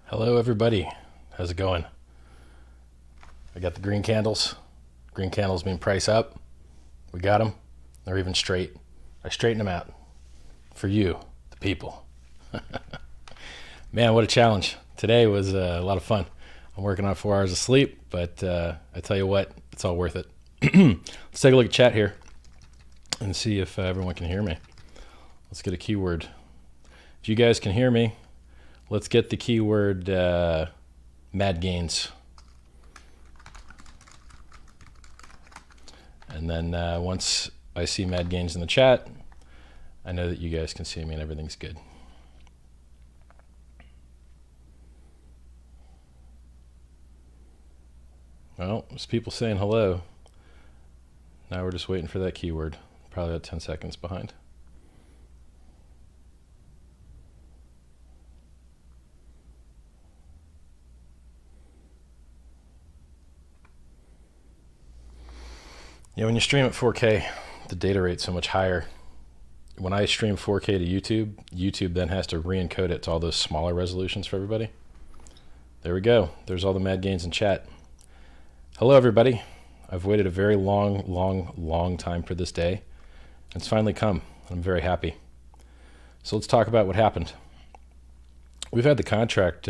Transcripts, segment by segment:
Hello everybody, how's it going? I got the green candles. Green candles mean price up. We got them. They're even straight. I straighten them out for you, the people. Man, what a challenge. Today was a lot of fun. I'm working on 4 hours of sleep, but I tell you what, it's all worth it. Let's take a look at chat here and see if everyone can hear me. Let's get a keyword. If you guys can hear me, let's get the keyword mad gains. And then once I see mad gains in the chat, I know that you guys can see me and everything's good. Well, there's people saying hello. Now we're just waiting for that keyword. Probably about 10 seconds behind. Yeah, when you stream at 4K, the data rate's so much higher. When I stream 4K to YouTube then has to re-encode it to all those smaller resolutions for everybody. There we go. There's all the mad gains in chat. Hello, everybody. I've waited a very long time for this day. It's finally come. I'm very happy. So let's talk about what happened. We've had the contract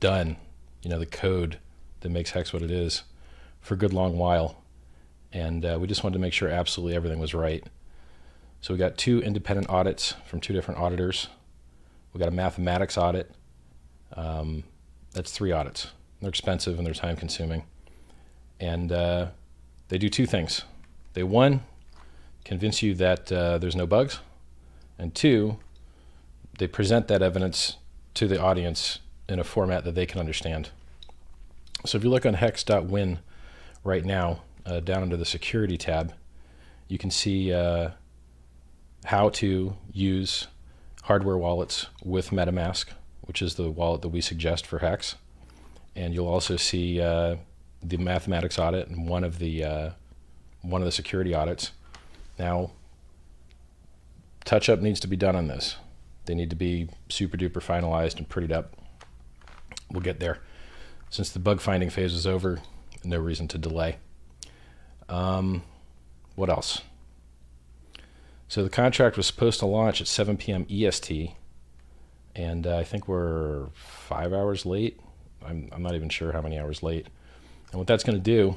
done, the code that makes Hex what it is, for a good long while. And we just wanted to make sure absolutely everything was right. So we got 2 independent audits from 2 different auditors. We got a mathematics audit. That's 3 audits. They're expensive and they're time consuming. And they do 2 things. They, 1, convince you that there's no bugs. And 2, they present that evidence to the audience in a format that they can understand. So if you look on hex.win right now, down under the security tab, you can see how to use hardware wallets with MetaMask, which is the wallet that we suggest for Hex. And you'll also see the mathematics audit and one of the security audits. Now, touch-up needs to be done on this. They need to be super duper finalized and prettied up. We'll get there. Since the bug finding phase is over, no reason to delay. What else? So the contract was supposed to launch at 7 p.m. EST, and I think we're 5 hours late. I'm not even sure how many hours late. And what that's going to do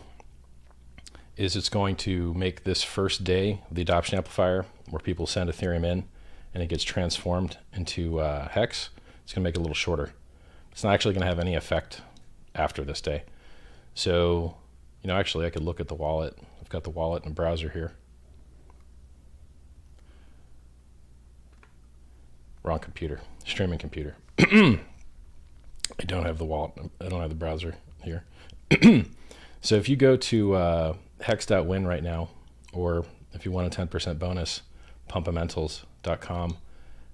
is it's going to make this first day of the adoption amplifier, where people send Ethereum in and it gets transformed into Hex, it's going to make it a little shorter. It's not actually going to have any effect after this day. So, actually I could look at the wallet. I've got the wallet in a browser here. Wrong computer, streaming computer. I don't have the wallet, I don't have the browser here. So if you go to hex.win right now, or if you want a 10% bonus, pumpamentals.com,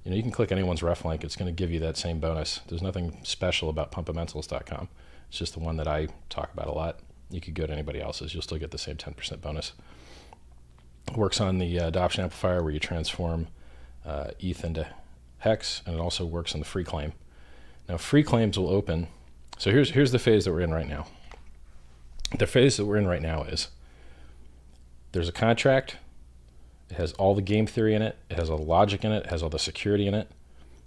you can click anyone's ref link. It's going to give you that same bonus. There's nothing special about pumpamentals.com. It's just the one that I talk about a lot. You could go to anybody else's. You'll still get the same 10% bonus. It works on the adoption amplifier where you transform ETH into Hex, and it also works on the free claim. Now, free claims will open. So here's the phase that we're in right now. The phase that we're in right now is there's a contract. It has all the game theory in it. It has all the logic in it. It has all the security in it.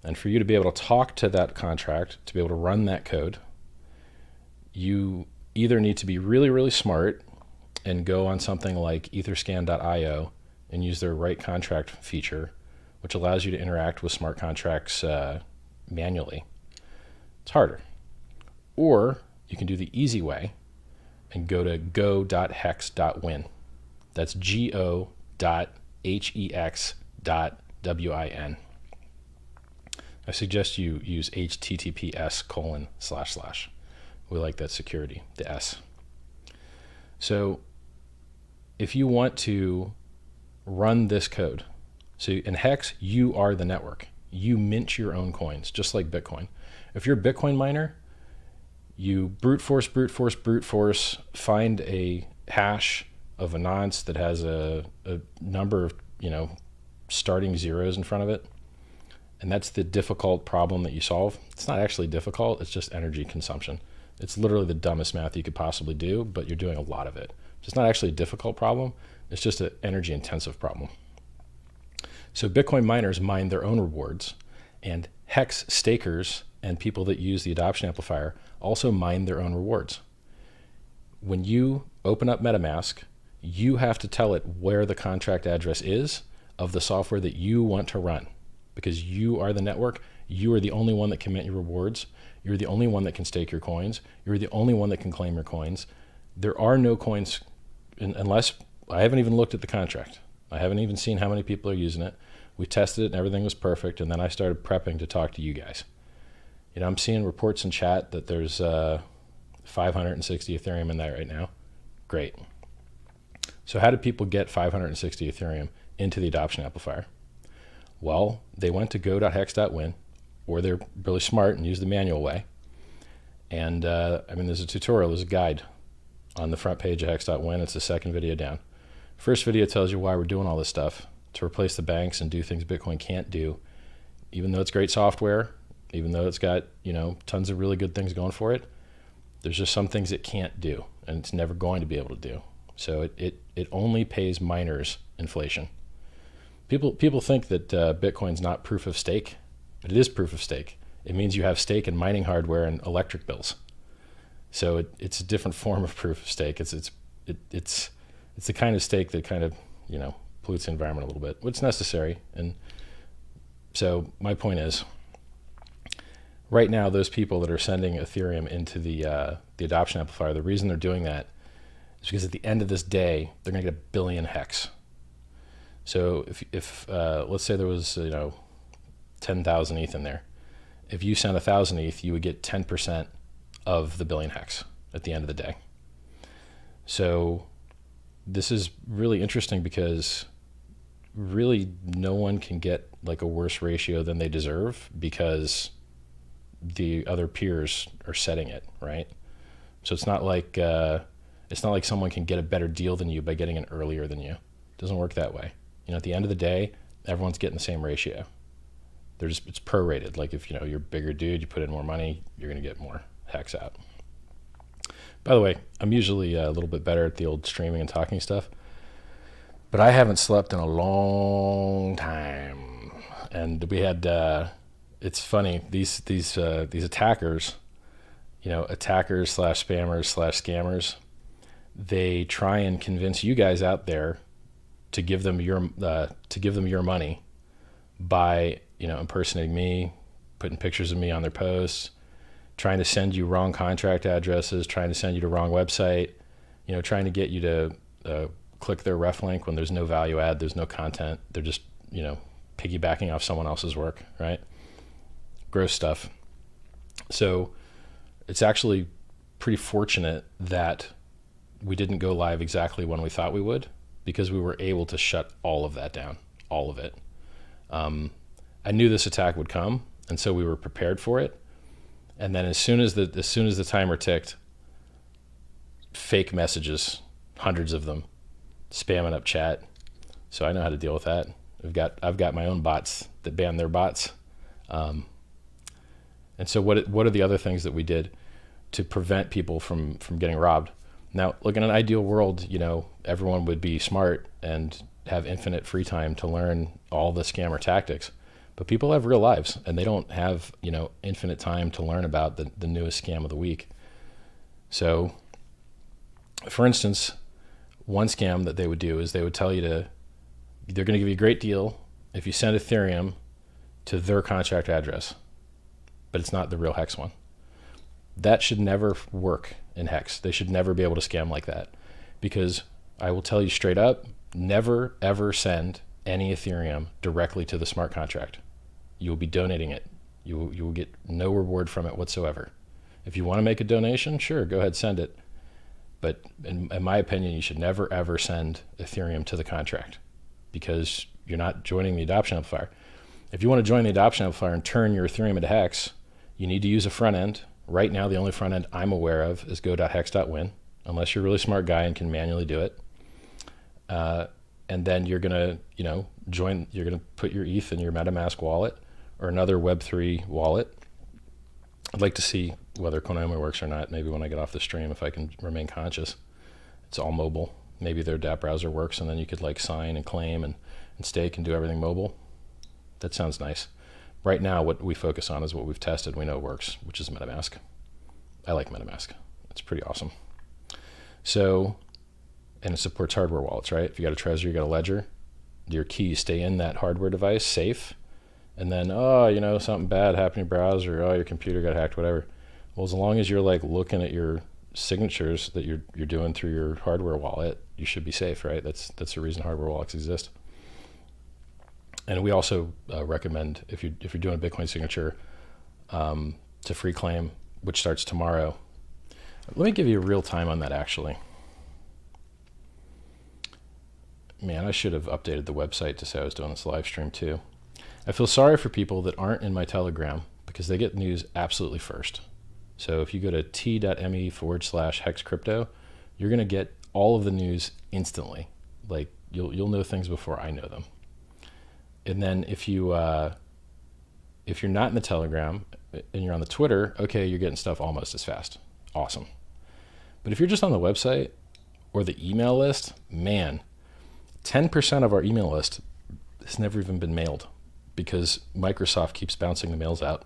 And for you to be able to talk to that contract, to be able to run that code, you either need to be really smart and go on something like etherscan.io and use their write contract feature, which allows you to interact with smart contracts manually. It's harder. Or you can do the easy way and go to go.hex.win. That's go.hex.win. I suggest you use https://. We like that security, the S. So if you want to run this code, so in Hex, you are the network. You mint your own coins, just like Bitcoin. If you're a Bitcoin miner, you brute force, find a hash of a nonce that has a number of starting zeros in front of it, And that's the difficult problem that you solve. It's not actually difficult, it's just energy consumption. It's literally the dumbest math you could possibly do, but you're doing a lot of it. It's not actually a difficult problem, it's just an energy intensive problem. So Bitcoin miners mine their own rewards, and Hex stakers and people that use the adoption amplifier also mine their own rewards. When you open up MetaMask, you have to tell it where the contract address is of the software that you want to run, because you are the network. You are the only one that can mint your rewards. You're the only one that can stake your coins. You're the only one that can claim your coins. There are no coins unless, I haven't even looked at the contract. I haven't even seen how many people are using it. We tested it and everything was perfect, and then I started prepping to talk to you guys. You know, I'm seeing reports in chat that there's 560 Ethereum in there right now. Great. So how did people get 560 Ethereum into the adoption amplifier? Well, they went to go.hex.win, or they're really smart and use the manual way. And I mean, there's a tutorial, there's a guide on the front page of hex.win. It's the second video down. First video tells you why we're doing all this stuff, to replace the banks and do things Bitcoin can't do. Even though it's great software, even though it's got, you know, tons of really good things going for it, there's just some things it can't do, and it's never going to be able to do. So it only pays miners inflation. People think that Bitcoin's not proof of stake, but it is proof of stake. It means you have stake in mining hardware and electric bills. So it's a different form of proof of stake. It's the kind of stake that kind of, you know, pollutes the environment a little bit, which is necessary. And so my point is, right now, those people that are sending Ethereum into the adoption amplifier, the reason they're doing that is because at the end of this day, they're going to get 1 billion hex. So if let's say there was, you know, 10,000 ETH in there, if you sent 1,000 ETH, you would get 10% of the 1 billion hex at the end of the day. So this is really interesting because really no one can get like a worse ratio than they deserve, because the other peers are setting it, right? So it's not like someone can get a better deal than you by getting in earlier than you. It doesn't work that way. You know, at the end of the day, everyone's getting the same ratio. It's prorated. Like if, you know, you're a bigger dude, you put in more money, you're going to get more hex out. By the way, I'm usually a little bit better at the old streaming and talking stuff, but I haven't slept in a long time. And we had, it's funny, these attackers, you know, attackers / spammers / scammers, they try and convince you guys out there to give them your money by, you know, impersonating me, putting pictures of me on their posts, trying to send you wrong contract addresses, trying to send you to wrong website, you know, trying to get you to click their ref link when there's no value add, there's no content. They're just, you know, piggybacking off someone else's work, right? Gross stuff. So it's actually pretty fortunate that we didn't go live exactly when we thought we would, because we were able to shut all of that down, all of it. I knew this attack would come, and so we were prepared for it. And then as soon as the timer ticked, fake messages, hundreds of them, spamming up chat. So I know how to deal with that. I've got my own bots that ban their bots. And so what are the other things that we did to prevent people from getting robbed? Now, look, in an ideal world, you know, everyone would be smart and have infinite free time to learn all the scammer tactics. But people have real lives, and they don't have, you know, infinite time to learn about the newest scam of the week. So, for instance, one scam that they would do is they would tell you they're going to give you a great deal if you send Ethereum to their contract address, but it's not the real Hex one. That should never work in Hex. They should never be able to scam like that, because I will tell you straight up, never ever send any Ethereum directly to the smart contract. You will be donating it. You will get no reward from it whatsoever. If you want to make a donation, sure, go ahead, send it. But in my opinion, you should never ever send Ethereum to the contract, because you're not joining the adoption amplifier. If you want to join the adoption amplifier and turn your Ethereum into Hex, you need to use a front end. Right now, the only front end I'm aware of is go.hex.win, unless you're a really smart guy and can manually do it. And then you're gonna, you know, you're gonna put your ETH in your MetaMask wallet, or another Web3 wallet. I'd like to see whether Konami works or not. Maybe when I get off the stream, if I can remain conscious. It's all mobile. Maybe their dApp browser works, and then you could like sign and claim and stake and do everything mobile. That sounds nice. Right now, what we focus on is what we've tested. We know works, which is MetaMask. I like MetaMask. It's pretty awesome. So, and it supports hardware wallets, right? If you got a Trezor, you got a Ledger, your keys stay in that hardware device safe. And then, something bad happened to your browser, your computer got hacked, whatever. Well, as long as you're like looking at your signatures that you're doing through your hardware wallet, you should be safe, right? That's the reason hardware wallets exist. And we also recommend if you're doing a Bitcoin signature to free claim, which starts tomorrow. Let me give you a real time on that, actually. Man, I should have updated the website to say I was doing this live stream too. I feel sorry for people that aren't in my Telegram because they get news absolutely first. So if you go to t.me/hexcrypto, you're going to get all of the news instantly. Like you'll know things before I know them. And then if you're not in the Telegram and you're on the Twitter, okay, you're getting stuff almost as fast. Awesome. But if you're just on the website or the email list, man, 10% of our email list has never even been mailed because Microsoft keeps bouncing the mails out.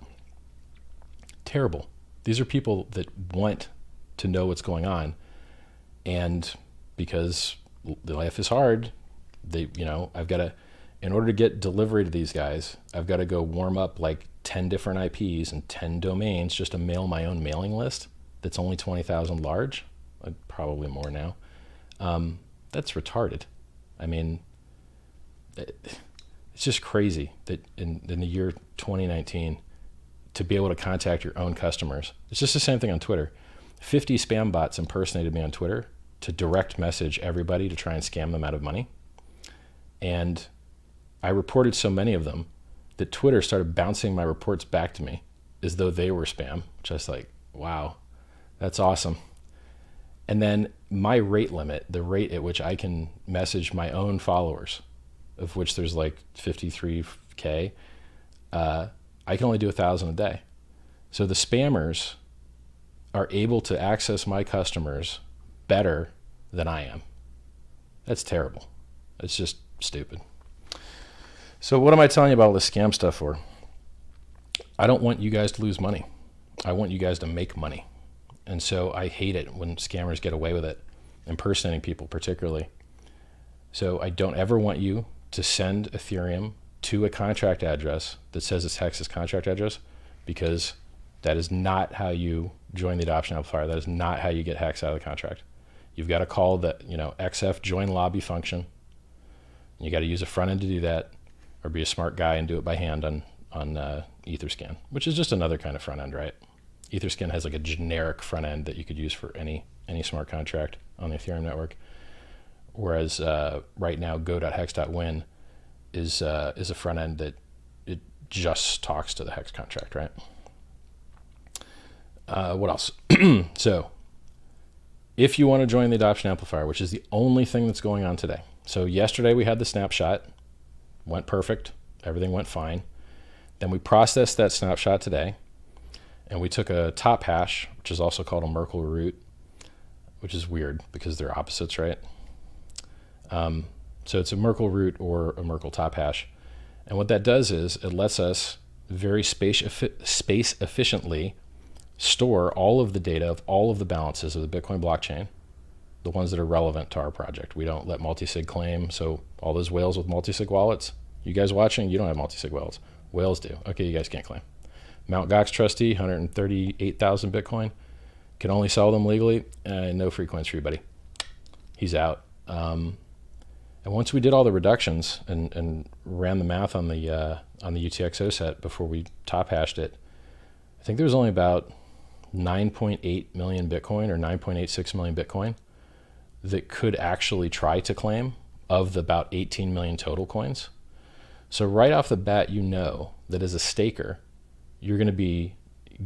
Terrible. These are people that want to know what's going on, and because life is hard, I've got to, in order to get delivery to these guys, I've got to go warm up like 10 different IPs and 10 domains just to mail my own mailing list that's only 20,000 large, probably more now. That's retarded. I mean, it's just crazy that in the year 2019, to be able to contact your own customers. It's just the same thing on Twitter. 50 spam bots impersonated me on Twitter to direct message everybody to try and scam them out of money. And I reported so many of them that Twitter started bouncing my reports back to me as though they were spam, which I was like, wow, that's awesome. And then my rate limit, the rate at which I can message my own followers, of which there's like 53K, I can only do 1,000 a day. So the spammers are able to access my customers better than I am. That's terrible. It's just stupid. So what am I telling you about all this scam stuff for? I don't want you guys to lose money. I want you guys to make money. And so I hate it when scammers get away with it, impersonating people particularly. So I don't ever want you to send Ethereum to a contract address that says it's Hex's contract address, because that is not how you join the adoption amplifier. That is not how you get Hex out of the contract. You've got to call the XF join lobby function. You got to use a front end to do that, or be a smart guy and do it by hand on Etherscan, which is just another kind of front end, right? Etherscan has like a generic front end that you could use for any smart contract on the Ethereum network. Whereas right now, go.hex.win is a front end that it just talks to the Hex contract, right? What else? So if you want to join the adoption amplifier, which is the only thing that's going on today. So yesterday we had the snapshot, went perfect, everything went fine. Then we processed that snapshot today, and we took a top hash, which is also called a Merkle root, which is weird because they're opposites, right? So it's a Merkle root or a Merkle top hash. And what that does is it lets us very space efficiently store all of the data of all of the balances of the Bitcoin blockchain, the ones that are relevant to our project. We don't let multisig claim. So all those whales with multisig wallets, you guys watching, you don't have multisig whales. Whales do. Okay, you guys can't claim. Mt. Gox trustee, 138,000 Bitcoin, can only sell them legally. No free coins for you, buddy. He's out. And once we did all the reductions and ran the math on the UTXO set before we top hashed it, I think there was only about 9.8 million Bitcoin or 9.86 million Bitcoin that could actually try to claim of the about 18 million total coins. So right off the bat, you know that as a staker, you're going to be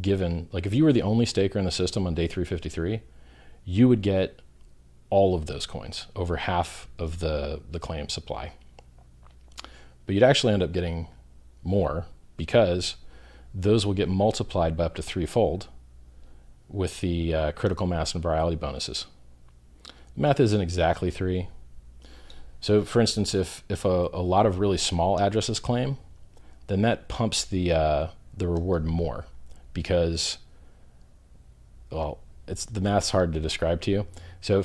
given, like if you were the only staker in the system on day 353, you would get all of those coins, over half of the claim supply. But you'd actually end up getting more because those will get multiplied by up to 3-fold with the critical mass and virality bonuses. Math isn't exactly 3. So for instance, if a lot of really small addresses claim, then that pumps the reward more, because, well, the math's hard to describe to you. So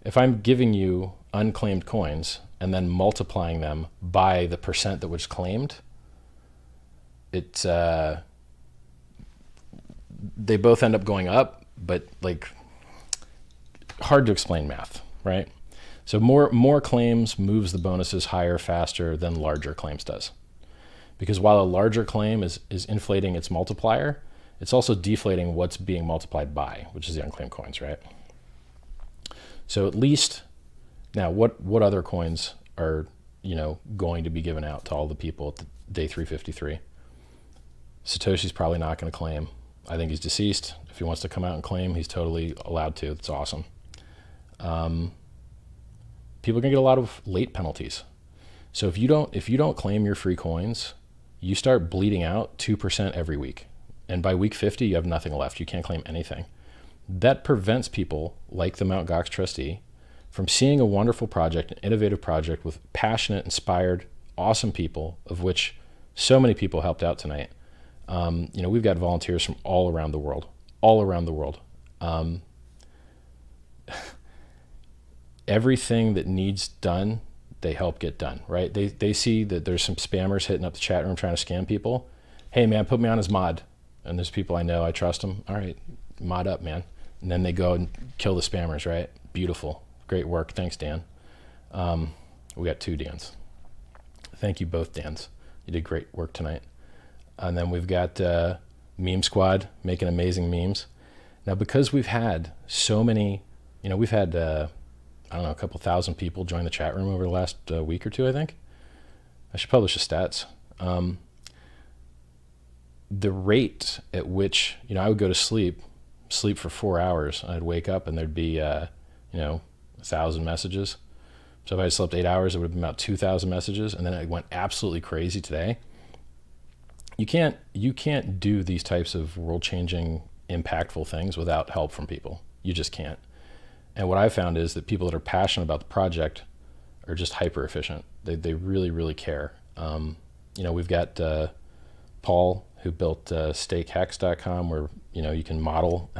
if I'm giving you unclaimed coins and then multiplying them by the percent that was claimed, it's they both end up going up, but like hard to explain math, right? So more claims moves the bonuses higher faster than larger claims does. Because while a larger claim is inflating its multiplier, it's also deflating what's being multiplied by, which is the unclaimed coins, right? So at least, now what other coins are, going to be given out to all the people at the day 353? Satoshi's probably not going to claim. I think he's deceased. If he wants to come out and claim, he's totally allowed to. It's awesome. People are going to get a lot of late penalties. So if you don't claim your free coins, you start bleeding out 2% every week. And by week 50, you have nothing left. You can't claim anything. That prevents people like the Mt. Gox trustee from seeing a wonderful project, an innovative project with passionate, inspired, awesome people, of which so many people helped out tonight. We've got volunteers from all around the world. Everything that needs done, they help get done, right? They see that there's some spammers hitting up the chat room trying to scam people. Hey man, put me on as mod. And there's people I know, I trust them. All right, mod up, man. And then they go and kill the spammers, right? Beautiful, great work. Thanks, Dan. We got 2 Dans. Thank you both, Dans. You did great work tonight. And then we've got Meme Squad making amazing memes. Now, because we've had so many, we've had, a couple thousand people join the chat room over the last week or 2, I think. I should publish the stats. The rate at which, I would go to sleep for 4 hours, and I'd wake up and there'd be, 1,000 messages. So if I had slept 8 hours, it would have been about 2,000 messages. And then it went absolutely crazy today. You can't do these types of world-changing, impactful things without help from people. You just can't. And what I found is that people that are passionate about the project are just hyper efficient. They really, really care. We've got Paul, who built stakehex.com, where you can model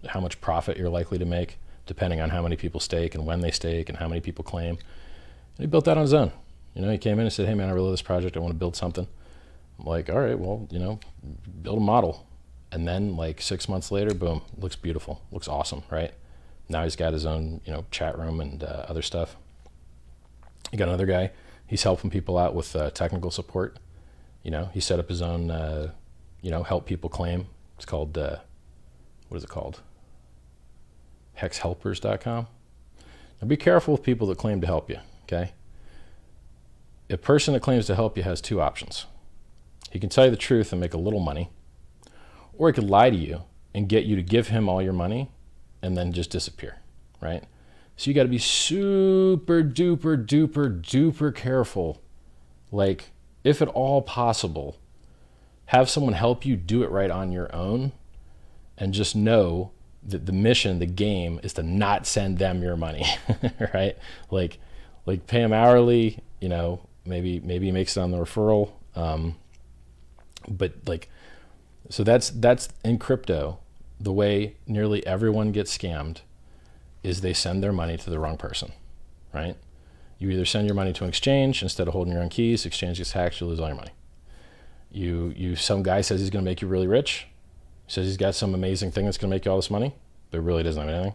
how much profit you're likely to make depending on how many people stake and when they stake and how many people claim. And he built that on his own. He came in and said, hey man, I really love this project. I want to build something. I'm like, all right, well, build a model. And then like 6 months later, boom, looks beautiful, looks awesome, right? Now he's got his own, chat room and other stuff. You got another guy, he's helping people out with technical support. He set up his own, help people claim. It's called, what is it called? Hexhelpers.com. Now be careful with people that claim to help you, okay? A person that claims to help you has 2 options. He can tell you the truth and make a little money, or he could lie to you and get you to give him all your money and then just disappear, right? So you got to be super duper duper duper careful. Like, if at all possible, have someone help you do it right on your own, and just know that the mission, the game, is to not send them your money, right? Like pay them hourly, maybe he makes it on the referral. But so that's in crypto, the way nearly everyone gets scammed is they send their money to the wrong person, right? You either send your money to an exchange instead of holding your own keys, exchange gets hacked, you lose all your money. Some guy says he's going to make you really rich, says he's got some amazing thing that's going to make you all this money, but it really doesn't have anything.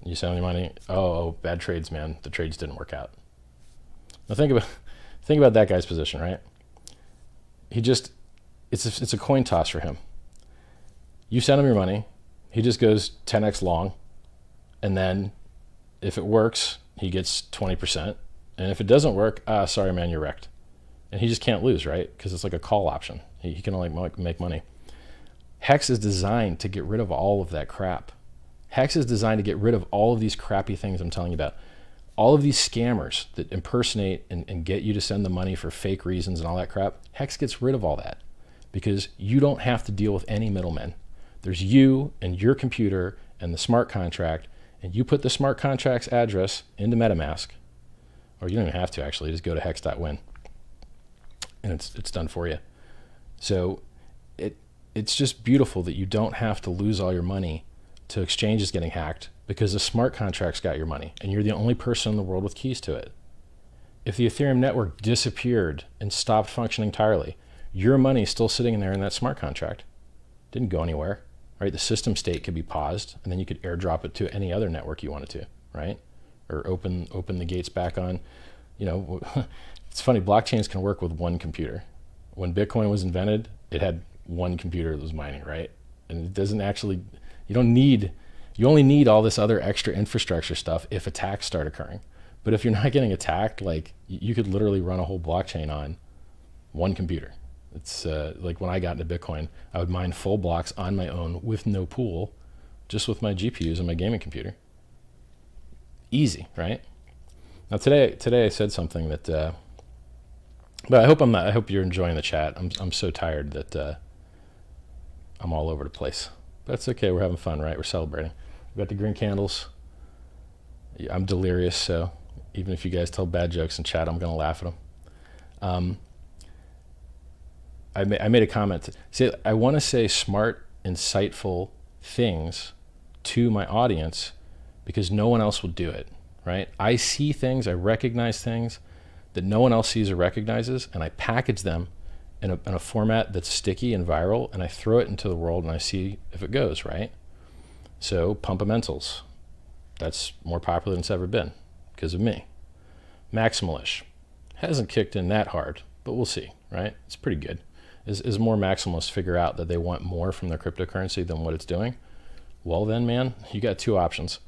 You send your money, oh, bad trades, man. The trades didn't work out. Now think about that guy's position, right? It's a coin toss for him. You send him your money, he just goes 10x long, and then if it works, he gets 20%. And if it doesn't work, sorry man, you're wrecked. And he just can't lose, right? Because it's like a call option. He can only make money. Hex is designed to get rid of all of that crap. Hex is designed to get rid of all of these crappy things I'm telling you about. All of these scammers that impersonate and get you to send the money for fake reasons and all that crap. Hex gets rid of all that. because you don't have to deal with any middlemen. There's you and your computer and the smart contract, and you put the smart contract's address into MetaMask, or you don't even have to actually, just go to hex.win, and it's done for you. So it's just beautiful that you don't have to lose all your money to exchanges getting hacked, because the smart contract's got your money, and you're the only person in the world with keys to it. If the Ethereum network disappeared and stopped functioning entirely, your money's still sitting in there in that smart contract. Didn't go anywhere, right? The system state could be paused, and then you could airdrop it to any other network you wanted to, right? Or open the gates back on. It's funny, blockchains can work with one computer. When Bitcoin was invented, it had one computer that was mining, right? And it doesn't actually, you only need all this other extra infrastructure stuff if attacks start occurring. But if you're not getting attacked, like, you could literally run a whole blockchain on one computer. It's like when I got into Bitcoin, I would mine full blocks on my own with no pool, just with my GPUs and my gaming computer. Easy, right? Now today I said something that, but I hope you're enjoying the chat. I'm so tired that I'm all over the place. But it's okay, we're having fun, right? We're celebrating. We've got the green candles. I'm delirious, so even if you guys tell bad jokes in chat, I'm gonna laugh at them. I made a comment. I want to say smart, insightful things to my audience because no one else will do it, right? I see things, I recognize things that no one else sees or recognizes, and I package them in a format that's sticky and viral, and I throw it into the world and I see if it goes, right? So Pumpamentals, that's more popular than it's ever been because of me. Maximalish hasn't kicked in that hard, but we'll see, right? It's pretty good. As more maximalists figure out that they want more from their cryptocurrency than what it's doing, well then, man, you got two options.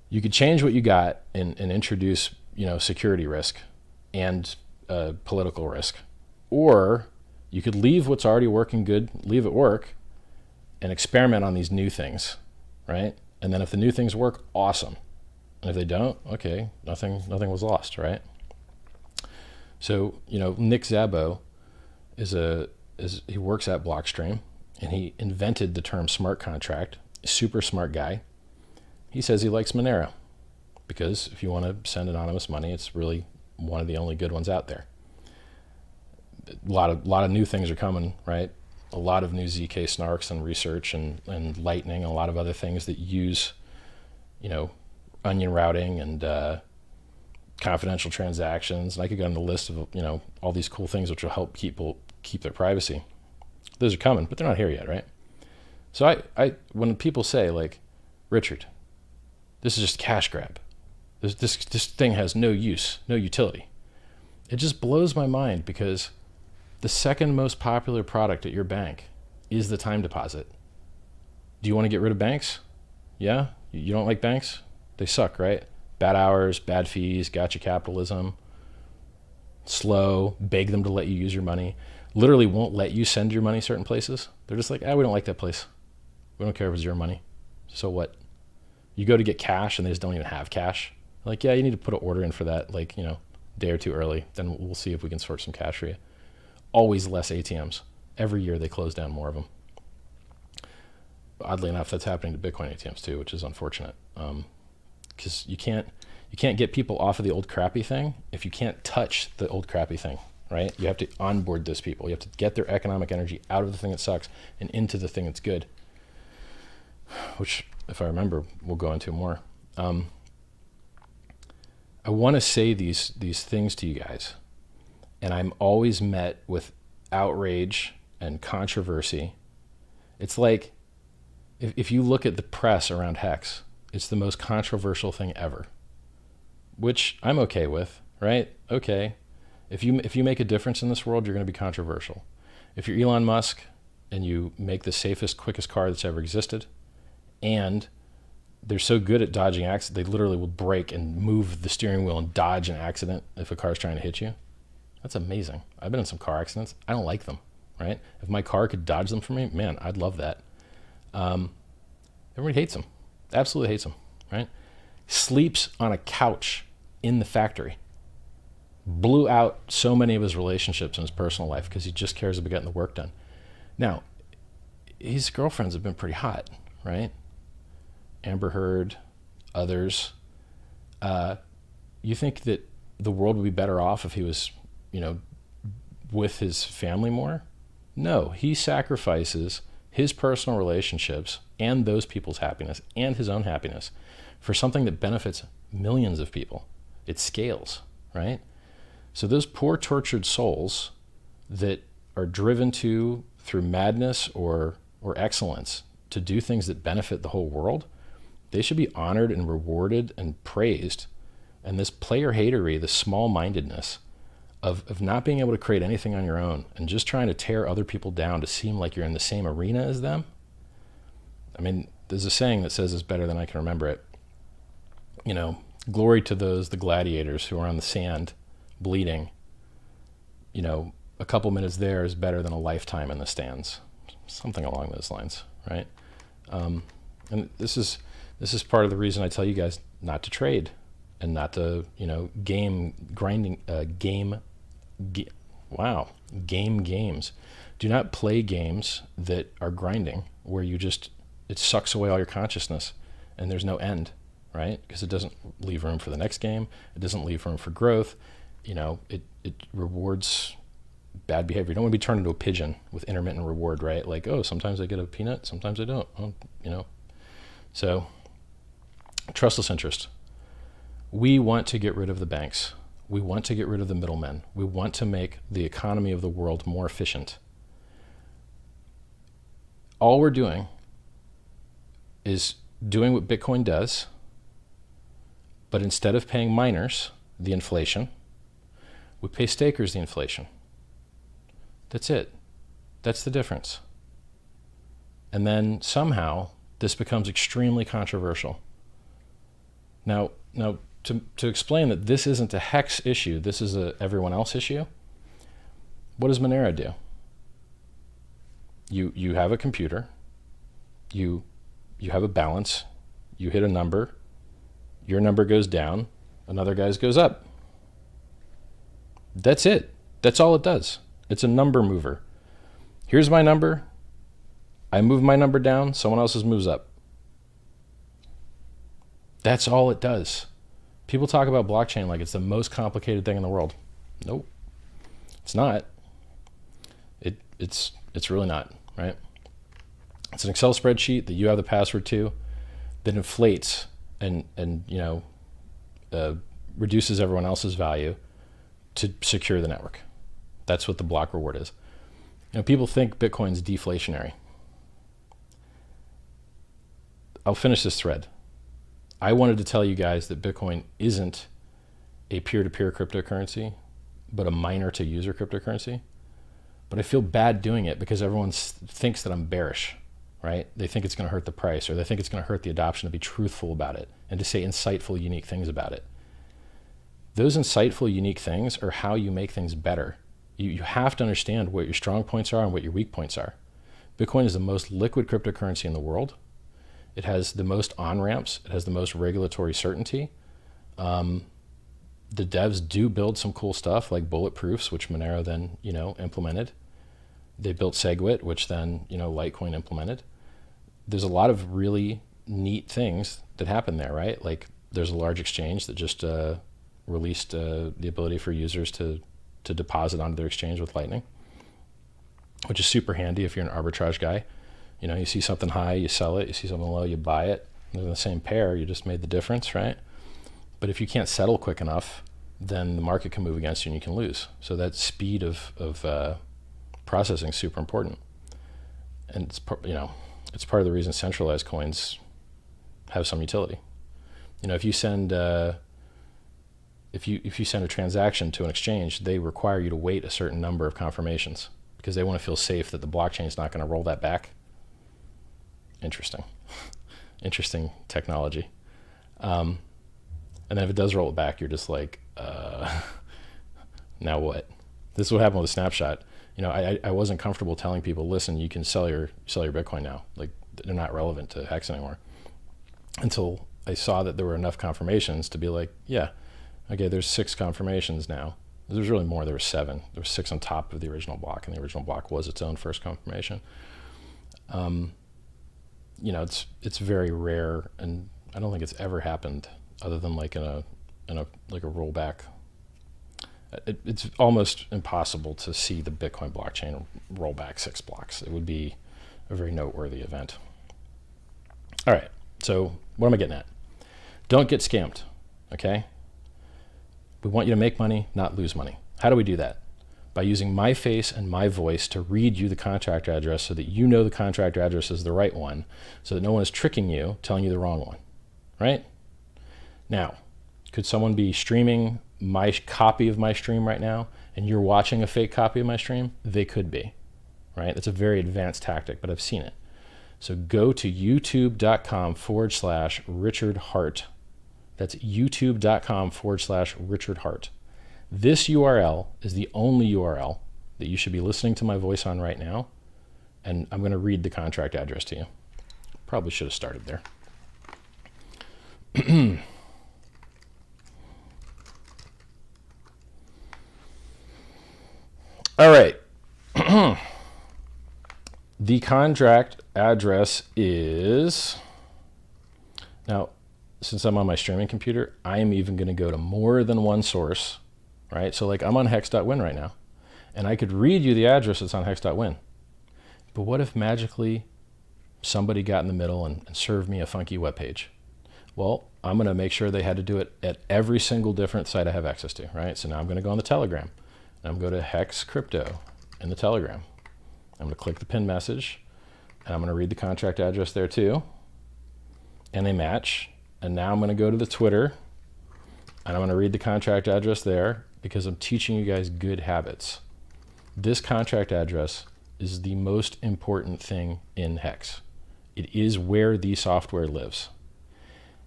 You could change what you got and introduce, security risk and political risk. Or you could leave what's already working good, leave it work, and experiment on these new things, right? And then if the new things work, awesome. And if they don't, okay, nothing was lost, right? So, Nick Szabo he works at Blockstream, and he invented the term smart contract. Super smart guy. He says he likes Monero because if you want to send anonymous money, it's really one of the only good ones out there. A lot of new things are coming, right? A lot of new ZK snarks and research and Lightning and a lot of other things that use, onion routing and confidential transactions. And I could go on the list of, all these cool things which will help people keep their privacy. Those are coming, but they're not here yet, right? So I when people say, like, Richard, this is just a cash grab. This thing has no use, no utility. It just blows my mind because the second most popular product at your bank is the time deposit. Do you want to get rid of banks? Yeah? You don't like banks? They suck, right? Bad hours, bad fees, gotcha capitalism, slow, beg them to let you use your money, literally won't let you send your money certain places. They're just like, we don't like that place. We don't care if it's your money. So what? You go to get cash and they just don't even have cash. Like, yeah, you need to put an order in for that, like, day or two early. Then we'll see if we can sort some cash for you. Always less ATMs. Every year they close down more of them. Oddly enough, that's happening to Bitcoin ATMs too, which is unfortunate. Because you can't get people off of the old crappy thing if you can't touch the old crappy thing, right? You have to onboard those people. You have to get their economic energy out of the thing that sucks and into the thing that's good. Which, if I remember, we'll go into more. I want to say these things to you guys, and I'm always met with outrage and controversy. It's like, if you look at the press around Hex, it's the most controversial thing ever, which I'm okay with, right? Okay. If you make a difference in this world, you're going to be controversial. If you're Elon Musk and you make the safest, quickest car that's ever existed, and they're so good at dodging accidents, they literally will brake and move the steering wheel and dodge an accident if a car's trying to hit you. That's amazing. I've been in some car accidents. I don't like them, right? If my car could dodge them for me, man, I'd love that. Everybody hates them. Absolutely hates them, right? Sleeps on a couch in the factory. Blew out so many of his relationships in his personal life because he just cares about getting the work done. Now, his girlfriends have been pretty hot, right? Amber Heard, others. You think that the world would be better off if he was, with his family more? No, he sacrifices his personal relationships and those people's happiness and his own happiness for something that benefits millions of people. It scales, right? So those poor tortured souls that are driven through madness or excellence to do things that benefit the whole world, they should be honored and rewarded and praised. And this player hatery, the small-mindedness of not being able to create anything on your own and just trying to tear other people down to seem like you're in the same arena as them. I mean, there's a saying that says it's better than I can remember it. Glory to the gladiators who are on the sand bleeding. A couple minutes there is better than a lifetime in the stands. Something along those lines, right? And this is part of the reason I tell you guys not to trade and not to, game games. Do not play games that are grinding where it sucks away all your consciousness and there's no end, right? Because it doesn't leave room for the next game. It doesn't leave room for growth. It rewards bad behavior. You don't want to be turned into a pigeon with intermittent reward, right? Like, oh, sometimes I get a peanut, sometimes I don't. So trustless interest. We want to get rid of the banks. We want to get rid of the middlemen. We want to make the economy of the world more efficient. All we're doing is doing what Bitcoin does, but instead of paying miners the inflation, we pay stakers the inflation. That's it. That's the difference. And then somehow this becomes extremely controversial. Now, to explain that this isn't a Hex issue, this is a everyone else issue, what does Monero do? You have a computer, you have a balance, you hit a number, your number goes down, another guy's goes up. That's it. That's all it does. It's a number mover. Here's my number. I move my number down, someone else's moves up. That's all it does. People talk about blockchain like it's the most complicated thing in the world. Nope. It's not. It's really not, right? It's an Excel spreadsheet that you have the password to that inflates and reduces everyone else's value to secure the network. That's what the block reward is. People think Bitcoin's deflationary. I'll finish this thread. I wanted to tell you guys that Bitcoin isn't a peer-to-peer cryptocurrency, but a miner-to-user cryptocurrency. But I feel bad doing it because everyone thinks that I'm bearish, right? They think it's going to hurt the price, or they think it's going to hurt the adoption to be truthful about it and to say insightful, unique things about it. Those insightful, unique things are how you make things better. You have to understand what your strong points are and what your weak points are. Bitcoin is the most liquid cryptocurrency in the world. It has the most on-ramps. It has the most regulatory certainty. The devs do build some cool stuff like bulletproofs, which Monero then, implemented. They built SegWit, which then, Litecoin implemented. There's a lot of really neat things that happen there, right? Like there's a large exchange that just released the ability for users to deposit onto their exchange with Lightning, which is super handy if you're an arbitrage guy. You see something high, you sell it. You see something low, you buy it. They're in the same pair, you just made the difference, right? But if you can't settle quick enough, then the market can move against you and you can lose. So that speed of processing is super important. And it's part of the reason centralized coins have some utility. If you send if you send a transaction to an exchange, they require you to wait a certain number of confirmations because they want to feel safe that the blockchain is not going to roll that back. Interesting technology. And then if it does roll it back, you're just like, now what? This is what happened with a snapshot. I wasn't comfortable telling people, listen, you can sell your Bitcoin now. Like they're not relevant to Hex anymore. Until I saw that there were enough confirmations to be like, yeah, okay, there's 6 confirmations now. There's really more. There were 7. There were 6 on top of the original block, and the original block was its own first confirmation. You know, it's very rare, and I don't think it's ever happened other than like in a like a rollback. It's almost impossible to see the Bitcoin blockchain roll back 6 blocks. It would be a very noteworthy event. All right, so what am I getting at? Don't get scammed, okay? We want you to make money, not lose money. How do we do that? By using my face and my voice to read you the contract address so that you know the contract address is the right one, so that no one is tricking you, telling you the wrong one, right? Now, could someone be streaming my copy of my stream right now and you're watching a fake copy of my stream? They could be, right? That's a very advanced tactic, but I've seen it. So go to youtube.com/Richard Hart. That's youtube.com/Richard Hart. This URL is the only URL that you should be listening to my voice on right now. And I'm going to read the contract address to you. Probably should have started there. All right. The contract address is, now, since I'm on my streaming computer, I am even going to go to more than one source, right? So like I'm on hex.win right now, and I could read you the address that's on hex.win. But what if magically somebody got in the middle and served me a funky web page? Well, I'm going to make sure they had to do it at every single different site I have access to, right? So now I'm going to go on the Telegram, and I'm going to go to Hex Crypto in the Telegram. I'm going to click the pin message, and I'm going to read the contract address there too, and they match. And now I'm going to go to the Twitter, and I'm going to read the contract address there because I'm teaching you guys good habits. This contract address is the most important thing in Hex. It is where the software lives.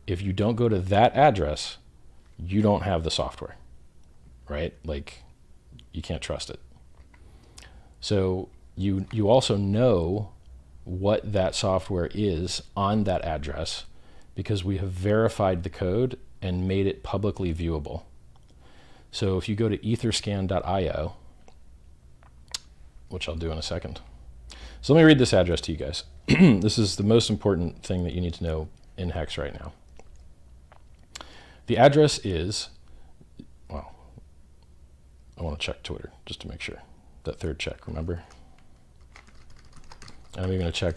If you don't go to that address, you don't have the software, right? Like, you can't trust it. So you also know what that software is on that address because we have verified the code and made it publicly viewable. So if you go to etherscan.io, which I'll do in a second. So let me read this address to you guys. This is the most important thing that you need to know in Hex right now. The address is, well, I want to check Twitter just to make sure. That third check, remember? And I'm even going to check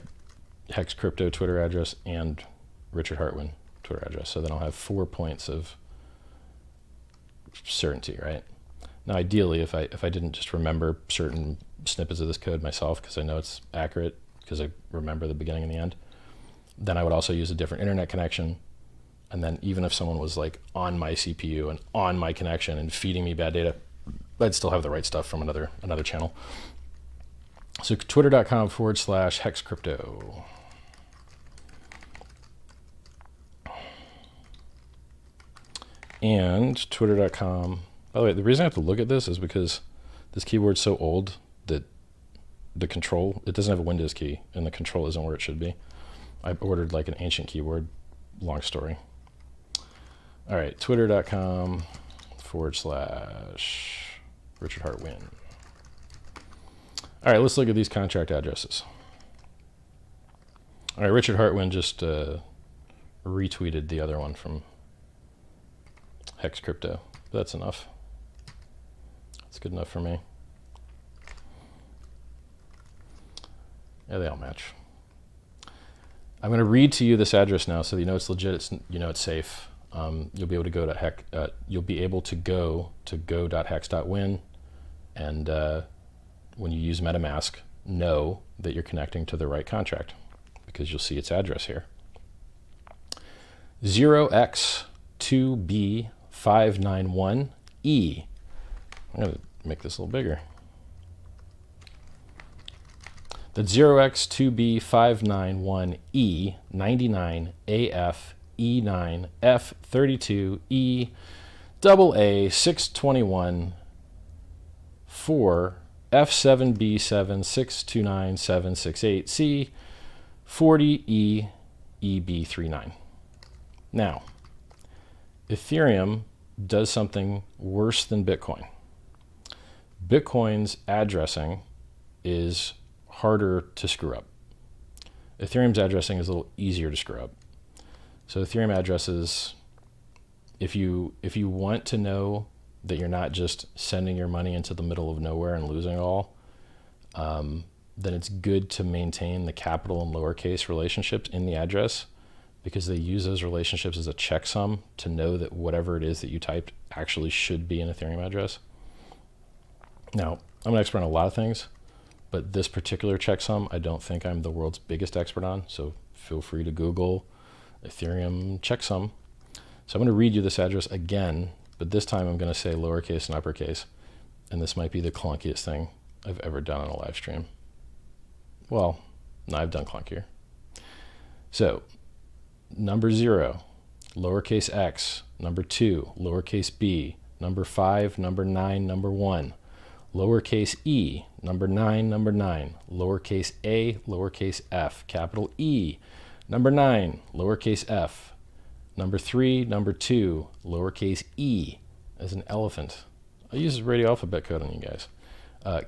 Hex Crypto Twitter address and Richard Hartwin Twitter address, so then I'll have 4 points of certainty, right? Now, ideally, if I didn't just remember certain snippets of this code myself, because I know it's accurate, because I remember the beginning and the end, then I would also use a different internet connection. And then even if someone was like on my CPU and on my connection and feeding me bad data, I'd still have the right stuff from another channel. So twitter.com/hexcrypto. And twitter.com. By the way, the reason I have to look at this is because this keyboard's so old that the control, it doesn't have a Windows key, and the control isn't where it should be. I ordered like an ancient keyboard. Long story. All right, twitter.com/Richard Hartwin. All right, let's look at these contract addresses. All right, Richard Hartwin just retweeted the other one from Hex Crypto. That's enough. That's good enough for me. Yeah, they all match. I'm going to read to you this address now, so you know it's legit. You know it's safe. You'll be able to go to go.hex.win, and when you use MetaMask, know that you're connecting to the right contract because you'll see its address here. 0x2b591e. I'm going to make this a little bigger. The 0x2b591e 99af E9F32E AA 621 4 F7B7 629768C 40E EB39. Now, Ethereum does something worse than Bitcoin. Bitcoin's addressing is harder to screw up. Ethereum's addressing is a little easier to screw up. So Ethereum addresses, if you want to know that you're not just sending your money into the middle of nowhere and losing it all, then it's good to maintain the capital and lowercase relationships in the address, because they use those relationships as a checksum to know that whatever it is that you typed actually should be an Ethereum address. Now, I'm an expert on a lot of things, but this particular checksum, I don't think I'm the world's biggest expert on, so feel free to Google Ethereum checksum. So I'm going to read you this address again, but this time I'm going to say lowercase and uppercase, and this might be the clunkiest thing I've ever done on a live stream. Well, no, I've done clunkier. So, number 0, lowercase x, number 2, lowercase b, number 5, number 9, number 1, lowercase e, number 9, lowercase a, lowercase f, capital E, number 9, lowercase f, number 3, number 2, lowercase e, as an elephant. I use radio alphabet code on you guys.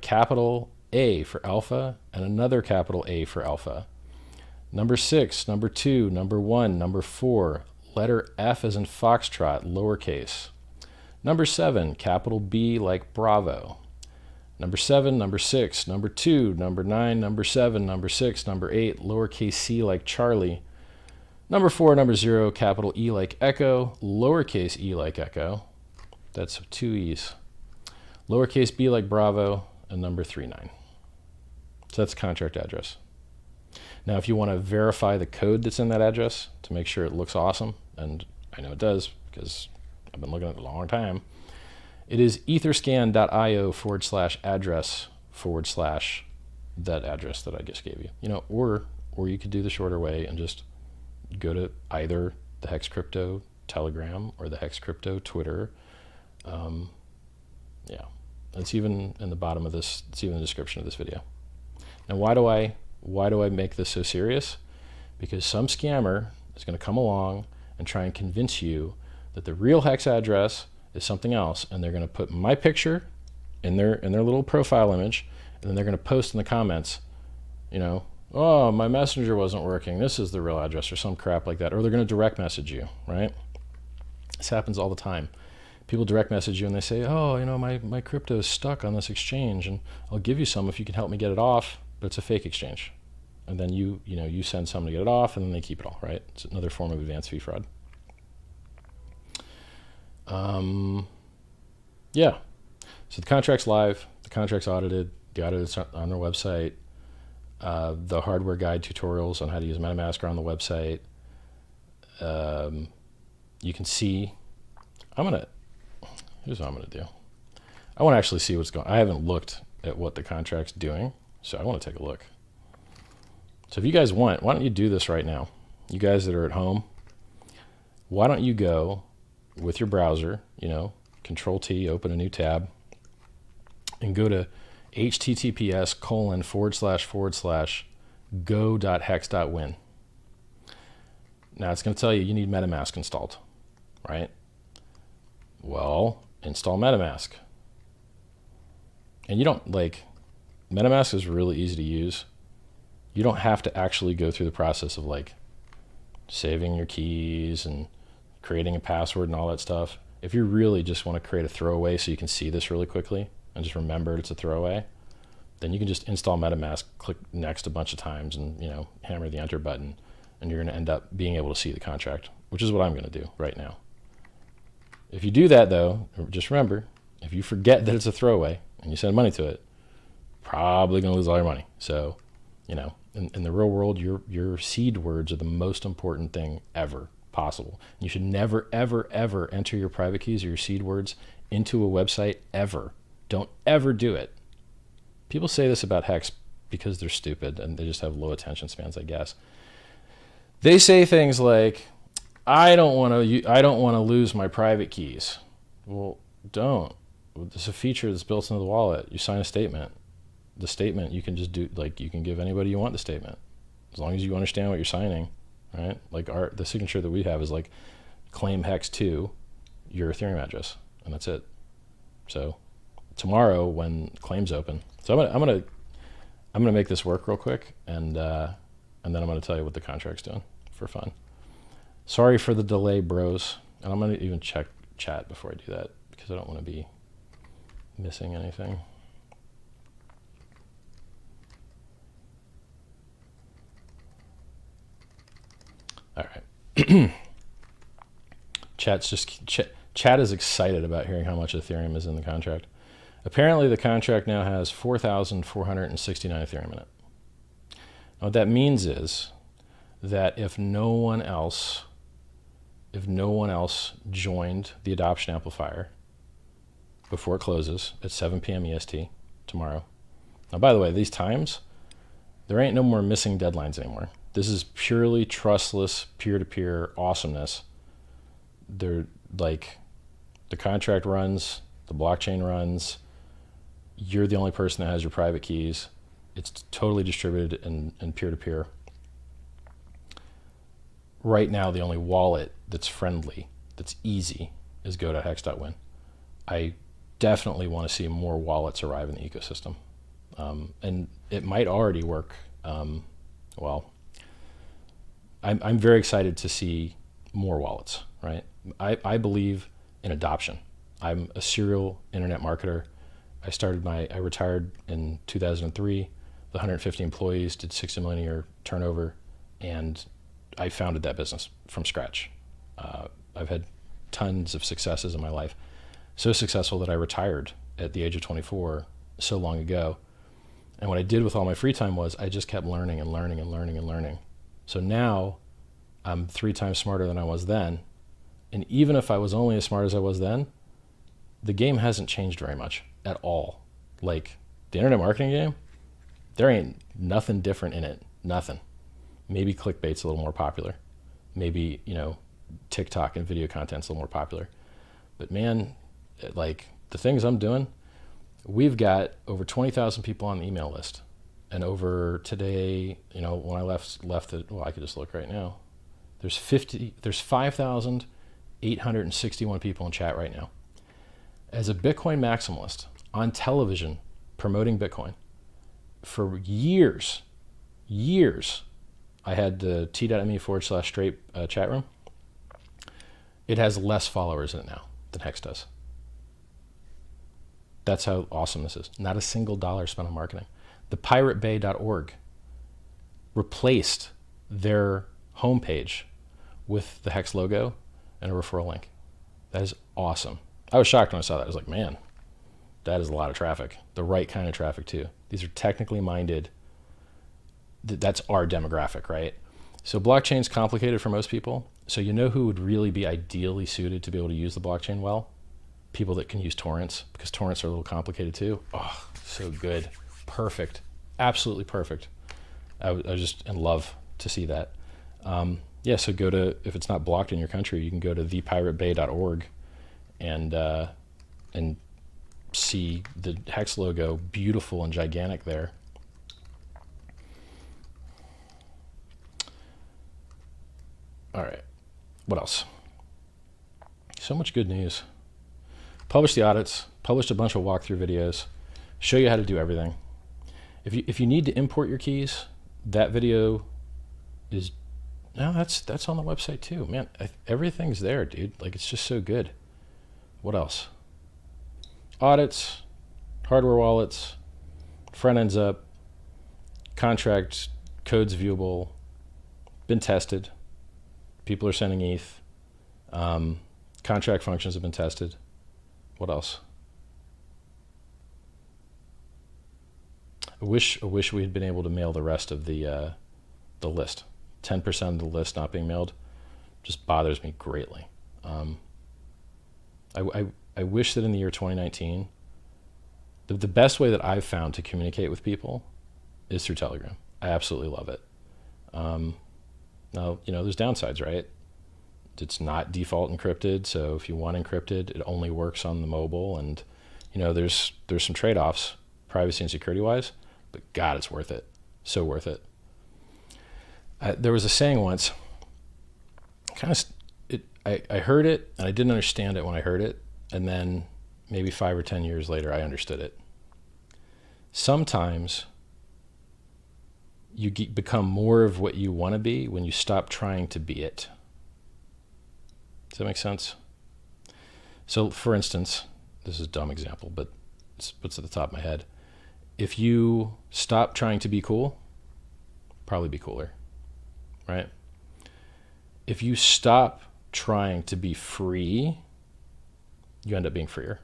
Capital A for alpha, and another capital A for alpha. Number 6, number 2, number 1, number 4, letter F as in foxtrot, lowercase. Number 7, capital B like Bravo. Number 7, number 6, number 2, number 9, number 7, number 6, number 8, lowercase c like Charlie. Number 4, number 0, capital E like Echo, lowercase e like Echo. That's 2 E's. Lowercase b like Bravo, and number 39. So that's the contract address. Now, if you want to verify the code that's in that address to make sure it looks awesome, and I know it does because I've been looking at it a long time, it is etherscan.io/address/ that address that I just gave you. You know, or you could do the shorter way and just go to either the Hex Crypto Telegram or the Hex Crypto Twitter. Yeah, it's even in the bottom of this. It's even in the description of this video. Now, why do I make this so serious? Because some scammer is going to come along and try and convince you that the real Hex address is something else, and they're going to put my picture in their little profile image, and then they're going to post in the comments, you know, oh, my messenger wasn't working, this is the real address, or some crap like that. Or they're going to direct message you, right? This happens all the time. People direct message you and they say, oh, you know, my crypto is stuck on this exchange, and I'll give you some if you can help me get it off, but it's a fake exchange. And then you send some to get it off, and then they keep it all, right? It's another form of advanced fee fraud. Yeah. So the contract's live, the contract's audited, the audit's on their website. The hardware guide tutorials on how to use MetaMask are on the website. You can see, here's what I'm gonna do. I want to actually see what's going on. I haven't looked at what the contract's doing, so I want to take a look. So if you guys want, why don't you do this right now? You guys that are at home, why don't you go with your browser, you know, Control T, open a new tab, and go to https://go.hex.win. Now it's going to tell you need MetaMask installed, right? Well, install MetaMask. And you don't, MetaMask is really easy to use. You don't have to actually go through the process of saving your keys and creating a password and all that stuff. If you really just want to create a throwaway so you can see this really quickly and just remember it's a throwaway, then you can just install MetaMask, click next a bunch of times, and hammer the enter button, and you're going to end up being able to see the contract, which is what I'm going to do right now. If you do that, though, just remember, if you forget that it's a throwaway and you send money to it, probably going to lose all your money. So, in the real world, your seed words are the most important thing ever possible. You should never, ever, ever enter your private keys or your seed words into a website ever. Don't ever do it. People say this about Hex because they're stupid and they just have low attention spans, I guess. They say things like, I don't want to lose my private keys. Well, don't. There's a feature that's built into the wallet. You sign a statement. The statement you can just do, you can give anybody you want the statement, as long as you understand what you're signing, right? The signature that we have is claim Hex to your Ethereum address, and that's it. So tomorrow when claims open. So I'm gonna make this work real quick, and then I'm gonna tell you what the contract's doing for fun. Sorry for the delay, bros. And I'm gonna even check chat before I do that because I don't want to be missing anything. All right. Chat is excited about hearing how much Ethereum is in the contract. Apparently the contract now has 4,469 Ethereum in it. Now what that means is that if no one else joined the adoption amplifier before it closes at 7 p.m. EST tomorrow. Now, by the way, these times, there ain't no more missing deadlines anymore. This is purely trustless, peer-to-peer awesomeness. They're like, the contract runs, the blockchain runs, you're the only person that has your private keys. It's totally distributed and peer-to-peer. Right now, the only wallet that's friendly, that's easy, is go.hex.win. I definitely want to see more wallets arrive in the ecosystem. And it might already work. Well, I'm very excited to see more wallets, right? I believe in adoption. I'm a serial internet marketer. I retired in 2003, with 150 employees, did 60 million a year turnover, and I founded that business from scratch. I've had tons of successes in my life. So successful that I retired at the age of 24 so long ago. And what I did with all my free time was I just kept learning and learning and learning and learning. So now I'm 3 times smarter than I was then. And even if I was only as smart as I was then, the game hasn't changed very much at all. Like the internet marketing game, there ain't nothing different in it. Nothing. Maybe clickbait's a little more popular. Maybe, TikTok and video content's a little more popular. But man, like the things I'm doing, we've got over 20,000 people on the email list. And over today, when I left it, well, I could just look right now. There's 5,861 people in chat right now. As a Bitcoin maximalist on television promoting Bitcoin for years, I had the t.me/straight chat room. It has less followers in it now than Hex does. That's how awesome this is. Not a single dollar spent on marketing. The piratebay.org replaced their homepage with the Hex logo and a referral link. That is awesome. I was shocked when I saw that. I was like, man, that is a lot of traffic. The right kind of traffic too. These are technically minded. That's our demographic, right? So blockchain's complicated for most people. So who would really be ideally suited to be able to use the blockchain well? People that can use torrents, because torrents are a little complicated too. Oh, so good. Perfect. Absolutely perfect. I was just in love to see that. So go to, if it's not blocked in your country, you can go to thepiratebay.org and see the Hex logo, beautiful and gigantic there. All right, what else? So much good news. Published the audits, published a bunch of walkthrough videos, show you how to do everything. If you need to import your keys, that video is, that's on the website too. Man, everything's there, dude. Like, it's just so good. What else? Audits, hardware wallets, front ends up, contract codes viewable, been tested. People are sending ETH. Contract functions have been tested. What else? I wish we had been able to mail the rest of the list. 10% of the list not being mailed just bothers me greatly. I wish that in the year 2019, the best way that I've found to communicate with people is through Telegram. I absolutely love it. Now, there's downsides, right? It's not default encrypted, so if you want encrypted, it only works on the mobile, and there's some trade-offs, privacy and security-wise, but God, it's worth it. So worth it. There was a saying once, I heard it, and I didn't understand it when I heard it, and then maybe 5 or 10 years later, I understood it. Sometimes you become more of what you want to be when you stop trying to be it. Does that make sense? So for instance, this is a dumb example, but it's what's at the top of my head. If you stop trying to be cool, probably be cooler, right? If you stop trying to be free, you end up being freer.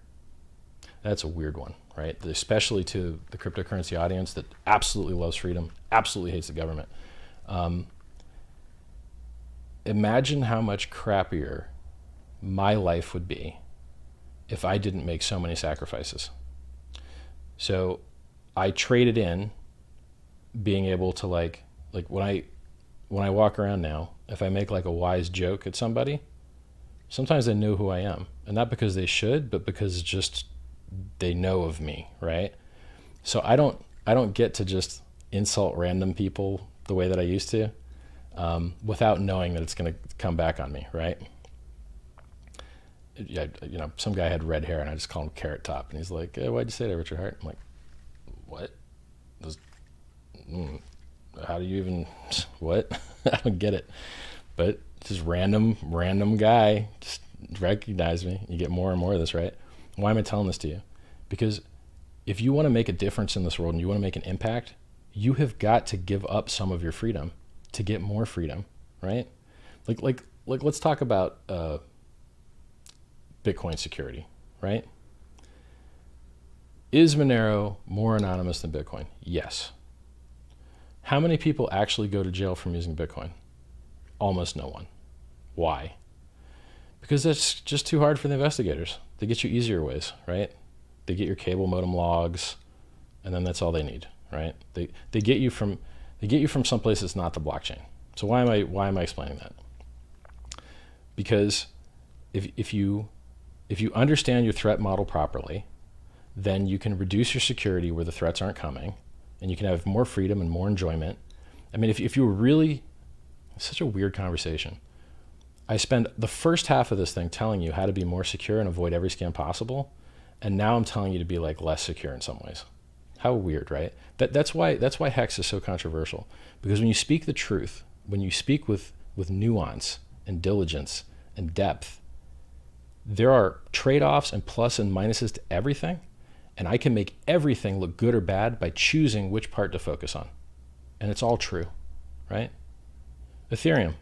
That's a weird one, right? Especially to the cryptocurrency audience that absolutely loves freedom, absolutely hates the government. Imagine how much crappier my life would be if I didn't make so many sacrifices. So I traded in being able to like when I walk around now, if I make like a wise joke at somebody, sometimes they know who I am. And not because they should, but because just they know of me, right? So I don't get to just insult random people the way that I used to, without knowing that it's going to come back on me, right? Yeah, you know, some guy had red hair and I just called him Carrot Top, and he's like, hey, why'd you say that, Richard Hart? I'm like, what? How do you even, what? I don't get it. But just random guy just recognize me. You get more and more of this, right? Why am I telling this to you? Because if you want to make a difference in this world and you want to make an impact, you have got to give up some of your freedom to get more freedom, right? Like let's talk about Bitcoin security, right? Is Monero more anonymous than Bitcoin? Yes. How many people actually go to jail from using Bitcoin? Almost no one. Why? Because that's just too hard for the investigators. They get you easier ways, right? They get your cable modem logs, and then that's all they need, right? They get you from someplace that's not the blockchain. So why am I explaining that? Because if you understand your threat model properly, then you can reduce your security where the threats aren't coming, and you can have more freedom and more enjoyment. I mean, if you were really, it's such a weird conversation. I spend the first half of this thing telling you how to be more secure and avoid every scam possible, and now I'm telling you to be like less secure in some ways. How weird, right? That's why Hex is so controversial, because when you speak the truth, when you speak with nuance and diligence and depth, there are trade-offs and plus and minuses to everything, and I can make everything look good or bad by choosing which part to focus on. And it's all true, right? Ethereum.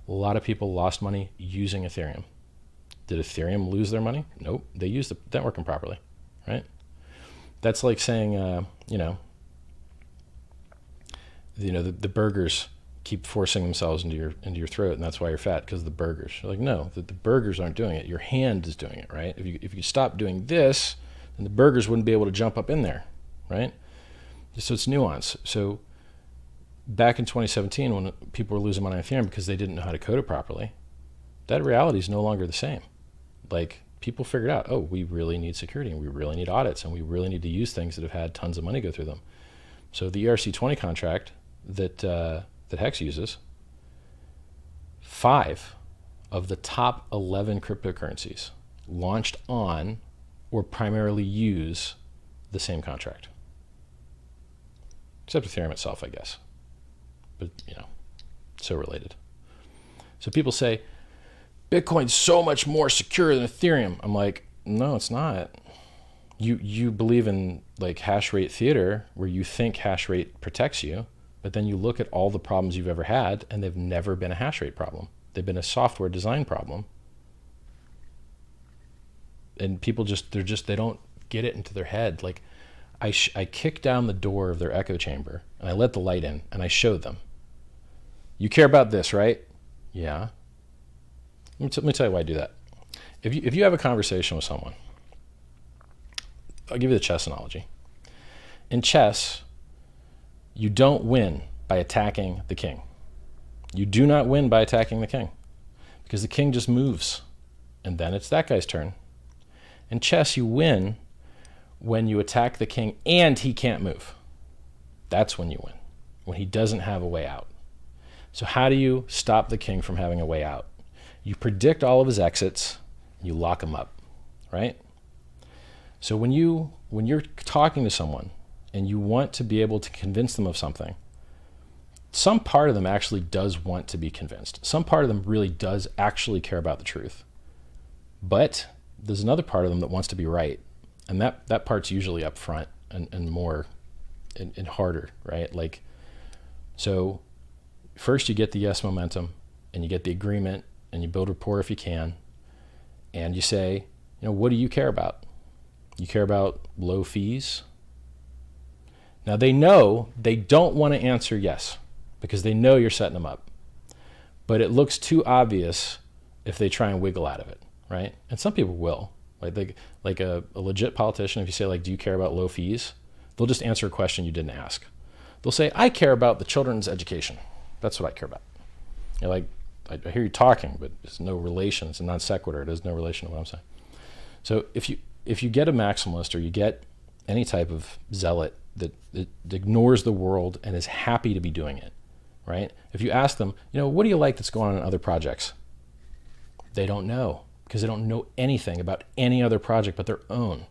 A lot of people lost money using Ethereum. Did Ethereum lose their money? Nope. They used the network improperly, right? That's like saying, the burgers keep forcing themselves into your throat, and that's why you're fat, because of the burgers. You're like, no, the burgers aren't doing it. Your hand is doing it, right? If you stop doing this, then the burgers wouldn't be able to jump up in there, right? So it's nuance. So back in 2017, when people were losing money on Ethereum because they didn't know how to code it properly, that reality is no longer the same. Like, people figured out, oh, we really need security, and we really need audits, and we really need to use things that have had tons of money go through them. So the ERC-20 contract that Hex uses, 5 of the top 11 cryptocurrencies launched on or primarily use the same contract. Except Ethereum itself, I guess. But, so related. So people say, Bitcoin's so much more secure than Ethereum. I'm like, no, it's not. You believe in like hash rate theater, where you think hash rate protects you, but then you look at all the problems you've ever had, and they've never been a hash rate problem. They've been a software design problem. And people they don't get it into their head. Like, I kicked down the door of their echo chamber, and I let the light in, and I showed them. You care about this, right? Yeah. Let me tell you why I do that. If you have a conversation with someone, I'll give you the chess analogy. In chess, you don't win by attacking the king. You do not win by attacking the king, because the king just moves, and then it's that guy's turn. In chess, you win when you attack the king and he can't move. That's when you win, when he doesn't have a way out. So how do you stop the king from having a way out? You predict all of his exits, you lock him up, right? So when you're talking to someone and you want to be able to convince them of something, some part of them actually does want to be convinced. Some part of them really does actually care about the truth. But there's another part of them that wants to be right. And that part's usually up front and more and harder, right? Like, so first you get the yes momentum and you get the agreement and you build rapport if you can. And you say, what do you care about? You care about low fees? Now they know they don't want to answer yes because they know you're setting them up. But it looks too obvious if they try and wiggle out of it, right? And some people will. Like a legit politician, if you say, like, do you care about low fees? They'll just answer a question you didn't ask. They'll say, I care about the children's education. That's what I care about. You're like, I hear you talking, but there's no relation. It's a non sequitur. There's no relation to what I'm saying. So if you get a maximalist or you get any type of zealot that ignores the world and is happy to be doing it, right? If you ask them, what do you like that's going on in other projects? They don't know because they don't know anything about any other project but their own.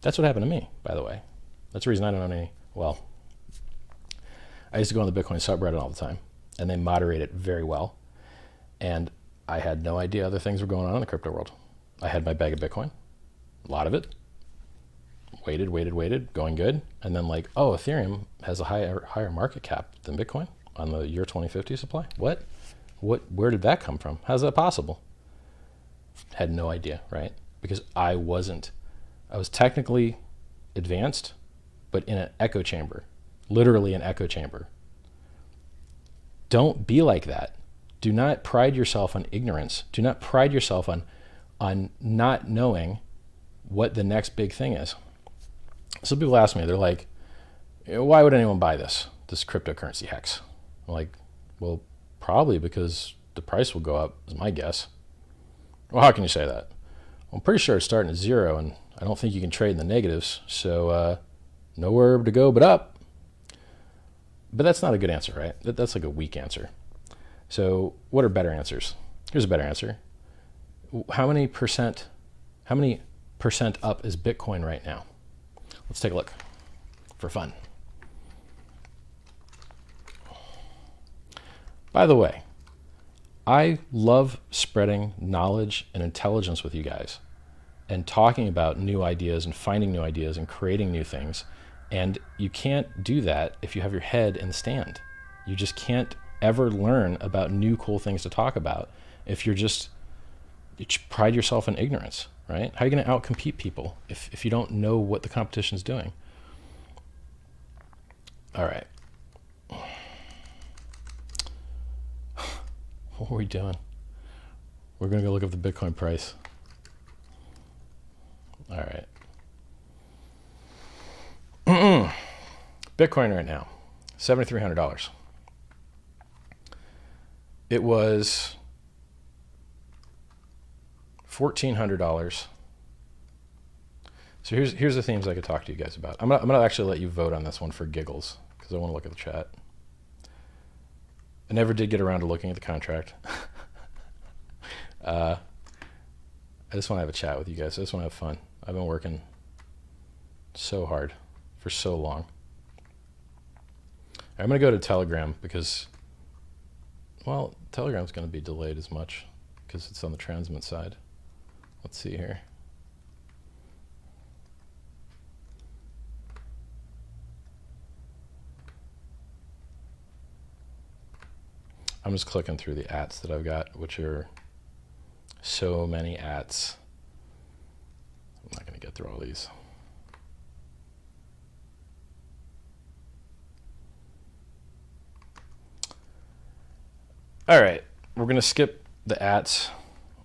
That's what happened to me, by the way. That's the reason I don't own any. Well, I used to go on the Bitcoin subreddit all the time, and they moderate it very well. And I had no idea other things were going on in the crypto world. I had my bag of Bitcoin, a lot of it. Waited, going good. And then Ethereum has a higher market cap than Bitcoin on the year 2050 supply. What? Where did that come from? How's that possible? Had no idea, right? Because I was technically advanced, but in an echo chamber, literally an echo chamber. Don't be like that. Do not pride yourself on ignorance. Do not pride yourself on not knowing what the next big thing is. Some people ask me, they're like, why would anyone buy this cryptocurrency hex? I'm like, well, probably because the price will go up, is my guess. Well, how can you say that? Well, I'm pretty sure it's starting at zero, and I don't think you can trade in the negatives, so nowhere to go but up. But that's not a good answer, right? That's like a weak answer. So what are better answers? Here's a better answer. How many percent up is Bitcoin right now? Let's take a look for fun. By the way, I love spreading knowledge and intelligence with you guys and talking about new ideas and finding new ideas and creating new things. And you can't do that if you have your head in the stand. You just can't ever learn about new cool things to talk about if you pride yourself in ignorance, right? How are you going to outcompete people if you don't know what the competition is doing? All right. What are we doing? We're going to go look up the Bitcoin price. All right. Bitcoin right now, $7,300. It was $1,400. So here's the themes I could talk to you guys about. I'm gonna actually let you vote on this one for giggles because I want to look at the chat. I never did get around to looking at the contract. I just want to have a chat with you guys. I just want to have fun. I've been working so hard for so long. I'm going to go to Telegram because, well, Telegram's going to be delayed as much because it's on the transmit side. Let's see here. I'm just clicking through the ats that I've got, which are so many ats. I'm not going to get through all these. All right, we're going to skip the ats.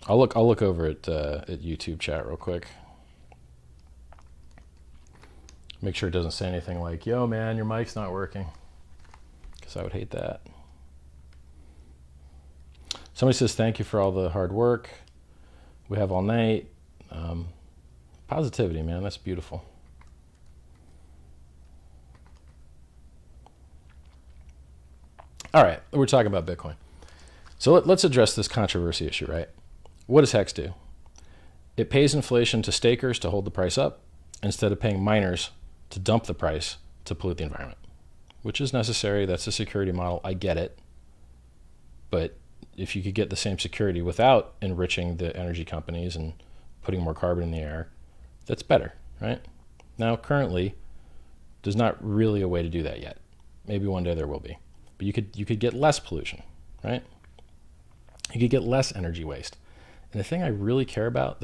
I'll look over at YouTube chat real quick. Make sure it doesn't say anything like, yo, man, your mic's not working, because I would hate that. Somebody says, thank you for all the hard work. We have all night. Positivity, man, that's beautiful. All right, we're talking about Bitcoin. So let's address this controversy issue, right? What does HEX do? It pays inflation to stakers to hold the price up. instead of paying miners to dump the price to pollute the environment, which is necessary. That's a security model. I get it. But if you could get the same security without enriching the energy companies and putting more carbon in the air, that's better, right? Now, currently, there's not really a way to do that yet. Maybe one day there will be. But you could get less pollution, right? You could get less energy waste. And the thing I really care about,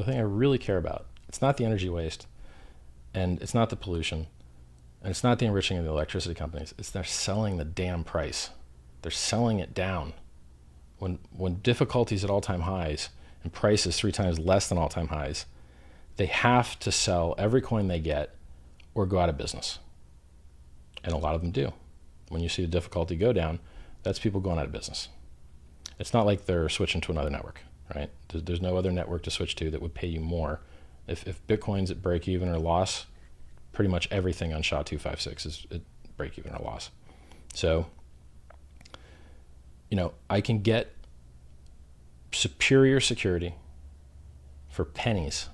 it's not the energy waste, and it's not the pollution, and it's not the enriching of the electricity companies. It's they're selling the damn price. They're selling it down. When difficulty's at all-time highs and price is 3 times less than all-time highs, they have to sell every coin they get or go out of business. And a lot of them do. When you see the difficulty go down, that's people going out of business. It's not like they're switching to another network, right? There's no other network to switch to that would pay you more. If Bitcoin's at break even or loss, pretty much everything on SHA-256 is at break even or loss. So, I can get superior security for pennies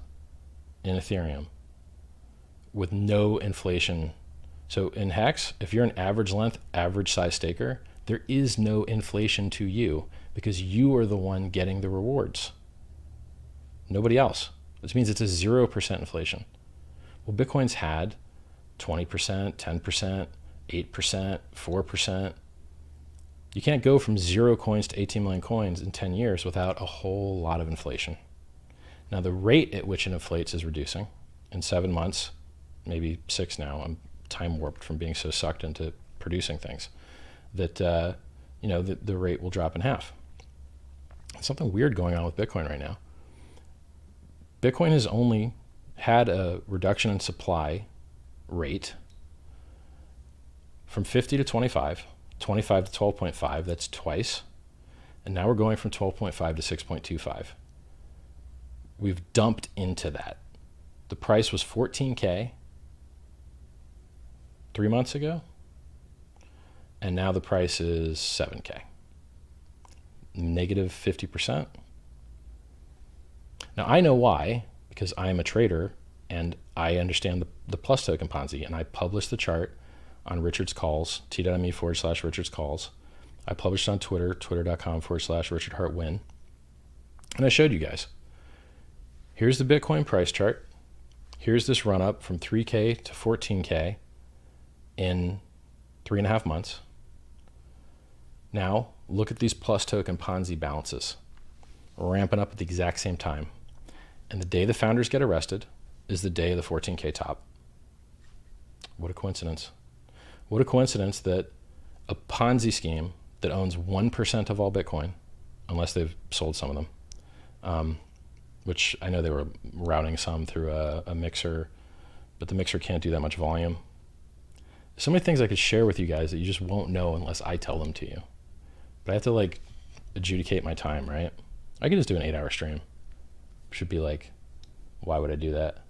in Ethereum with no inflation. So in Hex, if you're an average length, average size staker, there is no inflation to you because you are the one getting the rewards. Nobody else. This means it's a 0% inflation. Well, Bitcoin's had 20%, 10%, 8%, 4%. You can't go from 0 coins to 18 million coins in 10 years without a whole lot of inflation. Now, the rate at which it inflates is reducing. In 7 months, maybe 6 now, I'm time warped from being so sucked into producing things, that the rate will drop in half. There's something weird going on with Bitcoin right now. Bitcoin has only had a reduction in supply rate from 50 to 25, 25 to 12.5, that's twice. And now we're going from 12.5 to 6.25. We've dumped into that. The price was 14K 3 months ago, and now the price is 7K. Negative 50%. Now I know why, because I am a trader and I understand the plus token Ponzi, and I published the chart on Richard's Calls, t.me/Richard's Calls. I published on Twitter, twitter.com/RichardHartWin. And I showed you guys. Here's the Bitcoin price chart. Here's this run up from 3K to 14K in 3.5 months. Now, look at these plus token Ponzi balances ramping up at the exact same time. And the day the founders get arrested is the day of the 14K top. What a coincidence. What a coincidence that a Ponzi scheme that owns 1% of all Bitcoin, unless they've sold some of them, which I know they were routing some through a mixer, but the mixer can't do that much volume. So many things I could share with you guys that you just won't know unless I tell them to you. But I have to adjudicate my time, right? I could just do an 8-hour stream. Should be why would I do that?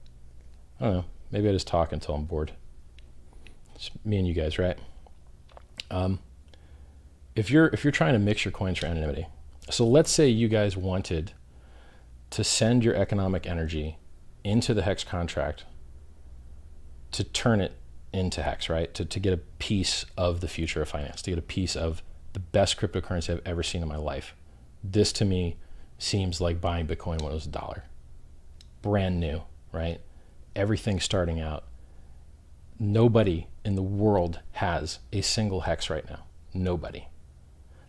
I don't know. Maybe I just talk until I'm bored. It's me and you guys, right? If you're trying to mix your coins for anonymity, so let's say you guys wanted to send your economic energy into the Hex contract to turn it into Hex, right? To get a piece of the future of finance, to get a piece of the best cryptocurrency I've ever seen in my life. This to me seems like buying Bitcoin when it was $1. Brand new, right? Everything starting out. Nobody in the world has a single Hex right now. Nobody.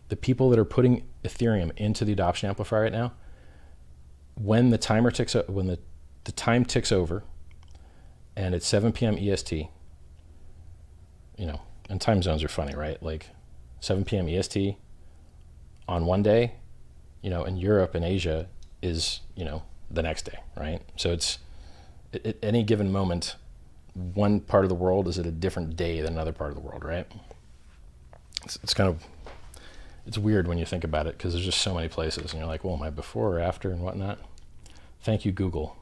The people that are putting Ethereum into the adoption amplifier right now, when the timer ticks, when the time ticks over, and it's 7 p.m. EST, and time zones are funny, right? 7 p.m. EST on one day, in Europe and Asia is, the next day, right? So it's at any given moment, one part of the world is at a different day than another part of the world, right? It's weird when you think about it because there's just so many places and you're like, well, am I before or after and whatnot? Thank you, Google.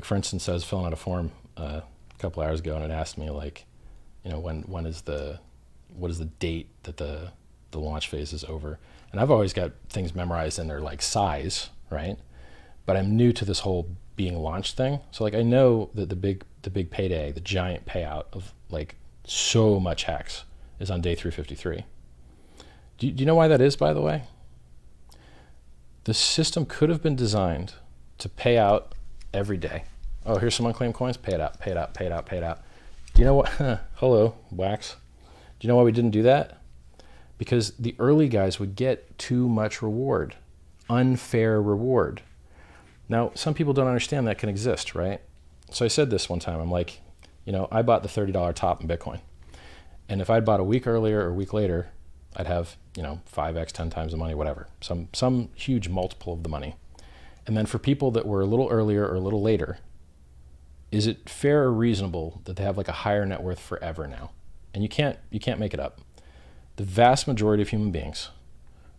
For instance, I was filling out a form a couple hours ago and it asked me what is the date that the launch phase is over? And I've always got things memorized in their size, right? but I'm new to this whole being launched thing. So like I know that the big payday, the giant payout of like so much hex is on day 353. Do you know why that is, by the way? The system could have been designed to pay out every day. Oh, here's some unclaimed coins. Pay it out, pay it out, pay it out, pay it out. Do you know what? Hello, Wax. Do you know why we didn't do that? Because the early guys would get too much reward, unfair reward. Now, some people don't understand that can exist, right? So I said this one time. I'm like, I bought the $30 top in Bitcoin. And if I'd bought a week earlier or a week later, I'd have, 5x, 10 times the money, whatever. Some huge multiple of the money. And then for people that were a little earlier or a little later, is it fair or reasonable that they have like a higher net worth forever now? And you can't make it up. The vast majority of human beings,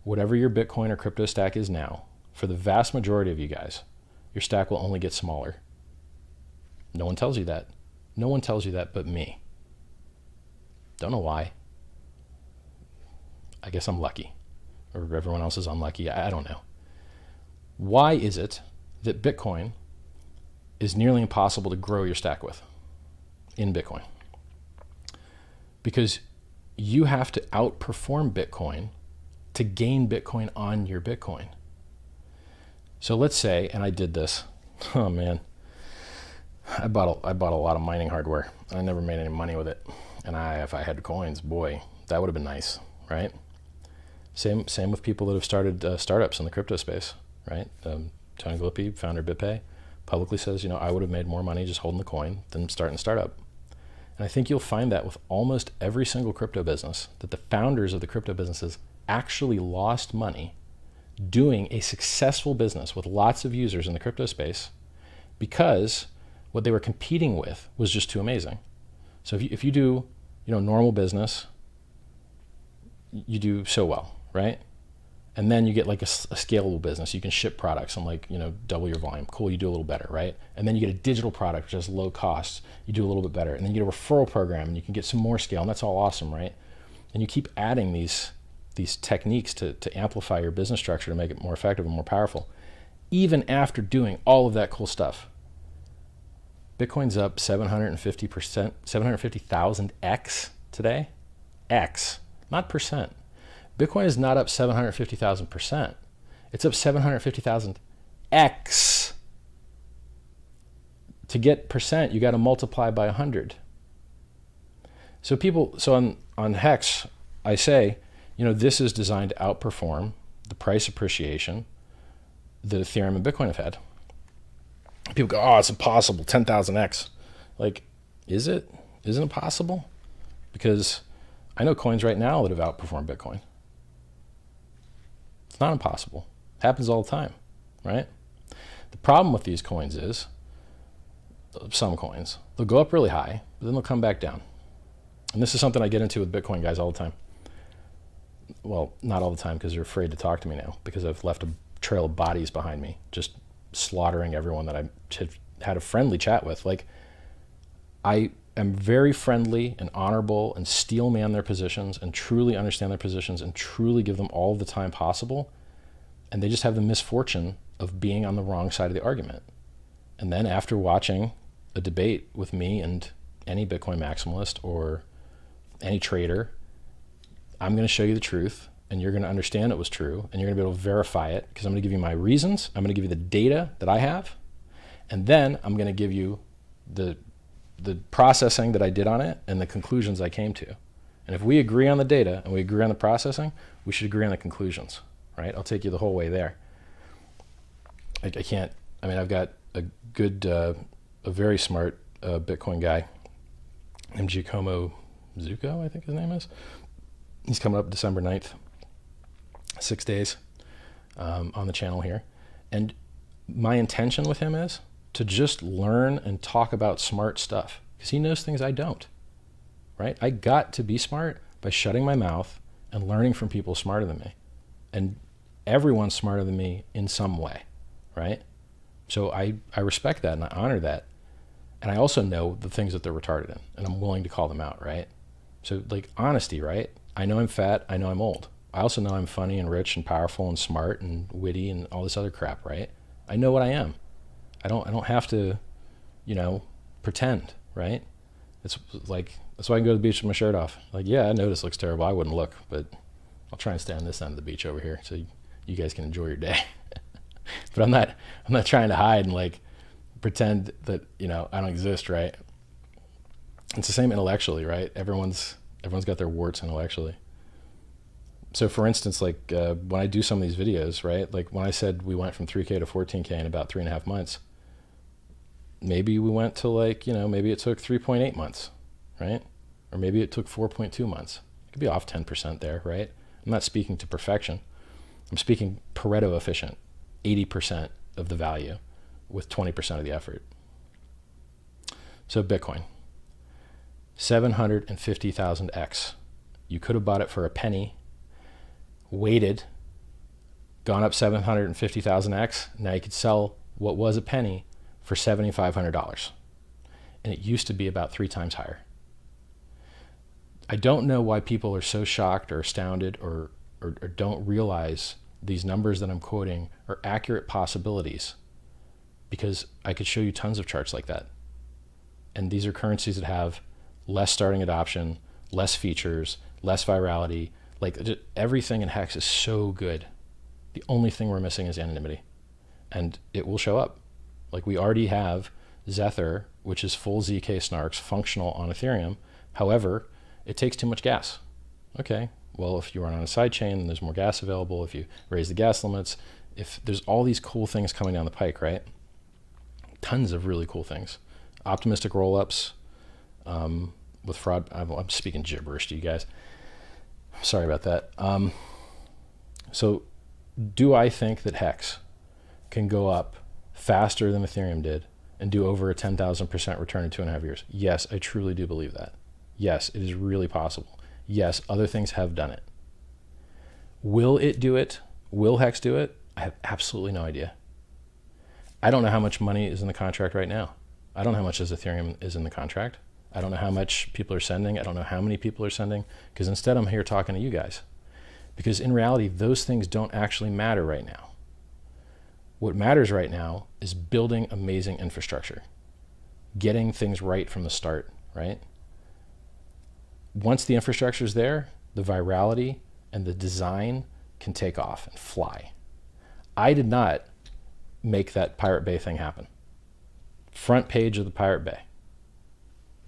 whatever your Bitcoin or crypto stack is now, for the vast majority of you guys, your stack will only get smaller. No one tells you that. No one tells you that but me. Don't know why. I guess I'm lucky, or everyone else is unlucky. I don't know. Why is it that Bitcoin is nearly impossible to grow your stack with in Bitcoin? Because you have to outperform Bitcoin to gain Bitcoin on your Bitcoin. So let's say, and I did this, oh man, I bought a lot of mining hardware. I never made any money with it. And if I had coins, boy, that would have been nice, right? Same with people that have started startups in the crypto space, right? Tony Glippi, founder of BitPay, publicly says, I would have made more money just holding the coin than starting a startup. And I think you'll find that with almost every single crypto business, that the founders of the crypto businesses actually lost money doing a successful business with lots of users in the crypto space because what they were competing with was just too amazing. So if you do, normal business, you do so well, right? And then you get like a scalable business. You can ship products and double your volume. Cool, you do a little better, right? And then you get a digital product which has low cost. You do a little bit better. And then you get a referral program and you can get some more scale, and that's all awesome, right? And you keep adding these techniques to amplify your business structure to make it more effective and more powerful. Even after doing all of that cool stuff, Bitcoin's up 750%, 750,000x today. X, not percent. Bitcoin is not up 750,000%. It's up 750,000x. To get percent, you got to multiply by 100. So on Hex, I say, this is designed to outperform the price appreciation that Ethereum and Bitcoin have had. People go, oh, it's impossible, 10,000x. Like, is it? Isn't it possible? Because I know coins right now that have outperformed Bitcoin. It's not impossible. It happens all the time, right? The problem with these coins is, some coins, they'll go up really high, but then they'll come back down. And this is something I get into with Bitcoin guys all the time. Well, not all the time, because they're afraid to talk to me now, because I've left a trail of bodies behind me, just slaughtering everyone that I had a friendly chat with. Like, I am very friendly and honorable and steel man their positions and truly understand their positions and truly give them all the time possible. And they just have the misfortune of being on the wrong side of the argument. And then after watching a debate with me and any Bitcoin maximalist or any trader, I'm going to show you the truth, and you're going to understand it was true, and you're going to be able to verify it, because I'm going to give you my reasons, I'm going to give you the data that I have, and then I'm going to give you the processing that I did on it and the conclusions I came to. And if we agree on the data and we agree on the processing, we should agree on the conclusions, right? I'll take you the whole way there. I've got a good, a very smart Bitcoin guy named Giacomo Zucco, I think his name is. He's coming up December 9th, 6 days on the channel here. And my intention with him is to just learn and talk about smart stuff, because he knows things I don't, right? I got to be smart by shutting my mouth and learning from people smarter than me. And everyone's smarter than me in some way, right? So I respect that and I honor that. And I also know the things that they're retarded in, and I'm willing to call them out, right? So like honesty, right? I know I'm fat, I know I'm old. I also know I'm funny and rich and powerful and smart and witty and all this other crap, right? I know what I am. I don't have to, pretend, right? It's like, that's why I can go to the beach with my shirt off. Like, yeah, I know this looks terrible. I wouldn't look, but I'll try and stay on this end of the beach over here so you guys can enjoy your day. But I'm not trying to hide and like pretend that, I don't exist, right? It's the same intellectually, right? Everyone's got their warts intellectually. So for instance, like when I do some of these videos, right? Like when I said we went from 3K to 14K in about 3.5 months, maybe we went to like, maybe it took 3.8 months, right? Or maybe it took 4.2 months. It could be off 10% there, right? I'm not speaking to perfection. I'm speaking Pareto efficient, 80% of the value with 20% of the effort. So Bitcoin, 750,000x. You could have bought it for a penny, waited, gone up 750,000x. Now you could sell what was a penny for $7,500. And it used to be about 3 times higher. I don't know why people are so shocked or astounded or don't realize these numbers that I'm quoting are accurate possibilities, because I could show you tons of charts like that. And these are currencies that have less starting adoption, less features, less virality. Like everything in Hex is so good. The only thing we're missing is anonymity, and it will show up. Like we already have Zephyr, which is full ZK snarks functional on Ethereum. However, it takes too much gas. Okay, well, if you run on a side chain, then there's more gas available. If you raise the gas limits, if there's all these cool things coming down the pike, right? Tons of really cool things. Optimistic rollups with fraud. I'm speaking gibberish to you guys. Sorry about that. So do I think that Hex can go up faster than Ethereum did and do over a 10,000% return in 2.5 years? Yes, I truly do believe that. Yes, it is really possible. Yes, other things have done it. Will it do it? Will Hex do it? I have absolutely no idea. I don't know how much money is in the contract right now. I don't know how much Ethereum is in the contract. I don't know how much people are sending. I don't know how many people are sending, because instead I'm here talking to you guys. Because in reality, those things don't actually matter right now. What matters right now is building amazing infrastructure, getting things right from the start, right? Once the infrastructure is there, the virality and the design can take off and fly. I did not make that Pirate Bay thing happen. Front page of the Pirate Bay.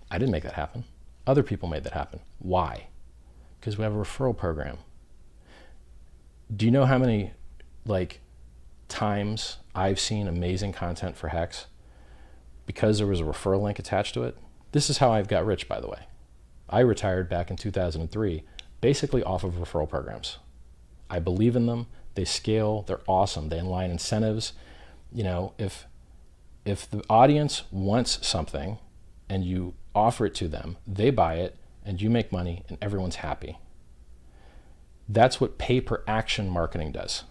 I didn't make that happen. Other people made that happen. Why? Because we have a referral program. Do you know how many times I've seen amazing content for Hex because there was a referral link attached to it? This is how I've got rich, by the way. I retired back in 2003, basically off of referral programs. I believe in them. They scale. They're awesome. They align incentives. If the audience wants something and you offer it to them, they buy it and you make money and everyone's happy. That's what pay per action marketing does.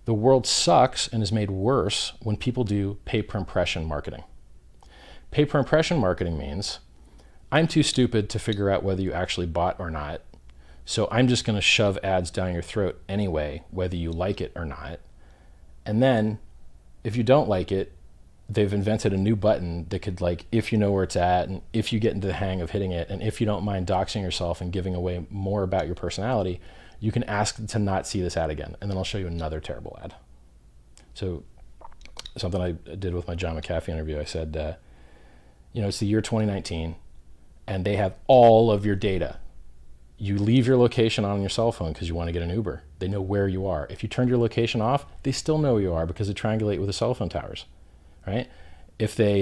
The world sucks and is made worse when people do pay per impression marketing. Pay per impression marketing means I'm too stupid to figure out whether you actually bought or not, so I'm just going to shove ads down your throat anyway, whether you like it or not. And then if you don't like it, they've invented a new button that could, if you know where it's at, and if you get into the hang of hitting it, and if you don't mind doxing yourself and giving away more about your personality, you can ask to not see this ad again, and then I'll show you another terrible ad. So something I did with my John McAfee interview, I said, it's the year 2019, and they have all of your data. You leave your location on your cell phone because you want to get an Uber. They know where you are. If you turned your location off, they still know where you are because they triangulate with the cell phone towers, right? If they,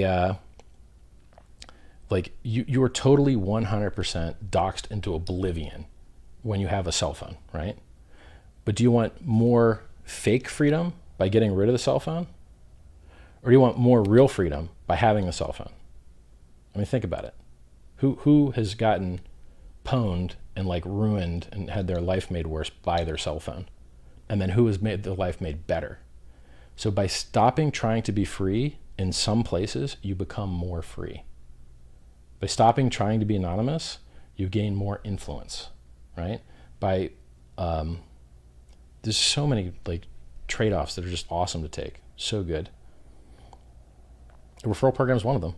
you are totally 100% doxed into oblivion when you have a cell phone, right? But do you want more fake freedom by getting rid of the cell phone? Or do you want more real freedom by having the cell phone? I mean, think about it. Who has gotten pwned and ruined and had their life made worse by their cell phone? And then who has made their life made better? So by stopping trying to be free in some places, you become more free. By stopping trying to be anonymous, you gain more influence, right? There's so many trade-offs that are just awesome to take. So good. A referral program is one of them.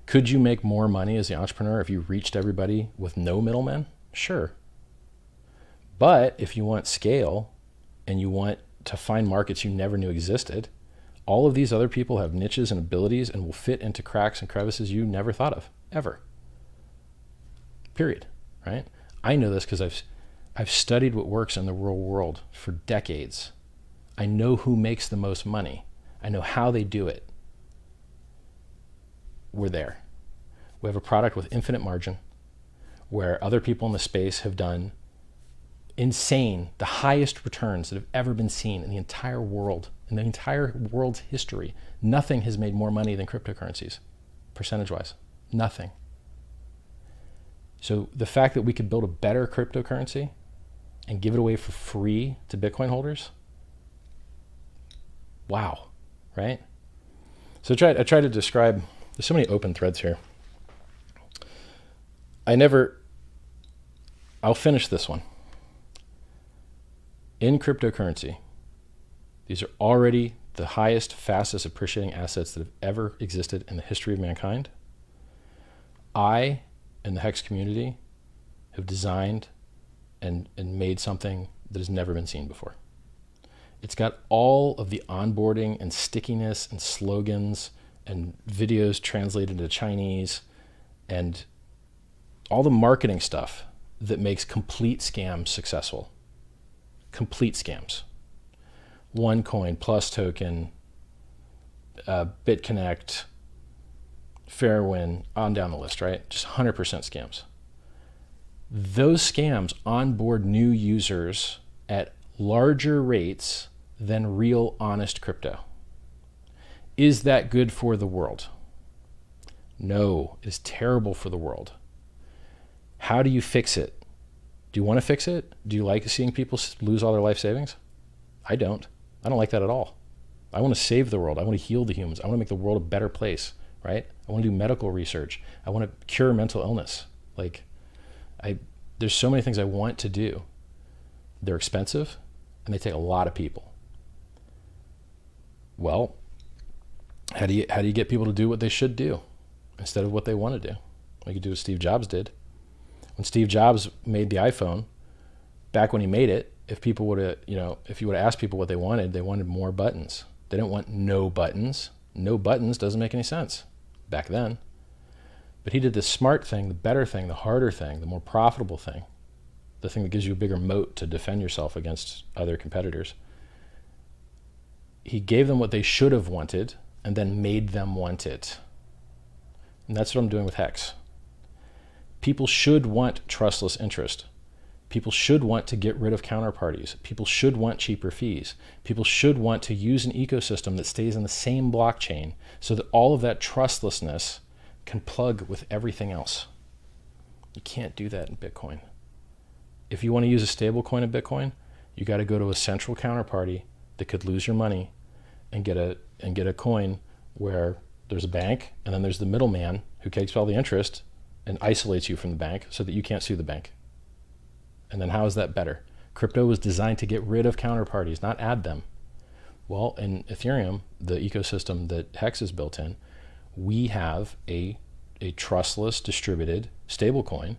Could you make more money as the entrepreneur if you reached everybody with no middlemen? Sure. But if you want scale and you want to find markets you never knew existed, all of these other people have niches and abilities and will fit into cracks and crevices you never thought of, ever. Period. Right? I know this because I've studied what works in the real world for decades. I know who makes the most money. I know how they do it. We're there. We have a product with infinite margin where other people in the space have done insane, the highest returns that have ever been seen in the entire world, in the entire world's history. Nothing has made more money than cryptocurrencies, percentage-wise. Nothing. So the fact that we could build a better cryptocurrency and give it away for free to Bitcoin holders, wow, right? So I try to describe, there's so many open threads here. I'll finish this one. In cryptocurrency, these are already the highest, fastest appreciating assets that have ever existed in the history of mankind. I and the Hex community have designed and made something that has never been seen before. It's got all of the onboarding and stickiness and slogans and videos translated into Chinese and all the marketing stuff that makes complete scams successful. Complete scams. OneCoin, Plus Token, BitConnect, Fairwin, on down the list, right? Just 100% scams. Those scams onboard new users at larger rates than real honest crypto. Is that good for the world? No, it is terrible for the world. How do you fix it? Do you want to fix it? Do you like seeing people lose all their life savings? I don't. I don't like that at all. I want to save the world. I want to heal the humans. I want to make the world a better place, right? I want to do medical research. I want to cure mental illness. There's so many things I want to do. They're expensive and they take a lot of people. Well, how do you get people to do what they should do instead of what they want to do? Like you do what Steve Jobs did. When Steve Jobs made the iPhone, back when he made it, if you would have asked people what they wanted more buttons. They didn't want no buttons. No buttons doesn't make any sense back then. But he did the smart thing, the better thing, the harder thing, the more profitable thing, the thing that gives you a bigger moat to defend yourself against other competitors. He gave them what they should have wanted and then made them want it. And that's what I'm doing with Hex. People should want trustless interest. People should want to get rid of counterparties. People should want cheaper fees. People should want to use an ecosystem that stays in the same blockchain so that all of that trustlessness can plug with everything else. You can't do that in Bitcoin. If you want to use a stable coin in Bitcoin, you got to go to a central counterparty that could lose your money and get a coin where there's a bank and then there's the middleman who takes all the interest and isolates you from the bank so that you can't sue the bank. And then how is that better? Crypto was designed to get rid of counterparties, not add them. Well, in Ethereum, the ecosystem that Hex is built in, we have a trustless, distributed stablecoin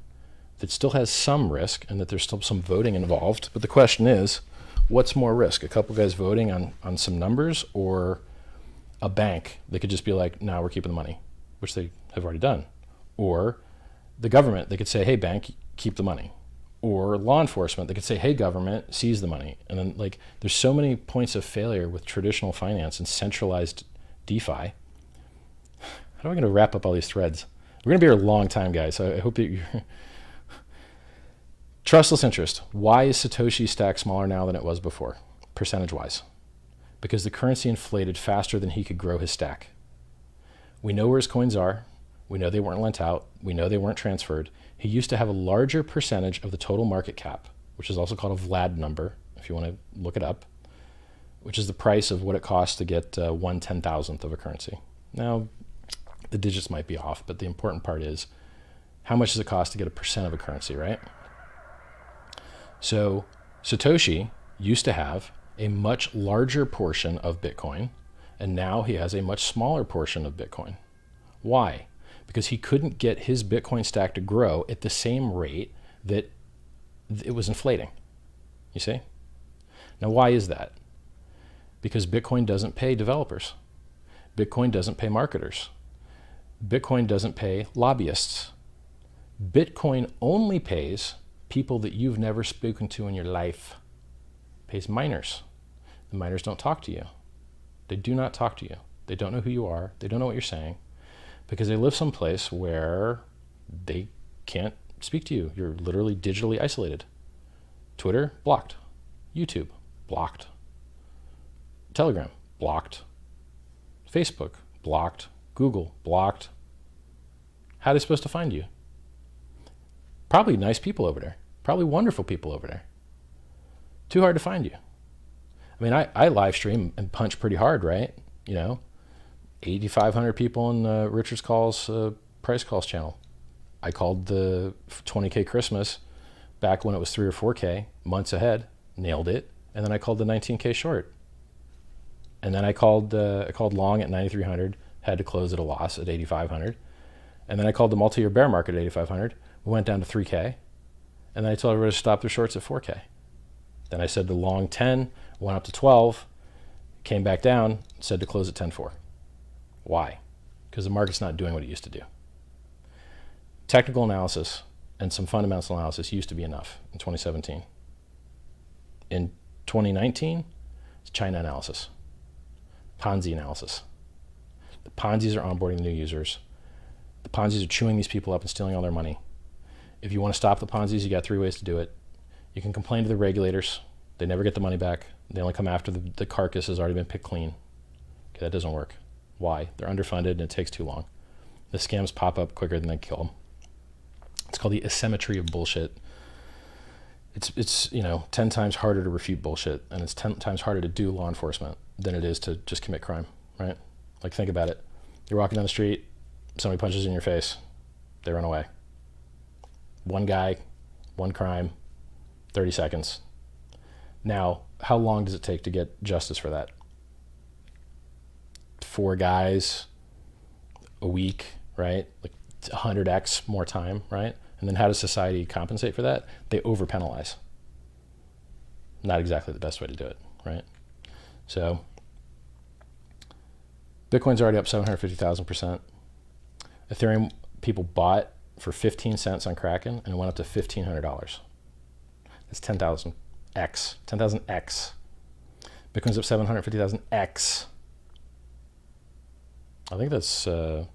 that still has some risk and that there's still some voting involved. But the question is, what's more risk? A couple guys voting on some numbers, or a bank that could just be like, no, we're keeping the money, which they have already done. Or the government, they could say, hey, bank, keep the money. Or law enforcement, they could say, hey, government, seize the money. And then there's so many points of failure with traditional finance and centralized DeFi. How am I going to wrap up all these threads? We're going to be here a long time, guys. So I hope that you're... Trustless interest. Why is Satoshi stack smaller now than it was before, percentage-wise? Because the currency inflated faster than he could grow his stack. We know where his coins are. We know they weren't lent out. We know they weren't transferred. He used to have a larger percentage of the total market cap, which is also called a Vlad number, if you want to look it up, which is the price of what it costs to get 1/10,000th of a currency. Now, the digits might be off, but the important part is how much does it cost to get a percent of a currency, right? So Satoshi used to have a much larger portion of Bitcoin And now he has a much smaller portion of Bitcoin. Why? Because he couldn't get his Bitcoin stack to grow at the same rate that it was inflating. You see? Now, why is that? Because Bitcoin doesn't pay developers. Bitcoin doesn't pay marketers. Bitcoin doesn't pay lobbyists. Bitcoin only pays people that you've never spoken to in your life. It pays miners. The miners don't talk to you. They do not talk to you. They don't know who you are. They don't know what you're saying because they live someplace where they can't speak to you. You're literally digitally isolated. Twitter, blocked. YouTube, blocked. Telegram, blocked. Facebook, blocked. Google, blocked. How are they supposed to find you? Probably nice people over there. Probably wonderful people over there. Too hard to find you. I mean, I live stream and punch pretty hard, right? 8,500 people in Richard's Calls, Price Calls channel. I called the 20K Christmas back when it was 3 or 4K, months ahead, nailed it. And then I called the 19K short. And then I called long at 9,300, had to close at a loss at 8,500. And then I called the multi-year bear market at 8,500. We went down to 3K. And then I told everybody to stop their shorts at 4K. Then I said the long 10, went up to 12, came back down, said to close at 10.4. Why? Because the market's not doing what it used to do. Technical analysis and some fundamental analysis used to be enough in 2017. In 2019, it's China analysis, Ponzi analysis. The Ponzi's are onboarding new users. The Ponzi's are chewing these people up and stealing all their money. If you want to stop the Ponzi's, you got 3 ways to do it. You can complain to the regulators. They never get the money back. They only come after the carcass has already been picked clean. Okay, that doesn't work. Why? They're underfunded and it takes too long. The scams pop up quicker than they kill them. It's called the asymmetry of bullshit. It's 10 times harder to refute bullshit, and it's 10 times harder to do law enforcement than it is to just commit crime, right? Like, think about it. You're walking down the street, somebody punches in your face, they run away. One guy, one crime, 30 seconds. Now, how long does it take to get justice for that? 4 guys, a week, right? Like 100x more time, right? And then how does society compensate for that? They overpenalize. Not exactly the best way to do it, right? So Bitcoin's already up 750,000%. Ethereum people bought for 15 cents on Kraken and it went up to $1,500. That's 10,000x. 10,000x. Bitcoin's up 750,000x. I think that's, I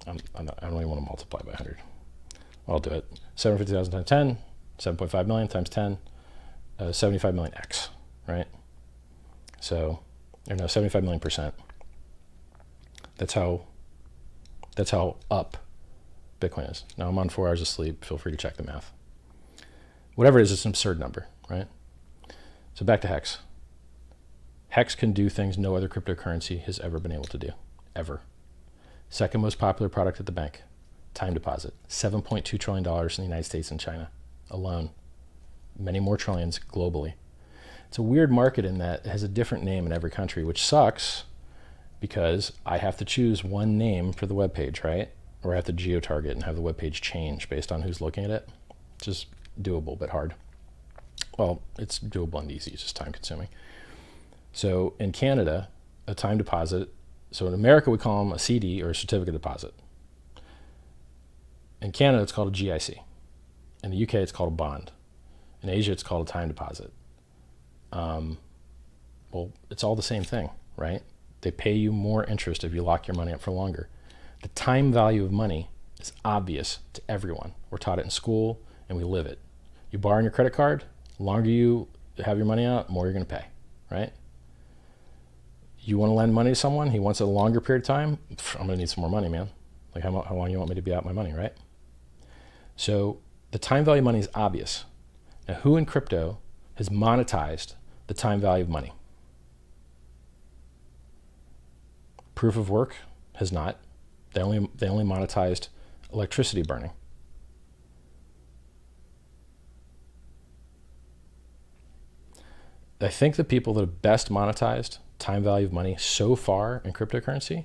don't even want to multiply by 100. I'll do it. 750,000 times 10, 7.5 million times 10, 75 million x, right? So, 75 million %. That's how up Bitcoin is. Now I'm on 4 hours of sleep. Feel free to check the math. Whatever it is, it's an absurd number, right? So back to Hex. Hex can do things no other cryptocurrency has ever been able to do, ever. Second most popular product at the bank, time deposit. $7.2 trillion in the United States and China alone. Many more trillions globally. It's a weird market in that it has a different name in every country, which sucks because I have to choose one name for the web page, right? Or I have to geo-target and have the web page change based on who's looking at it. It's just doable, but hard. Well, it's doable and easy, it's just time consuming. So in Canada, a time deposit, so in America we call them a CD or a certificate deposit. In Canada it's called a GIC. In the UK it's called a bond. In Asia it's called a time deposit. Well, it's all the same thing, right? They pay you more interest if you lock your money up for longer. The time value of money is obvious to everyone. We're taught it in school and we live it. You borrow on your credit card, the longer you have your money out, the more you're going to pay, right? You want to lend money to someone, he wants a longer period of time, I'm going to need some more money, man. Like how long you want me to be out my money, right? So the time value of money is obvious. Now, who in crypto has monetized the time value of money? Proof of work has not. They only monetized electricity burning. I think the people that have best monetized time value of money so far in cryptocurrency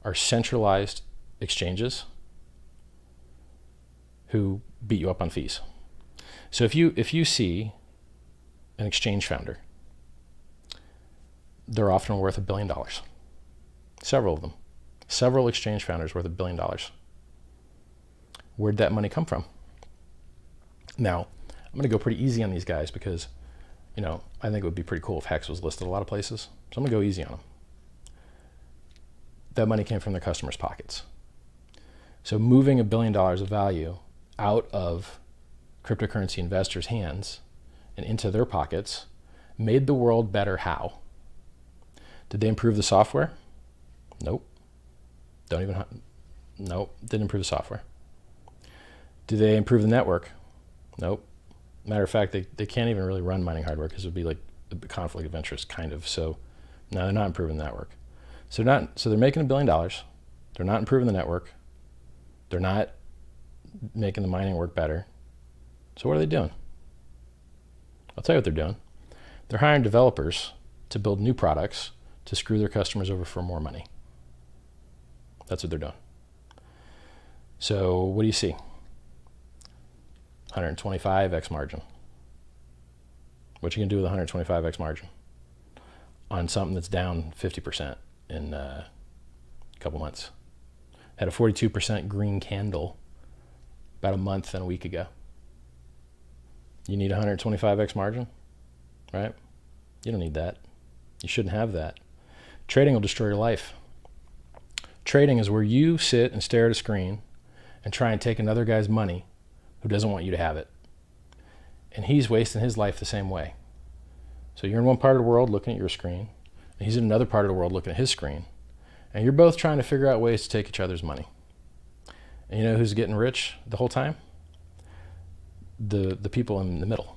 are centralized exchanges who beat you up on fees. So if you see an exchange founder, they're often worth $1 billion. Several of them. Several exchange founders worth $1 billion. Where'd that money come from? Now, I'm going to go pretty easy on these guys because, I think it would be pretty cool if Hex was listed a lot of places. So I'm going to go easy on them. That money came from their customers' pockets. So moving $1 billion of value out of cryptocurrency investors' hands and into their pockets made the world better. How? Did they improve the software? Nope. Nope. Didn't improve the software. Did they improve the network? Nope. Matter of fact, they can't even really run mining hardware because it would be like a conflict of interest, kind of. So no, they're not improving the network. So they're making $1 billion. They're not improving the network. They're not making the mining work better. So what are they doing? I'll tell you what they're doing. They're hiring developers to build new products to screw their customers over for more money. That's what they're doing. So what do you see? 125x margin. What you can do with 125x margin on something that's down 50% in a couple months? Had a 42% green candle about a month and a week ago. You need 125x margin, right? You don't need that. You shouldn't have that. Trading will destroy your life. Trading is where you sit and stare at a screen and try and take another guy's money who doesn't want you to have it. And he's wasting his life the same way. So you're in one part of the world looking at your screen, and he's in another part of the world looking at his screen. And you're both trying to figure out ways to take each other's money. And you know who's getting rich the whole time? The people in the middle.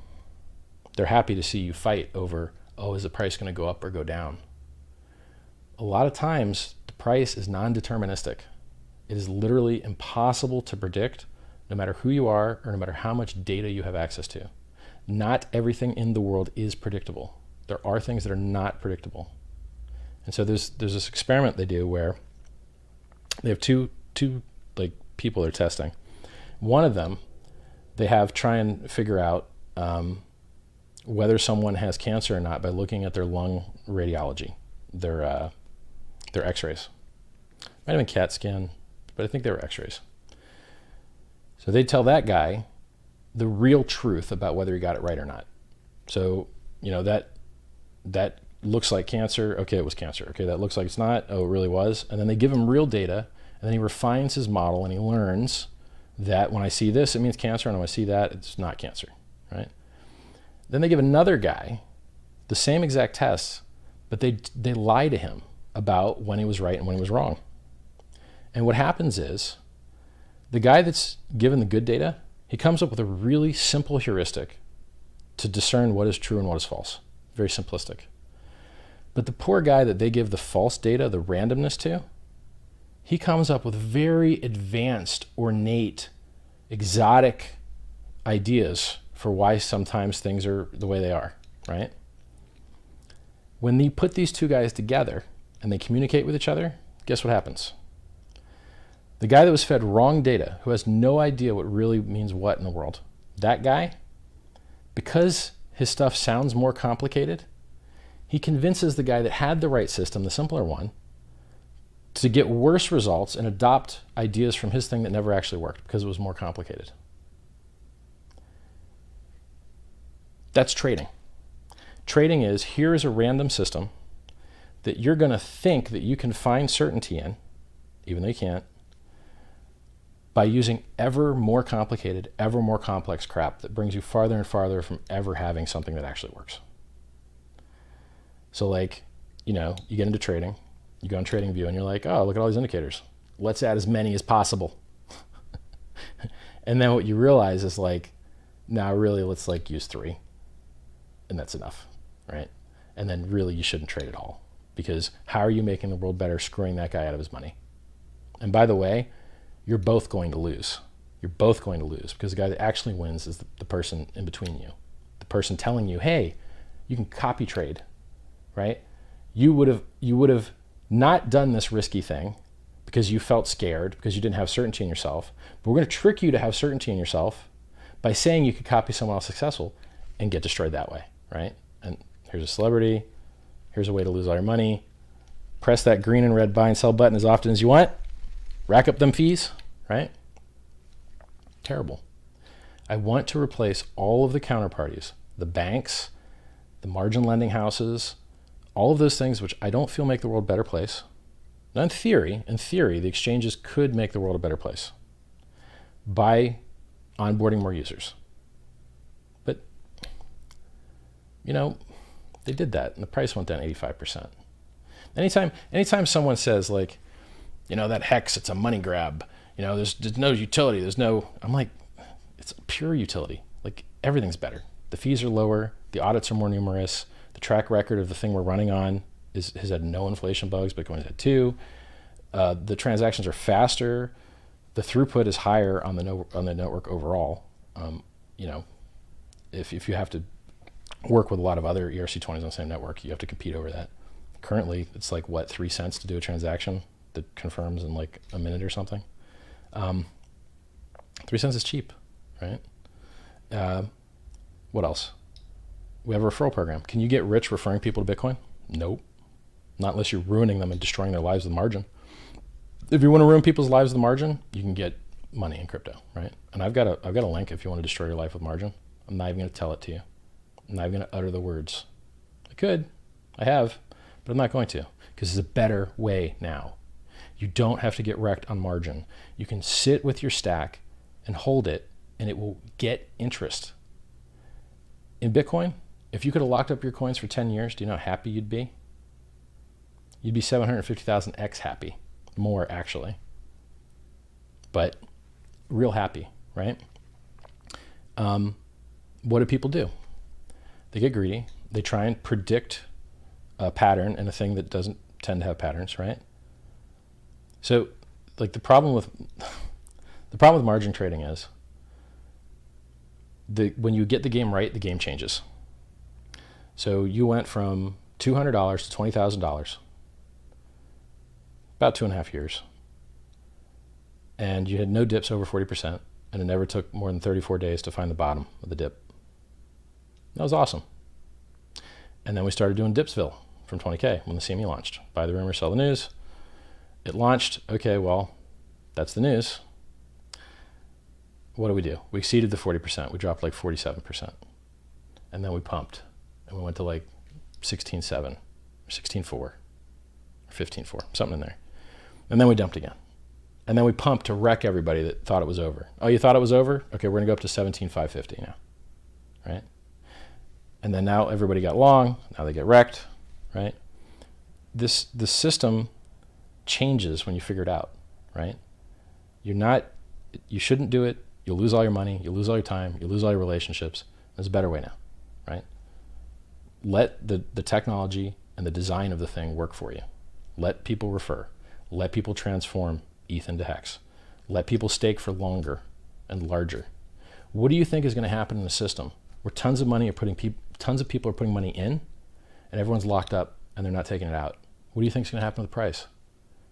They're happy to see you fight over, is the price going to go up or go down? A lot of times, the price is non-deterministic. It is literally impossible to predict, no matter who you are or no matter how much data you have access to. Not everything in the world is predictable. There are things that are not predictable. And so there's this experiment they do where they have two people they're testing. One of them, they have try and figure out whether someone has cancer or not by looking at their lung radiology, their x-rays. Might have been CAT scan, but I think they were x-rays. So they tell that guy the real truth about whether he got it right or not. So, that looks like cancer. Okay, it was cancer. Okay, that looks like it's not. Oh, it really was. And then they give him real data, and then he refines his model, and he learns that when I see this, it means cancer, and when I see that, it's not cancer, right? Then they give another guy the same exact tests, but they lie to him about when he was right and when he was wrong. And what happens is, the guy that's given the good data, he comes up with a really simple heuristic to discern what is true and what is false. Very simplistic. But the poor guy that they give the false data, the randomness to, he comes up with very advanced, ornate, exotic ideas for why sometimes things are the way they are, right? When you put these two guys together and they communicate with each other, guess what happens? The guy that was fed wrong data, who has no idea what really means what in the world, that guy, because his stuff sounds more complicated, he convinces the guy that had the right system, the simpler one, to get worse results and adopt ideas from his thing that never actually worked because it was more complicated. That's trading. Trading is, here is a random system that you're going to think that you can find certainty in, even though you can't, by using ever more complicated, ever more complex crap that brings you farther and farther from ever having something that actually works. So you get into trading, you go on TradingView and you're like, oh, look at all these indicators. Let's add as many as possible. And then what you realize is now really let's use 3 and that's enough, right? And then really you shouldn't trade at all because how are you making the world better screwing that guy out of his money? And by the way, you're both going to lose. You're both going to lose because the guy that actually wins is the person in between you. The person telling you, hey, you can copy trade, right? you would have not done this risky thing because you felt scared, because you didn't have certainty in yourself. But we're going to trick you to have certainty in yourself by saying you could copy someone else successful and get destroyed that way, right? And here's a celebrity. Here's a way to lose all your money. Press that green and red buy and sell button as often as you want. Rack up them fees, right? Terrible. I want to replace all of the counterparties, the banks, the margin lending houses, all of those things which I don't feel make the world a better place. Now in theory, the exchanges could make the world a better place by onboarding more users. But, you know, they did that and the price went down 85%. Anytime someone says like, you know, that hex, it's a money grab, you know, there's no utility, I'm like, it's pure utility. Like everything's better. The fees are lower, the audits are more numerous, the track record of the thing we're running on has had no inflation bugs, Bitcoin's had 2. The transactions are faster, the throughput is higher on the network overall. You know, if you have to work with a lot of other ERC20s on the same network, you have to compete over that. Currently, it's like, what, 3 cents to do a transaction that confirms in like a minute or something? 3 cents is cheap, right? What else? We have a referral program. Can you get rich referring people to Bitcoin? Nope. Not unless you're ruining them and destroying their lives with margin. If you want to ruin people's lives with margin, you can get money in crypto, right? And I've got a link if you want to destroy your life with margin. I'm not even going to tell it to you. I'm not even going to utter the words. I could. I have. But I'm not going to, because it's a better way now. You don't have to get wrecked on margin. You can sit with your stack and hold it, and it will get interest. In Bitcoin, if you could have locked up your coins for 10 years, do you know how happy you'd be? You'd be 750,000x happy. More, actually. But real happy, right? What do people do? They get greedy. They try and predict a pattern in a thing that doesn't tend to have patterns, right? So, like the problem with margin trading is when you get the game right, the game changes. So you went from $200 to $20,000, about 2.5 years, and you had no dips over 40%, and it never took more than 34 days to find the bottom of the dip. That was awesome. And then we started doing Dipsville from 20K when the CME launched. Buy the rumor, sell the news. It launched. Okay, well, that's the news. What do? We exceeded the 40%. We dropped like 47%. And then we pumped. And we went to like 16.7 or 16.4 or 15.4, something in there. And then we dumped again. And then we pumped to wreck everybody that thought it was over. Oh, you thought it was over? Okay, we're going to go up to 17.550 now, right? And then now everybody got long. Now they get wrecked, right? The system changes when you figure it out, right? You shouldn't do it. You'll lose all your money. You'll lose all your time. You'll lose all your relationships. There's a better way now, right? Let the technology and the design of the thing work for you. Let people refer. Let people transform ETH into Hex. Let people stake for longer and larger. What do you think is going to happen in a system where tons of people are putting money in and everyone's locked up and they're not taking it out? What do you think is going to happen to the price?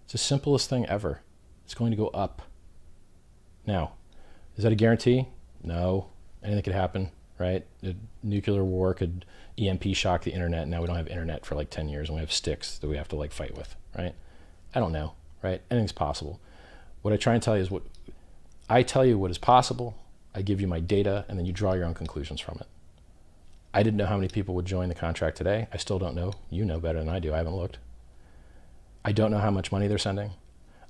It's the simplest thing ever. It's going to go up. Now, is that a guarantee? No. Anything could happen, right? A nuclear war could EMP shock the internet. Now we don't have internet for like 10 years and we have sticks that we have to like fight with, right? I don't know, right? Anything's possible. What I try and tell you is I tell you what is possible. I give you my data and then you draw your own conclusions from it. I didn't know how many people would join the contract today. I still don't know. You know better than I do. I haven't looked. I don't know how much money they're sending.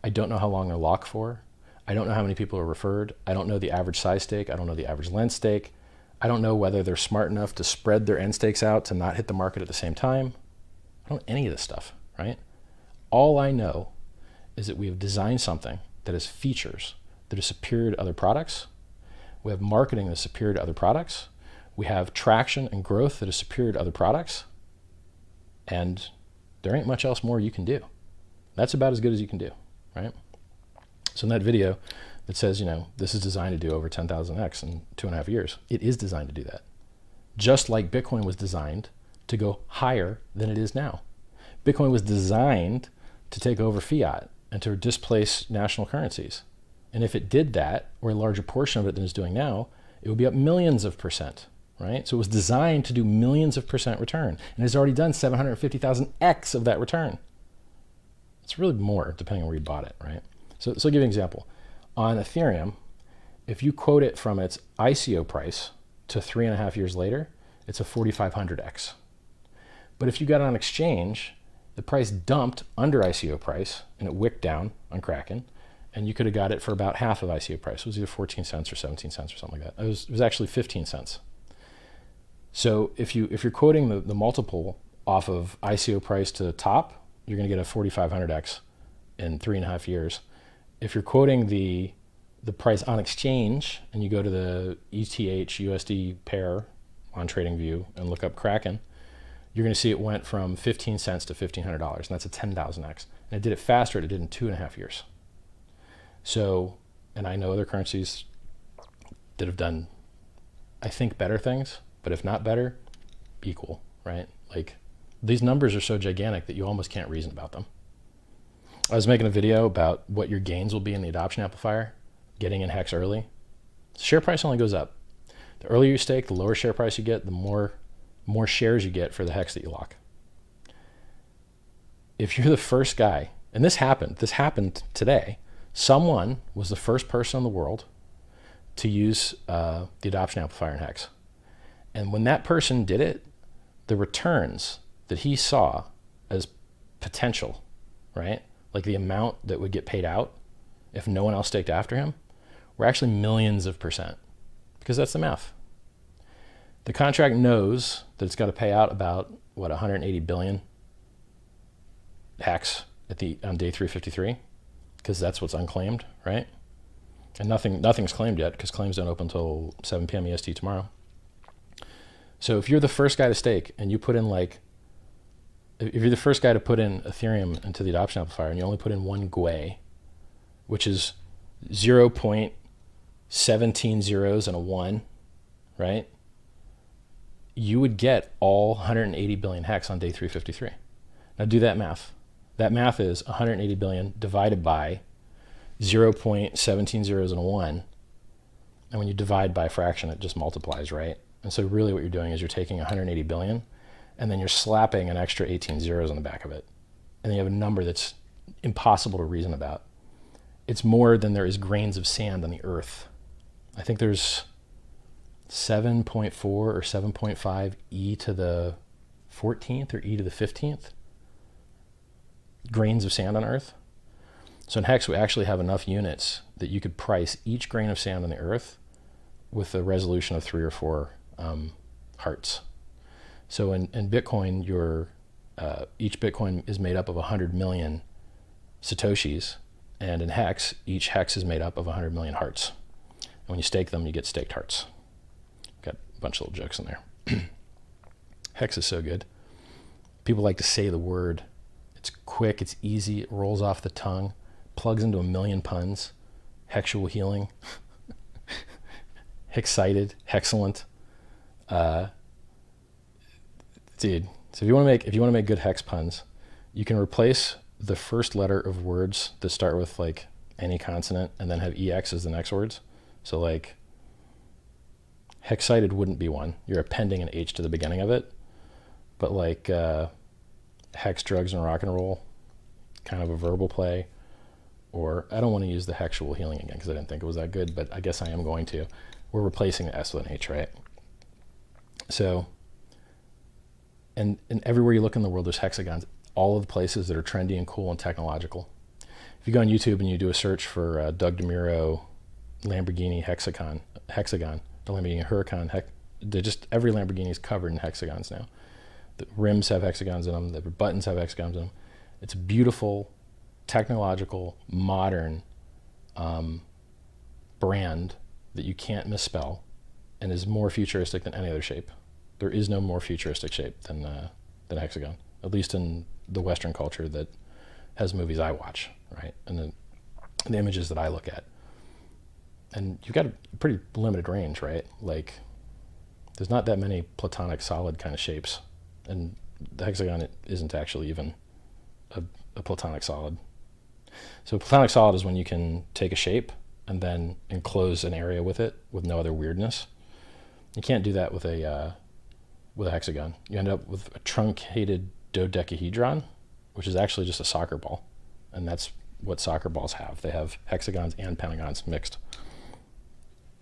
I don't know how long they're locked for. I don't know how many people are referred. I don't know the average size stake. I don't know the average length stake. I don't know whether they're smart enough to spread their end stakes out to not hit the market at the same time. I don't know any of this stuff, right? All I know is that we have designed something that has features that are superior to other products. We have marketing that's superior to other products. We have traction and growth that is superior to other products. And there ain't much else more you can do. That's about as good as you can do, right? So in that video that says, you know, this is designed to do over 10,000x in 2.5 years, it is designed to do that. Just like Bitcoin was designed to go higher than it is now. Bitcoin was designed to take over fiat and to displace national currencies. And if it did that, or a larger portion of it than it's doing now, it would be up millions of percent, right? So it was designed to do millions of percent return, and it's already done 750,000x of that return. It's really more, depending on where you bought it, right? So I'll give you an example. On Ethereum, if you quote it from its ICO price to 3.5 years later, it's a 4,500x. But if you got it on exchange, the price dumped under ICO price, and it wicked down on Kraken, and you could have got it for about half of ICO price. It was either 14 cents or 17 cents or something like that. It was actually 15 cents. So if you're quoting the multiple off of ICO price to the top, you're going to get a 4,500x in 3.5 years. If you're quoting the price on exchange and you go to the ETH USD pair on TradingView and look up Kraken, you're going to see it went from 15 cents to $1,500, and that's a 10,000x. And it did it faster than it did in 2.5 years. So, and I know other currencies that have done, I think, better things, but if not better, equal, right? Like, these numbers are so gigantic that you almost can't reason about them. I was making a video about what your gains will be in the adoption amplifier, getting in Hex early. Share price only goes up. The earlier you stake, the lower share price you get, the more shares you get for the Hex that you lock. If you're the first guy, and this happened today, someone was the first person in the world to use the adoption amplifier in Hex. And when that person did it, the returns that he saw as potential, right? Like the amount that would get paid out if no one else staked after him, were actually millions of percent, because that's the math. The contract knows that it's got to pay out about, 180 billion Hex on day 353, because that's what's unclaimed, right? And nothing's claimed yet, because claims don't open until 7 p.m. EST tomorrow. So if you're the first guy to stake and you put in if you're the first guy to put in Ethereum into the adoption amplifier and you only put in one GUI, which is 0.17 zeros and a 1, right? You would get all 180 billion Hex on day 353. Now do that math. That math is 180 billion divided by 0.17 zeros and a 1. And when you divide by a fraction, it just multiplies, right? And so really what you're doing is you're taking 180 billion and then you're slapping an extra 18 zeros on the back of it. And then you have a number that's impossible to reason about. It's more than there is grains of sand on the earth. I think there's 7.4 or 7.5 e to the 14th or e to the 15th grains of sand on earth. So in Hex, we actually have enough units that you could price each grain of sand on the earth with a resolution of 3 or 4 hearts. So in Bitcoin, each Bitcoin is made up of 100 million Satoshis, and in Hex, each Hex is made up of 100 million hearts. And when you stake them, you get staked hearts. Got a bunch of little jokes in there. Hex is so good. People like to say the word. It's quick, it's easy, it rolls off the tongue, plugs into a million puns. Hexual healing. Hexited, hexcellent. Dude, so if you want to make good Hex puns, you can replace the first letter of words that start with like any consonant and then have EX as the next words. So like hexited wouldn't be one. You're appending an H to the beginning of it. But like hex, drugs, and rock and roll, kind of a verbal play. Or I don't want to use the hexual healing again because I didn't think it was that good, but I guess I am going to. We're replacing the S with an H, right? So, and everywhere you look in the world, there's hexagons. All of the places that are trendy and cool and technological. If you go on YouTube and you do a search for Doug DeMuro Lamborghini hexagon, the Lamborghini Huracan, every Lamborghini is covered in hexagons now. The rims have hexagons in them. The buttons have hexagons in them. It's a beautiful, technological, modern brand that you can't misspell and is more futuristic than any other shape. There is no more futuristic shape than a hexagon, at least in the Western culture that has movies I watch, right? And the images that I look at. And you've got a pretty limited range, right? Like, there's not that many platonic solid kind of shapes. And the hexagon isn't actually even a platonic solid. So platonic solid is when you can take a shape and then enclose an area with it with no other weirdness. You can't do that with a hexagon. You end up with a truncated dodecahedron, which is actually just a soccer ball. And that's what soccer balls have. They have hexagons and pentagons mixed.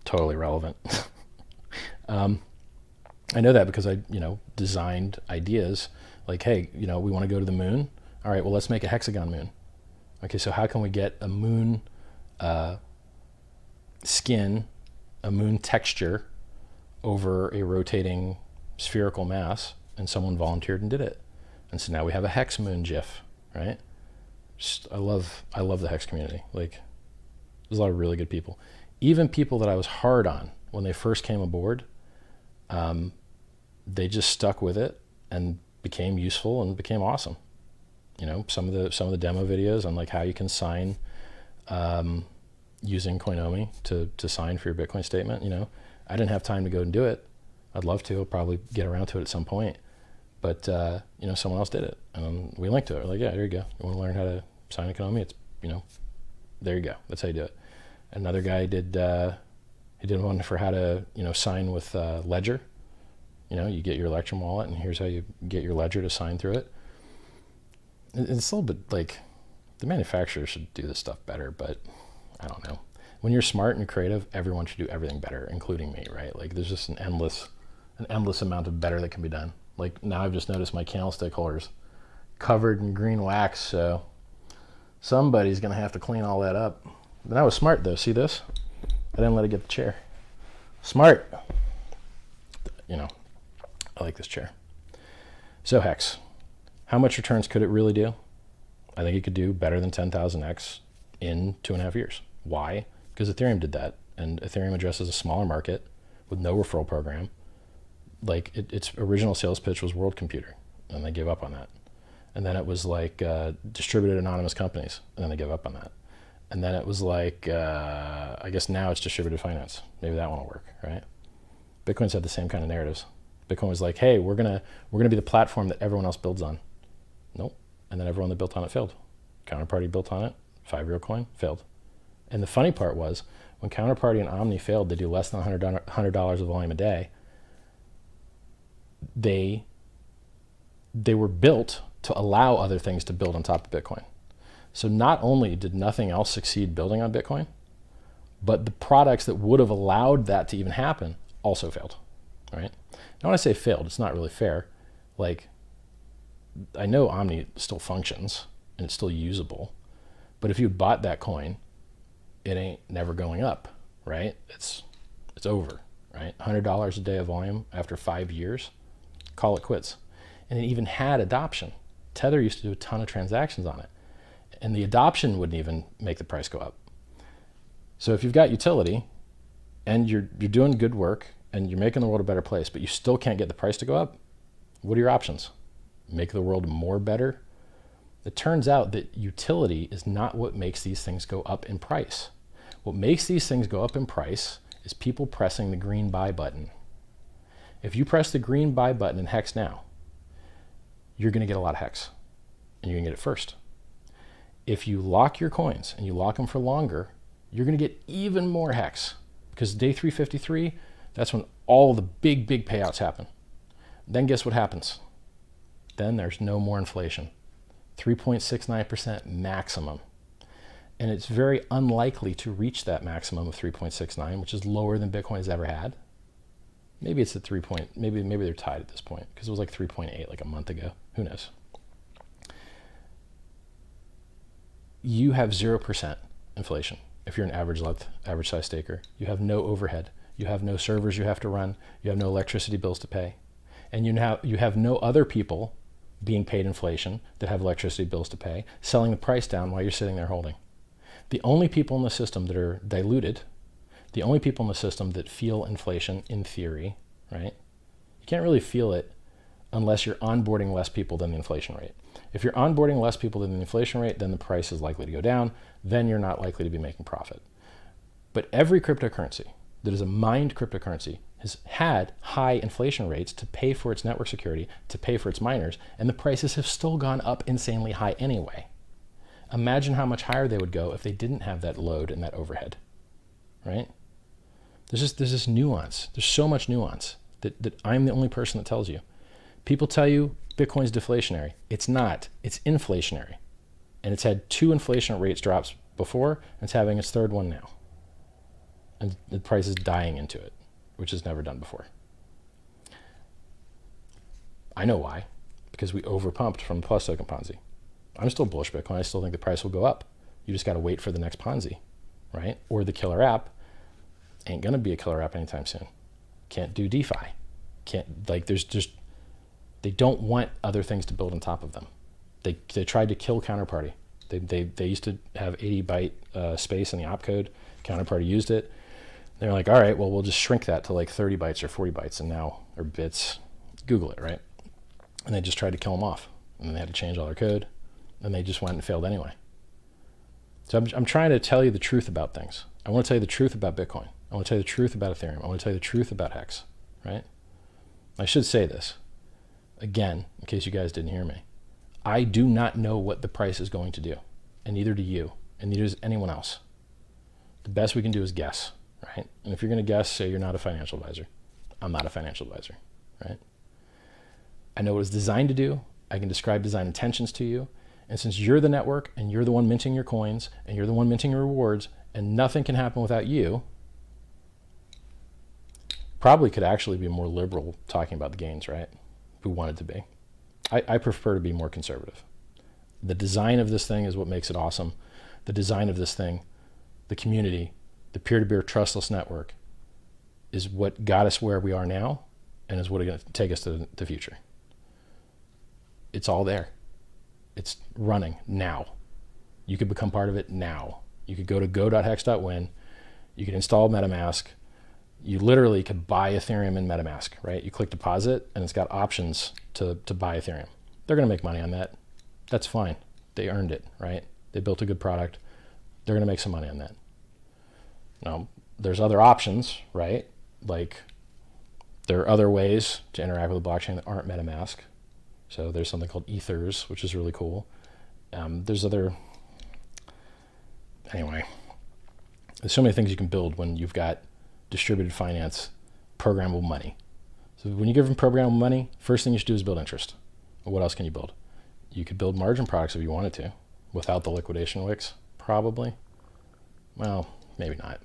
Totally relevant. I know that because I, designed ideas like, hey, we want to go to the moon. All right, well, let's make a hexagon moon. Okay, so how can we get a moon skin, a moon texture over a rotating spherical mass? And someone volunteered and did it. And so now we have a hex moon GIF, right? I love the hex community. Like, there's a lot of really good people. Even people that I was hard on when they first came aboard, they just stuck with it and became useful and became awesome. Some of the demo videos on like how you can sign using Coinomi to sign for your Bitcoin statement. I didn't have time to go and do it. I'd love to. I'll probably get around to it at some point. But someone else did it, and we linked to it. We're like, yeah, there you go. You want to learn how to sign in Coinomi? It's there you go. That's how you do it. Another guy did one for how to sign with Ledger. You get your Electrum wallet, and here's how you get your Ledger to sign through it. It's a little bit like the manufacturer should do this stuff better, but I don't know. When you're smart and creative, everyone should do everything better, including me, right? Like there's just an endless amount of better that can be done. Like now I've just noticed my candlestick holders covered in green wax, so somebody's gonna have to clean all that up. But that was smart though. See this? I didn't let it get the chair. Smart. I like this chair. So Hex, how much returns could it really do? I think it could do better than 10,000x in 2.5 years. Why? Because Ethereum did that, and Ethereum addresses a smaller market with no referral program. Like its original sales pitch was World Computer, and they gave up on that. And then it was like distributed anonymous companies, and then they gave up on that. And then it was like, I guess now it's distributed finance. Maybe that one will work, right? Bitcoin's had the same kind of narratives. Bitcoin was like, hey, we're gonna be the platform that everyone else builds on. Nope. And then everyone that built on it failed. Counterparty built on it, 5-year coin, failed. And the funny part was, when Counterparty and Omni failed, they do less than $100 of volume a day. They were built to allow other things to build on top of Bitcoin. So not only did nothing else succeed building on Bitcoin, but the products that would have allowed that to even happen also failed, right? Now when I say failed, it's not really fair. Like, I know Omni still functions and it's still usable, but if you bought that coin, it ain't never going up, right? It's over, right? $100 a day of volume after 5 years, call it quits. And it even had adoption. Tether used to do a ton of transactions on it, and the adoption wouldn't even make the price go up. So if you've got utility and you're doing good work and you're making the world a better place, but you still can't get the price to go up, what are your options? Make the world more better? It turns out that utility is not what makes these things go up in price. What makes these things go up in price is people pressing the green buy button. If you press the green buy button in Hex now, you're going to get a lot of Hex, and you're going to get it first. If you lock your coins and you lock them for longer, you're going to get even more Hex, because day 353, that's when all the big payouts happen. Then guess what happens? Then there's no more inflation. 3.69% maximum. And it's very unlikely to reach that maximum of 3.69, which is lower than Bitcoin has ever had. Maybe it's at 3 point, maybe they're tied at this point, because it was like 3.8 like a month ago. Who knows? You have 0% inflation if you're an average size staker. You have no overhead. You have no servers you have to run. You have no electricity bills to pay. And you have no other people being paid inflation that have electricity bills to pay, selling the price down while you're sitting there holding. The only people in the system that are diluted, the only people in the system that feel inflation in theory, right? You can't really feel it unless you're onboarding less people than the inflation rate. If you're onboarding less people than the inflation rate, then the price is likely to go down. Then you're not likely to be making profit. But every cryptocurrency, that is a mined cryptocurrency has had high inflation rates to pay for its network security, to pay for its miners, and the prices have still gone up insanely high anyway. Imagine how much higher they would go if they didn't have that load and that overhead, right? There's this nuance. There's so much nuance that I'm the only person that tells you. People tell you Bitcoin's deflationary. It's not. It's inflationary. And it's had 2 inflation rates drops before, and it's having its 3rd one now. And the price is dying into it, which is never done before. I know why. Because we overpumped from the Plus token Ponzi. I'm still bullish Bitcoin. I still think the price will go up. You just got to wait for the next Ponzi, right? Or the killer app. Ain't going to be a killer app anytime soon. Can't do DeFi. Can't, like, there's just, they don't want other things to build on top of them. They tried to kill Counterparty. They used to have 80 byte space in the opcode. Counterparty used it. They're like, all right, well, we'll just shrink that to like 30 bytes or 40 bytes and now, or bits. Google it, right? And they just tried to kill them off. And then they had to change all their code. And they just went and failed anyway. So I'm trying to tell you the truth about things. I want to tell you the truth about Bitcoin. I want to tell you the truth about Ethereum. I want to tell you the truth about Hex, right? I should say this, again, in case you guys didn't hear me. I do not know what the price is going to do, and neither do you, and neither does anyone else. The best we can do is guess, right? And if you're going to guess, say you're not a financial advisor. I'm not a financial advisor, right? I know what it's designed to do. I can describe design intentions to you. And since you're the network, and you're the one minting your coins, and you're the one minting your rewards, and nothing can happen without you, probably could actually be more liberal talking about the gains, right? If we wanted to be. I prefer to be more conservative. The design of this thing is what makes it awesome. The design of this thing, the community, the peer-to-peer trustless network is what got us where we are now and is what is going to take us to the future. It's all there. It's running now. You could become part of it now. You could go to go.hex.win. You could install MetaMask. You literally could buy Ethereum in MetaMask, right? You click deposit and it's got options to buy Ethereum. They're going to make money on that. That's fine. They earned it, right? They built a good product. They're going to make some money on that. Now, there's other options, right? Like there are other ways to interact with the blockchain that aren't MetaMask. So there's something called Ethers, which is really cool. There's other, anyway, there's so many things you can build when you've got distributed finance, programmable money. So when you give them programmable money, first thing you should do is build interest. What else can you build? You could build margin products if you wanted to, without the liquidation wicks, probably. Well, maybe not.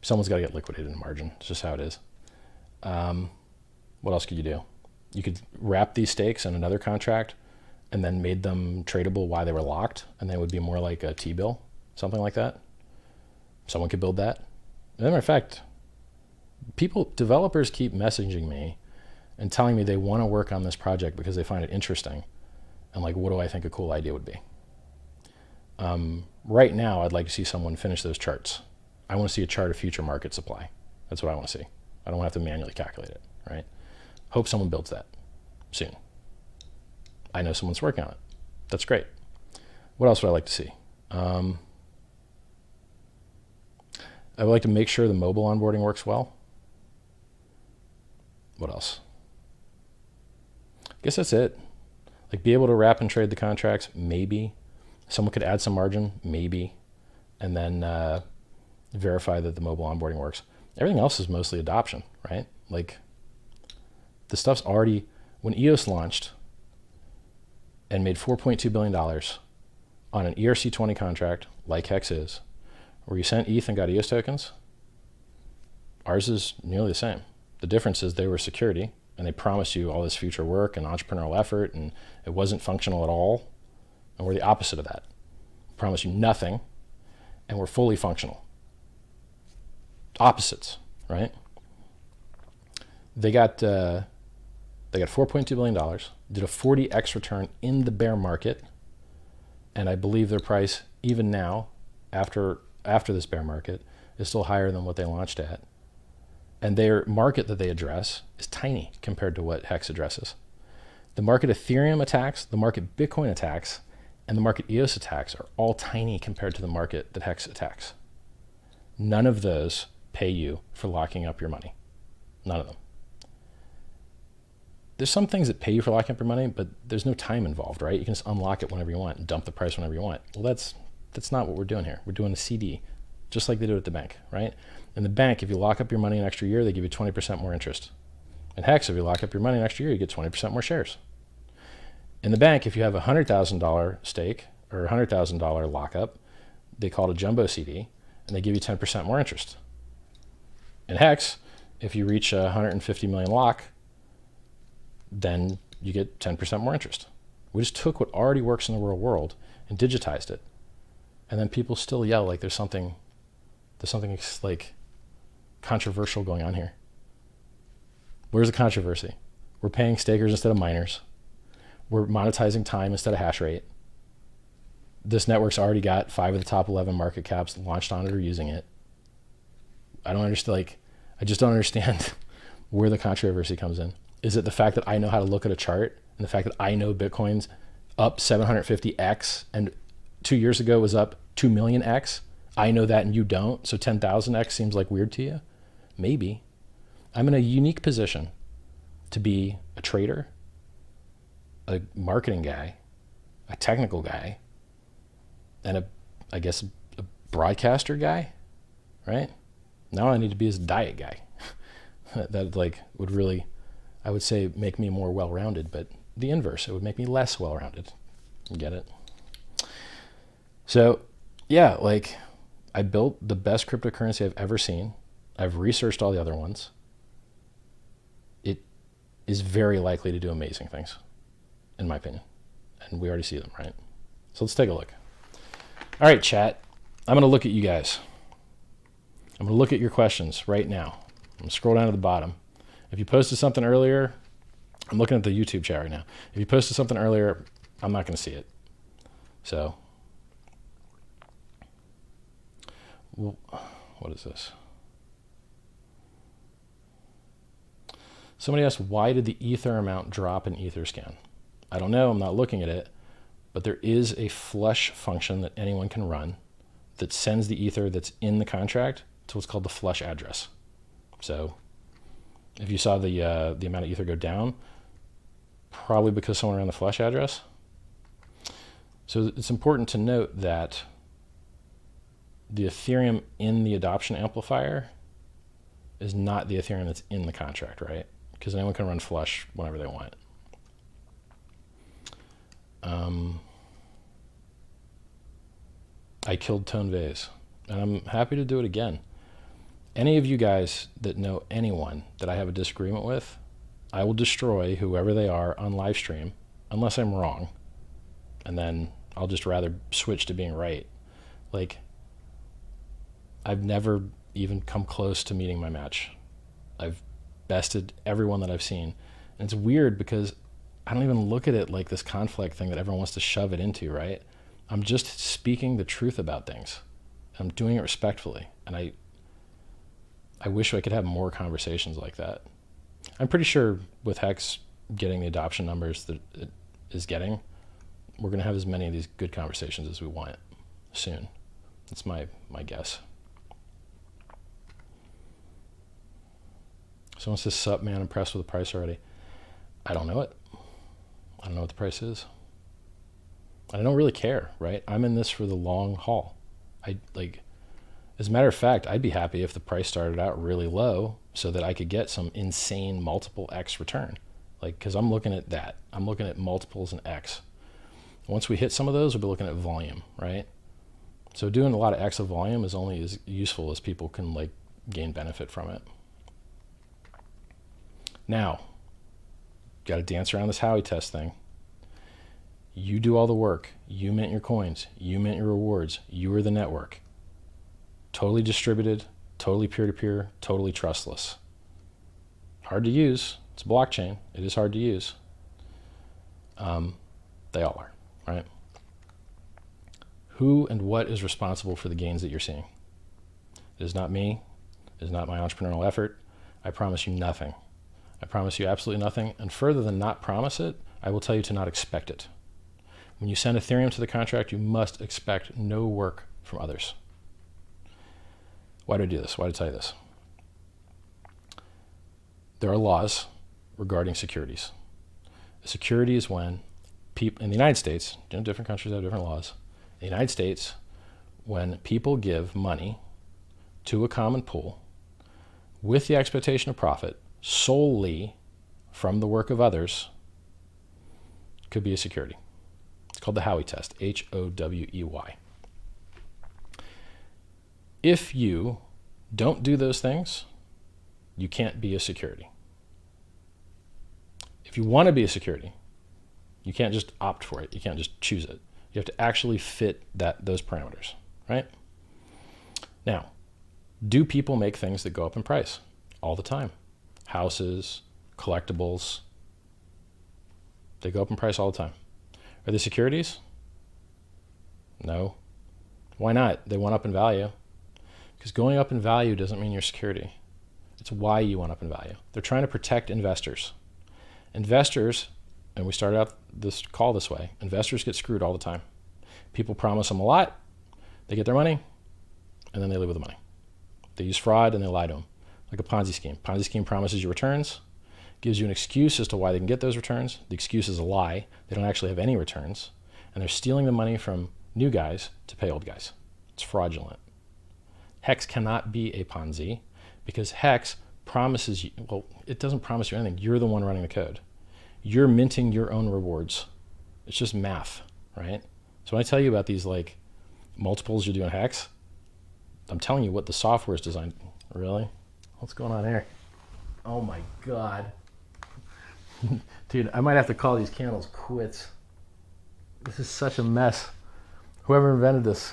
Someone's got to get liquidated in margin. It's just how it is. What else could you do? You could wrap these stakes in another contract and then made them tradable while they were locked, and they would be more like a T-bill, something like that. Someone could build that. As a matter of fact, developers keep messaging me and telling me they want to work on this project because they find it interesting. And like, what do I think a cool idea would be? Right now, I'd like to see someone finish those charts. I want to see a chart of future market supply. That's what I want to see. I don't want to have to manually calculate it, right? Hope someone builds that soon. I know someone's working on it. That's great. What else would I like to see? I would like to make sure the mobile onboarding works well. What else? I guess that's it. Like be able to wrap and trade the contracts, maybe. Someone could add some margin, maybe. And then verify that the mobile onboarding works. Everything else is mostly adoption, right? Like the stuff's already, when EOS launched and made $4.2 billion on an ERC20 contract like Hex is, where you sent ETH and got EOS tokens, ours is nearly the same. The difference is they were security and they promised you all this future work and entrepreneurial effort, and it wasn't functional at all. And we're the opposite of that. We promise you nothing and we're fully functional. Opposites, right? They got $4.2 billion, did a 40x return in the bear market, and I believe their price, even now, after this bear market, is still higher than what they launched at. And their market that they address is tiny compared to what Hex addresses. The market Ethereum attacks, the market Bitcoin attacks, and the market EOS attacks are all tiny compared to the market that Hex attacks. None of those pay you for locking up your money. None of them. There's some things that pay you for locking up your money, but there's no time involved, right? You can just unlock it whenever you want and dump the price whenever you want. Well, that's not what we're doing here. We're doing a CD, just like they do at the bank, right? In the bank, if you lock up your money an extra year, they give you 20% more interest. In Hex, if you lock up your money an extra year, you get 20% more shares. In the bank, if you have a $100,000 stake or a $100,000 lockup, they call it a jumbo CD, and they give you 10% more interest. In Hex, if you reach a 150 million lock, then you get 10% more interest. We just took what already works in the real world and digitized it. And then people still yell like there's something like controversial going on here. Where's the controversy? We're paying stakers instead of miners. We're monetizing time instead of hash rate. This network's already got 5 of the top 11 market caps launched on it or using it. I just don't understand where the controversy comes in. Is it the fact that I know how to look at a chart and the fact that I know Bitcoin's up 750x and 2 years ago was up 2 millionx? I know that and you don't, so 10,000x seems like weird to you? Maybe. I'm in a unique position to be a trader, a marketing guy, a technical guy, and I guess a broadcaster guy, right? Now I need to be his diet guy. That would really, I would say, make me more well-rounded, but the inverse, it would make me less well-rounded. You get it? So yeah, I built the best cryptocurrency I've ever seen. I've researched all the other ones. It is very likely to do amazing things, in my opinion. And we already see them, right? So let's take a look. All right, chat. I'm going to look at you guys. I'm going to look at your questions right now. I'm going to scroll down to the bottom. If you posted something earlier, I'm looking at the YouTube chat right now. If you posted something earlier, I'm not going to see it. So, well, what is this? Somebody asked, why did the Ether amount drop in Etherscan? I don't know. I'm not looking at it. But there is a flush function that anyone can run that sends the Ether that's in the contract to what's called the flush address. So if you saw the amount of Ether go down, probably because someone ran the flush address. So it's important to note that the Ethereum in the adoption amplifier is not the Ethereum that's in the contract, right? Because anyone can run flush whenever they want. I killed Tone Vase, and I'm happy to do it again. Any of you guys that know anyone that I have a disagreement with, I will destroy whoever they are on live stream, unless I'm wrong, and then I'll just rather switch to being right. I've never even come close to meeting my match. I've bested everyone that I've seen, and it's weird because I don't even look at it like this conflict thing that everyone wants to shove it into, right? I'm just speaking the truth about things. I'm doing it respectfully, and I wish I could have more conversations like that. I'm pretty sure with Hex getting the adoption numbers that it is getting, we're going to have as many of these good conversations as we want soon. That's my guess. Someone says, sup, man, impressed with the price already. I don't know it. I don't know what the price is. I don't really care, right? I'm in this for the long haul. As a matter of fact, I'd be happy if the price started out really low so that I could get some insane multiple X return. Because I'm looking at that. I'm looking at multiples and X. Once we hit some of those, we'll be looking at volume, right? So doing a lot of X of volume is only as useful as people can gain benefit from it. Now, got to dance around this Howey test thing. You do all the work. You mint your coins. You mint your rewards. You are the network. Totally distributed, totally peer-to-peer, totally trustless. Hard to use. It's a blockchain. It is hard to use. They all are, right? Who and what is responsible for the gains that you're seeing? It is not me. It is not my entrepreneurial effort. I promise you nothing. I promise you absolutely nothing. And further than not promise it, I will tell you to not expect it. When you send Ethereum to the contract, you must expect no work from others. Why do I do this? Why do I tell you this? There are laws regarding securities. A security is when people in the United States, different countries have different laws. In the United States, when people give money to a common pool with the expectation of profit solely from the work of others, could be a security. It's called the Howey test, Howey. If you don't do those things, you can't be a security. If you want to be a security, you can't just opt for it. You can't just choose it. You have to actually fit those parameters, right? Now, do people make things that go up in price? All the time. Houses, collectibles, they go up in price all the time. Are they securities? No. Why not? They went up in value. Because going up in value doesn't mean you're security. It's why you went up in value. They're trying to protect investors. Investors, and we started out this call this way, investors get screwed all the time. People promise them a lot, they get their money, and then they leave with the money. They use fraud and they lie to them, like a Ponzi scheme. Ponzi scheme promises you returns, gives you an excuse as to why they can get those returns. The excuse is a lie. They don't actually have any returns, and they're stealing the money from new guys to pay old guys. It's fraudulent. Hex cannot be a Ponzi because Hex promises you, well, it doesn't promise you anything. You're the one running the code. You're minting your own rewards. It's just math, right? So when I tell you about these like multiples you do in Hex, I'm telling you what the software is designed. Really? What's going on here? Oh my God. Dude, I might have to call these candles quits. This is such a mess. Whoever invented this,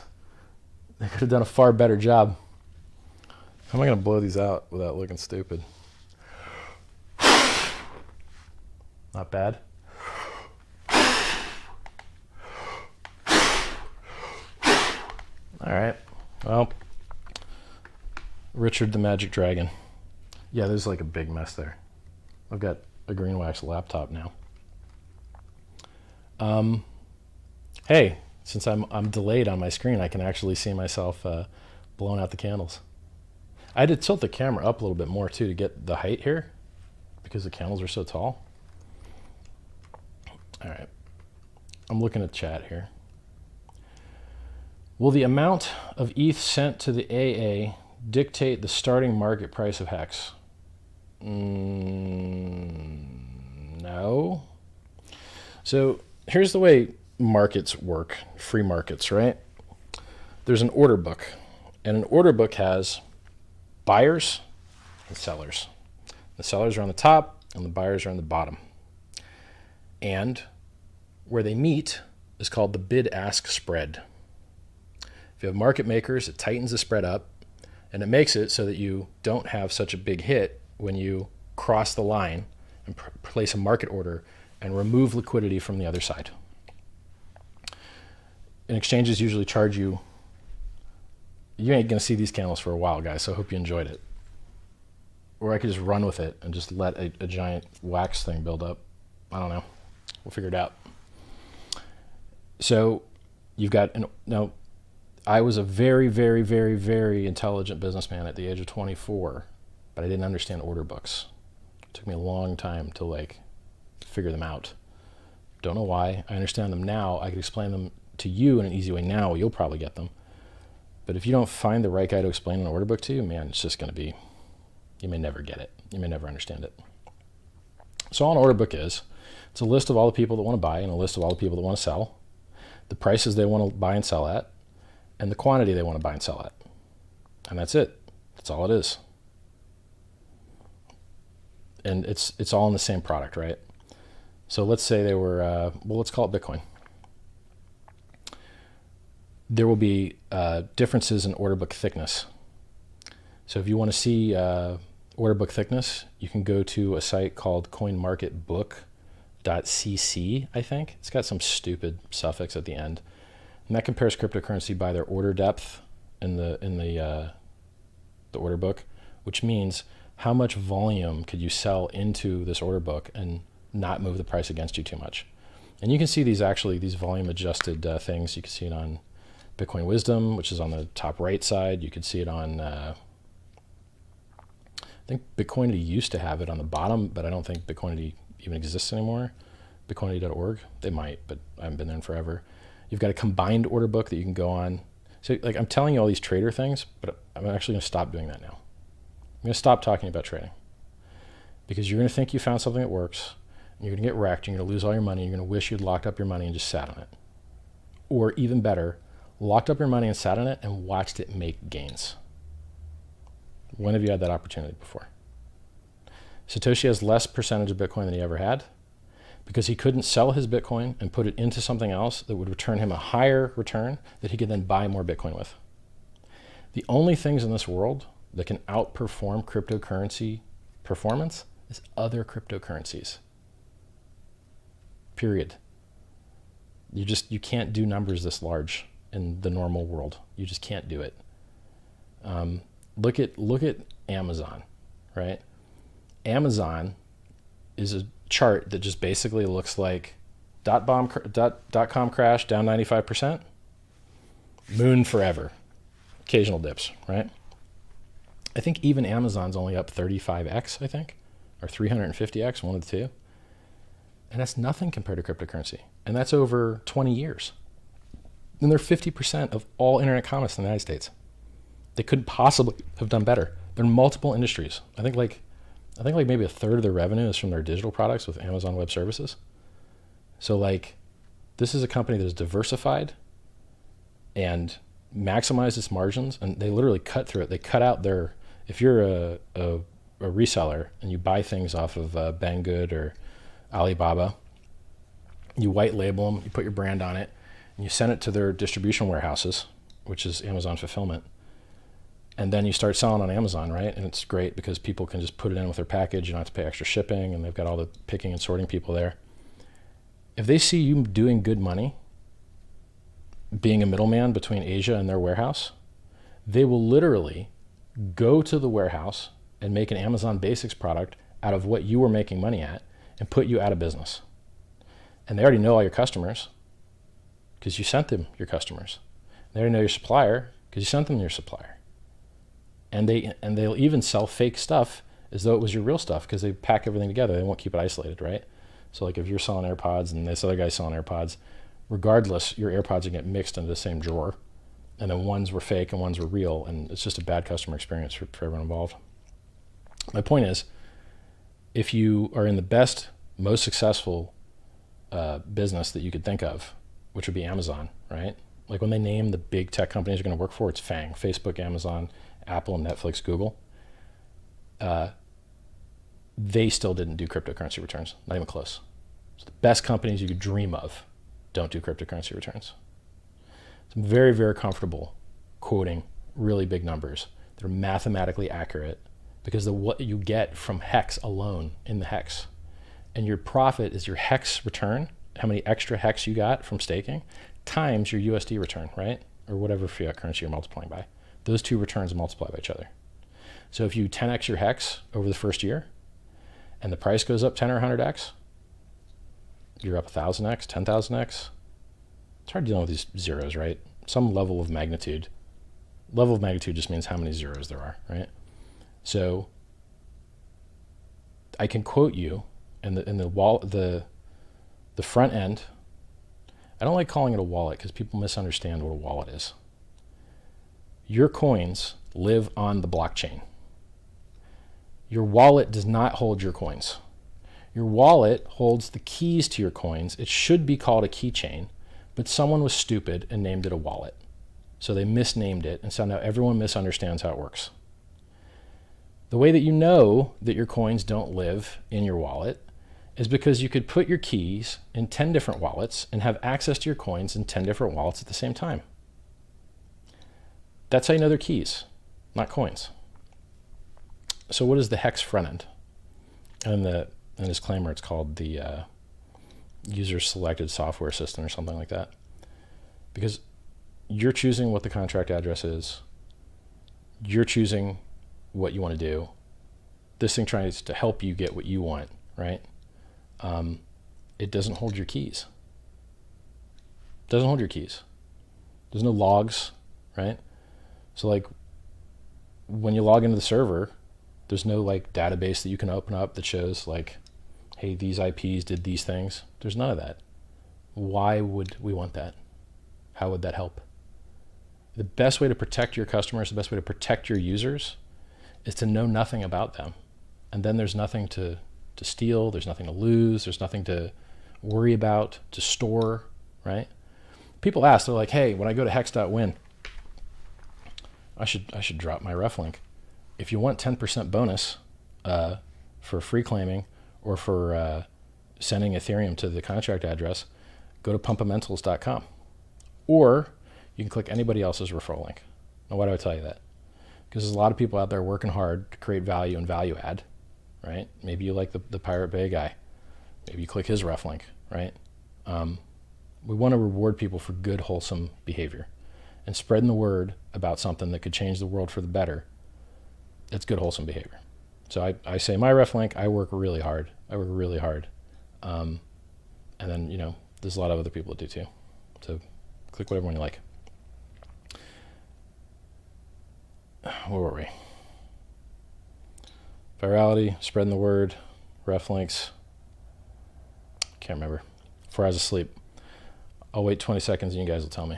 they could have done a far better job. How am I going to blow these out without looking stupid? Not bad. All right. Well, Richard the Magic Dragon. Yeah, there's like a big mess there. I've got a green wax laptop now. Hey, since I'm delayed on my screen, I can actually see myself blowing out the candles. I had to tilt the camera up a little bit more too to get the height here because the candles are so tall. All right, I'm looking at chat here. Will the amount of ETH sent to the AA dictate the starting market price of Hex? No. So here's the way markets work, free markets, right? There's an order book, and an order book has buyers and sellers. The sellers are on the top and the buyers are on the bottom. And where they meet is called the bid-ask spread. If you have market makers, it tightens the spread up and it makes it so that you don't have such a big hit when you cross the line and place a market order and remove liquidity from the other side. And exchanges usually charge you. You ain't going to see these candles for a while, guys, so I hope you enjoyed it. Or I could just run with it and just let a giant wax thing build up. I don't know. We'll figure it out. So you've got, now, I was a very, very, very, very intelligent businessman at the age of 24, but I didn't understand order books. It took me a long time to like figure them out. Don't know why. I understand them now. I could explain them to you in an easy way now. You'll probably get them. But if you don't find the right guy to explain an order book to you, man, it's just going to be, you may never get it. You may never understand it. So all an order book is, it's a list of all the people that want to buy and a list of all the people that want to sell, the prices they want to buy and sell at, and the quantity they want to buy and sell at. And that's it. That's all it is. And it's all in the same product, right? So let's say they were, well, let's call it Bitcoin. There will be differences in order book thickness. So if you want to see order book thickness, you can go to a site called coinmarketbook.cc, I think. It's got some stupid suffix at the end. And that compares cryptocurrency by their order depth in the order book, which means how much volume could you sell into this order book and not move the price against you too much. And you can see these volume adjusted things. You can see it on Bitcoin Wisdom, which is on the top right side. You can see it on think Bitcoinity used to have it on the bottom, but I don't think Bitcoinity even exists anymore. Bitcoinity.org, they might, but I haven't been there in forever. You've got a combined order book that you can go on. So like I'm telling you all these trader things, but I'm actually going to stop doing that now. I'm going to stop talking about trading because you're going to think you found something that works, and you're going to get wrecked, and you're going to lose all your money, and you're going to wish you'd locked up your money and just sat on it. Or even better, locked up your money and sat on it and watched it make gains. When have you had that opportunity before? Satoshi has less percentage of Bitcoin than he ever had because he couldn't sell his Bitcoin and put it into something else that would return him a higher return that he could then buy more Bitcoin with. The only things in this world that can outperform cryptocurrency performance is other cryptocurrencies. Period. You can't do numbers this large in the normal world. You just can't do it. Look at Amazon, right? Amazon is a chart that just basically looks like .com crash down 95%, moon forever, occasional dips, right? I think even Amazon's only up 35x, I think, or 350x, one of the two. And that's nothing compared to cryptocurrency. And that's over 20 years. And they're 50% of all internet commerce in the United States. They couldn't possibly have done better. They're in multiple industries. I think like maybe a third of their revenue is from their digital products with Amazon Web Services. So like, this is a company that is diversified and maximized its margins, and they literally cut through it. They cut out their, if you're a reseller and you buy things off of Banggood or Alibaba, you white label them, you put your brand on it, and you send it to their distribution warehouses, which is Amazon Fulfillment. And then you start selling on Amazon, right? And it's great because people can just put it in with their package. You don't have to pay extra shipping, and they've got all the picking and sorting people there. If they see you doing good money, being a middleman between Asia and their warehouse, they will literally go to the warehouse and make an Amazon Basics product out of what you were making money at and put you out of business. And they already know all your customers because you sent them your customers. They already know your supplier because you sent them your supplier. And they'll even sell fake stuff as though it was your real stuff because they pack everything together. They won't keep it isolated, right? So like if you're selling AirPods and this other guy's selling AirPods, regardless, your AirPods are getting mixed into the same drawer. And then ones were fake and ones were real. And it's just a bad customer experience for everyone involved. My point is, if you are in the best, most successful business that you could think of, which would be Amazon, right? Like when they name the big tech companies you're going to work for, it's FANG, Facebook, Amazon, Apple, Netflix, Google. They still didn't do cryptocurrency returns, not even close. So the best companies you could dream of don't do cryptocurrency returns. So I'm very, very comfortable quoting really big numbers that are mathematically accurate because of what you get from hex alone in the hex. And your profit is your hex return, how many extra hex you got from staking, times your USD return, right? Or whatever fiat currency you're multiplying by. Those two returns multiply by each other. So if you 10x your hex over the first year and the price goes up 10 or 100x, you're up 1,000x, 10,000x. It's hard dealing with these zeros, right? Some level of magnitude. Level of magnitude just means how many zeros there are, right? So I can quote you in the front end. I don't like calling it a wallet because people misunderstand what a wallet is. Your coins live on the blockchain. Your wallet does not hold your coins. Your wallet holds the keys to your coins. It should be called a keychain, but someone was stupid and named it a wallet. So they misnamed it, and so now everyone misunderstands how it works. The way that you know that your coins don't live in your wallet is because you could put your keys in 10 different wallets and have access to your coins in 10 different wallets at the same time. That's how you know they're keys, not coins. So what is the hex front end? And in the disclaimer, it's called the user selected software system or something like that. Because you're choosing what the contract address is. You're choosing what you want to do. This thing tries to help you get what you want, right? It doesn't hold your keys. It doesn't hold your keys. There's no logs, right? So like when you log into the server, There's no like database that you can open up that shows like, hey, these IPs did these things. There's none of that. Why would we want that? How would that help? The best way to protect your customers, the best way to protect your users is to know nothing about them. And then there's nothing to steal, there's nothing to lose, there's nothing to worry about, to store, right? People ask, they're like, hey, when I go to hex.win, I should drop my ref link. If you want 10% bonus for free claiming or for sending Ethereum to the contract address, go to pumpamentals.com. Or you can click anybody else's referral link. Now, why do I tell you that? Because there's a lot of people out there working hard to create value and value add, right? Maybe you like the Pirate Bay guy. Maybe you click his ref link, right? We want to reward people for good, wholesome behavior. And spreading the word about something that could change the world for the better, it's good, wholesome behavior. So I say my ref link, I work really hard. And then, you know, there's a lot of other people that do too. So click whatever one you like. Where were we? Virality, spreading the word, ref links. Can't remember. Before I was asleep. I'll wait 20 seconds and you guys will tell me.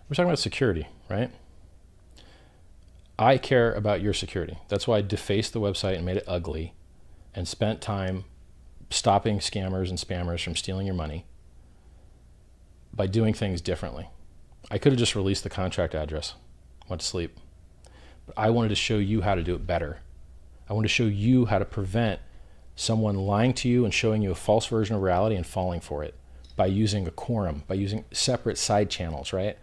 We're talking about security, right? I care about your security. That's why I defaced the website and made it ugly and spent time stopping scammers and spammers from stealing your money by doing things differently. I could have just released the contract address, went to sleep. But I wanted to show you how to do it better. I wanted to show you how to prevent someone lying to you and showing you a false version of reality and falling for it by using a quorum, by using separate side channels, right?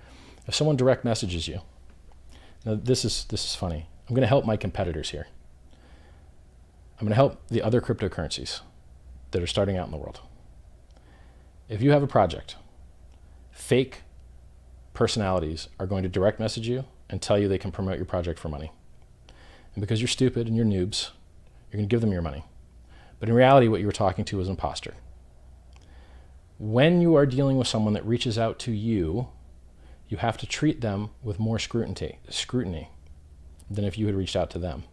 If someone direct messages you, now this is funny. I'm going to help my competitors here. I'm going to help the other cryptocurrencies that are starting out in the world. If you have a project, fake personalities are going to direct message you and tell you they can promote your project for money. And because you're stupid and you're noobs, you're going to give them your money. But in reality, what you were talking to is an imposter. When you are dealing with someone that reaches out to you, you have to treat them with more scrutiny than if you had reached out to them.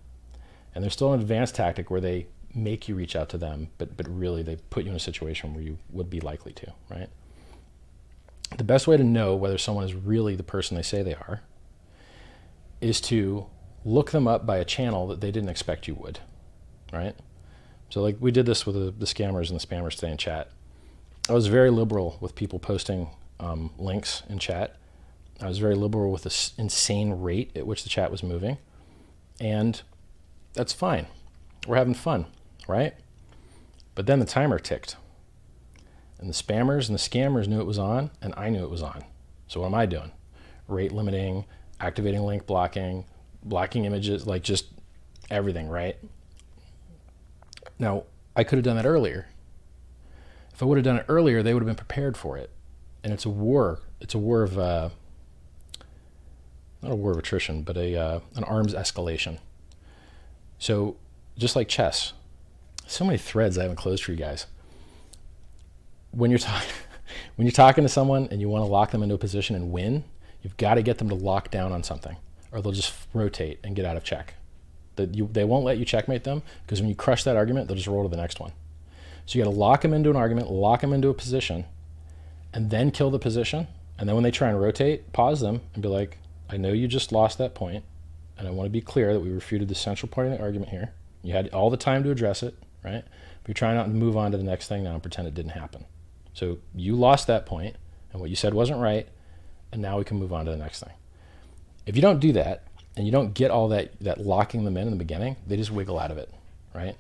And there's still an advanced tactic where they make you reach out to them, but really they put you in a situation where you would be likely to, right? The best way to know whether someone is really the person they say they are is to look them up by a channel that they didn't expect you would, right? So like we did this with the scammers and the spammers today in chat. I was very liberal with people posting links in chat. I was very liberal with this insane rate at which the chat was moving. And that's fine. We're having fun, right? But then the timer ticked. And the spammers and the scammers knew it was on, and I knew it was on. So what am I doing? Rate limiting, activating link blocking, blocking images, like just everything, right? Now, I could have done that earlier. If I would have done it earlier, they would have been prepared for it. And it's a war. It's a war of, not a war of attrition, but an arms escalation. So just like chess, so many threads I haven't closed for you guys. When you're talking to someone and you want to lock them into a position and win, you've got to get them to lock down on something, or they'll just rotate and get out of check. They won't let you checkmate them, because when you crush that argument, they'll just roll to the next one. So you got to lock them into an argument, lock them into a position, and then kill the position. And then when they try and rotate, pause them and be like, I know you just lost that point, and I want to be clear that we refuted the central part of the argument here. You had all the time to address it, right? But you're trying not to move on to the next thing now and pretend it didn't happen. So you lost that point, and what you said wasn't right, and now we can move on to the next thing. If you don't do that, and you don't get all that locking them in the beginning, they just wiggle out of it, right?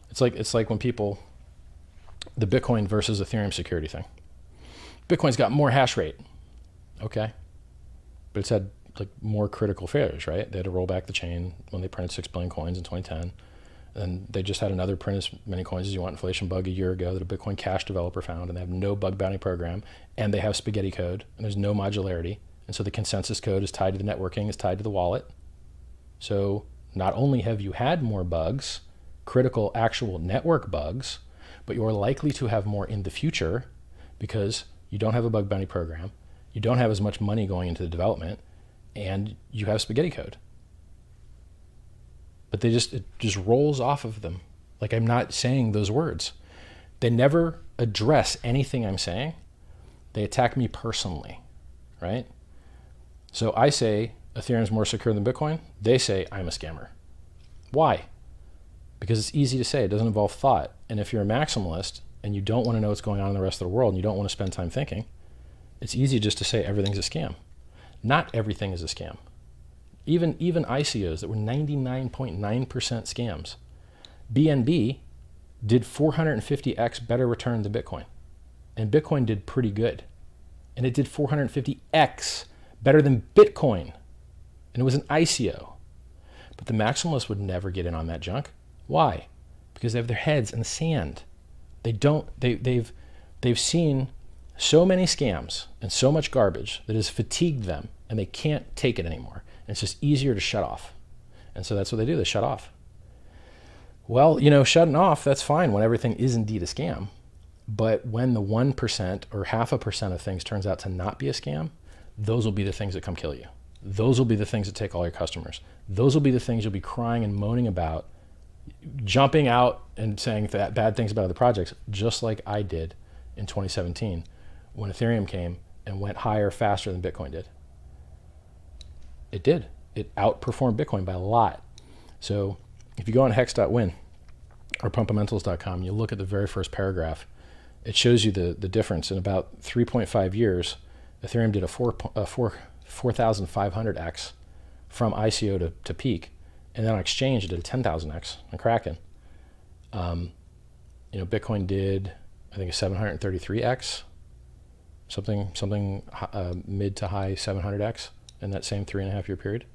It's like when people, the Bitcoin versus Ethereum security thing. Bitcoin's got more hash rate, okay, but it's had like more critical failures, right? They had to roll back the chain when they printed 6 billion coins in 2010. And they just had another print as many coins as you want inflation bug a year ago that a Bitcoin Cash developer found, and they have no bug bounty program, and they have spaghetti code, and there's no modularity. And so the consensus code is tied to the networking, is tied to the wallet. So not only have you had more bugs, critical actual network bugs, but you're likely to have more in the future because you don't have a bug bounty program, you don't have as much money going into the development, and you have spaghetti code. but it just rolls off of them. Like I'm not saying those words. They never address anything I'm saying. They attack me personally, right? So I say Ethereum is more secure than Bitcoin. They say I'm a scammer. Why? Because it's easy to say. It doesn't involve thought. And if you're a maximalist and you don't want to know what's going on in the rest of the world and you don't want to spend time thinking, it's easy just to say everything's a scam. Not everything is a scam. Even ICOs that were 99.9% scams. BNB did 450x better return than Bitcoin. And Bitcoin did pretty good. And it did 450x better than Bitcoin. And it was an ICO. But the maximalists would never get in on that junk. Why? Because they have their heads in the sand. They've seen so many scams and so much garbage that has fatigued them and they can't take it anymore. And it's just easier to shut off. And so that's what they do, they shut off. Well, shutting off, that's fine when everything is indeed a scam. But when the 1% or 0.5% of things turns out to not be a scam, those will be the things that come kill you. Those will be the things that take all your customers. Those will be the things you'll be crying and moaning about, jumping out and saying bad things about other projects, just like I did in 2017 when Ethereum came and went higher faster than Bitcoin did. It did. It outperformed Bitcoin by a lot. So if you go on hex.win or pumpamentals.com, you look at the very first paragraph, it shows you the difference. In about 3.5 years, Ethereum did a 4,500x from ICO to peak. And then on exchange, it did a 10,000x on Kraken. Bitcoin did, I think, a 733x, something mid to high 700x in that same 3.5 year period.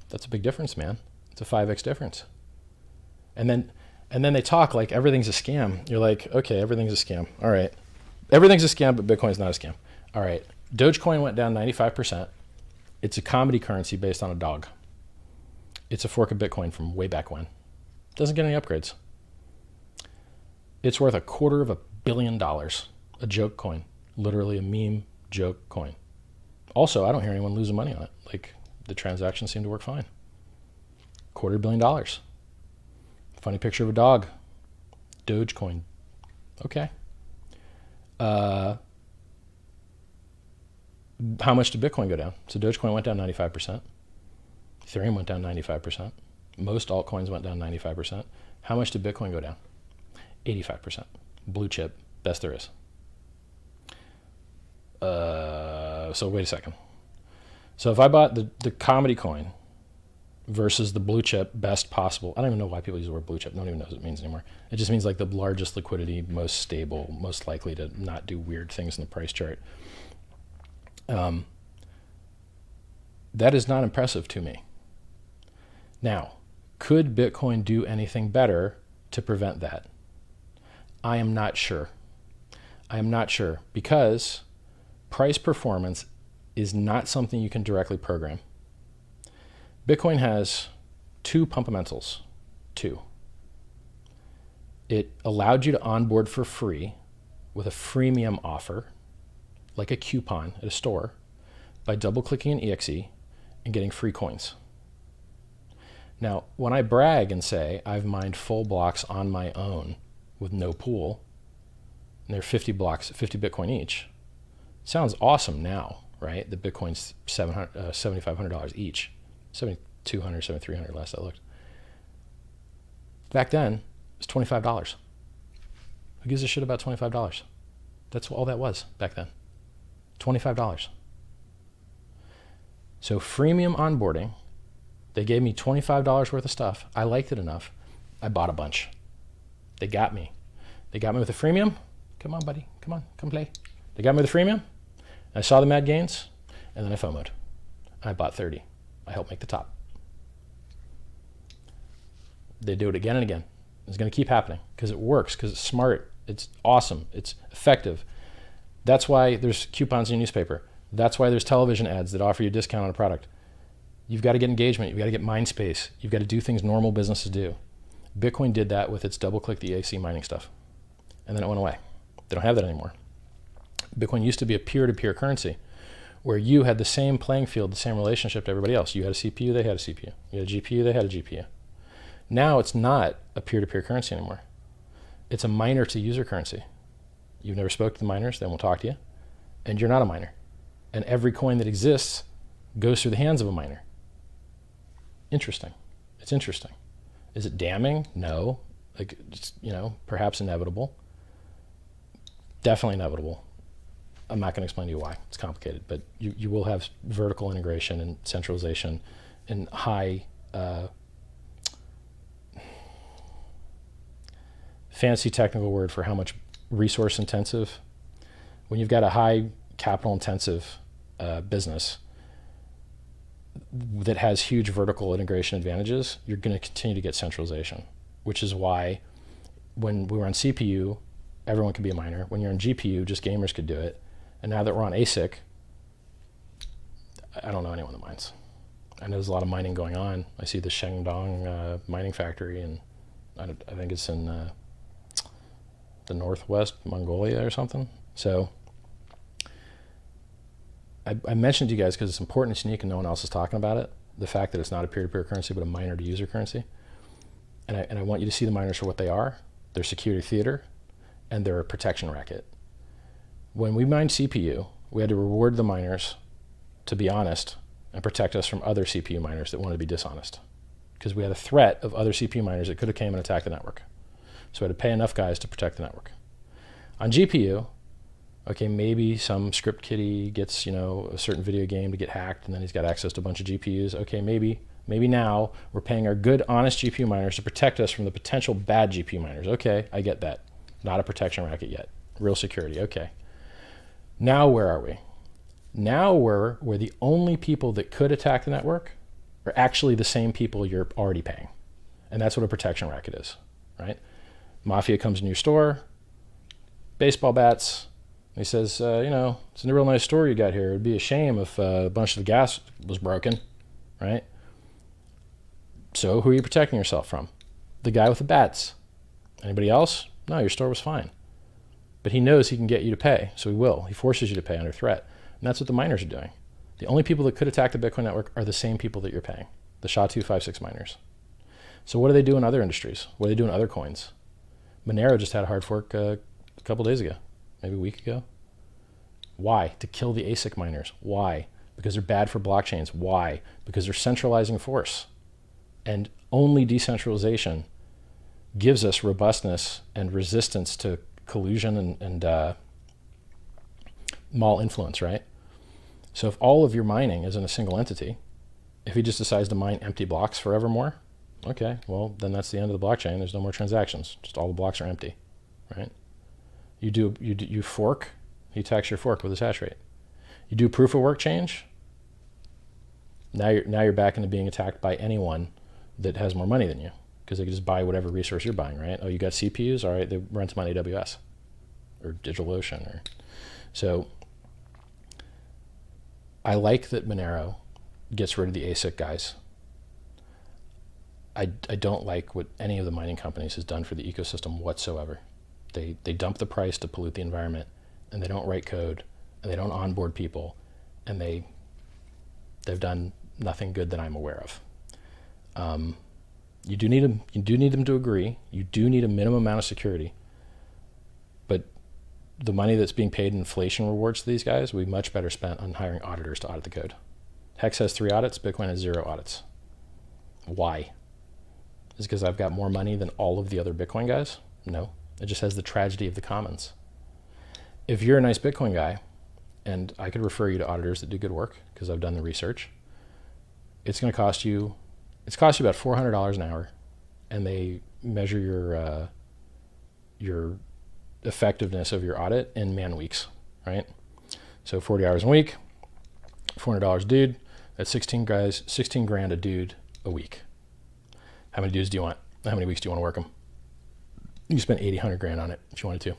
That's a big difference, man. It's a 5x difference. And then they talk like everything's a scam. You're like, okay, everything's a scam. All right. Everything's a scam, but Bitcoin's not a scam. All right. Dogecoin went down 95%. It's a comedy currency based on a dog. It's a fork of Bitcoin from way back when. Doesn't get any upgrades. It's worth $250 million. A joke coin. Literally a meme joke coin. Also, I don't hear anyone losing money on it. Like, the transactions seem to work fine. $250 million. Funny picture of a dog. Dogecoin. Okay. How much did Bitcoin go down? So Dogecoin went down 95%. Ethereum went down 95%. Most altcoins went down 95%. How much did Bitcoin go down? 85%. Blue chip. Best there is. So wait a second. So if I bought the comedy coin versus the blue chip, best possible. I don't even know why people use the word blue chip. No one even knows what it means anymore. It just means like the largest liquidity, most stable, most likely to not do weird things in the price chart. That is not impressive to me. Now, could Bitcoin do anything better to prevent that? I am not sure. I am not sure because price performance is not something you can directly program. Bitcoin has 2 pumpamentals. 2. It allowed you to onboard for free with a freemium offer, like a coupon at a store, by double-clicking an EXE and getting free coins. Now, when I brag and say I've mined full blocks on my own with no pool, and they're 50 blocks, 50 Bitcoin each, sounds awesome now, right? The Bitcoin's $7,500 each, $7,200, $7,300 last I looked. Back then, it was $25. Who gives a shit about $25? That's all that was back then. $25. So freemium onboarding, they gave me $25 worth of stuff. I liked it enough. I bought a bunch. They got me. They got me with a freemium. Come on, buddy. Come on. Come play. They got me with a freemium. I saw the mad gains, and then I FOMO'd. I bought 30. I helped make the top. They do it again and again. It's going to keep happening because it works, because it's smart. It's awesome. It's effective. That's why there's coupons in your newspaper. That's why there's television ads that offer you a discount on a product. You've got to get engagement. You've got to get mind space. You've got to do things normal businesses do. Bitcoin did that with its double-click the EXE mining stuff. And then it went away. They don't have that anymore. Bitcoin used to be a peer-to-peer currency where you had the same playing field, the same relationship to everybody else. You had a CPU, they had a CPU. You had a GPU, they had a GPU. Now it's not a peer-to-peer currency anymore. It's a miner to user currency. You've never spoke to the miners, they won't talk to you, and you're not a miner. And every coin that exists goes through the hands of a miner. Interesting. It's interesting. Is it damning? No. Like, it's, perhaps inevitable. Definitely inevitable. I'm not going to explain to you why. It's complicated, but you will have vertical integration and centralization and high fancy technical word for how much resource intensive. When you've got a high capital intensive business that has huge vertical integration advantages, you're going to continue to get centralization, which is why when we were on CPU, everyone could be a miner. When you're on GPU, just gamers could do it. And now that we're on ASIC, I don't know anyone that mines. I know there's a lot of mining going on. I see the Shandong mining factory, and I think it's in the northwest Mongolia or something. So I mentioned to you guys because it's important, it's unique, and no one else is talking about it. The fact that it's not a peer-to-peer currency, but a miner to user currency. And I want you to see the miners for what they are. They're security theater, and they're a protection racket. When we mined CPU, we had to reward the miners to be honest and protect us from other CPU miners that wanted to be dishonest, because we had a threat of other CPU miners that could have came and attacked the network. So we had to pay enough guys to protect the network. On GPU, okay, maybe some script kiddie gets, a certain video game to get hacked, and then he's got access to a bunch of GPUs. Okay, maybe now we're paying our good, honest GPU miners to protect us from the potential bad GPU miners. Okay, I get that. Not a protection racket yet. Real security, okay. Now where are we? Now we're where the only people that could attack the network are actually the same people you're already paying. And that's what a protection racket is, right? Mafia comes in your store, baseball bats. He says, it's a real nice store you got here. It'd be a shame if a bunch of the gas was broken, right? So who are you protecting yourself from? The guy with the bats. Anybody else? No, your store was fine. But he knows he can get you to pay, so he will. He forces you to pay under threat. And that's what the miners are doing. The only people that could attack the Bitcoin network are the same people that you're paying, the SHA-256 miners. So what do they do in other industries? What do they do in other coins? Monero just had a hard fork a couple days ago, maybe a week ago. Why? To kill the ASIC miners. Why? Because they're bad for blockchains. Why? Because they're centralizing force. And only decentralization gives us robustness and resistance to collusion and mall influence, right? So if all of your mining is in a single entity, if he just decides to mine empty blocks forevermore, okay, well, then that's the end of the blockchain. There's no more transactions. Just all the blocks are empty, right? You fork, he attacks your fork with his hash rate. You do proof of work change, now you're back into being attacked by anyone that has more money than you, because they can just buy whatever resource you're buying, right? Oh, you got CPUs? All right, they rent them on AWS or DigitalOcean. So I like that Monero gets rid of the ASIC guys. I don't like what any of the mining companies has done for the ecosystem whatsoever. They dump the price to pollute the environment, and they don't write code, and they don't onboard people, and they've done nothing good that I'm aware of. You do need them to agree. You do need a minimum amount of security. But the money that's being paid in inflation rewards to these guys would be much better spent on hiring auditors to audit the code. Hex has 3 audits, Bitcoin has 0 audits. Why? Is it because I've got more money than all of the other Bitcoin guys? No. It just has the tragedy of the commons. If you're a nice Bitcoin guy, and I could refer you to auditors that do good work because I've done the research, it's going to cost you about $400 an hour, and they measure your effectiveness of your audit in man weeks, right? So 40 hours a week, $400 a dude, that's 16 grand a dude a week. How many dudes do you want? How many weeks do you want to work them? You spend 80, 100 grand on it if you wanted to.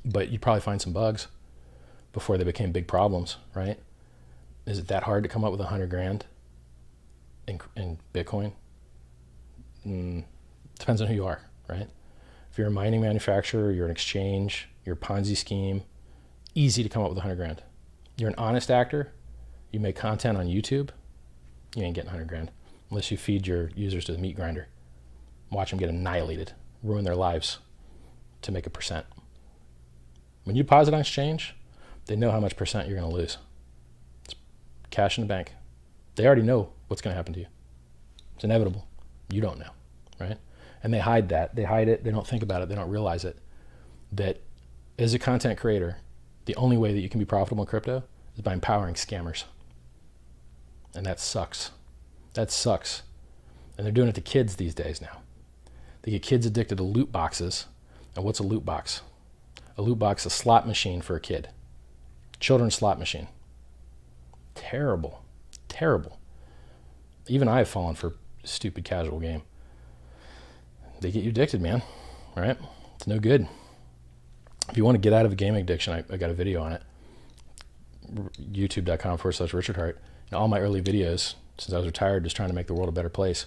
But you'd probably find some bugs before they became big problems, right? Is it that hard to come up with 100 grand in Bitcoin? Depends on who you are, right? If you're a mining manufacturer, you're an exchange, you're a Ponzi scheme, easy to come up with 100 grand. You're an honest actor, you make content on YouTube, you ain't getting 100 grand unless you feed your users to the meat grinder. Watch them get annihilated, ruin their lives to make a percent. When you deposit on exchange, they know how much percent you're going to lose. It's cash in the bank. They already know what's going to happen to you. It's inevitable. You don't know, right? And they hide that. They hide it. They don't think about it. They don't realize it. That as a content creator, the only way that you can be profitable in crypto is by empowering scammers. And that sucks. That sucks. And they're doing it to kids these days now. They get kids addicted to loot boxes. And what's a loot box? A loot box is a slot machine for a kid. Children's slot machine. Terrible. Terrible. Even I have fallen for a stupid casual game. They get you addicted, man. Right? It's no good. If you want to get out of a gaming addiction, I got a video on it. YouTube.com/Richard Hart. And all my early videos, since I was retired, just trying to make the world a better place.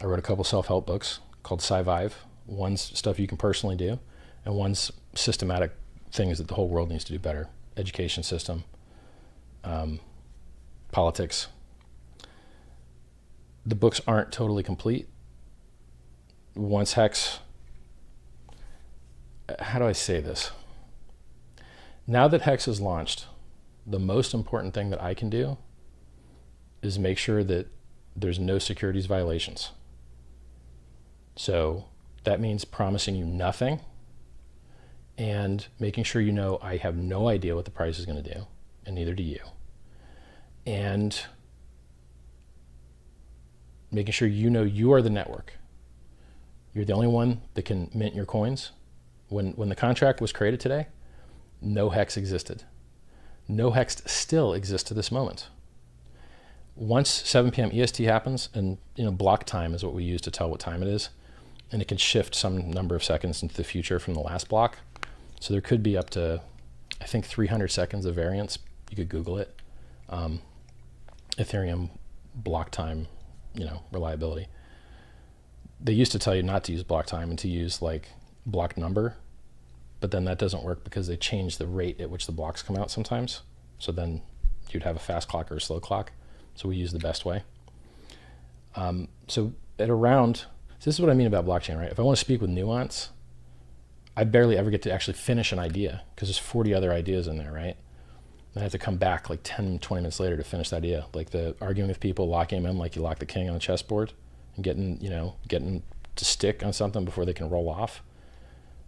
I wrote a couple self-help books called Sci-Vive. One's stuff you can personally do, and one's systematic things that the whole world needs to do better. Education system, politics. The books aren't totally complete. Once Hex, how do I say this? Now that Hex is launched, the most important thing that I can do is make sure that there's no securities violations. So that means promising you nothing and making sure you know I have no idea what the price is going to do, and neither do you. And making sure you know you are the network. You're the only one that can mint your coins. When the contract was created today, no Hex existed. No Hex still exists to this moment. Once 7 p.m. EST happens, and block time is what we use to tell what time it is, and it can shift some number of seconds into the future from the last block. So there could be up to, I think, 300 seconds of variance. You could Google it. Ethereum block time, reliability. They used to tell you not to use block time and to use like block number, but then that doesn't work because they change the rate at which the blocks come out sometimes. So then you'd have a fast clock or a slow clock. So we use the best way. So this is what I mean about blockchain, right? If I want to speak with nuance, I barely ever get to actually finish an idea because there's 40 other ideas in there, right? And I have to come back like 10, 20 minutes later to finish the idea. Like the arguing with people, locking them in like you lock the king on a chessboard and getting to stick on something before they can roll off.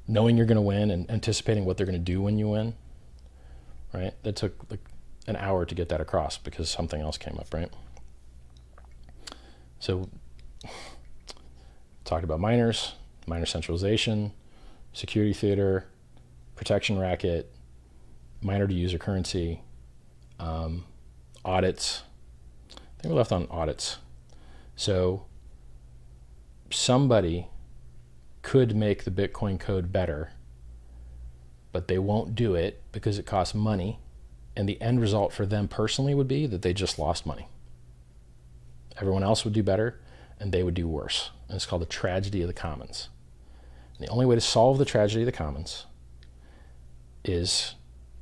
Knowing you're going to win and anticipating what they're going to do when you win, right? That took like an hour to get that across because something else came up, right? So talked about miners, miner centralization, security theater, protection racket, miner to user currency, audits. I think we're left on audits. So somebody could make the Bitcoin code better, but they won't do it because it costs money, and the end result for them personally would be that they just lost money. Everyone else would do better, and they would do worse. And it's called the tragedy of the commons. And the only way to solve the tragedy of the commons is,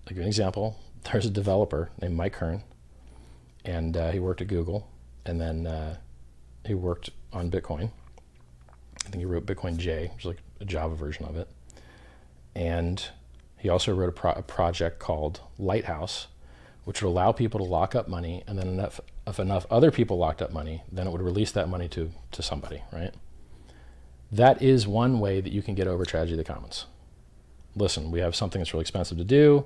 I'll give you an example. There's a developer named Mike Hearn, and he worked at Google, and then he worked on Bitcoin. I think he wrote Bitcoin J, which is like a Java version of it. And he also wrote a project called Lighthouse, which would allow people to lock up money, and then if enough other people locked up money, then it would release that money to somebody, right? That is one way that you can get over tragedy of the commons. Listen, we have something that's really expensive to do.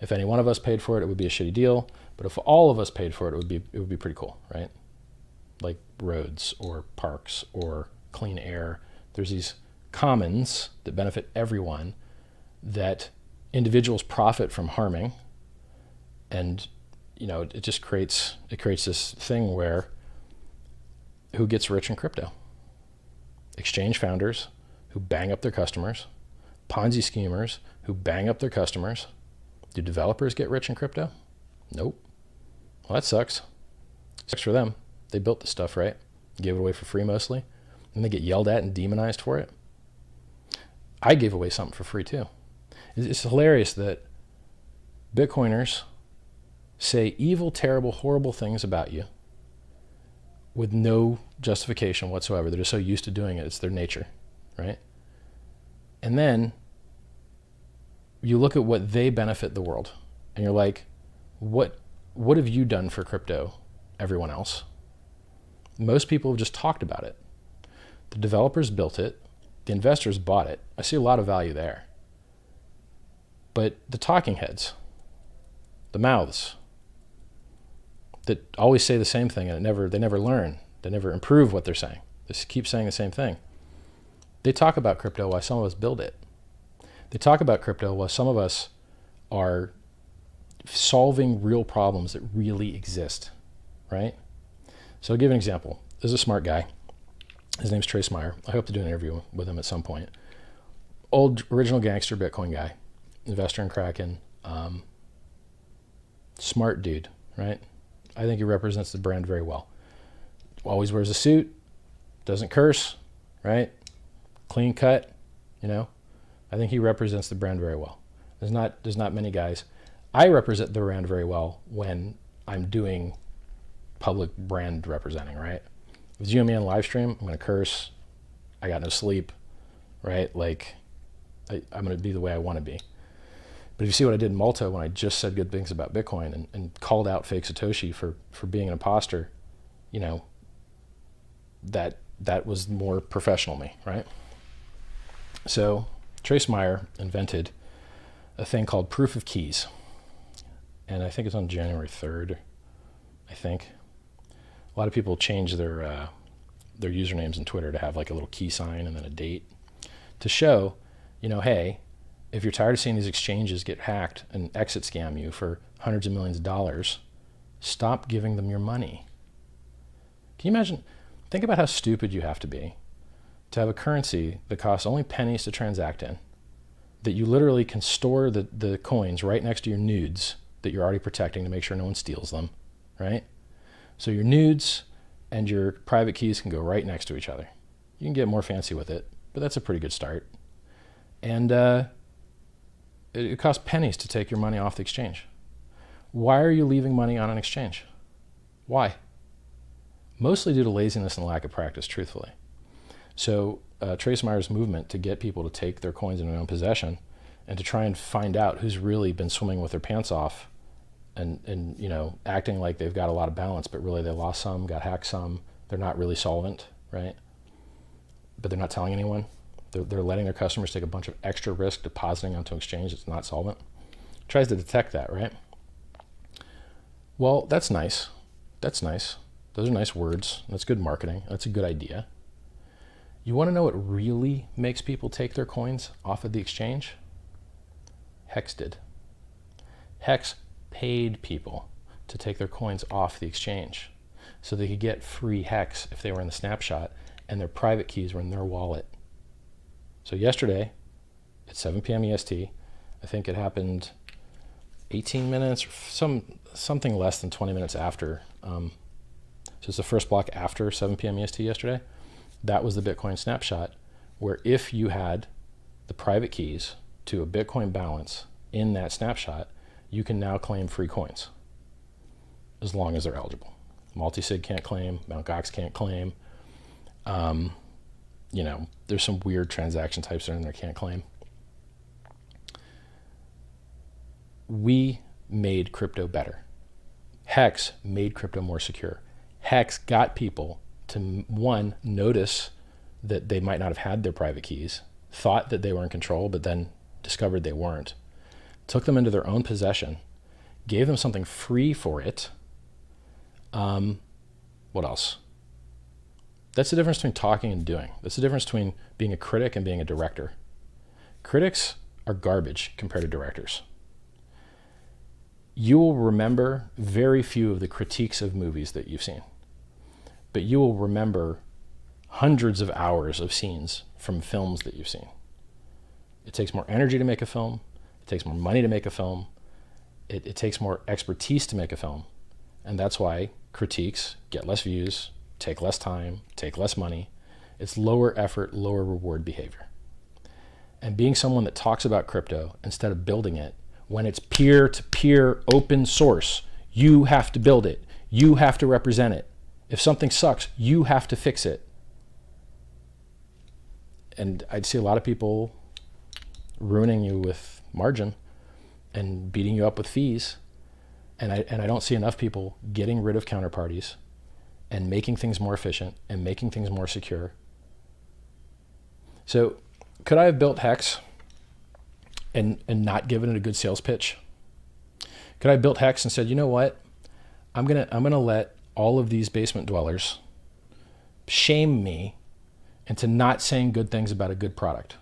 If any one of us paid for it, it would be a shitty deal. But if all of us paid for it, it would be pretty cool, right? Like roads or parks or clean air. There's these commons that benefit everyone that individuals profit from harming, and it just creates this thing where who gets rich in crypto? Exchange founders who bang up their customers, Ponzi schemers who bang up their customers. Do developers get rich in crypto? Nope. Well, that sucks. Sucks for them. They built the stuff, right? Gave it away for free mostly. And they get yelled at and demonized for it. I gave away something for free too. It's hilarious that Bitcoiners say evil, terrible, horrible things about you with no justification whatsoever. They're just so used to doing it. It's their nature, right? And then you look at what they benefit the world, and you're like, what have you done for crypto, everyone else? Most people have just talked about it. The developers built it. The investors bought it. I see a lot of value there. But the talking heads, the mouths that always say the same thing, and they never learn. They never improve what they're saying. They just keep saying the same thing. They talk about crypto while some of us build it. They talk about crypto while some of us are solving real problems that really exist, right? So I'll give an example. There's a smart guy. His name's Trace Meyer. I hope to do an interview with him at some point. Old original gangster Bitcoin guy, investor in Kraken, smart dude, right? I think he represents the brand very well. Always wears a suit, doesn't curse, right? Clean cut, you know. I think he represents the brand very well. There's not many guys. I represent the brand very well when I'm doing public brand representing, right? If it's you and me on live stream, I'm gonna curse. I got no sleep, right? Like, I'm gonna be the way I want to be. But if you see what I did in Malta when I just said good things about Bitcoin and called out fake Satoshi for being an imposter, you know, that was more professional me, right? So Trace Meyer invented a thing called proof of keys. And I think it's on January 3rd, I think. A lot of people change their usernames in Twitter to have like a little key sign and then a date to show, you know, hey, if you're tired of seeing these exchanges get hacked and exit scam you for hundreds of millions of dollars, stop giving them your money. Can you imagine? Think about how stupid you have to be to have a currency that costs only pennies to transact in, that you literally can store the coins right next to your nudes that you're already protecting to make sure no one steals them, right? So your nudes and your private keys can go right next to each other. You can get more fancy with it, but that's a pretty good start. And it costs pennies to take your money off the exchange. Why are you leaving money on an exchange? Why? Mostly due to laziness and lack of practice, truthfully. So Trace Meyer's movement to get people to take their coins in their own possession and to try and find out who's really been swimming with their pants off and you know, acting like they've got a lot of balance, but really they lost some, got hacked some, they're not really solvent, right? But they're not telling anyone. They're letting their customers take a bunch of extra risk depositing onto an exchange that's not solvent. Tries to detect that, right? Well, that's nice. That's nice. Those are nice words. That's good marketing. That's a good idea. You want to know what really makes people take their coins off of the exchange? Hex did. Hex paid people to take their coins off the exchange so they could get free Hex if they were in the snapshot and their private keys were in their wallet. So yesterday at 7 p.m. EST, I think it happened 18 minutes or something less than 20 minutes after. So it's the first block after 7 p.m. EST yesterday. That was the Bitcoin snapshot where if you had the private keys to a Bitcoin balance in that snapshot, you can now claim free coins as long as they're eligible. Multisig can't claim, Mt. Gox can't claim. You know, there's some weird transaction types that are in there can't claim. We made crypto better. Hex made crypto more secure. Hex got people to, one, notice that they might not have had their private keys, thought that they were in control, but then discovered they weren't, took them into their own possession, gave them something free for it. What else? That's the difference between talking and doing. That's the difference between being a critic and being a director. Critics are garbage compared to directors. You will remember very few of the critiques of movies that you've seen, but you will remember hundreds of hours of scenes from films that you've seen. It takes more energy to make a film. It takes more money to make a film. It takes more expertise to make a film. And that's why critiques get less views, take less time, take less money. It's lower effort, lower reward behavior. And being someone that talks about crypto instead of building it, when it's peer-to-peer open source, you have to build it. You have to represent it. If something sucks, you have to fix it. And I'd see a lot of people ruining you with margin and beating you up with fees. And I don't see enough people getting rid of counterparties and making things more efficient and making things more secure. So could I have built Hex and not given it a good sales pitch? Could I have built Hex and said, you know what? I'm gonna let all of these basement dwellers shame me into not saying good things about a good product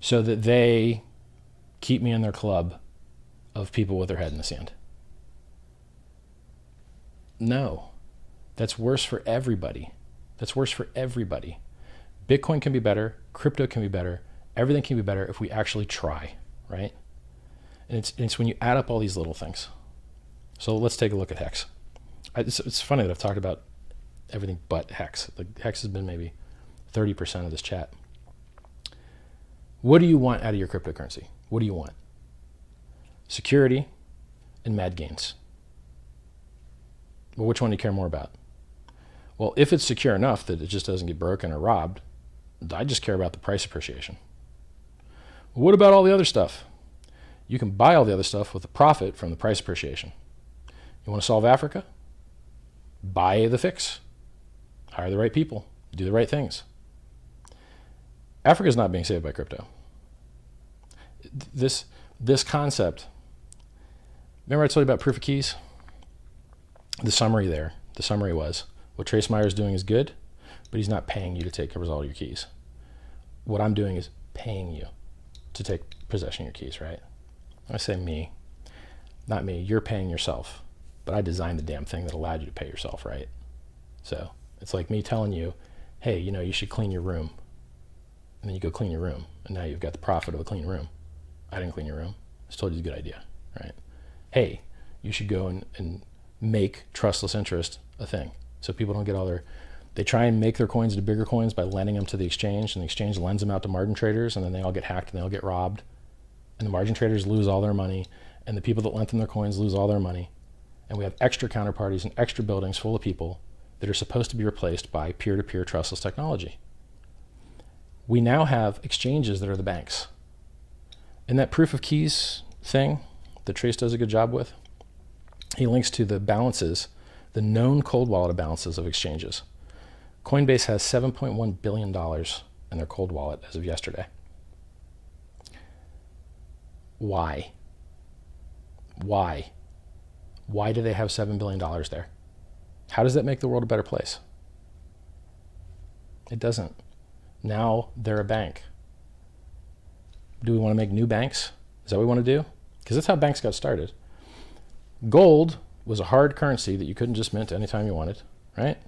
so that they keep me in their club of people with their head in the sand. No, that's worse for everybody. That's worse for everybody. Bitcoin can be better. Crypto can be better. Everything can be better if we actually try, right? And it's when you add up all these little things. So let's take a look at Hex. It's funny that I've talked about everything but Hex. Like Hex has been maybe 30% of this chat. What do you want out of your cryptocurrency? What do you want? Security and mad gains. Well, which one do you care more about? Well, if it's secure enough that it just doesn't get broken or robbed, I just care about the price appreciation. Well, what about all the other stuff? You can buy all the other stuff with a profit from the price appreciation. You want to solve Africa? Buy the fix. Hire the right people. Do the right things. Africa is not being saved by crypto. This concept, remember I told you about proof of keys? The summary was, what Trace Mayer is doing is good, but he's not paying you to take over all your keys. What I'm doing is paying you to take possession of your keys, right? I say me, not me. You're paying yourself, but I designed the damn thing that allowed you to pay yourself, right? So it's like me telling you, hey, you should clean your room. And then you go clean your room, and now you've got the profit of a clean room. I didn't clean your room. I just told you it's a good idea, right? Hey, you should go and make trustless interest a thing. So people don't get they try and make their coins into bigger coins by lending them to the exchange, and the exchange lends them out to margin traders, and then they all get hacked and they all get robbed. And the margin traders lose all their money, and the people that lent them their coins lose all their money. And we have extra counterparties and extra buildings full of people that are supposed to be replaced by peer-to-peer trustless technology. We now have exchanges that are the banks. In that proof of keys thing that Trace does a good job with, he links to the balances, the known cold wallet balances of exchanges. Coinbase has $7.1 billion in their cold wallet as of yesterday. Why? Why do they have $7 billion there? How does that make the world a better place? It doesn't. Now they're a bank. Do we want to make new banks? Is that what we want to do? Because that's how banks got started. Gold was a hard currency that you couldn't just mint anytime you wanted, right?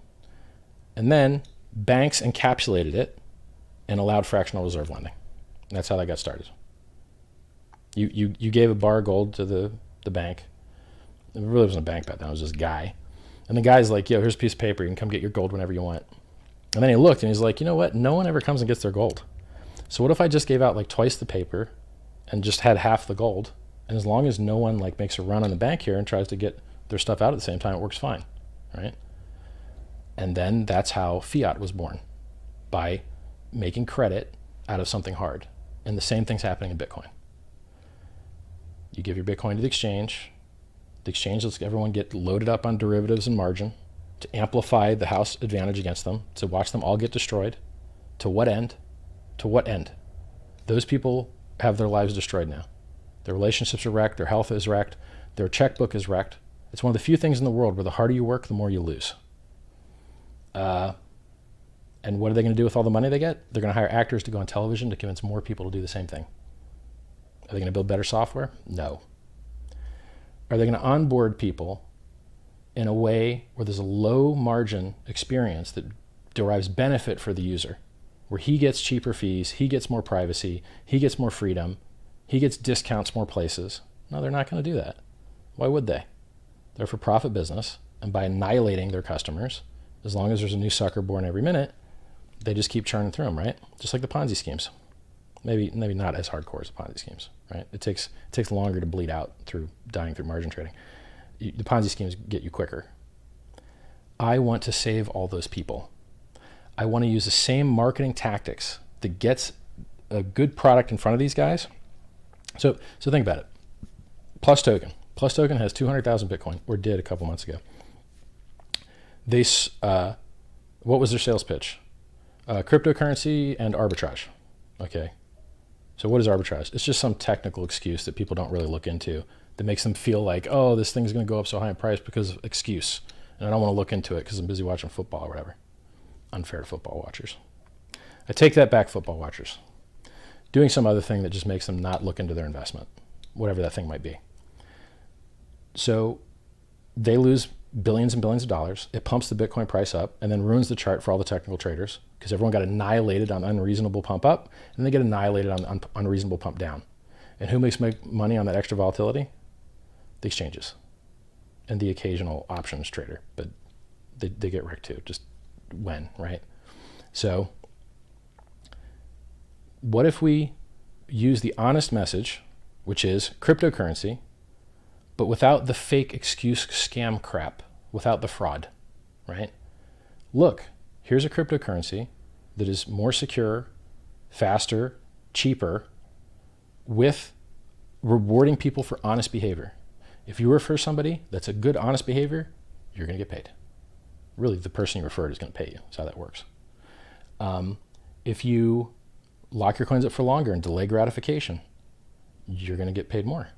And then banks encapsulated it and allowed fractional reserve lending. And that's how that got started. You gave a bar of gold to the bank. It really wasn't a bank back then, it was just a guy. And the guy's like, yo, here's a piece of paper, you can come get your gold whenever you want. And then he looked and he's like, you know what? No one ever comes and gets their gold. So what if I just gave out like twice the paper and just had half the gold? And as long as no one like makes a run on the bank here and tries to get their stuff out at the same time, it works fine, right? And then that's how fiat was born, by making credit out of something hard. And the same thing's happening in Bitcoin. You give your Bitcoin to the exchange lets everyone get loaded up on derivatives and margin to amplify the house advantage against them, to watch them all get destroyed. To what end? To what end? Those people have their lives destroyed now. Their relationships are wrecked, their health is wrecked, their checkbook is wrecked. It's one of the few things in the world where the harder you work, the more you lose. And what are they going to do with all the money they get? They're going to hire actors to go on television to convince more people to do the same thing. Are they going to build better software? No. Are they going to onboard people in a way where there's a low margin experience that derives benefit for the user, where he gets cheaper fees, he gets more privacy, he gets more freedom, he gets discounts more places? No, they're not going to do that. Why would they? They're for profit business, and by annihilating their customers, as long as there's a new sucker born every minute, they just keep churning through them, right? Just like the Ponzi schemes. Maybe not as hardcore as the Ponzi schemes, right? It takes longer to bleed out through dying through margin trading. The Ponzi schemes get you quicker, I want to save all those people. I want to use the same marketing tactics that gets a good product in front of these guys. So think about it. Plus Token. Plus Token has 200,000 Bitcoin, or did a couple months ago. They, what was their sales pitch? Cryptocurrency and arbitrage. Okay. So what is arbitrage? It's just some technical excuse that people don't really look into that makes them feel like, oh, this thing's going to go up so high in price because of excuse. And I don't want to look into it because I'm busy watching football or whatever. Unfair to football watchers. I take that back, football watchers. Doing some other thing that just makes them not look into their investment, whatever that thing might be. So they lose billions and billions of dollars. It pumps the Bitcoin price up and then ruins the chart for all the technical traders because everyone got annihilated on unreasonable pump up and they get annihilated on unreasonable pump down. And who makes money on that extra volatility? The exchanges and the occasional options trader, but they get wrecked too. Just when, right? So what if we use the honest message, which is cryptocurrency, but without the fake excuse scam crap, without the fraud, right? Look, here's a cryptocurrency that is more secure, faster, cheaper, with rewarding people for honest behavior. If you refer somebody that's a good, honest behavior, you're going to get paid. Really, the person you referred is going to pay you. That's how that works. If you lock your coins up for longer and delay gratification, you're going to get paid more.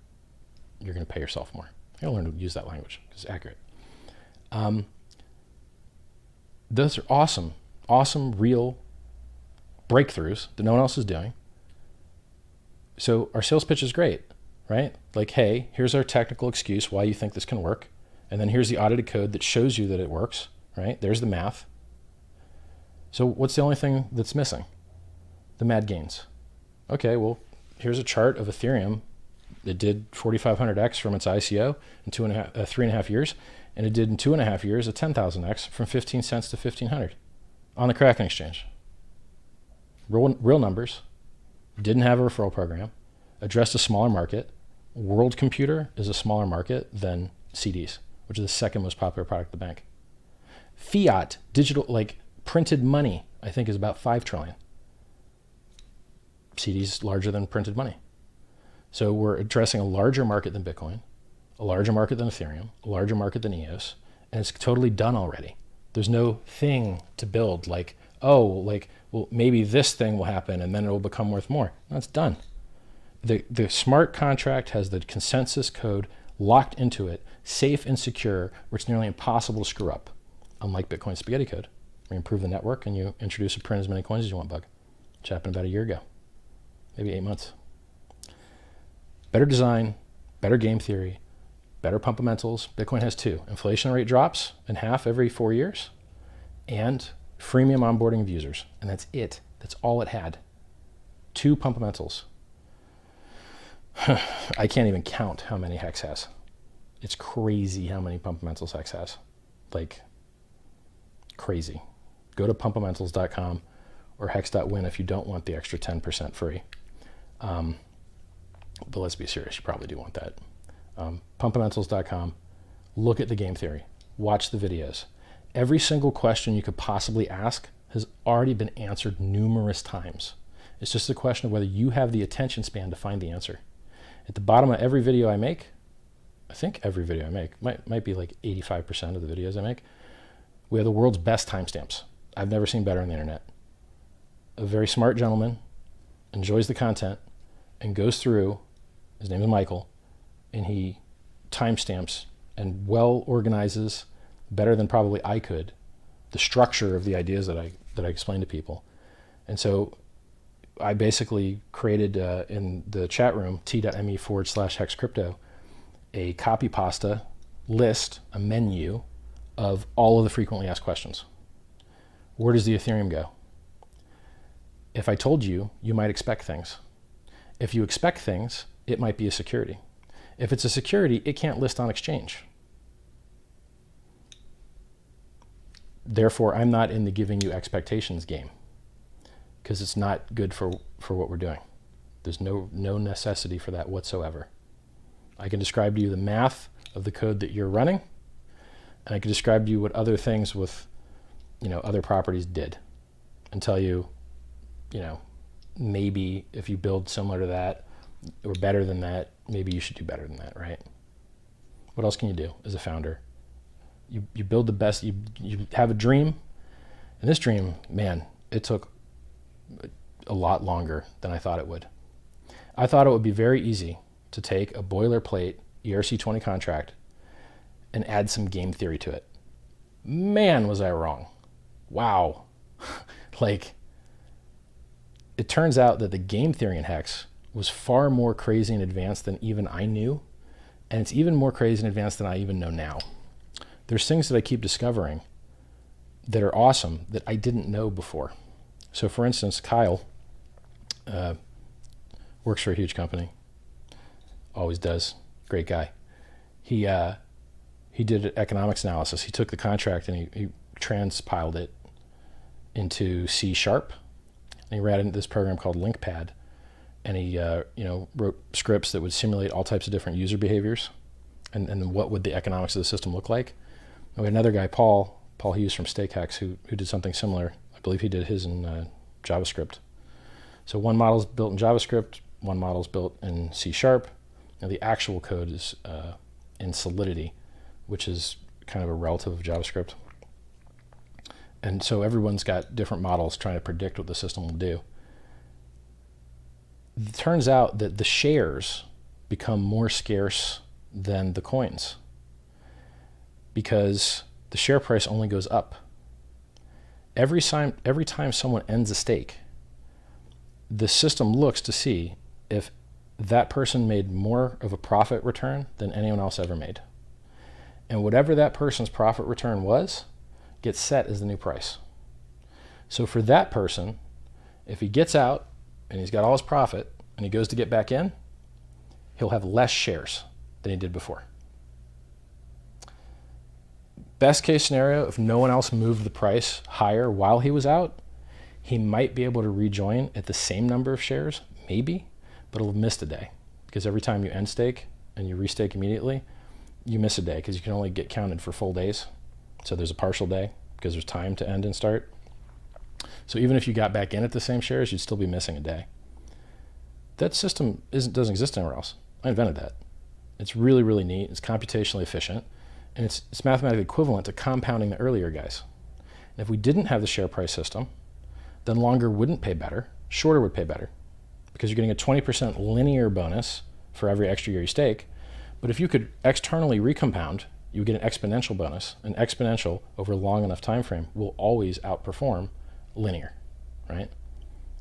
You're going to pay yourself more. I gotta learn to use that language because it's accurate. Those are awesome, real breakthroughs that no one else is doing. So our sales pitch is great, right? Like, hey, here's our technical excuse why you think this can work. And then here's the audited code that shows you that it works, right? There's the math. So what's the only thing that's missing? The mad gains. Okay, well, here's a chart of Ethereum. It did 4,500x from its ICO in 3.5 years, and it did in 2.5 years a 10,000x from 15 cents to 1,500 on the Kraken exchange. Real numbers. Didn't have a referral program. Addressed a smaller market. World Computer is a smaller market than CDs, which is the second most popular product at the bank. Fiat, digital, like printed money, I think is about 5 trillion. CDs larger than printed money. So we're addressing a larger market than Bitcoin, a larger market than Ethereum, a larger market than EOS, and it's totally done already. There's no thing to build like, oh, like, well, maybe this thing will happen and then it will become worth more. No, it's done. The smart contract has the consensus code locked into it, safe and secure, where it's nearly impossible to screw up. Unlike Bitcoin spaghetti code, where you improve the network and you introduce and print as many coins as you want bug, which happened about a year ago, maybe 8 months. Better design, better game theory, better fundamentals. Bitcoin has 2. Inflation rate drops in half every 4 years, and freemium onboarding of users. And that's it. That's all it had. 2 fundamentals. I can't even count how many Hex has. It's crazy how many fundamentals Hex has. Like, crazy. Go to pumpamentals.com or hex.win if you don't want the extra 10% free. But let's be serious, you probably do want that. Pumpamentals.com, look at the game theory, watch the videos. Every single question you could possibly ask has already been answered numerous times. It's just a question of whether you have the attention span to find the answer. At the bottom of every video I make, I think every video I make, might be like 85% of the videos I make, we have the world's best timestamps. I've never seen better on the internet. A very smart gentleman enjoys the content and goes through, his name is Michael, and he timestamps and well organizes, better than probably I could, the structure of the ideas that I explain to people. And so I basically created in the chat room, t.me/hexcrypto, a copy pasta list, a menu of all of the frequently asked questions. Where does the Ethereum go? If I told you, you might expect things. If you expect things, it might be a security. If it's a security, it can't list on exchange. Therefore, I'm not in the giving you expectations game because it's not good for what we're doing. There's no necessity for that whatsoever. I can describe to you the math of the code that you're running, And I could describe to you what other things with, other properties did, and tell you, maybe if you build similar to that or better than that, maybe you should do better than that, right? What else can you do as a founder? You build the best, you have a dream, and this dream, man, it took a lot longer than I thought it would. I thought it would be very easy to take a boilerplate ERC-20 contract and add some game theory to it. Man, was I wrong. Wow. Like, it turns out that the game theory in Hex was far more crazy and advanced than even I knew, and it's even more crazy and advanced than I even know now. There's things that I keep discovering that are awesome that I didn't know before. So for instance, Kyle works for a huge company, always does, great guy. He did economics analysis. He took the contract and he transpiled it into C#, and he ran into this program called LinkPad, and he wrote scripts that would simulate all types of different user behaviors and what would the economics of the system look like. And we had another guy, Paul Hughes from StakeHex, who did something similar. I believe he did his in JavaScript. So one model is built in JavaScript, one model is built in C#. Now the actual code is in Solidity, which is kind of a relative of JavaScript. And so everyone's got different models trying to predict what the system will do. It turns out that the shares become more scarce than the coins because the share price only goes up. Every time someone ends a stake, the system looks to see if that person made more of a profit return than anyone else ever made. And whatever that person's profit return was, gets set as the new price. So for that person, if he gets out and he's got all his profit and he goes to get back in, he'll have less shares than he did before. Best case scenario, if no one else moved the price higher while he was out, he might be able to rejoin at the same number of shares, maybe, but he'll have missed a day. Because every time you end stake and you restake immediately, you miss a day because you can only get counted for full days. So there's a partial day because there's time to end and start. So even if you got back in at the same shares, you'd still be missing a day. That system doesn't exist anywhere else. I invented that. It's really, really neat. It's computationally efficient. And it's mathematically equivalent to compounding the earlier guys. And if we didn't have the share price system, then longer wouldn't pay better, shorter would pay better. Because you're getting a 20% linear bonus for every extra year you stake. But if you could externally recompound, you would get an exponential bonus. An exponential over a long enough time frame will always outperform linear, right?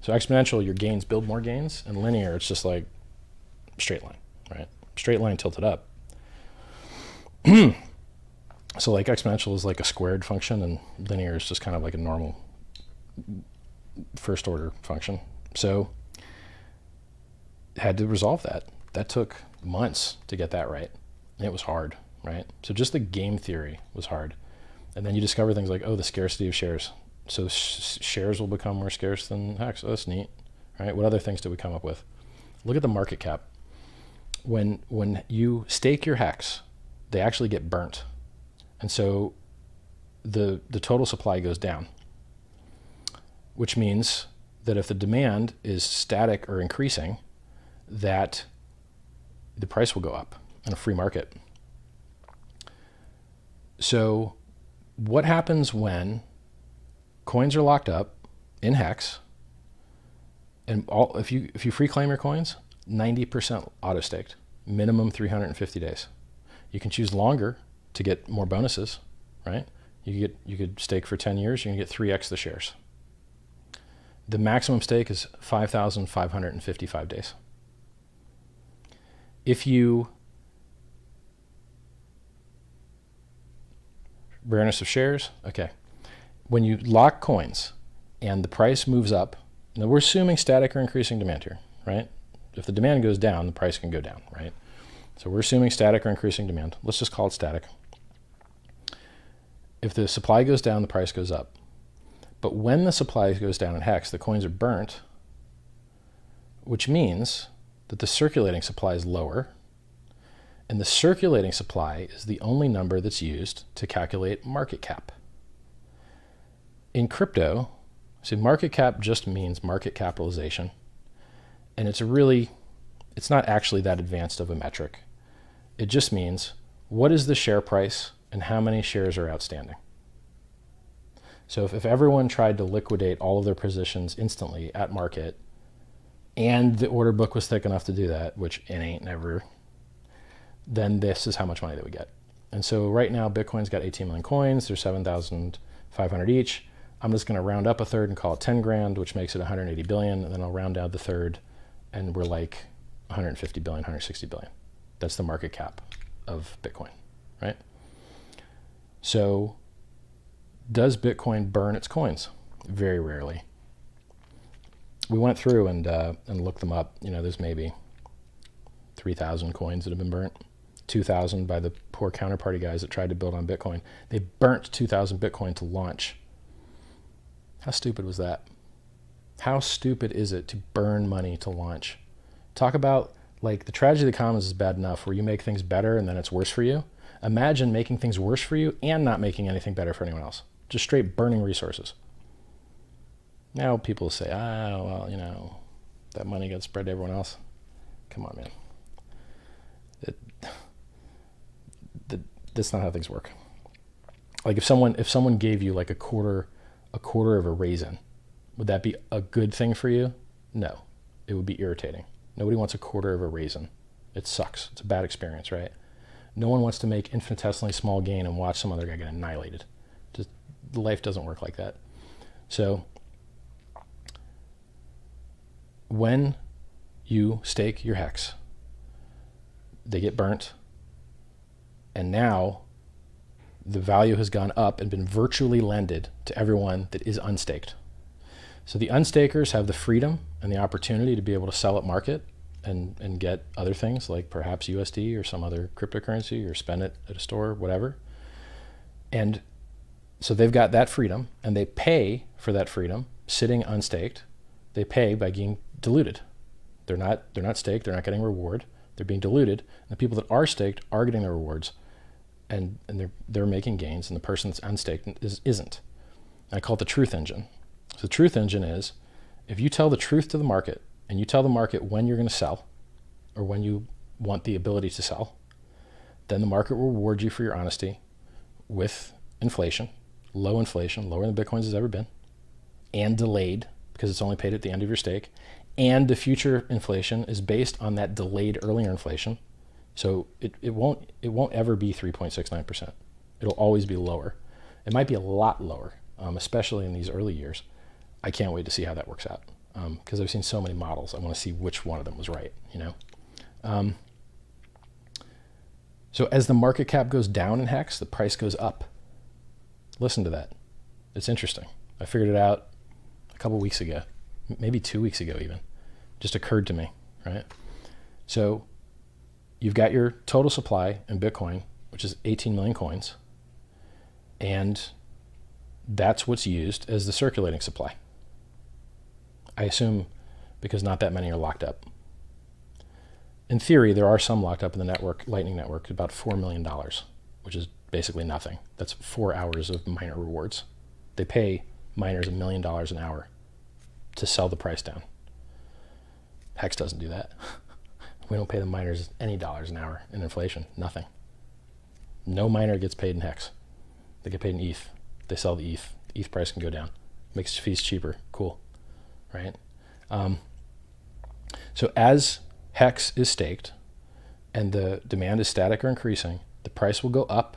So exponential, your gains build more gains, and linear, it's just like straight line, right? Straight line tilted up. So like exponential is like a squared function, and linear is just kind of like a normal first order function. So had to resolve that. That took months to get that right. And it was hard, right? So just the game theory was hard. And then you discover things like, oh, the scarcity of shares. So shares will become more scarce than Hex. Oh, that's neat, right? What other things did we come up with? Look at the market cap. When you stake your Hex, they actually get burnt. And so the total supply goes down, which means that if the demand is static or increasing, that the price will go up in a free market. So what happens when coins are locked up in Hex, and if you free claim your coins, 90% auto staked, minimum 350 days. You can choose longer to get more bonuses, right? You could stake for 10 years, you can get 3x the shares. The maximum stake is 5,555 days. If you, rareness of shares, okay. When you lock coins and the price moves up, now we're assuming static or increasing demand here, right? If the demand goes down, the price can go down, right? So we're assuming static or increasing demand. Let's just call it static. If the supply goes down, the price goes up. But when the supply goes down in Hex, the coins are burnt, which means that the circulating supply is lower, And the circulating supply is the only number that's used to calculate market cap. In crypto, see, market cap just means market capitalization. And it's not actually that advanced of a metric. It just means what is the share price and how many shares are outstanding. So if everyone tried to liquidate all of their positions instantly at market, and the order book was thick enough to do that, which it ain't never, then this is how much money they would get. And so right now, Bitcoin's got 18 million coins. There's 7,500 each. I'm just going to round up a third and call it 10 grand, which makes it 180 billion. And then I'll round down the third, and we're like 150 billion, 160 billion. That's the market cap of Bitcoin, right? So does Bitcoin burn its coins? Very rarely. We went through and looked them up. There's maybe 3,000 coins that have been burnt. 2,000 by the poor counterparty guys that tried to build on Bitcoin. They burnt 2,000 Bitcoin to launch. How stupid was that? How stupid is it to burn money to launch? Talk about, like, the tragedy of the commons is bad enough where you make things better and then it's worse for you. Imagine making things worse for you and not making anything better for anyone else. Just straight burning resources. Now people say, that money gets spread to everyone else. Come on, man. That's not how things work. Like if someone gave you like a quarter of a raisin, would that be a good thing for you? No, it would be irritating. Nobody wants a quarter of a raisin. It sucks. It's a bad experience, right? No one wants to make infinitesimally small gain and watch some other guy get annihilated. Just life doesn't work like that. So when you stake your hex, they get burnt. And now the value has gone up and been virtually lended to everyone that is unstaked. So the unstakers have the freedom and the opportunity to be able to sell at market and get other things like perhaps USD or some other cryptocurrency or spend it at a store, whatever. And so they've got that freedom and they pay for that freedom sitting unstaked. They pay by being diluted. They're not staked. They're not getting reward. They're being diluted. And the people that are staked are getting the rewards. And they're making gains, and the person that's unstaked isn't. I call it the truth engine. So the truth engine is, if you tell the truth to the market, and you tell the market when you're going to sell, or when you want the ability to sell, then the market will reward you for your honesty with inflation, lower than Bitcoin's has ever been, and delayed, because it's only paid at the end of your stake, and the future inflation is based on that delayed earlier inflation. So it won't ever be 3.69%. It'll always be lower. It might be a lot lower, especially in these early years. I can't wait to see how that works out because I've seen so many models. I want to see which one of them was right, So as the market cap goes down in Hex, the price goes up. Listen to that. It's interesting. I figured it out a couple weeks ago, maybe 2 weeks ago even. Just occurred to me, right? So you've got your total supply in Bitcoin, which is 18 million coins, and that's what's used as the circulating supply. I assume because not that many are locked up. In theory, there are some locked up in the network, Lightning Network, about $4 million, which is basically nothing. That's 4 hours of miner rewards. They pay miners $1 million an hour to sell the price down. Hex doesn't do that. We don't pay the miners any dollars an hour in inflation. Nothing. No miner gets paid in Hex. They get paid in ETH. They sell the ETH. The ETH price can go down. Makes fees cheaper. Cool. Right? So as Hex is staked and the demand is static or increasing, the price will go up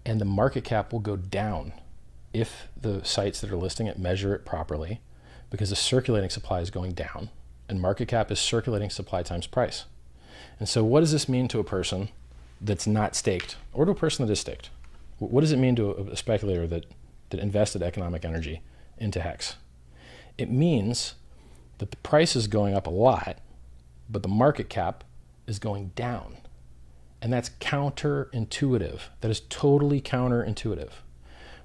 and the market cap will go down if the sites that are listing it measure it properly, because the circulating supply is going down. And market cap is circulating supply times price. And so what does this mean to a person that's not staked, or to a person that is staked? What does it mean to a speculator that invested economic energy into Hex? It means that the price is going up a lot, but the market cap is going down. And that's counterintuitive. That is totally counterintuitive.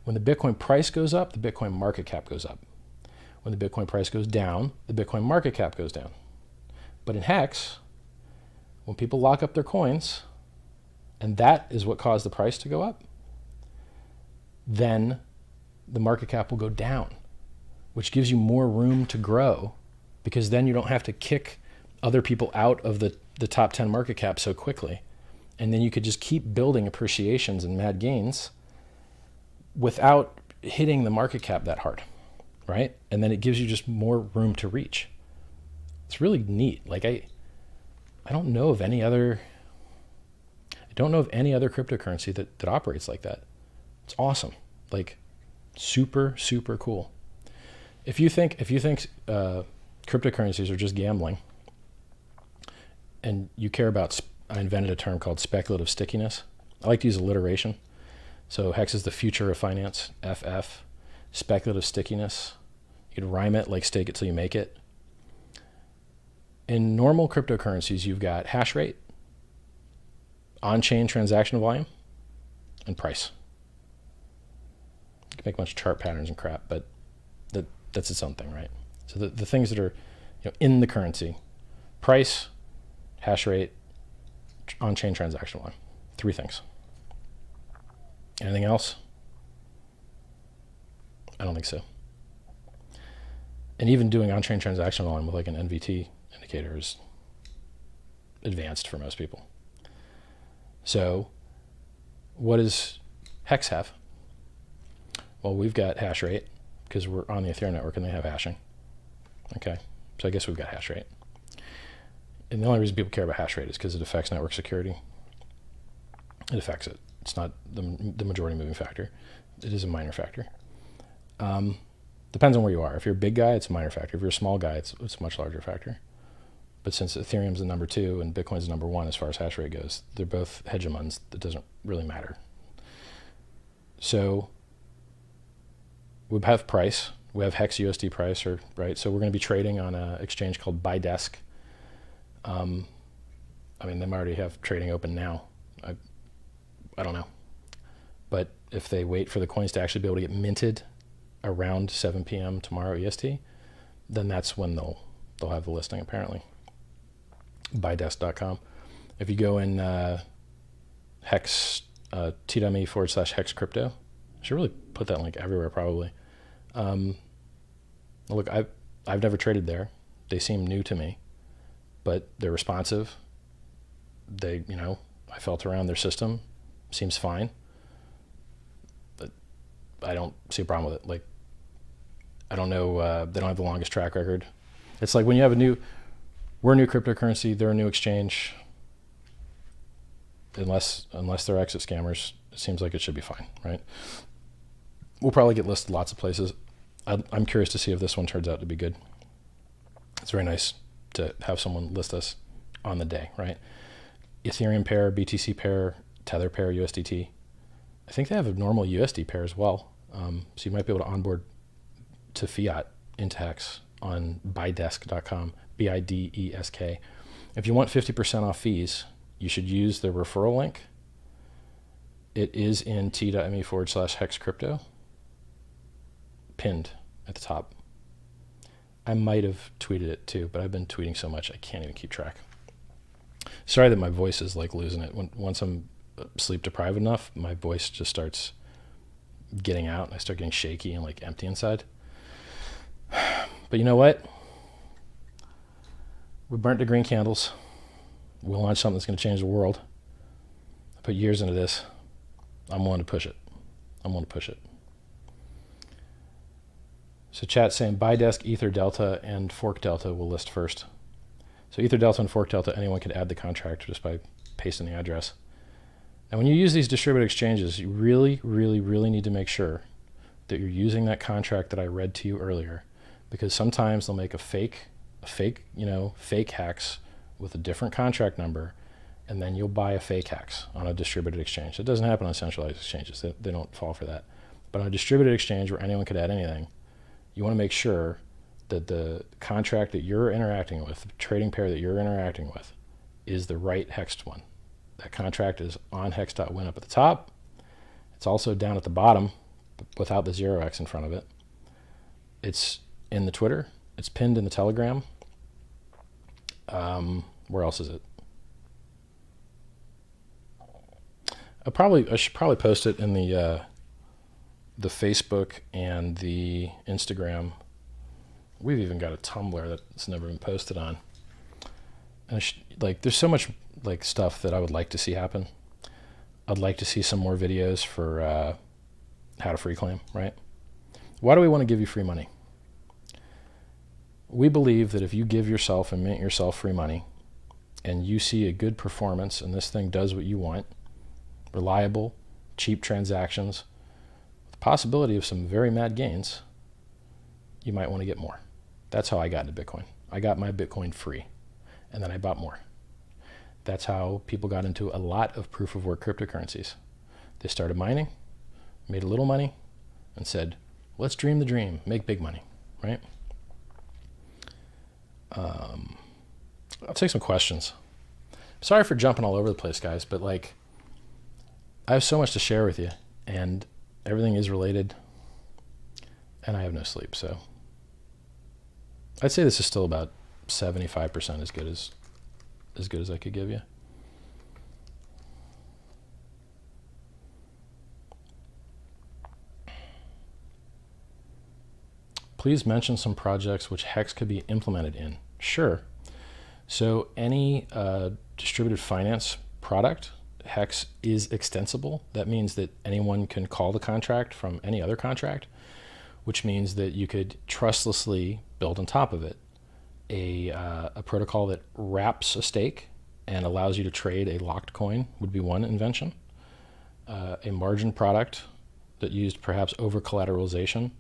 When the Bitcoin price goes up, the Bitcoin market cap goes up. When the Bitcoin price goes down, the Bitcoin market cap goes down. But in Hex, when people lock up their coins, and that is what caused the price to go up, then the market cap will go down, which gives you more room to grow, because then you don't have to kick other people out of the top 10 market cap so quickly. And then you could just keep building appreciations and mad gains without hitting the market cap that hard, right? And then it gives you just more room to reach. It's really neat. Like I don't know of any other cryptocurrency that operates like that. It's awesome. Like super, super cool. If you think cryptocurrencies are just gambling, and you care about, I invented a term called speculative stickiness. I like to use alliteration. So Hex is the future of finance, FF, speculative stickiness. You could rhyme it like stake it till you make it. In normal cryptocurrencies, you've got hash rate, on-chain transaction volume, and price. You can make a bunch of chart patterns and crap, but that's its own thing, right? So the things that are in the currency: price, hash rate, on-chain transaction volume. 3 things. Anything else? I don't think so. And even doing on-chain transaction volume with like an NVT indicator is advanced for most people. So what does Hex have? Well, we've got hash rate because we're on the Ethereum network and they have hashing. Okay, so I guess we've got hash rate. And the only reason people care about hash rate is because it affects network security. It affects it. It's not the majority moving factor. It is a minor factor. Depends on where you are. If you're a big guy, it's a minor factor. If you're a small guy, it's a much larger factor. But since Ethereum's the number 2 and Bitcoin's the number 1 as far as hash rate goes, they're both hegemons. It doesn't really matter. So we have price. We have Hex USD price, right? So we're going to be trading on an exchange called ByDesk. I mean, they already have trading open now. I don't know. But if they wait for the coins to actually be able to get minted around 7 p.m. tomorrow EST, then that's when they'll have the listing, apparently. ByDesk.com. If you go in Hex, t.me/Hex crypto, I should really put that link everywhere probably. Look, I've never traded there. They seem new to me, but they're responsive. They, I felt around their system, seems fine. But I don't see a problem with it. Like, I don't know, they don't have the longest track record. It's like when you have we're a new cryptocurrency, they're a new exchange. Unless they're exit scammers, it seems like it should be fine, right? We'll probably get listed lots of places. I'm curious to see if this one turns out to be good. It's very nice to have someone list us on the day, right? Ethereum pair, BTC pair, Tether pair, USDT. I think they have a normal USD pair as well. So you might be able to onboard to fiat into Hex on ByDesk.com, BIDESK. If you want 50% off fees, you should use the referral link. It is in t.me/Hex crypto, pinned at the top. I might have tweeted it too, but I've been tweeting so much I can't even keep track. Sorry that my voice is like losing it. Once I'm sleep deprived enough, my voice just starts getting out and I start getting shaky and like empty inside. But you know what? We burnt the green candles. We'll launch something that's going to change the world. I put years into this. I'm willing to push it. So chat saying ByDesk, Ether Delta, and Fork Delta will list first. So Ether Delta and Fork Delta, anyone can add the contract just by pasting the address. Now when you use these distributed exchanges, you really, really, really need to make sure that you're using that contract that I read to you earlier, because sometimes they'll make a fake hex with a different contract number, and then you'll buy a fake hex on a distributed exchange. It doesn't happen on centralized exchanges. They don't fall for that. But on a distributed exchange where anyone could add anything, you want to make sure that the contract that you're interacting with, the trading pair that you're interacting with, is the right hexed one. That contract is on hex.win up at the top. It's also down at the bottom without the 0x in front of it. It's in the Twitter. It's pinned in the Telegram. Where else is it? I should probably post it in the Facebook and the Instagram. We've even got a Tumblr that's never been posted on. And there's so much like stuff that I would like to see happen. I'd like to see some more videos for how to free claim, right? Why do we want to give you free money? We believe that if you give yourself and mint yourself free money and you see a good performance and this thing does what you want, reliable, cheap transactions, with the possibility of some very mad gains, you might want to get more. That's how I got into Bitcoin. I got my Bitcoin free, and then I bought more. That's how people got into a lot of proof-of-work cryptocurrencies. They started mining, made a little money, and said, let's dream the dream, make big money, right? I'll take some questions. Sorry for jumping all over the place, guys, but like, I have so much to share with you, and everything is related, and I have no sleep, so I'd say this is still about 75% as good as I could give you. Please mention some projects which Hex could be implemented in. Sure. So any distributed finance product, Hex is extensible. That means that anyone can call the contract from any other contract, which means that you could trustlessly build on top of it a protocol that wraps a stake and allows you to trade a locked coin would be one invention. A margin product that used perhaps over collateralization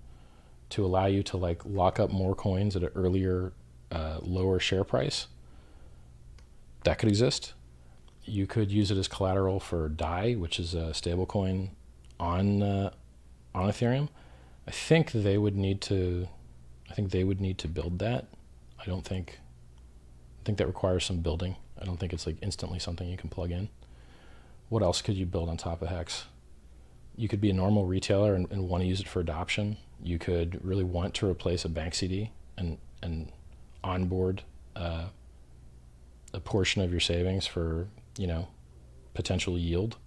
to allow you to like lock up more coins at an earlier, lower share price. That could exist. You could use it as collateral for DAI, which is a stable coin on Ethereum. I think they would need to build that. I think that requires some building. I don't think it's like instantly something you can plug in. What else could you build on top of Hex? You could be a normal retailer and want to use it for adoption. You could really want to replace a bank CD and onboard a portion of your savings for, potential yield.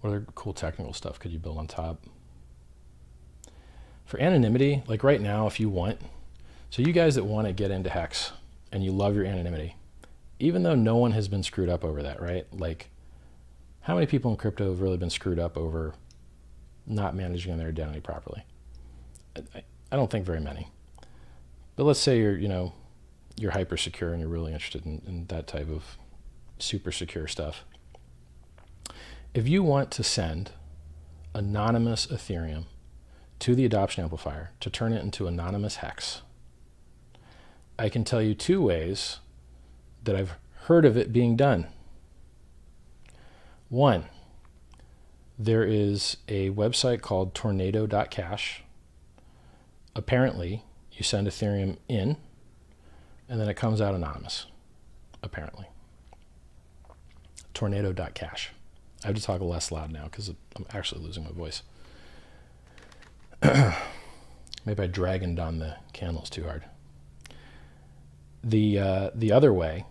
What other cool technical stuff could you build on top? For anonymity, like right now, if you want, so you guys that want to get into Hex and you love your anonymity, even though no one has been screwed up over that, right? Like, how many people in crypto have really been screwed up over not managing their identity properly? I don't think very many. But let's say you're hyper secure and you're really interested in that type of super secure stuff. If you want to send anonymous Ethereum to the adoption amplifier to turn it into anonymous Hex, I can tell you two ways that I've heard of it being done. One, there is a website called tornado.cash. Apparently, you send Ethereum in, and then it comes out anonymous, apparently. Tornado.cash. I have to talk less loud now because I'm actually losing my voice. Maybe I dragoned on the candles too hard. The other way,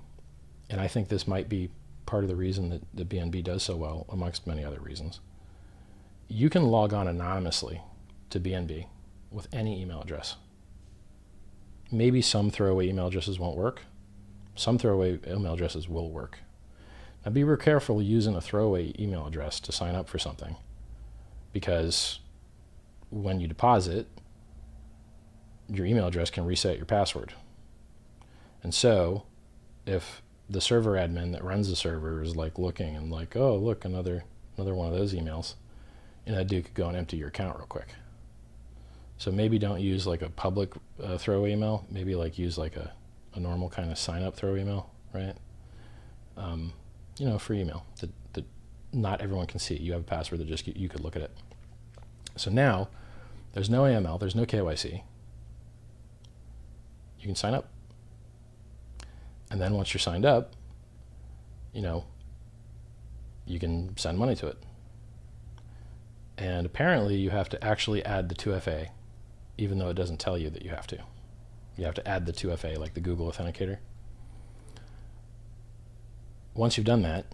and I think this might be part of the reason that the BNB does so well, amongst many other reasons, you can log on anonymously to BNB with any email address. Maybe some throwaway email addresses won't work. Some throwaway email addresses will work. Now be real careful using a throwaway email address to sign up for something, because when you deposit, your email address can reset your password. And so if the server admin that runs the server is like looking and like, oh, look, another one of those emails, and that dude could go and empty your account real quick. So maybe don't use like a public throwaway email. Maybe like use like a normal kind of sign up throw email, right? Free email that not everyone can see. You have a password that just you could look at it. So now there's no AML, there's no KYC. You can sign up. And then once you're signed up, you can send money to it. And apparently you have to actually add the 2FA, even though it doesn't tell you that you have to. You have to add the 2FA, like the Google Authenticator. Once you've done that,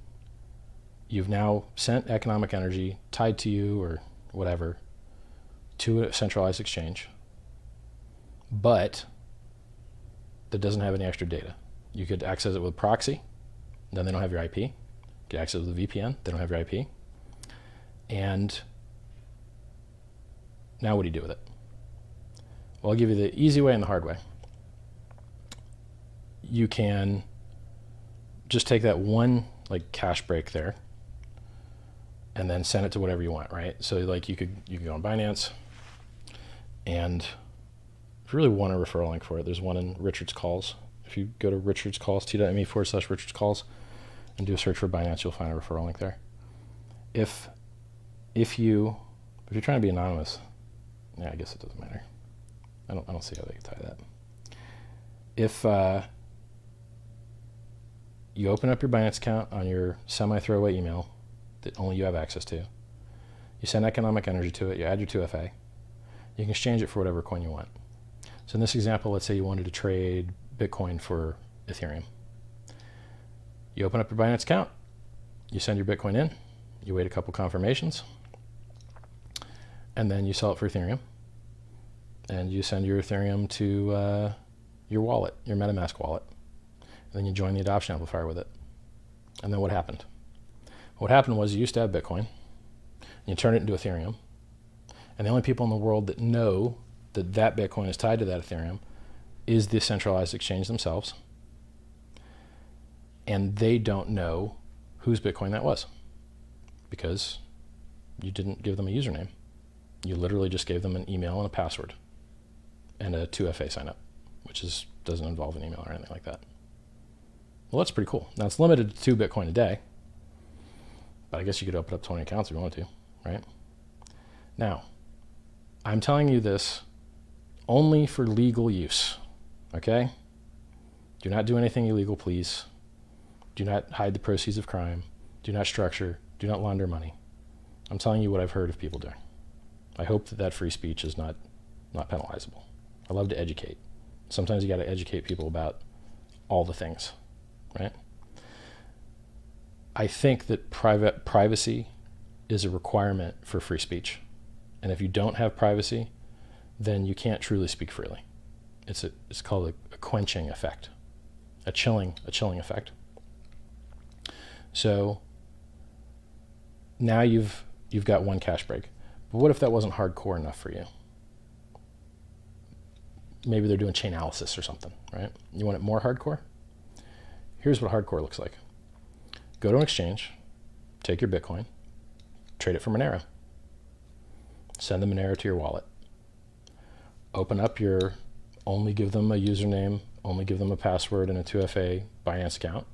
You've now sent economic energy tied to you or whatever to a centralized exchange, but that doesn't have any extra data. You could access it with proxy, then they don't have your IP. You could access it with a VPN, they don't have your IP. And now what do you do with it? Well, I'll give you the easy way and the hard way. You can just take that one like cash break there and then send it to whatever you want, right? So like you could go on Binance, and if you really want a referral link for it, there's one in Richard's Calls. If you go to Richard's Calls, t.me/Richard's Calls, and do a search for Binance, you'll find a referral link there. If you're trying to be anonymous, yeah, I guess it doesn't matter. I don't see how they can tie that. If you open up your Binance account on your semi-throwaway email that only you have access to, you send economic energy to it, you add your 2FA, you can exchange it for whatever coin you want. So in this example, let's say you wanted to trade Bitcoin for Ethereum. You open up your Binance account, you send your Bitcoin in, you wait a couple confirmations, and then you sell it for Ethereum, and you send your Ethereum to your wallet, your MetaMask wallet, and then you join the adoption amplifier with it. And then what happened? What happened was you used to have Bitcoin, and you turn it into Ethereum, and the only people in the world that know that that Bitcoin is tied to that Ethereum is the centralized exchange themselves, and they don't know whose Bitcoin that was because you didn't give them a username. You literally just gave them an email and a password and a 2FA sign up, which doesn't involve an email or anything like that. Well, that's pretty cool. Now, it's limited to 2 Bitcoin a day, but I guess you could open up 20 accounts if you wanted to, right? Now, I'm telling you this only for legal use, okay? Do not do anything illegal, please. Do not hide the proceeds of crime. Do not structure. Do not launder money. I'm telling you what I've heard of people doing. I hope that free speech is not penalizable. I love to educate. Sometimes you got to educate people about all the things, right? I think that privacy is a requirement for free speech. And if you don't have privacy, then you can't truly speak freely. It's called a quenching effect, a chilling effect. So now you've got one cash break. But what if that wasn't hardcore enough for you? Maybe they're doing chain analysis or something, right? You want it more hardcore? Here's what hardcore looks like. Go to an exchange, take your Bitcoin, trade it for Monero. Send the Monero to your wallet. Open up only give them a username, only give them a password and a 2FA Binance account.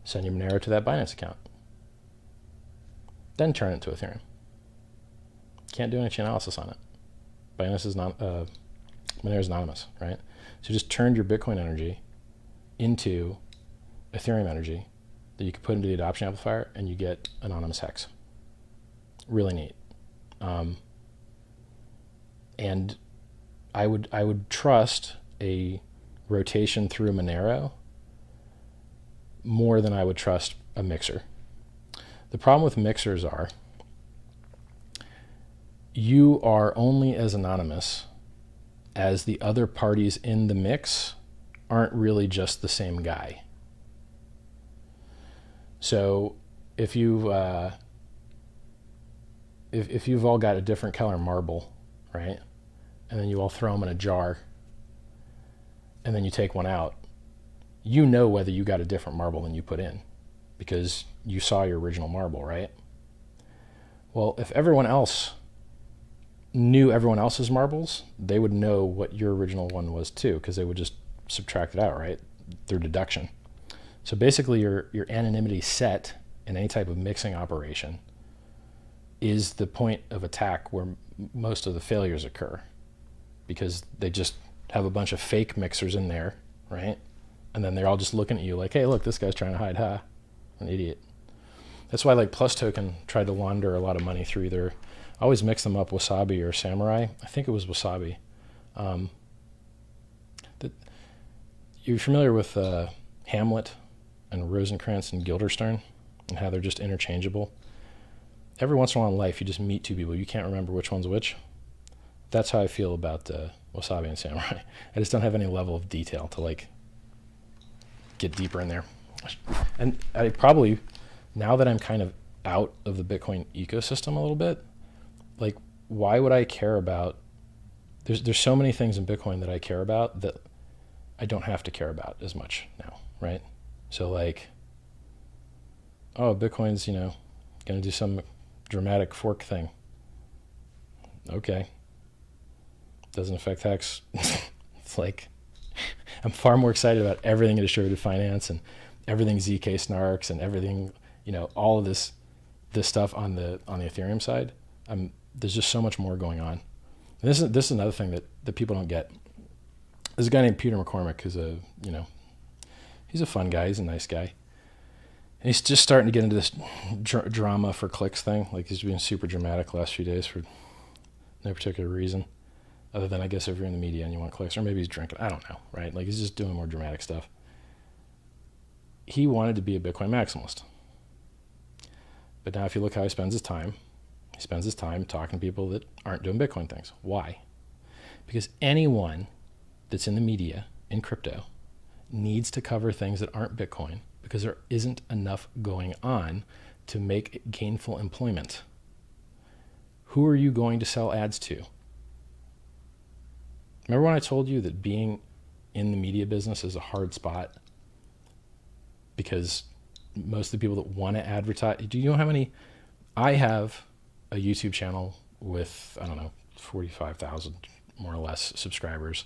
Send your Monero to that Binance account. Then turn it to Ethereum. Can't do any chain analysis on it. Binance is not, Monero is anonymous, right? So you just turned your Bitcoin energy into Ethereum energy that you can put into the adoption amplifier, and you get anonymous hex. Really neat. And I would trust a rotation through Monero more than I would trust a mixer. The problem with mixers are you are only as anonymous as the other parties in the mix aren't really just the same guy. So if you've all got a different color marble, right, and then you all throw them in a jar, and then you take one out, you know whether you got a different marble than you put in because you saw your original marble, right? Well, if everyone else knew everyone else's marbles, they would know what your original one was too, because they would just subtract it out, right, through deduction. So basically your anonymity set in any type of mixing operation is the point of attack where most of the failures occur, because they just have a bunch of fake mixers in there, right? And then they're all just looking at you like, hey, look, this guy's trying to hide, huh? An idiot. That's why like Plus Token tried to launder a lot of money through either, I always mix them up, Wasabi or Samurai. I think it was Wasabi. You're familiar with Hamlet and Rosencrantz and Guildenstern? and how they're just interchangeable. Every once in a while in life, you just meet two people. You can't remember which one's which. That's how I feel about Wasabi and Samurai. I just don't have any level of detail to like get deeper in there. And I probably, now that I'm kind of out of the Bitcoin ecosystem a little bit, like, why would I care about, there's so many things in Bitcoin that I care about that I don't have to care about as much now, right? So like, oh, Bitcoin's, going to do some dramatic fork thing. Okay. Doesn't affect Hex. It's like, I'm far more excited about everything in distributed finance and everything ZK snarks and everything, all of this stuff on the Ethereum side. There's just so much more going on. And this is another thing that people don't get. There's a guy named Peter McCormick who's he's a fun guy. He's a nice guy. And he's just starting to get into this drama for clicks thing. Like, he's been super dramatic the last few days for no particular reason, other than, I guess, if you're in the media and you want clicks, or maybe he's drinking. I don't know, right? Like, he's just doing more dramatic stuff. He wanted to be a Bitcoin maximalist. But now if you look how he spends his time talking to people that aren't doing Bitcoin things. Why? Because anyone that's in the media in crypto needs to cover things that aren't Bitcoin, because there isn't enough going on to make gainful employment. Who are you going to sell ads to? Remember when I told you that being in the media business is a hard spot? Because most of the people that want to advertise, do you know how many? I have a YouTube channel with, 45,000 more or less subscribers.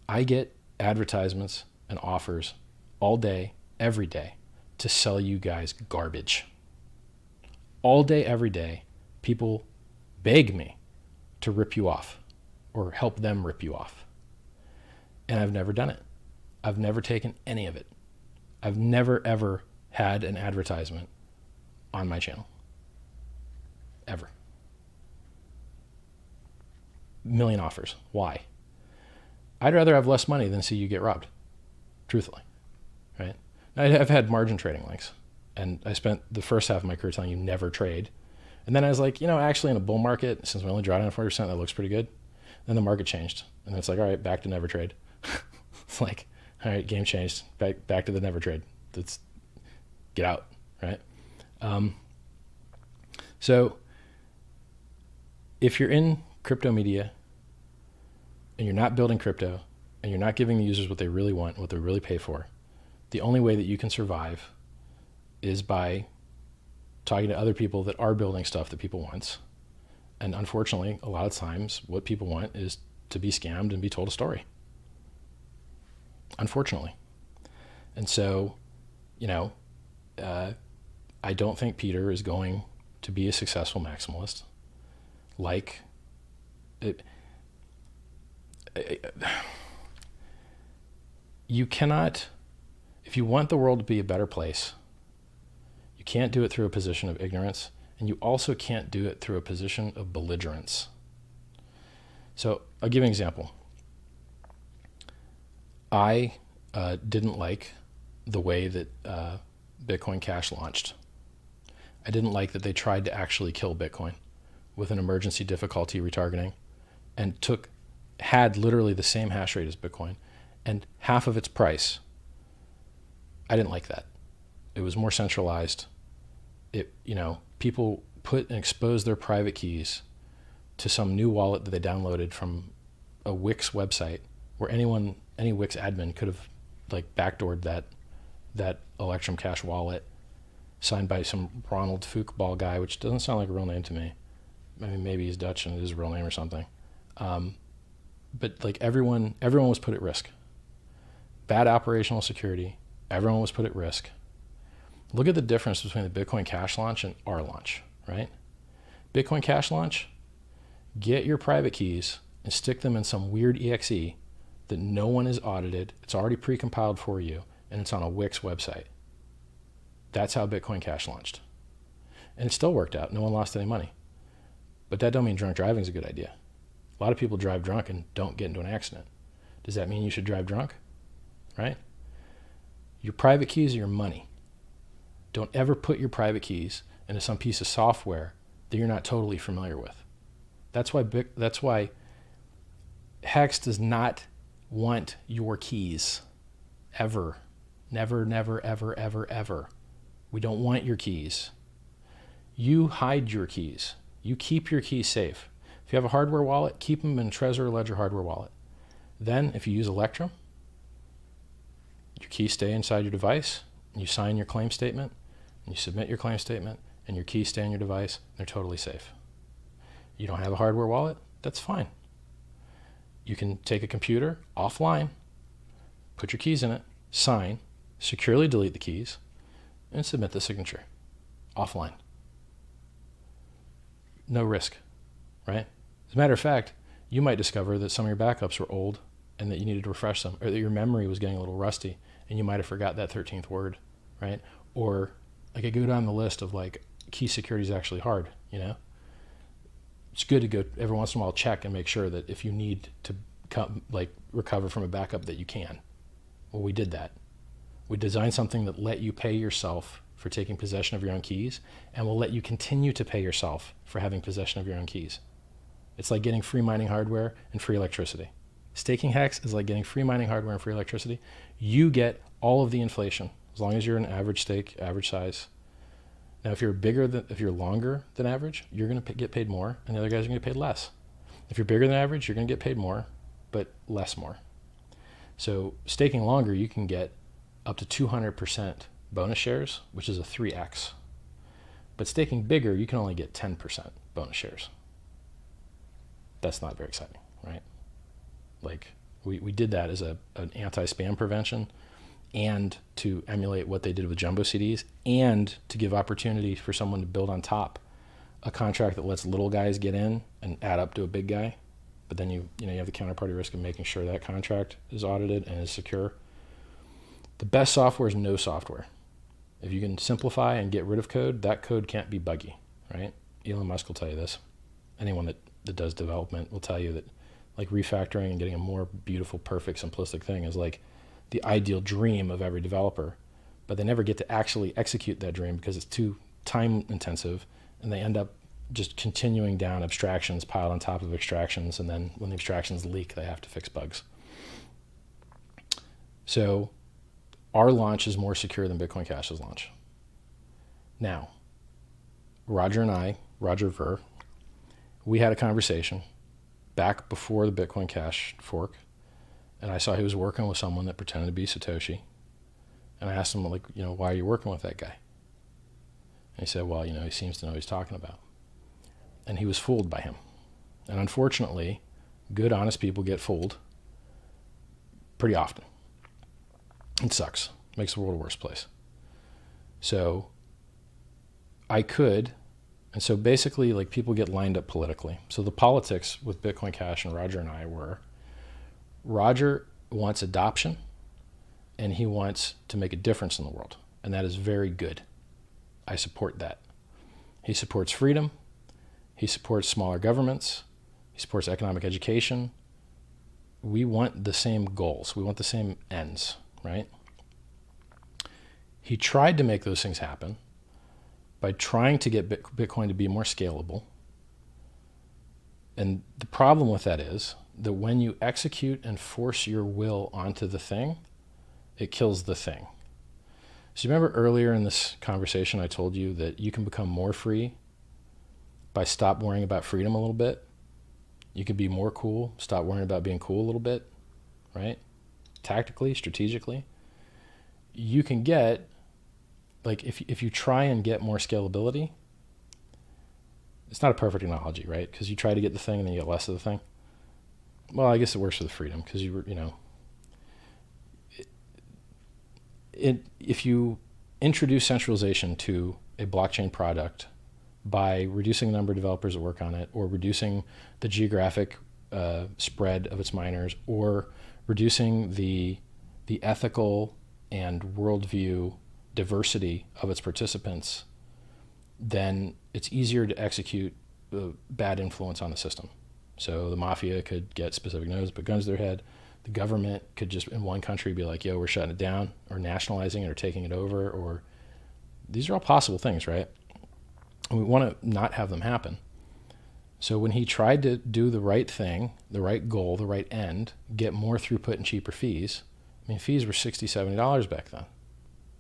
I get advertisements and offers all day, every day, to sell you guys garbage. All day, every day, people beg me to rip you off or help them rip you off. And I've never done it. I've never taken any of it. I've never, ever had an advertisement on my channel. Ever. Million offers. Why? I'd rather have less money than see you get robbed. Truthfully. Right? I've had margin trading links, and I spent the first half of my career telling you never trade. And then I was like, actually in a bull market, since we only draw down 40%, that looks pretty good. Then the market changed. And it's like, all right, back to never trade. It's like, all right, game changed. Back to the never trade. Let's get out, right? So if you're in crypto media and you're not building crypto and you're not giving the users what they really want, what they really pay for, the only way that you can survive is by talking to other people that are building stuff that people want. And unfortunately, a lot of times what people want is to be scammed and be told a story. Unfortunately. And so, I don't think Peter is going to be a successful maximalist. Like, you cannot, if you want the world to be a better place, you can't do it through a position of ignorance, and you also can't do it through a position of belligerence. So I'll give you an example. I didn't like the way that Bitcoin Cash launched. I didn't like that they tried to actually kill Bitcoin with an emergency difficulty retargeting and had literally the same hash rate as Bitcoin and half of its price. I didn't like that. It was more centralized. People put and exposed their private keys to some new wallet that they downloaded from a Wix website where any Wix admin could have backdoored that Electrum Cash wallet signed by some Ronald Fookball guy, which doesn't sound like a real name to me. I mean, maybe he's Dutch and it is a real name or something. But everyone was put at risk. Bad operational security. Everyone was put at risk. Look at the difference between the Bitcoin Cash launch and our launch, right? Bitcoin Cash launch, get your private keys and stick them in some weird exe that no one is audited. It's already pre-compiled for you, and it's on a Wix website. That's how Bitcoin Cash launched. And it still worked out. No one lost any money. But that don't mean drunk driving is a good idea. A lot of people drive drunk and don't get into an accident. Does that mean you should drive drunk? Right? Your private keys are your money. Don't ever put your private keys into some piece of software that you're not totally familiar with. That's why Hex does not want your keys. Ever. Never, never, ever, ever, ever. We don't want your keys. You hide your keys. You keep your keys safe. If you have a hardware wallet, keep them in a Trezor or Ledger hardware wallet. Then, if you use Electrum, your keys stay inside your device, and you sign your claim statement, and you submit your claim statement, and your keys stay on your device, and they're totally safe. You don't have a hardware wallet? That's fine. You can take a computer offline, put your keys in it, sign, securely delete the keys, and submit the signature offline. No risk, right? As a matter of fact, you might discover that some of your backups were old and that you needed to refresh them, or that your memory was getting a little rusty and you might have forgot that 13th word, right? Or like I go down the list of like key security is actually hard, you know? It's good to go every once in a while check and make sure that if you need to recover from a backup that you can. Well, we did that. We designed something that let you pay yourself for taking possession of your own keys and will let you continue to pay yourself for having possession of your own keys. It's like getting free mining hardware and free electricity. Staking Hex is like getting free mining hardware and free electricity. You get all of the inflation as long as you're an average stake, average size. Now, if you're longer than average, you're going to get paid more, and the other guys are going to get paid less. If you're bigger than average, you're going to get paid more, but less more. So staking longer, you can get up to 200% bonus shares, which is a 3x. But staking bigger, you can only get 10% bonus shares. That's not very exciting, right? Like we did that as an anti-spam prevention and to emulate what they did with jumbo CDs and to give opportunity for someone to build on top a contract that lets little guys get in and add up to a big guy. But then you have the counterparty risk of making sure that contract is audited and is secure. The best software is no software. If you can simplify and get rid of code, that code can't be buggy, right? Elon Musk will tell you this. Anyone that does development will tell you that like refactoring and getting a more beautiful, perfect, simplistic thing is like the ideal dream of every developer, but they never get to actually execute that dream because it's too time intensive and they end up just continuing down abstractions piled on top of abstractions, and then when the abstractions leak, they have to fix bugs. So our launch is more secure than Bitcoin Cash's launch. Now, Roger Ver, we had a conversation back before the Bitcoin Cash fork, and I saw he was working with someone that pretended to be Satoshi, and I asked him, like, why are you working with that guy? And he said, well, he seems to know what he's talking about. And he was fooled by him. And unfortunately, good, honest people get fooled pretty often. It sucks. Makes the world a worse place. So and so basically, like, people get lined up politically. So the politics with Bitcoin Cash and Roger and I were, Roger wants adoption and he wants to make a difference in the world. And that is very good. I support that. He supports freedom. He supports smaller governments. He supports economic education. We want the same goals. We want the same ends, right? He tried to make those things happen by trying to get Bitcoin to be more scalable. And the problem with that is that when you execute and force your will onto the thing, it kills the thing. So you remember earlier in this conversation I told you that you can become more free by stop worrying about freedom a little bit. You can be more cool, stop worrying about being cool a little bit, right? Tactically, strategically. You can get, like, if you try and get more scalability, it's not a perfect analogy, right? Because you try to get the thing and then you get less of the thing. Well, I guess it works for the freedom because if you introduce centralization to a blockchain product by reducing the number of developers that work on it, or reducing the geographic spread of its miners, or reducing the ethical and worldview diversity of its participants, then it's easier to execute bad influence on the system. So the mafia could get specific nodes, put guns to their head. The government could just in one country be like, yo, we're shutting it down, or nationalizing it, or taking it over, or These are all possible things, right? And we want to not have them happen. So when he tried to do the right thing, the right goal, the right end, get more throughput and cheaper fees, I mean, fees were $60, $70 back then.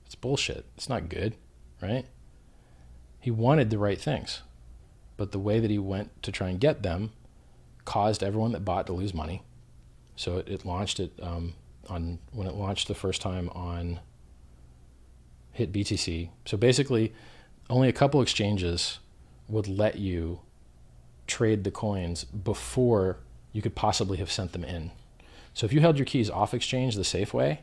It's bullshit. It's not good, right? He wanted the right things, but the way that he went to try and get them caused everyone that bought to lose money. So it launched it when it launched the first time on hit BTC. So basically, only a couple exchanges would let you trade the coins before you could possibly have sent them in. So if you held your keys off exchange the safe way,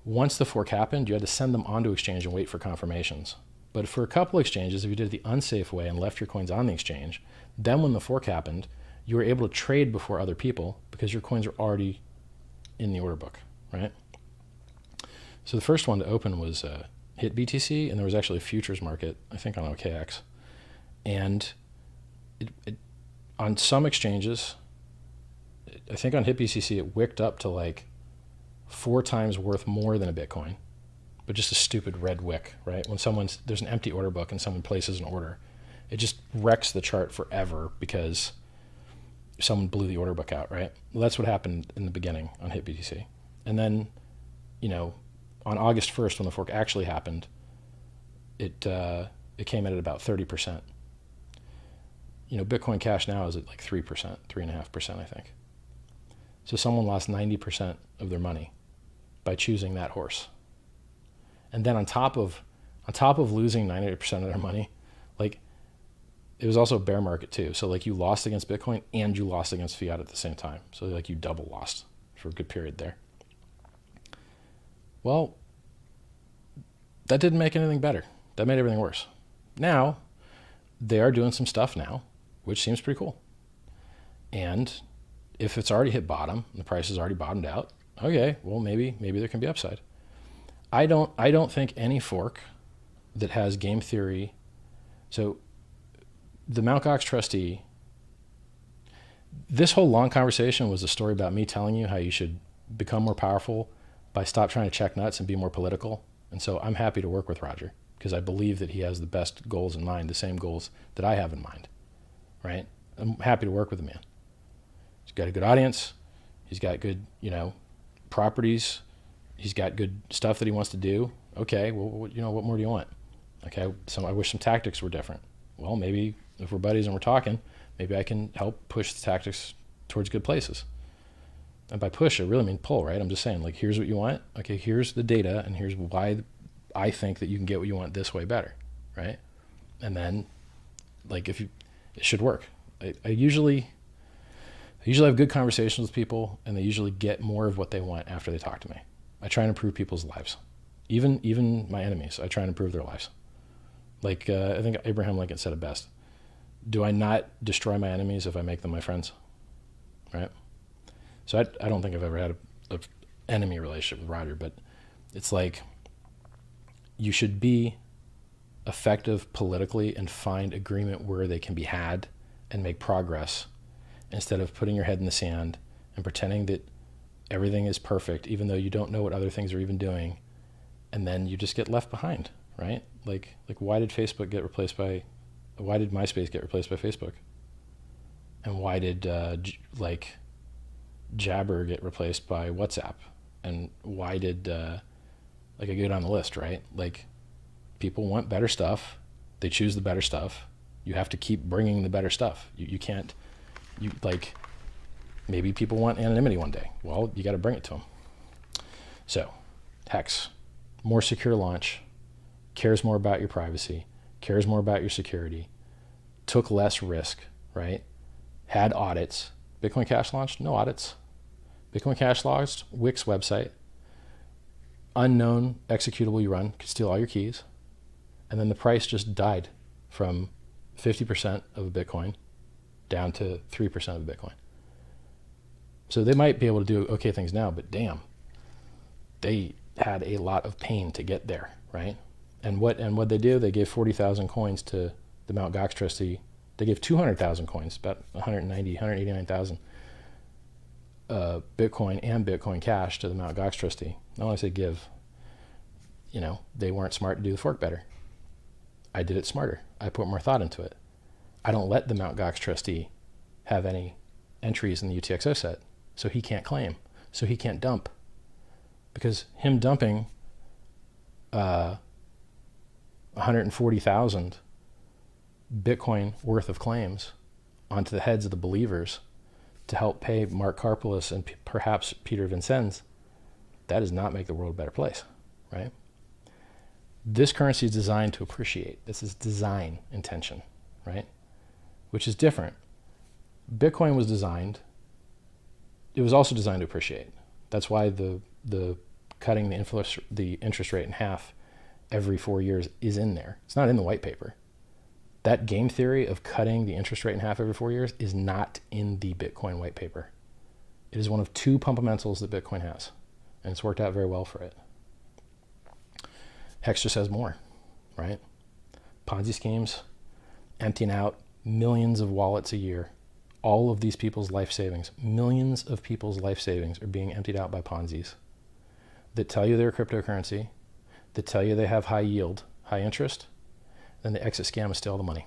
once the fork happened, you had to send them onto exchange and wait for confirmations. But for a couple exchanges, if you did it the unsafe way and left your coins on the exchange, then when the fork happened, you were able to trade before other people because your coins were already in the order book, right? So the first one to open was hit BTC, and there was actually a futures market, I think on OKX. And on some exchanges, I think on hit BTC, it wicked up to like 4 times worth more than a Bitcoin, but just a stupid red wick, right? When there's an empty order book and someone places an order, it just wrecks the chart forever because someone blew the order book out, right? Well, that's what happened in the beginning on hit BTC. And then, on August 1st, when the fork actually happened, it came in at about 30%. Bitcoin Cash now is at like 3%, 3.5%, I think. So someone lost 90% of their money by choosing that horse. And then on top of losing 90% of their money, like, it was also a bear market too. So like, you lost against Bitcoin and you lost against fiat at the same time. So like, you double lost for a good period there. Well, that didn't make anything better. That made everything worse. Now, they are doing some stuff now, which seems pretty cool. And if it's already hit bottom, and the price has already bottomed out, okay, well, maybe there can be upside. I don't think any fork that has game theory. So the Mt. Gox trustee, this whole long conversation was a story about me telling you how you should become more powerful by stop trying to check nuts and be more political. And so I'm happy to work with Roger because I believe that he has the best goals in mind, the same goals that I have in mind, right? I'm happy to work with the man. He's got a good audience. He's got good, properties. He's got good stuff that he wants to do. Okay, well, what more do you want? Okay, so I wish some tactics were different. Well, maybe if we're buddies and we're talking, maybe I can help push the tactics towards good places. And by push, I really mean pull, right? I'm just saying, like, here's what you want. Okay, here's the data, and here's why I think that you can get what you want this way better, right? And then, like, it should work. I usually have good conversations with people, and they usually get more of what they want after they talk to me. I try and improve people's lives. Even my enemies, I try and improve their lives. Like, I think Abraham Lincoln said it best. Do I not destroy my enemies if I make them my friends? Right? So I don't think I've ever had a enemy relationship with Roger, but it's like, you should be effective politically and find agreement where they can be had and make progress, instead of putting your head in the sand and pretending that everything is perfect, even though you don't know what other things are even doing, and then you just get left behind, right? Like why did MySpace get replaced by Facebook? And why did Jabber get replaced by WhatsApp? And why did I go down the list, right? Like, people want better stuff. They choose the better stuff. You have to keep bringing the better stuff. You can't, maybe people want anonymity one day. Well, you got to bring it to them. So, Hex, more secure launch, cares more about your privacy, cares more about your security, took less risk, right? Had audits. Bitcoin Cash launched, no audits. Bitcoin Cash launched, Wix website, unknown executable you run, could steal all your keys, and then the price just died from 50% of a Bitcoin down to 3% of a Bitcoin. So they might be able to do okay things now, but damn, they had a lot of pain to get there, right? And what they do, they gave 40,000 coins to the Mt. Gox trustee. They gave 200,000 coins, about 189,000 Bitcoin and Bitcoin Cash to the Mt. Gox trustee. Not only say give, they weren't smart to do the fork better. I did it smarter. I put more thought into it. I don't let the Mt. Gox trustee have any entries in the UTXO set, so he can't claim, so he can't dump. Because him dumping 140,000 Bitcoin worth of claims onto the heads of the believers to help pay Mark Karpeles and perhaps Peter Vincennes, that does not make the world a better place, right? This currency is designed to appreciate. This is design intention, right? Which is different. Bitcoin was designed, it was also designed to appreciate. That's why the cutting the interest rate in half every 4 years is in there. It's not in the white paper. That game theory of cutting the interest rate in half every 4 years is not in the Bitcoin white paper. It is one of two fundamentals that Bitcoin has, and it's worked out very well for it. Hex just has more, right? Ponzi schemes, emptying out millions of wallets a year. All of these people's life savings, millions of people's life savings are being emptied out by Ponzi's that tell you they're a cryptocurrency, that tell you they have high yield, high interest, then the exit scam is steal the money.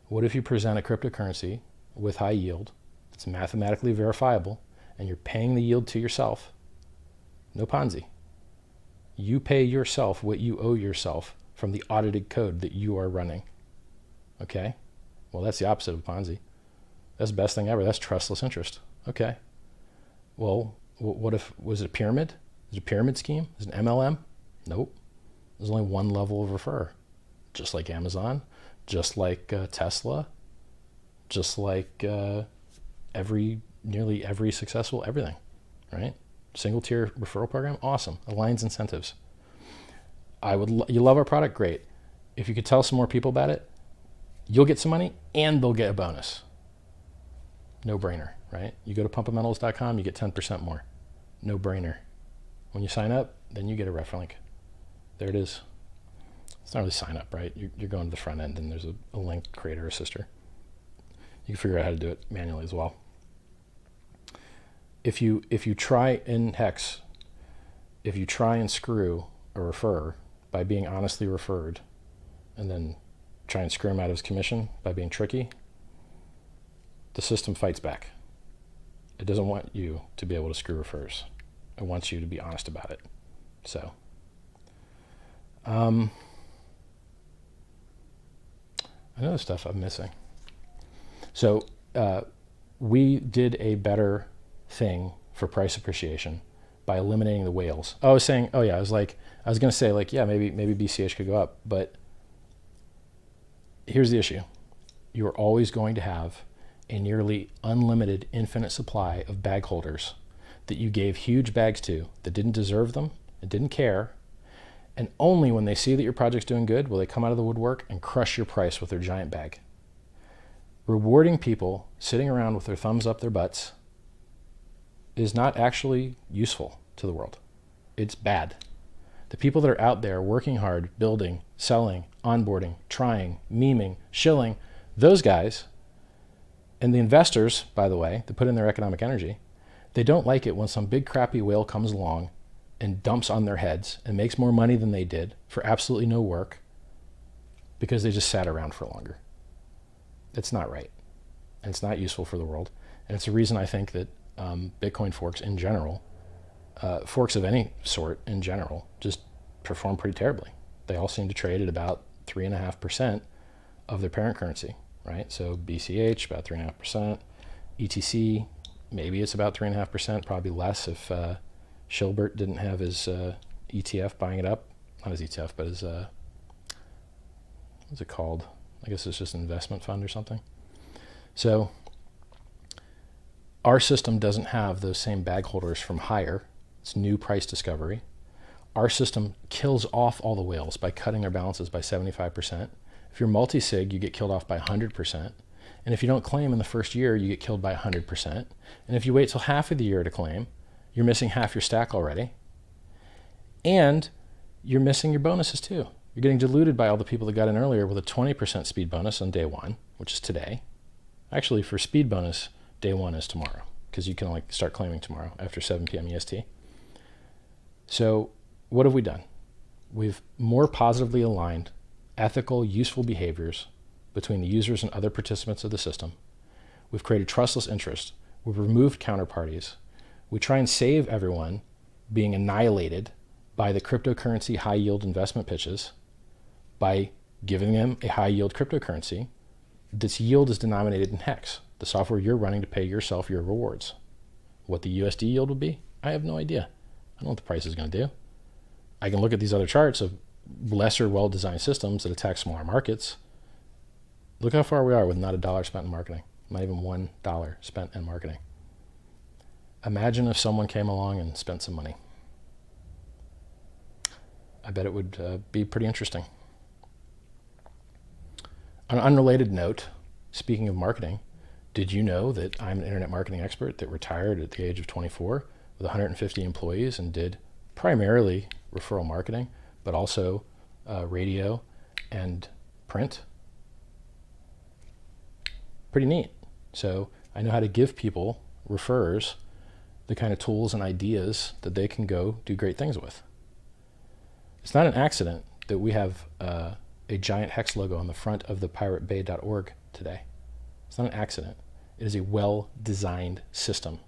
What if you present a cryptocurrency with high yield, it's mathematically verifiable, and you're paying the yield to yourself? No Ponzi. You pay yourself what you owe yourself from the audited code that you are running. Okay? Well, that's the opposite of Ponzi. That's the best thing ever. That's trustless interest. Okay. Well, what if, was it a pyramid? Is it a pyramid scheme? Is it an MLM? Nope. There's only one level of referrer. Just like Amazon, just like Tesla, just like nearly every successful everything, right? Single tier referral program, awesome. Aligns incentives. You love our product, great. If you could tell some more people about it, you'll get some money and they'll get a bonus. No brainer, right? You go to pumpamentals.com, you get 10% more. No brainer. When you sign up, then you get a ref link. There it is. It's not really sign up, right? You're going to the front end and there's a link creator assistor. You can figure out how to do it manually as well. If you try in Hex, if you try and screw a referrer by being honestly referred and then try and screw him out of his commission by being tricky, the system fights back. It doesn't want you to be able to screw referrers. It wants you to be honest about it. So, another stuff I'm missing. So, we did a better thing for price appreciation by eliminating the whales. I was going to say maybe BCH could go up, but here's the issue. You're always going to have a nearly unlimited infinite supply of bag holders that you gave huge bags to that didn't deserve them and didn't care. And only when they see that your project's doing good will they come out of the woodwork and crush your price with their giant bag. Rewarding people sitting around with their thumbs up their butts is not actually useful to the world. It's bad. The people that are out there working hard, building, selling, onboarding, trying, memeing, shilling, those guys, and the investors, by the way, that put in their economic energy, they don't like it when some big crappy whale comes along and dumps on their heads and makes more money than they did for absolutely no work because they just sat around for longer. It's not right. And it's not useful for the world. And it's a reason I think that Bitcoin forks in general, forks of any sort in general, just perform pretty terribly. They all seem to trade at about 3.5% of their parent currency, right? So BCH, about 3.5%. ETC, maybe it's about 3.5%, probably less if Schilbert didn't have his ETF buying it up. Not his ETF, but his, what's it called? I guess it's just an investment fund or something. So our system doesn't have those same bag holders from higher. It's new price discovery. Our system kills off all the whales by cutting their balances by 75%. If you're multi-sig, you get killed off by 100%. And if you don't claim in the first year, you get killed by 100%. And if you wait till half of the year to claim, you're missing half your stack already. And you're missing your bonuses too. You're getting diluted by all the people that got in earlier with a 20% speed bonus on day one, which is today. Actually, for speed bonus, day one is tomorrow, because you can start claiming tomorrow after 7 p.m. EST. So what have we done? We've more positively aligned ethical, useful behaviors between the users and other participants of the system. We've created trustless interest. We've removed counterparties. We try and save everyone being annihilated by the cryptocurrency high yield investment pitches by giving them a high yield cryptocurrency. This yield is denominated in hex, the software you're running to pay yourself your rewards. What the USD yield would be, I have no idea. I don't know what the price is going to do. I can look at these other charts of lesser well-designed systems that attack smaller markets. Look how far we are with not $1 spent in marketing, not even $1 spent in marketing. Imagine if someone came along and spent some money. I bet it would be pretty interesting. On an unrelated note, speaking of marketing, did you know that I'm an internet marketing expert that retired at the age of 24 with 150 employees and did primarily referral marketing, but also radio and print? Pretty neat. So I know how to give people, referrers, the kind of tools and ideas that they can go do great things with. It's not an accident that we have a giant hex logo on the front of the piratebay.org today. It's not an accident. It is a well-designed system.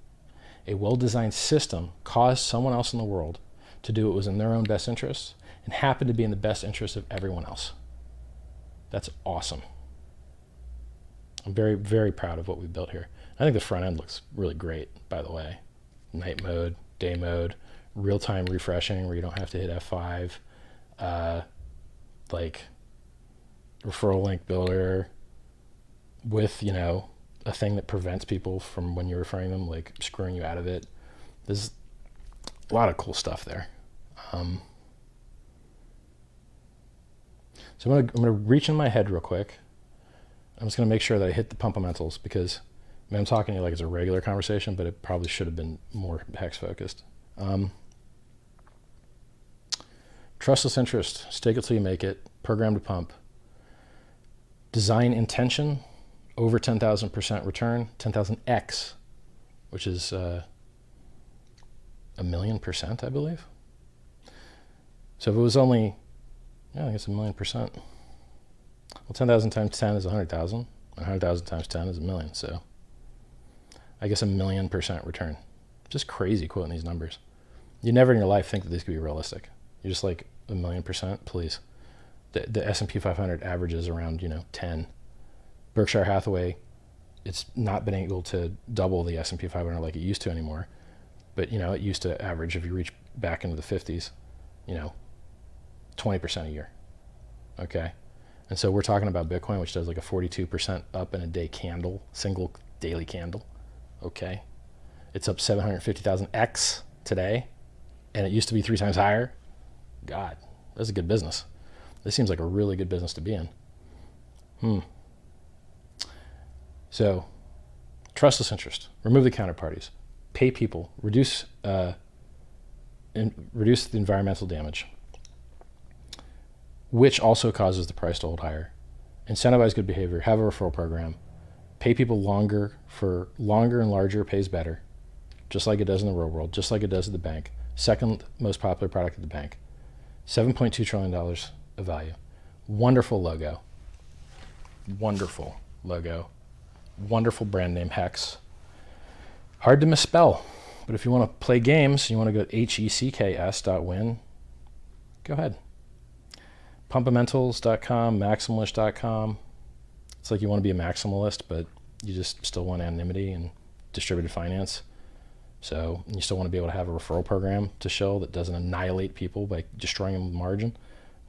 A well-designed system caused someone else in the world to do what was in their own best interests and happened to be in the best interest of everyone else. That's awesome. I'm very, very proud of what we built here. I think the front end looks really great, by the way. Night mode, day mode, real-time refreshing where you don't have to hit F5, like referral link builder with, a thing that prevents people from, when you're referring them, like screwing you out of it. There's a lot of cool stuff there. So I'm gonna reach in my head real quick. I'm just gonna make sure that I hit the pumpamentals because I'm talking to you like it's a regular conversation, but it probably should have been more hex focused. Trustless interest, stake it till you make it, program to pump. Design intention, over 10,000% return, 10,000x, which is 1,000,000%, I believe. So if it was only, I guess 1,000,000%. Well, 10,000 times 10 is 100,000. 100,000 times 10 is 1,000,000. So I guess 1,000,000% return. Just crazy quoting these numbers. You never in your life think that these could be realistic. You're just like 1,000,000%, please. The S&P 500 averages around 10. Berkshire Hathaway, it's not been able to double the S&P 500 like it used to anymore. But it used to average, if you reach back into the 50s, 20% a year. Okay. And so we're talking about Bitcoin, which does like a 42% up in a day candle, single daily candle. Okay. It's up 750,000x today, and it used to be 3 times higher. God, that's a good business. This seems like a really good business to be in. So, trustless interest, remove the counterparties, pay people, reduce the environmental damage, which also causes the price to hold higher. Incentivize good behavior, have a referral program, pay people longer for longer and larger pays better, just like it does in the real world, just like it does at the bank. Second most popular product at the bank. $7.2 trillion of value. Wonderful logo. Wonderful logo. Wonderful brand name, Hex. Hard to misspell, but if you want to play games, you want to go to hecks.win, go ahead. Pumpamentals.com, maximalish.com. It's like you want to be a maximalist, but you just still want anonymity and distributed finance. So you still want to be able to have a referral program to show that doesn't annihilate people by destroying them with margin.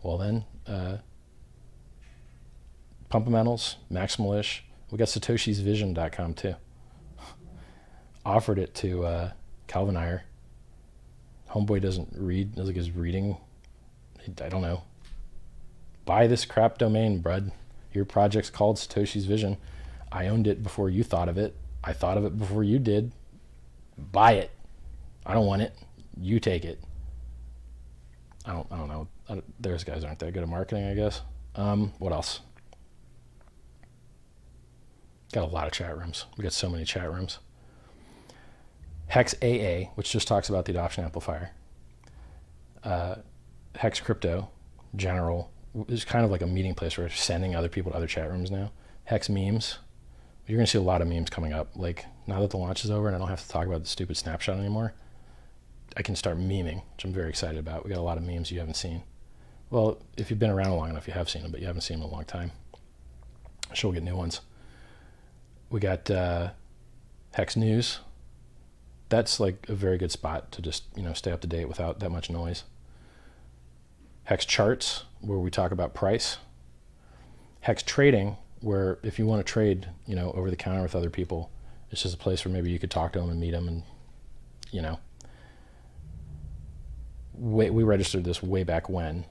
Well then, Pumpamentals, Maximalish. We got satoshizvision.com too. Offered it to Calvin Iyer. Homeboy doesn't read, doesn't like his reading. I don't know. Buy this crap domain, brud. Your project's called Satoshi's Vision. I owned it before you thought of it. I thought of it before you did. Buy it. I don't want it. You take it. I don't know. Those guys aren't that good at marketing, I guess. What else? Got a lot of chat rooms. We got so many chat rooms. Hex AA, which just talks about the adoption amplifier. Hex Crypto General is kind of like a meeting place where we're sending other people to other chat rooms now. Hex Memes. You're going to see a lot of memes coming up. Like, now that the launch is over and I don't have to talk about the stupid snapshot anymore, I can start memeing, which I'm very excited about. We got a lot of memes you haven't seen. Well, if you've been around long enough, you have seen them, but you haven't seen them in a long time. I'm sure we'll get new ones. We got Hex News. That's like a very good spot to just, stay up to date without that much noise. Hex Charts, where we talk about price. Hex Trading, where if you want to trade, over the counter with other people, it's just a place where maybe you could talk to them and meet them, and we registered this way back when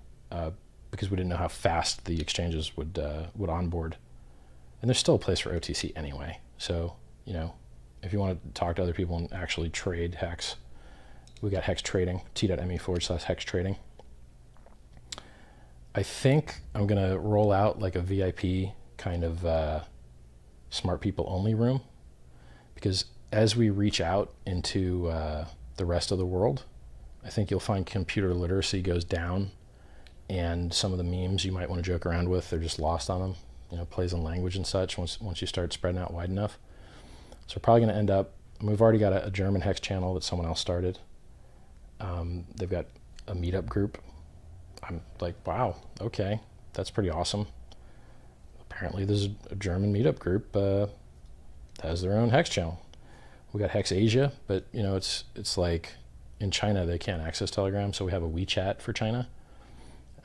because we didn't know how fast the exchanges would onboard, and there's still a place for OTC anyway. So if you want to talk to other people and actually trade Hex, we got Hex Trading, t.me/Hex Trading. I think I'm gonna roll out like a VIP kind of smart people only room, because as we reach out into the rest of the world, I think you'll find computer literacy goes down, and some of the memes you might want to joke around with, they're just lost on them, plays on language and such once you start spreading out wide enough. So we're probably going to end up, we've already got a German Hex channel that someone else started. They've got a meetup group. I'm like, wow, okay, that's pretty awesome. Apparently there's a German meetup group that has their own Hex channel. We got Hex Asia, but it's like in China they can't access Telegram, so we have a WeChat for China,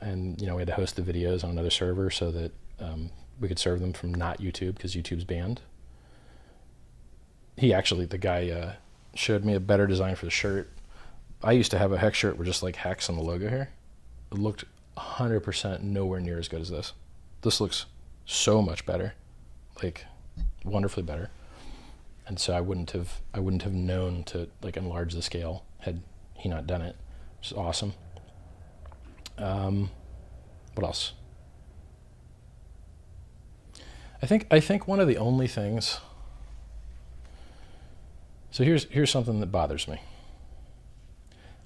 and we had to host the videos on another server so that we could serve them from not YouTube, because YouTube's banned. The guy showed me a better design for the shirt. I used to have a Hex shirt with just like Hex on the logo here. It looked 100% nowhere near as good as this. This looks so much better, like wonderfully better. And so I wouldn't have known to like enlarge the scale had he not done it, which is awesome. What else? I think one of the only things. So here's something that bothers me.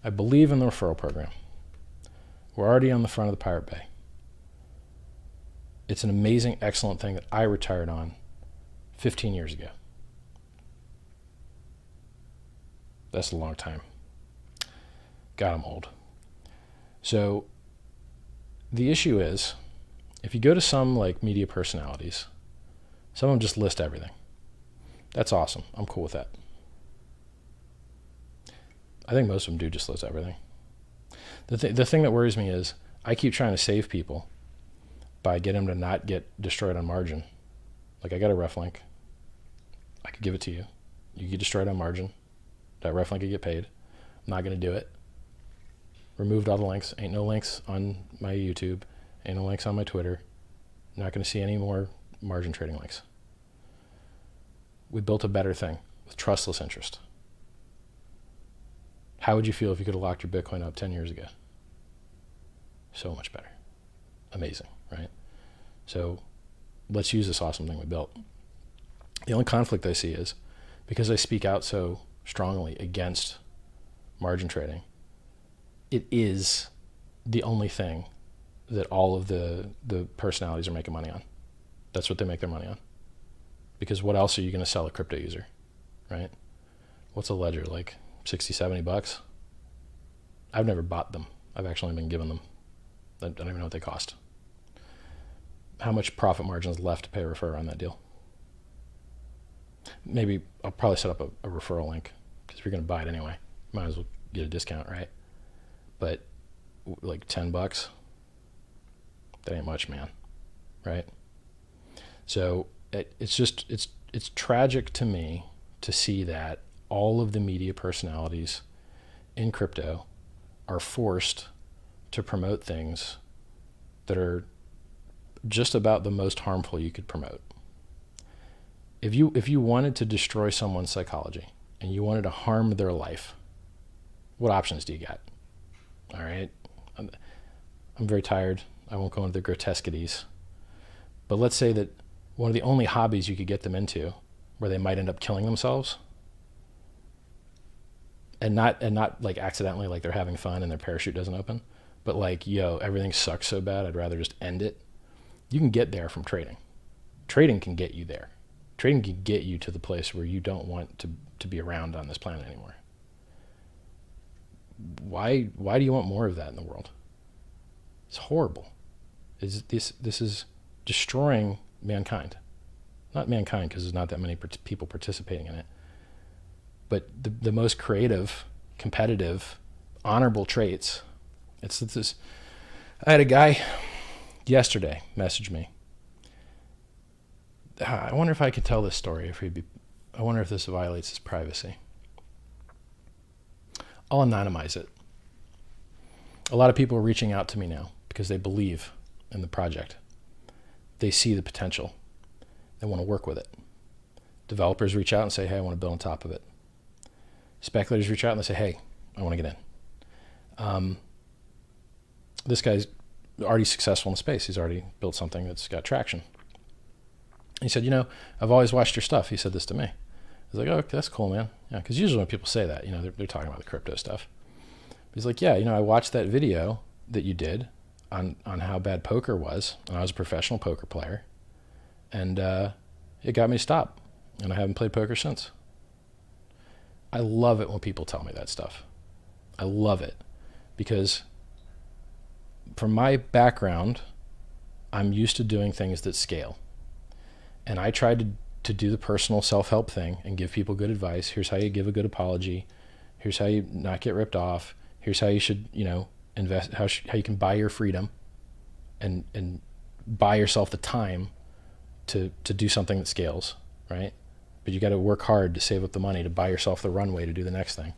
I believe in the referral program. We're already on the front of the Pirate Bay. It's an amazing, excellent thing that I retired on 15 years ago. That's a long time. God, I'm old. So the issue is, if you go to some like media personalities, some of them just list everything. That's awesome. I'm cool with that. I think most of them do just list everything. The thing that worries me is I keep trying to save people by getting them to not get destroyed on margin. Like, I got a ref link. I could give it to you. You get destroyed on margin. That ref link could get paid. I'm not going to do it. Removed all the links. Ain't no links on my YouTube. Ain't no links on my Twitter. Not going to see any more margin trading links. We built a better thing with trustless interest. How would you feel if you could have locked your Bitcoin up 10 years ago? So much better. Amazing, right? So let's use this awesome thing we built. The only conflict I see is because I speak out so strongly against margin trading, it is the only thing that all of the personalities are making money on. That's what they make their money on. Because what else are you going to sell a crypto user, right? What's a ledger, like 60, 70 bucks? I've never bought them. I've actually been given them. I don't even know what they cost. How much profit margin is left to pay a referrer on that deal? Maybe I'll probably set up a referral link, because if you're going to buy it anyway, might as well get a discount, right? But like 10 bucks, that ain't much, man, right? So it's tragic to me to see that all of the media personalities in crypto are forced to promote things that are just about the most harmful you could promote. If you wanted to destroy someone's psychology and you wanted to harm their life, what options do you got? All right, I'm very tired. I won't go into the grotesquities, but let's say that one of the only hobbies you could get them into where they might end up killing themselves, and not like accidentally, like they're having fun and their parachute doesn't open, but like, yo, everything sucks so bad, I'd rather just end it. You can get there from trading. Trading can get you there. Trading can get you to the place where you don't want to be around on this planet anymore. Why do you want more of that in the world? It's horrible. This is destroying mankind. Not mankind, because there's not that many people participating in it. But the most creative, competitive, honorable traits. It's this. I had a guy yesterday message me. I wonder if I could tell this story. I wonder if this violates his privacy. I'll anonymize it. A lot of people are reaching out to me now because they believe in the project. They see the potential. They want to work with it. Developers reach out and say, hey, I want to build on top of it. Speculators reach out and they say, hey, I want to get in. This guy's already successful in the space. He's already built something that's got traction. He said, I've always watched your stuff. He said this to me. I was like, oh, okay, that's cool, man. Yeah, because usually when people say that, they're talking about the crypto stuff. He's like, yeah, I watched that video that you did on how bad poker was, and I was a professional poker player, and it got me to stop, and I haven't played poker since. I love it when people tell me that stuff. I love it, because from my background, I'm used to doing things that scale. And I tried to do the personal self-help thing and give people good advice. Here's how you give a good apology. Here's how you not get ripped off. Here's how you should, invest, how you can buy your freedom and buy yourself the time to do something that scales, right? But you got to work hard to save up the money to buy yourself the runway to do the next thing.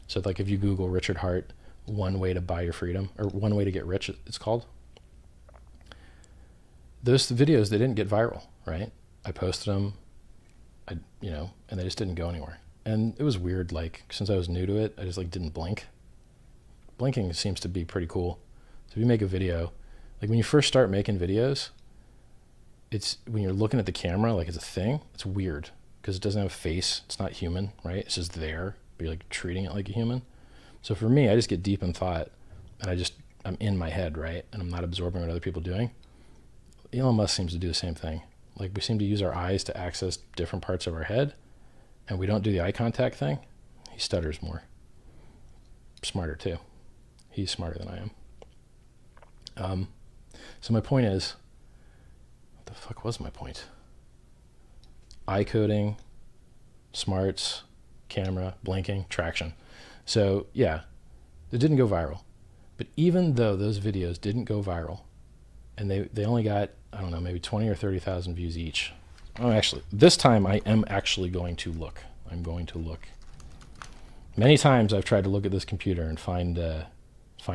So like if you Google Richard Hart, one way to buy your freedom, or one way to get rich, it's called. Those videos, they didn't get viral, right? I posted them, and they just didn't go anywhere. And it was weird, like, since I was new to it, I just didn't blink. Blinking seems to be pretty cool. So if you make a video, like when you first start making videos, it's when you're looking at the camera, like it's a thing, it's weird because it doesn't have a face. It's not human, right? It's just there, but you're treating it like a human. So for me, I just get deep in thought and I'm in my head, right? And I'm not absorbing what other people are doing. Elon Musk seems to do the same thing. Like we seem to use our eyes to access different parts of our head, and we don't do the eye contact thing. He stutters more. Smarter too. He's smarter than I am. So my point is, what the fuck was my point? Eye coding, smarts, camera, blinking, traction. So yeah, it didn't go viral. But even though those videos didn't go viral, and they only got, I don't know, maybe 20 or 30,000 views each. Oh, actually, this time I am actually going to look. I'm going to look. Many times I've tried to look at this computer and find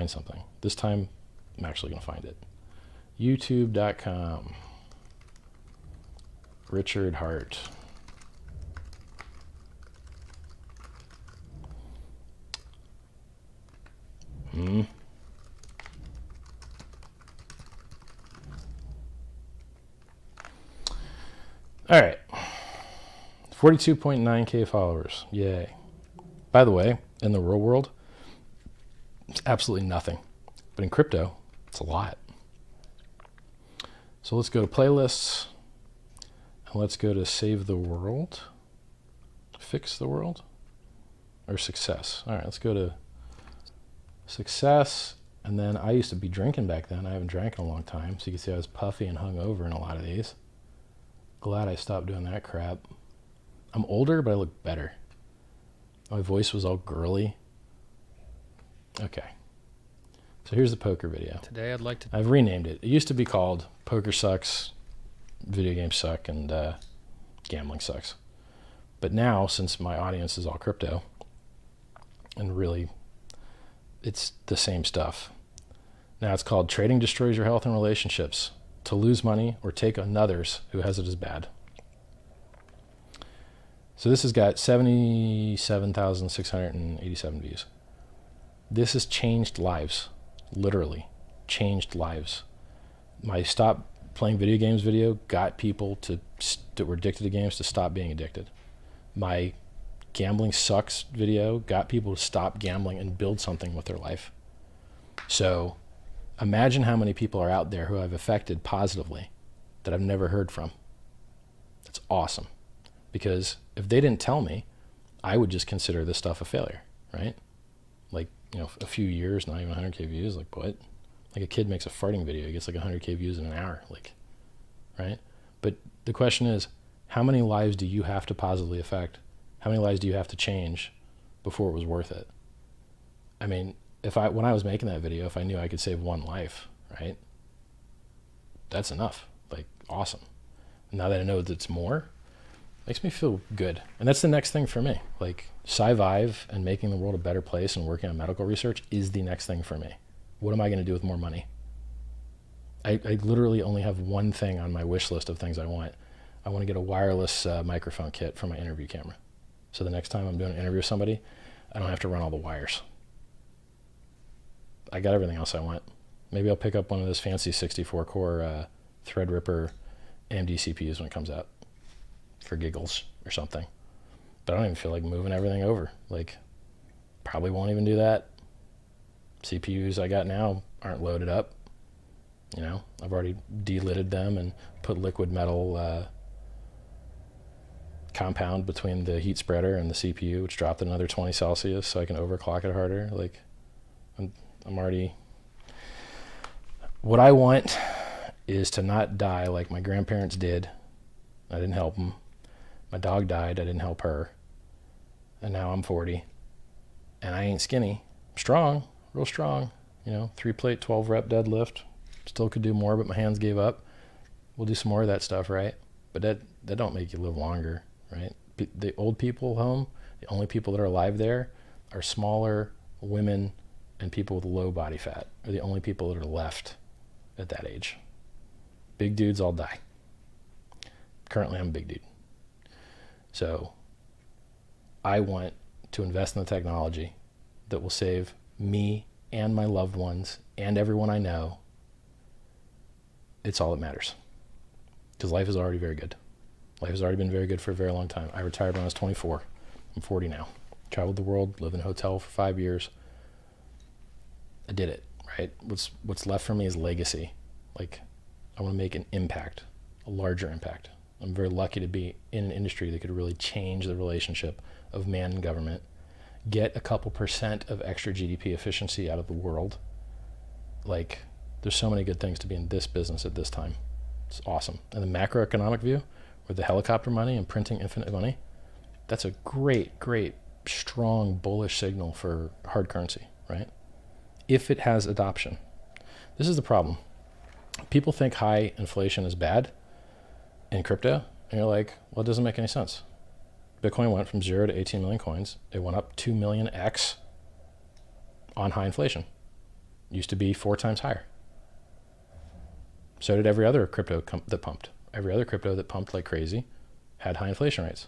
something. This time I'm actually going to find it. YouTube.com. Richard Hart. All right, 42.9K followers, yay. By the way, in the real world, it's absolutely nothing. But in crypto, it's a lot. So let's go to playlists, and let's go to save the world, fix the world, or success. All right, let's go to success, and then I used to be drinking back then. I haven't drank in a long time, so you can see I was puffy and hungover in a lot of these. Glad I stopped doing that crap. I'm older, but I look better. My voice was all girly. Okay. So here's the poker video. Today I'd like to... I've renamed it. It used to be called Poker Sucks, Video Games Suck, and Gambling Sucks. But now, since my audience is all crypto, and really, it's the same stuff. Now it's called Trading Destroys Your Health and Relationships. To lose money or take another's who has it as bad. So this has got 77,687 views. This has changed lives, literally changed lives. My stop playing video games video got people that were addicted to games to stop being addicted. My gambling sucks video got people to stop gambling and build something with their life. So Imagine how many people are out there who I've affected positively that I've never heard from. That's awesome. Because if they didn't tell me, I would just consider this stuff a failure, right? Like, a few years, not even 100K views, like what? Like a kid makes a farting video, he gets like 100K views in an hour, like, right? But the question is, how many lives do you have to positively affect? How many lives do you have to change before it was worth it? I mean, when I was making that video, if I knew I could save one life, right? That's enough, like awesome. Now that I know that it's more, makes me feel good. And that's the next thing for me. Like Sci-Vive and making the world a better place and working on medical research is the next thing for me. What am I going to do with more money? I literally only have one thing on my wish list of things I want. I want to get a wireless microphone kit for my interview camera. So the next time I'm doing an interview with somebody, I don't have to run all the wires. I got everything else I want. Maybe I'll pick up one of those fancy 64-core Threadripper AMD CPUs when it comes out for giggles or something. But I don't even feel like moving everything over. Like, probably won't even do that. CPUs I got now aren't loaded up. I've already delidded them and put liquid metal compound between the heat spreader and the CPU, which dropped another 20 Celsius so I can overclock it harder. Like, I'm already... What I want is to not die like my grandparents did. I didn't help them. My dog died. I didn't help her. And now I'm 40. And I ain't skinny. I'm strong, real strong. 3-plate, 12-rep deadlift. Still could do more, but my hands gave up. We'll do some more of that stuff, right? But that don't make you live longer, right? The old people home, the only people that are alive there are smaller women and people with low body fat are the only people that are left at that age. Big dudes all die. Currently, I'm a big dude. So I want to invest in the technology that will save me and my loved ones and everyone I know. It's all that matters. Because life is already very good. Life has already been very good for a very long time. I retired when I was 24. I'm 40 now. Traveled the world, lived in a hotel for 5 years. I did it, right? What's left for me is legacy. Like, I want to make an impact, a larger impact. I'm very lucky to be in an industry that could really change the relationship of man and government, get a couple % of extra GDP efficiency out of the world. Like, there's so many good things to be in this business at this time. It's awesome. And the macroeconomic view, with the helicopter money and printing infinite money, that's a great, strong, bullish signal for hard currency, right? If it has adoption. This is the problem. People think high inflation is bad in crypto, and you're like, well, it doesn't make any sense. Bitcoin went from 0 to 18 million coins. It went up 2 million X on high inflation. Used to be 4 times higher. So did every other crypto that pumped. Every other crypto that pumped like crazy had high inflation rates.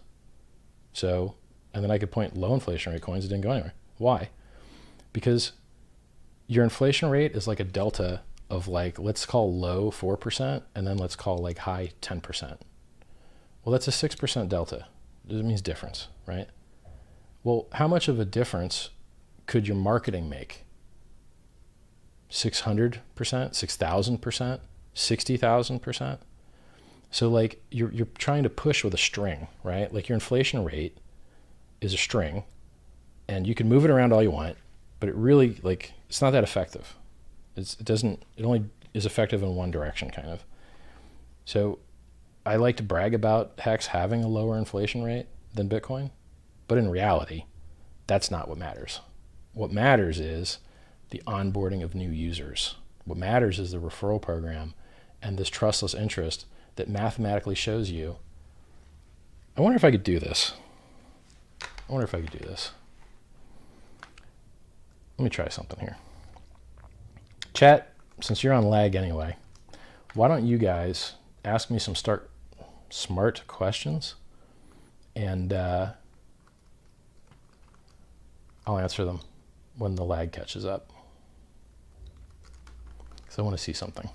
So, and then I could point low inflation rate coins that didn't go anywhere. Why? Because your inflation rate is like a delta of like, let's call low 4%, and then let's call like high 10%. Well, that's a 6% delta. It means difference, right? Well, how much of a difference could your marketing make? 600%, 6,000%, 60,000%? So like you're trying to push with a string, right? Like your inflation rate is a string, and you can move it around all you want, but it really, like, it's not that effective. It only is effective in one direction, kind of. So I like to brag about Hex having a lower inflation rate than Bitcoin, but in reality, that's not what matters. What matters is the onboarding of new users. What matters is the referral program and this trustless interest that mathematically shows you. I wonder if I could do this. Let me try something here. Chat, since you're on lag anyway, why don't you guys ask me some smart questions, and I'll answer them when the lag catches up. Because I want to see something.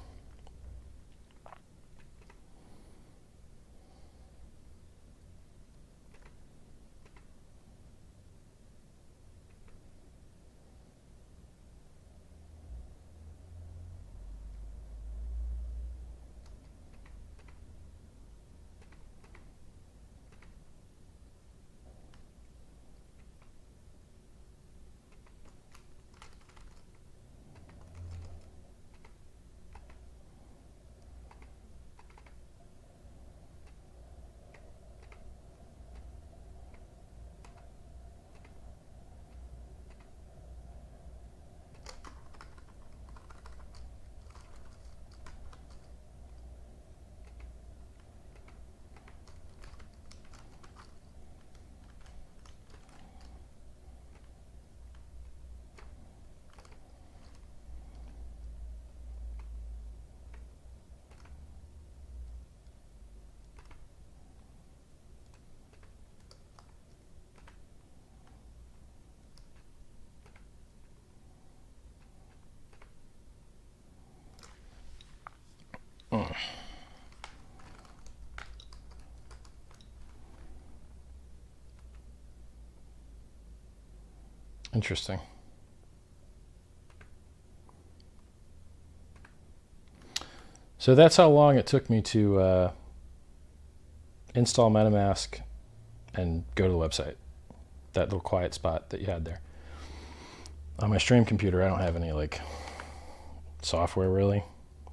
Interesting. So that's how long it took me to install MetaMask and go to the website. That little quiet spot that you had there. On my stream computer, I don't have any like software really,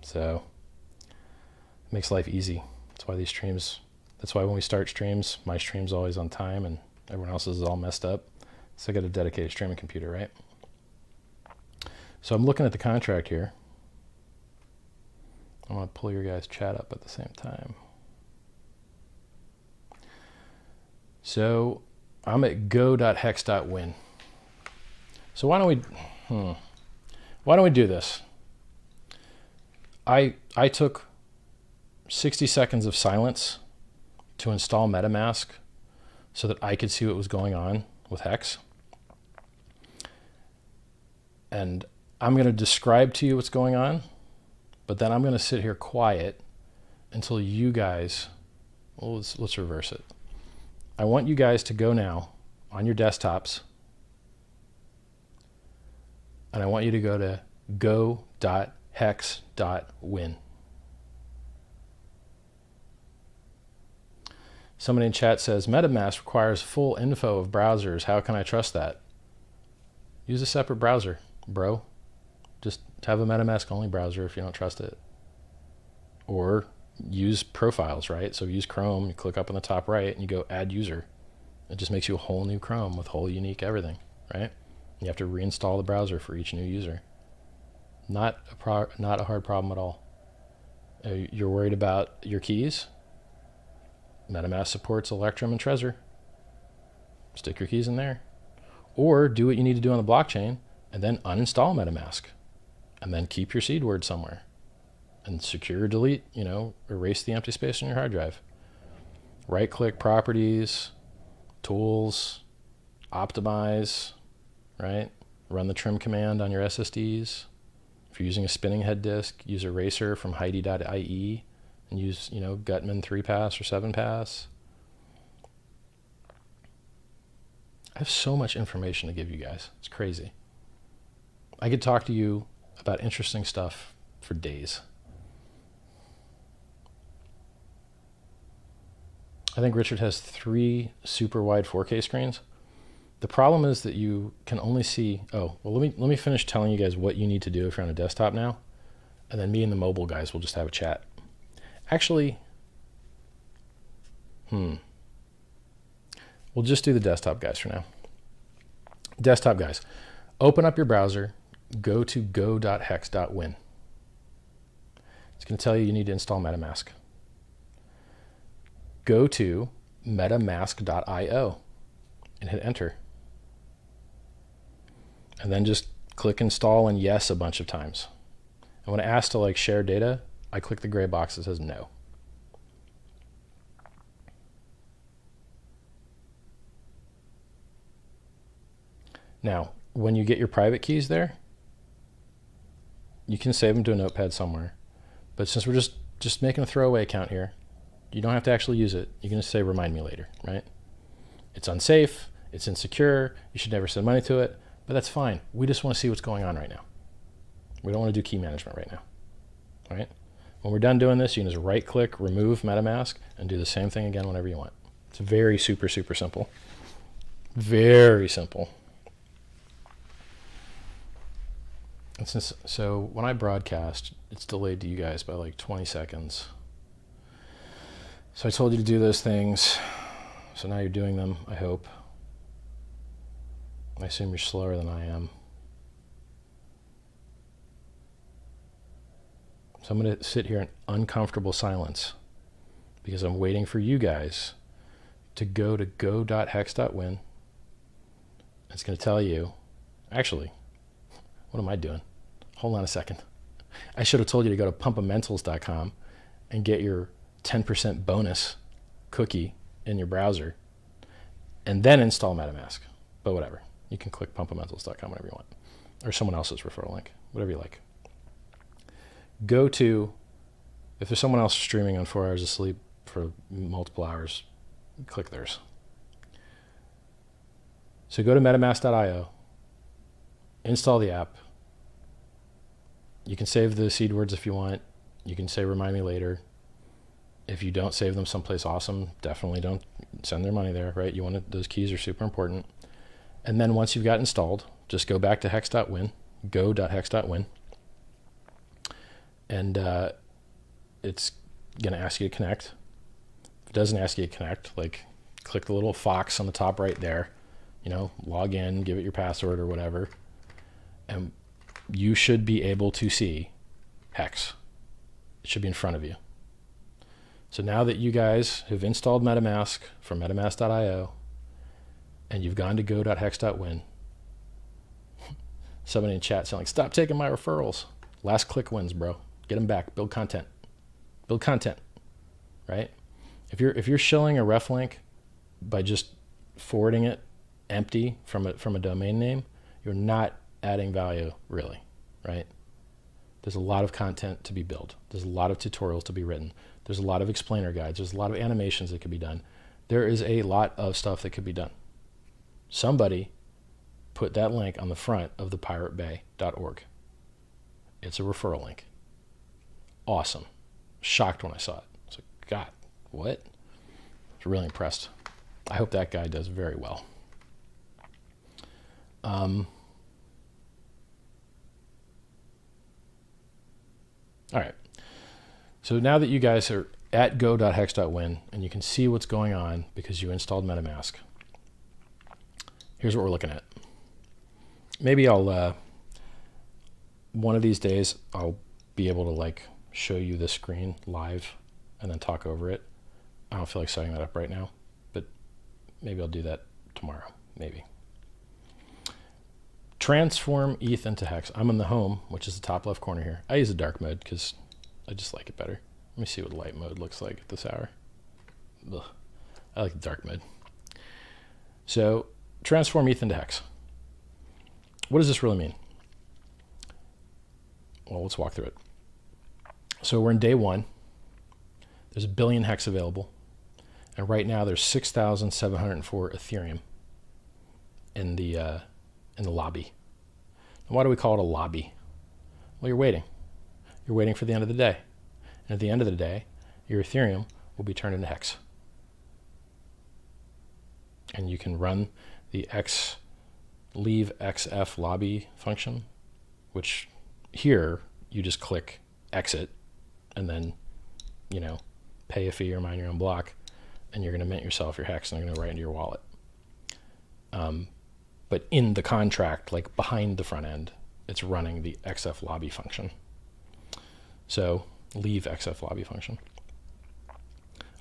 so it makes life easy. That's why these streams, that's why when we start streams, my stream's always on time and everyone else's is all messed up. So I got a dedicated streaming computer, right? So I'm looking at the contract here. I want to pull your guys' chat up at the same time. So I'm at go.hex.win. So why don't we do this? I took 60 seconds of silence to install MetaMask so that I could see what was going on with Hex. And I'm going to describe to you what's going on, but then I'm going to sit here quiet until you guys, well, let's reverse it. I want you guys to go now on your desktops, and I want you to go to go.hex.win. Somebody in chat says, MetaMask requires full info of browsers. How can I trust that? Use a separate browser, bro. Just have a MetaMask only browser if you don't trust it. Or use profiles, right? So use Chrome, you click up on the top right and you go add user. It just makes you a whole new Chrome with whole unique everything, right? You have to reinstall the browser for each new user. Not a hard problem at all. You're worried about your keys? MetaMask supports Electrum and Trezor. Stick your keys in there. Or do what you need to do on the blockchain and then uninstall MetaMask. And then keep your seed word somewhere. And secure, delete, erase the empty space on your hard drive. Right-click properties, tools, optimize, right? Run the trim command on your SSDs. If you're using a spinning head disk, use eraser from heidi.ie and use, Gutman 3-pass or 7-pass. I have so much information to give you guys. It's crazy. I could talk to you about interesting stuff for days. I think Richard has 3 super wide 4K screens. The problem is that you can only see, let me finish telling you guys what you need to do if you're on a desktop now, and then me and the mobile guys will just have a chat. Actually, we'll just do the desktop guys for now. Desktop guys, open up your browser, go to go.hex.win. It's going to tell you need to install MetaMask. Go to metamask.io and hit enter. And then just click install and yes a bunch of times. And when it asks to share data, I click the gray box that says no. Now, when you get your private keys there, you can save them to a notepad somewhere. But since we're just making a throwaway account here, you don't have to actually use it. You can just say, remind me later, right? It's unsafe, it's insecure, you should never send money to it, but that's fine. We just want to see what's going on right now. We don't want to do key management right now, right? When we're done doing this, you can just right click, remove MetaMask, and do the same thing again whenever you want. It's very super simple. Very simple. And so when I broadcast, it's delayed to you guys by 20 seconds. So I told you to do those things. So now you're doing them, I hope. I assume you're slower than I am. So I'm going to sit here in uncomfortable silence because I'm waiting for you guys to go to go.hex.win. It's going to tell you, actually, what am I doing? Hold on a second. I should have told you to go to pumpamentals.com and get your 10% bonus cookie in your browser and then install MetaMask. But whatever. You can click pumpamentals.com whenever you want. Or someone else's referral link. Whatever you like. Go to, if there's someone else streaming on 4 hours of sleep for multiple hours, click theirs. So go to metamask.io install the app. You can save the seed words if you want. You can say remind me later. If you don't save them someplace awesome, definitely don't send their money there, right? Those keys are super important. And then once you've got installed, just go back to hex.win, go.hex.win, and it's going to ask you to connect. If it doesn't ask you to connect, like click the little fox on the top right there, log in, give it your password or whatever, and you should be able to see Hex. It should be in front of you. So now that you guys have installed MetaMask from metamask.io and you've gone to go.hex.win, somebody in chat saying like, stop taking my referrals. Last click wins, bro. Get them back. Build content. Build content, right? If you're shilling a ref link by just forwarding it empty from a domain name, you're not adding value really, right? There's a lot of content to be built. There's a lot of tutorials to be written. There's a lot of explainer guides. There's a lot of animations that could be done. There is a lot of stuff that could be done. Somebody put that link on the front of the piratebay.org. It's a referral link. Awesome. Shocked when I saw it. I was like, God, what? I was really impressed. I hope that guy does very well. All right. So now that you guys are at go.hex.win and you can see what's going on because you installed MetaMask, here's what we're looking at. Maybe I'll, one of these days, I'll be able to like show you the screen live and then talk over it. I don't feel like setting that up right now, but maybe I'll do that tomorrow, maybe. Transform ETH into Hex. I'm in the home, which is the top left corner here. I use the dark mode because I just like it better. Let me see what light mode looks like at this hour. Ugh. I like the dark mode. So transform ETH into Hex. What does this really mean? Well, let's walk through it. So we're in day one. There's 1 billion Hex available. And right now there's 6,704 Ethereum in the lobby. And why do we call it a lobby? Well, you're waiting. You're waiting for the end of the day. And at the end of the day, your Ethereum will be turned into Hex. And you can run the leave XF lobby function, which here you just click exit and then, pay a fee or mine your own block, and you're going to mint yourself your Hex and they're going to write into your wallet. But in the contract, like behind the front end, it's running the XF lobby function. So leave XF lobby function.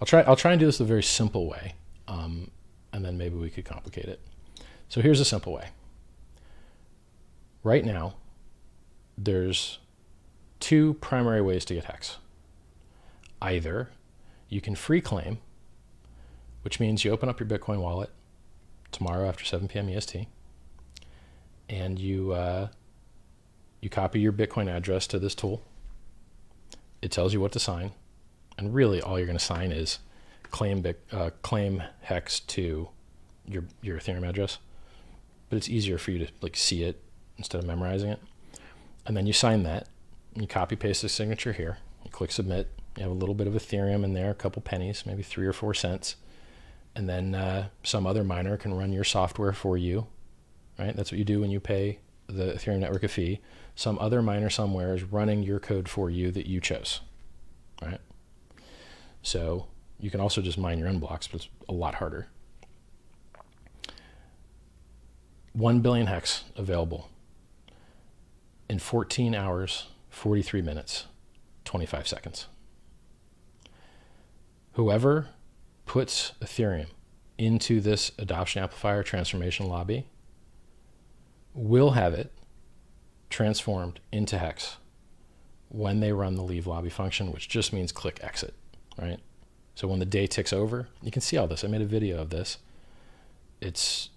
I'll try and do this the very simple way, and then maybe we could complicate it. So here's a simple way. Right now, there's 2 primary ways to get Hex. Either you can free claim, which means you open up your Bitcoin wallet tomorrow after 7 p.m. EST, and you copy your Bitcoin address to this tool. It tells you what to sign, and really all you're going to sign is claim Hex to your Ethereum address. But it's easier for you to like see it instead of memorizing it. And then you sign that, and you copy paste the signature here. You click submit. You have a little bit of Ethereum in there, a couple pennies, maybe 3 or 4 cents. And then some other miner can run your software for you, right? That's what you do when you pay the Ethereum network a fee. Some other miner somewhere is running your code for you that you chose, right? So you can also just mine your own blocks, but it's a lot harder. 1 billion Hex available in 14 hours, 43 minutes, 25 seconds. Whoever puts Ethereum into this adoption amplifier transformation lobby will have it transformed into Hex when they run the leave lobby function, which just means click exit, right? So when the day ticks over, you can see all this. I made a video of this. It's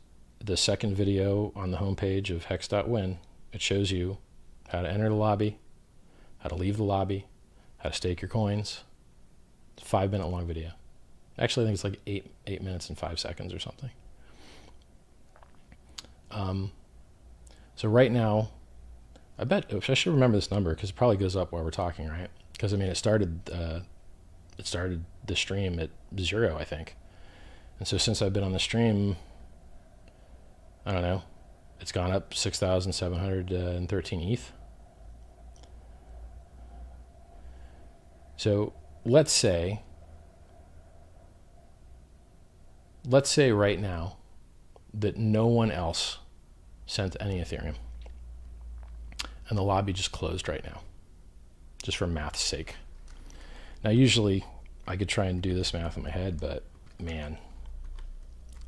the second video on the homepage of hex.win. It shows you how to enter the lobby, how to leave the lobby, how to stake your coins. It's a 5-minute long video. Actually, I think it's like 8 minutes and 5 seconds or something. So right now, I bet I should remember this number because it probably goes up while we're talking, right? Because I mean, it started the stream at 0, I think, and so since I've been on the stream, I don't know, it's gone up 6,713 ETH. So let's say right now that no one else sent any Ethereum and the lobby just closed right now, just for math's sake. Now, usually I could try and do this math in my head, but man,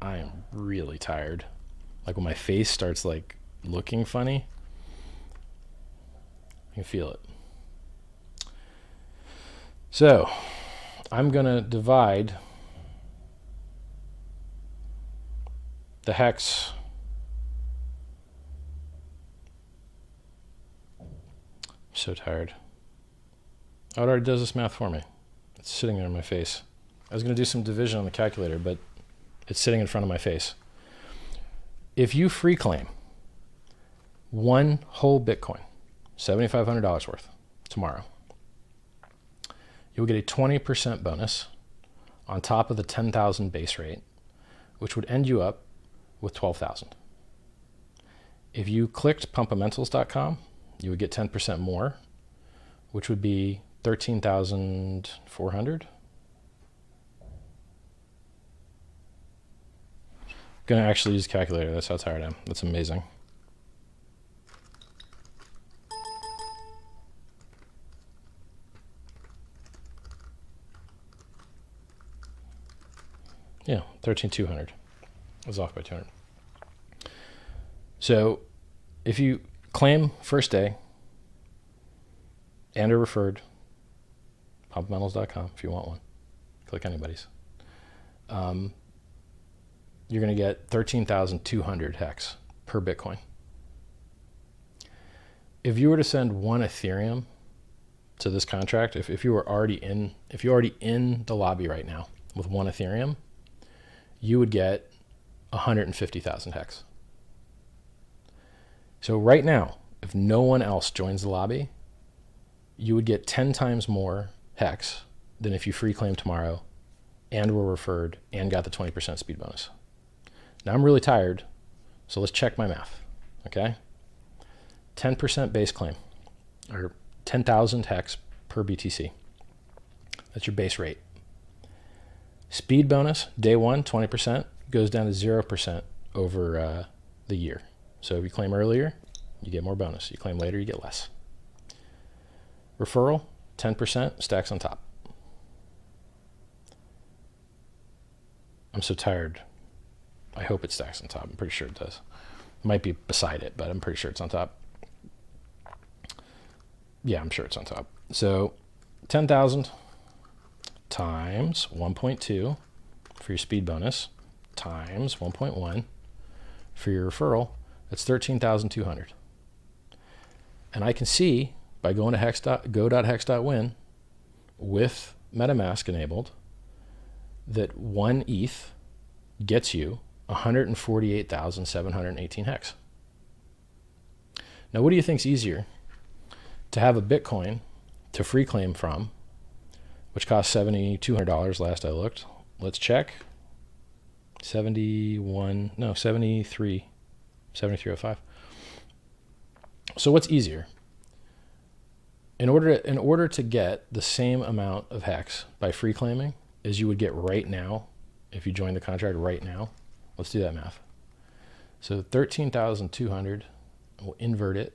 I am really tired. Like when my face starts like looking funny, I can feel it. So I'm gonna divide the hex so tired. Oh, it already does this math for me. It's sitting there in my face. I was going to do some division on the calculator, but it's sitting in front of my face. If you free claim one whole Bitcoin, $7,500 worth, tomorrow, you'll get a 20% bonus on top of the 10,000 base rate, which would end you up with 12,000. If you clicked pumpamentals.com, you would get 10% more, which would be 13,400. Gonna actually use a calculator. That's how tired I am. That's amazing. Yeah, 13,200. I was off by 200. So if you claim first day and are referred, pumpamentals.com if you want one. Click anybody's. You're going to get 13,200 hex per Bitcoin. If you were to send one Ethereum to this contract, if you were already in the lobby right now with one Ethereum, you would get 150,000 hex. So right now, if no one else joins the lobby, you would get 10 times more hex than if you free claim tomorrow and were referred and got the 20% speed bonus. Now I'm really tired, so let's check my math, okay? 10% base claim, or 10,000 hex per BTC. That's your base rate. Speed bonus, day one, 20%, goes down to 0% over the year. So if you claim earlier, you get more bonus. You claim later, you get less. Referral, 10%, stacks on top. I'm so tired. I hope it stacks on top. I'm pretty sure it does. It might be beside it, but I'm pretty sure it's on top. Yeah, I'm sure it's on top. So 10,000 times 1.2 for your speed bonus times 1.1 for your referral, that's 13,200. And I can see by going to go.hex.win with MetaMask enabled that 1 ETH gets you 148,718 hex. Now, what do you think's easier? To have a Bitcoin to free claim from, which costs $7,200 last I looked. Let's check. 7305. So what's easier? In order to get the same amount of hex by free claiming as you would get right now if you join the contract right now, let's do that math. So 13,200, we'll invert it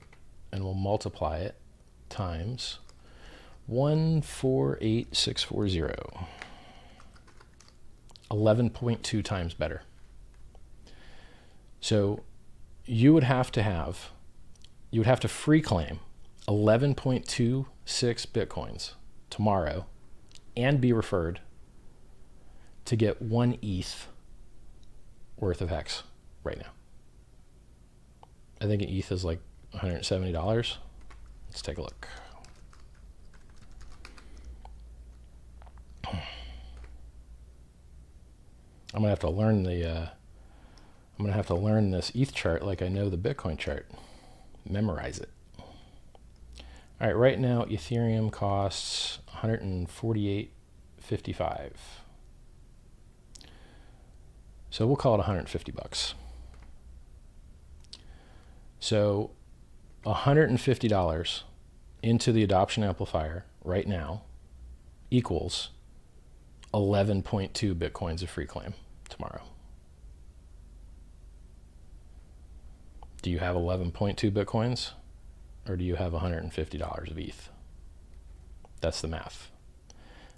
and we'll multiply it times 148,640. 11.2 times better. So you would have to free claim 11.26 Bitcoins tomorrow and be referred to get 1 ETH worth of hex right now. I think an ETH is like $170. Let's take a look. I'm gonna have to learn this ETH chart like I know the Bitcoin chart. Memorize it. All right, right now Ethereum costs $148.55. So we'll call it $150. So $150 into the adoption amplifier right now equals 11.2 Bitcoins of free claim tomorrow. Do you have 11.2 Bitcoins, or do you have $150 of ETH? That's the math.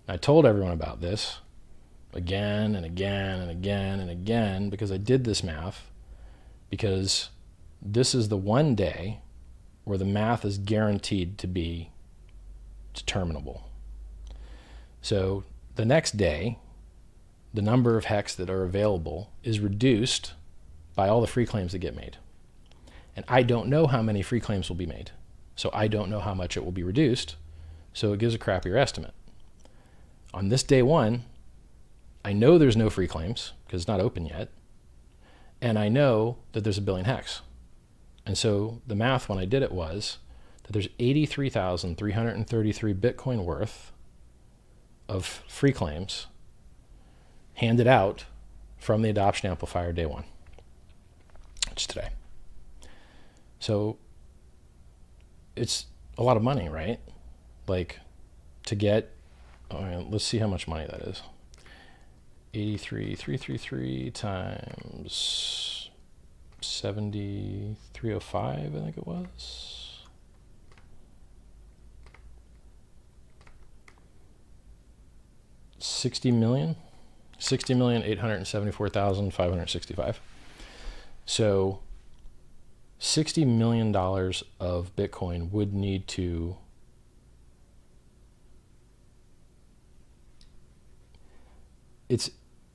And I told everyone about this again and again and again and again because I did this math, because this is the one day where the math is guaranteed to be determinable. So the next day, the number of hex that are available is reduced by all the free claims that get made. And I don't know how many free claims will be made. So I don't know how much it will be reduced. So it gives a crappier estimate. On this day one, I know there's no free claims because it's not open yet. And I know that there's a billion hex. And so the math when I did it was that there's 83,333 Bitcoin worth of free claims handed out from the adoption amplifier day one, which is today. So it's a lot of money, right? Like to get, let's see how much money that is. 83,333 times 7,305, I think it was. $60,874,565. So $60 million of Bitcoin would need to it's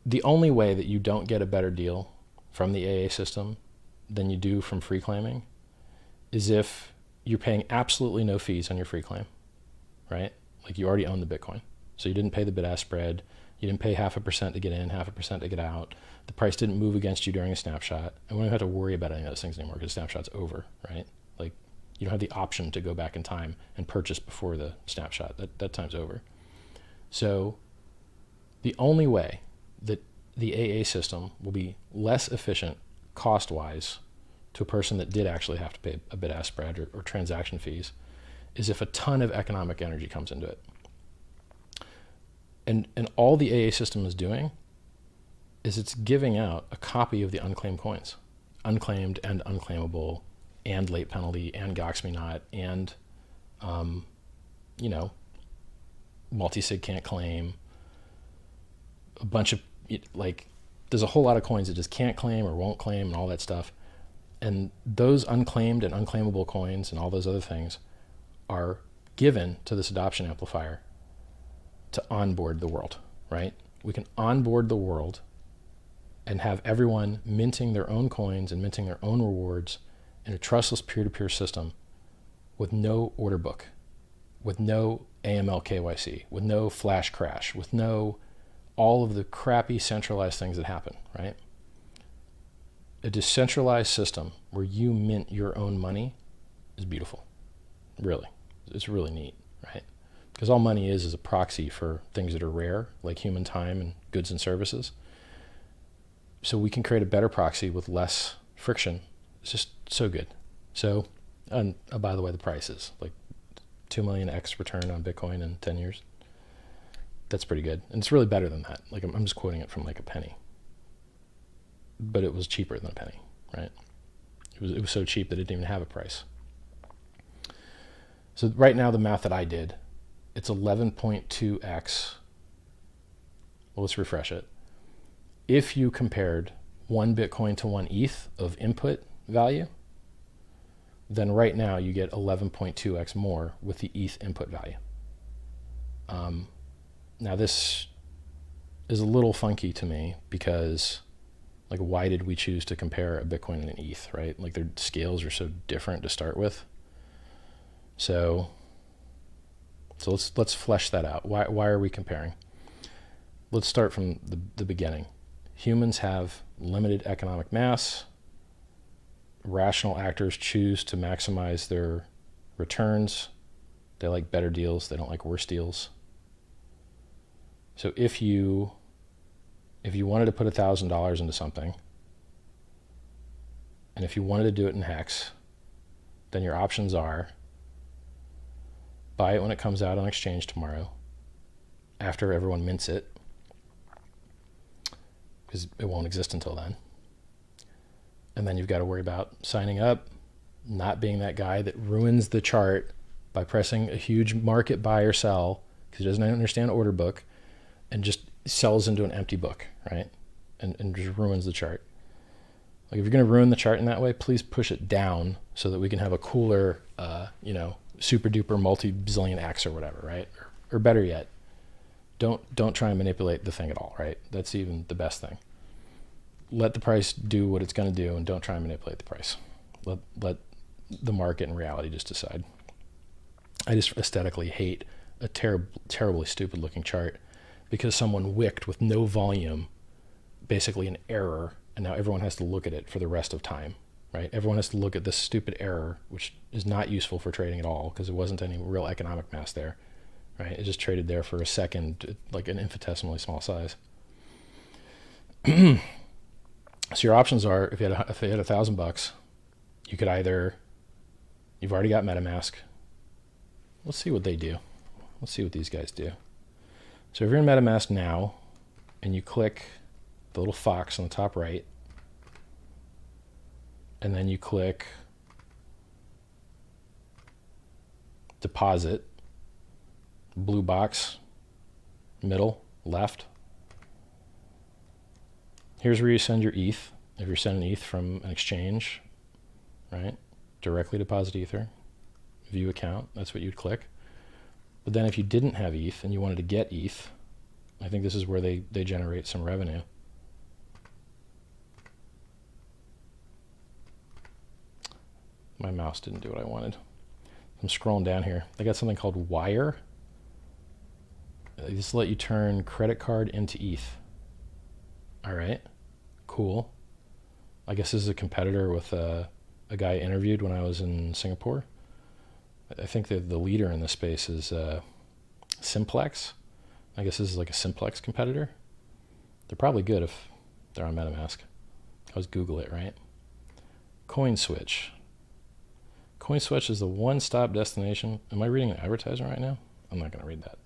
the only way that you don't get a better deal from the AA system than you do from free claiming is if you're paying absolutely no fees on your free claim, right? Like you already own the Bitcoin. So you didn't pay the bid-ask spread. You didn't pay 0.5% to get in, 0.5% to get out. The price didn't move against you during a snapshot. And we don't have to worry about any of those things anymore because the snapshot's over, right? Like you don't have the option to go back in time and purchase before the snapshot. That time's over. So the only way that the AA system will be less efficient cost-wise to a person that did actually have to pay a bid-ask spread or transaction fees is if a ton of economic energy comes into it. And all the AA system is doing is it's giving out a copy of the unclaimed coins, unclaimed and unclaimable, and late penalty, and Gox Me Not, and multi-sig can't claim, a bunch of, like, there's a whole lot of coins that just can't claim or won't claim and all that stuff. And those unclaimed and unclaimable coins and all those other things are given to this adoption amplifier to onboard the world, right? We can onboard the world and have everyone minting their own coins and minting their own rewards in a trustless peer-to-peer system with no order book, with no AML KYC, with no flash crash, with no all of the crappy centralized things that happen, right? A decentralized system where you mint your own money is beautiful. Really. It's really neat, right? Because all money is a proxy for things that are rare, like human time and goods and services. So we can create a better proxy with less friction. It's just so good. So, and by the way, the price is like 2 million X return on Bitcoin in 10 years. That's pretty good. And it's really better than that. Like I'm just quoting it from like a penny. But it was cheaper than a penny, right? It was so cheap that it didn't even have a price. So right now, the math that I did, it's 11.2x. Well, let's refresh it. If you compared 1 Bitcoin to 1 ETH of input value, then right now you get 11.2x more with the ETH input value. Now this is a little funky to me because, like, why did we choose to compare a Bitcoin and an ETH, right? Like their scales are so different to start with. So let's flesh that out. Why are we comparing? Let's start from the beginning. Humans have limited economic mass. rational actors choose to maximize their returns. They like better deals. They don't like worse deals. So if you wanted to put $1,000 into something, and if you wanted to do it in hex, then your options are buy it when it comes out on exchange tomorrow, after everyone mints it, because it won't exist until then. And then you've got to worry about signing up, not being that guy that ruins the chart by pressing a huge market buy or sell because he doesn't understand order book and just sells into an empty book, right? And just ruins the chart. Like if you're going to ruin the chart in that way, please push it down so that we can have a cooler, super duper multi-bazillion X or whatever, right? Or better yet, don't try and manipulate the thing at all, right? That's even the best thing. Let the price do what it's going to do and don't try and manipulate the price. Let the market and reality just decide. I just aesthetically hate a terribly stupid looking chart because someone wicked with no volume, basically an error, and now everyone has to look at it for the rest of time, right? Everyone has to look at this stupid error, which is not useful for trading at all because there wasn't any real economic mass there, right? It just traded there for a second, like an infinitesimally small size. So your options are, if you had $1,000, you could either, you've already got MetaMask. Let's see what they do. Let's see what these guys do. So if you're in MetaMask now, and you click the little fox on the top right, and then you click deposit, blue box, middle, left. Here's where you send your ETH. If you're sending ETH from an exchange, right? Directly deposit Ether, view account, that's what you'd click. But then if you didn't have ETH and you wanted to get ETH, I think this is where they generate some revenue. My mouse didn't do what I wanted. I'm scrolling down here. They got something called Wire. They just let you turn credit card into ETH. All right, cool. I guess this is a competitor with a guy I interviewed when I was in Singapore. I think that the leader in this space is Simplex. I guess this is like a Simplex competitor. They're probably good if they're on MetaMask. Let's Google it, right? CoinSwitch. CoinSwitch is the one-stop destination. Am I reading an advertisement right now? I'm not going to read that.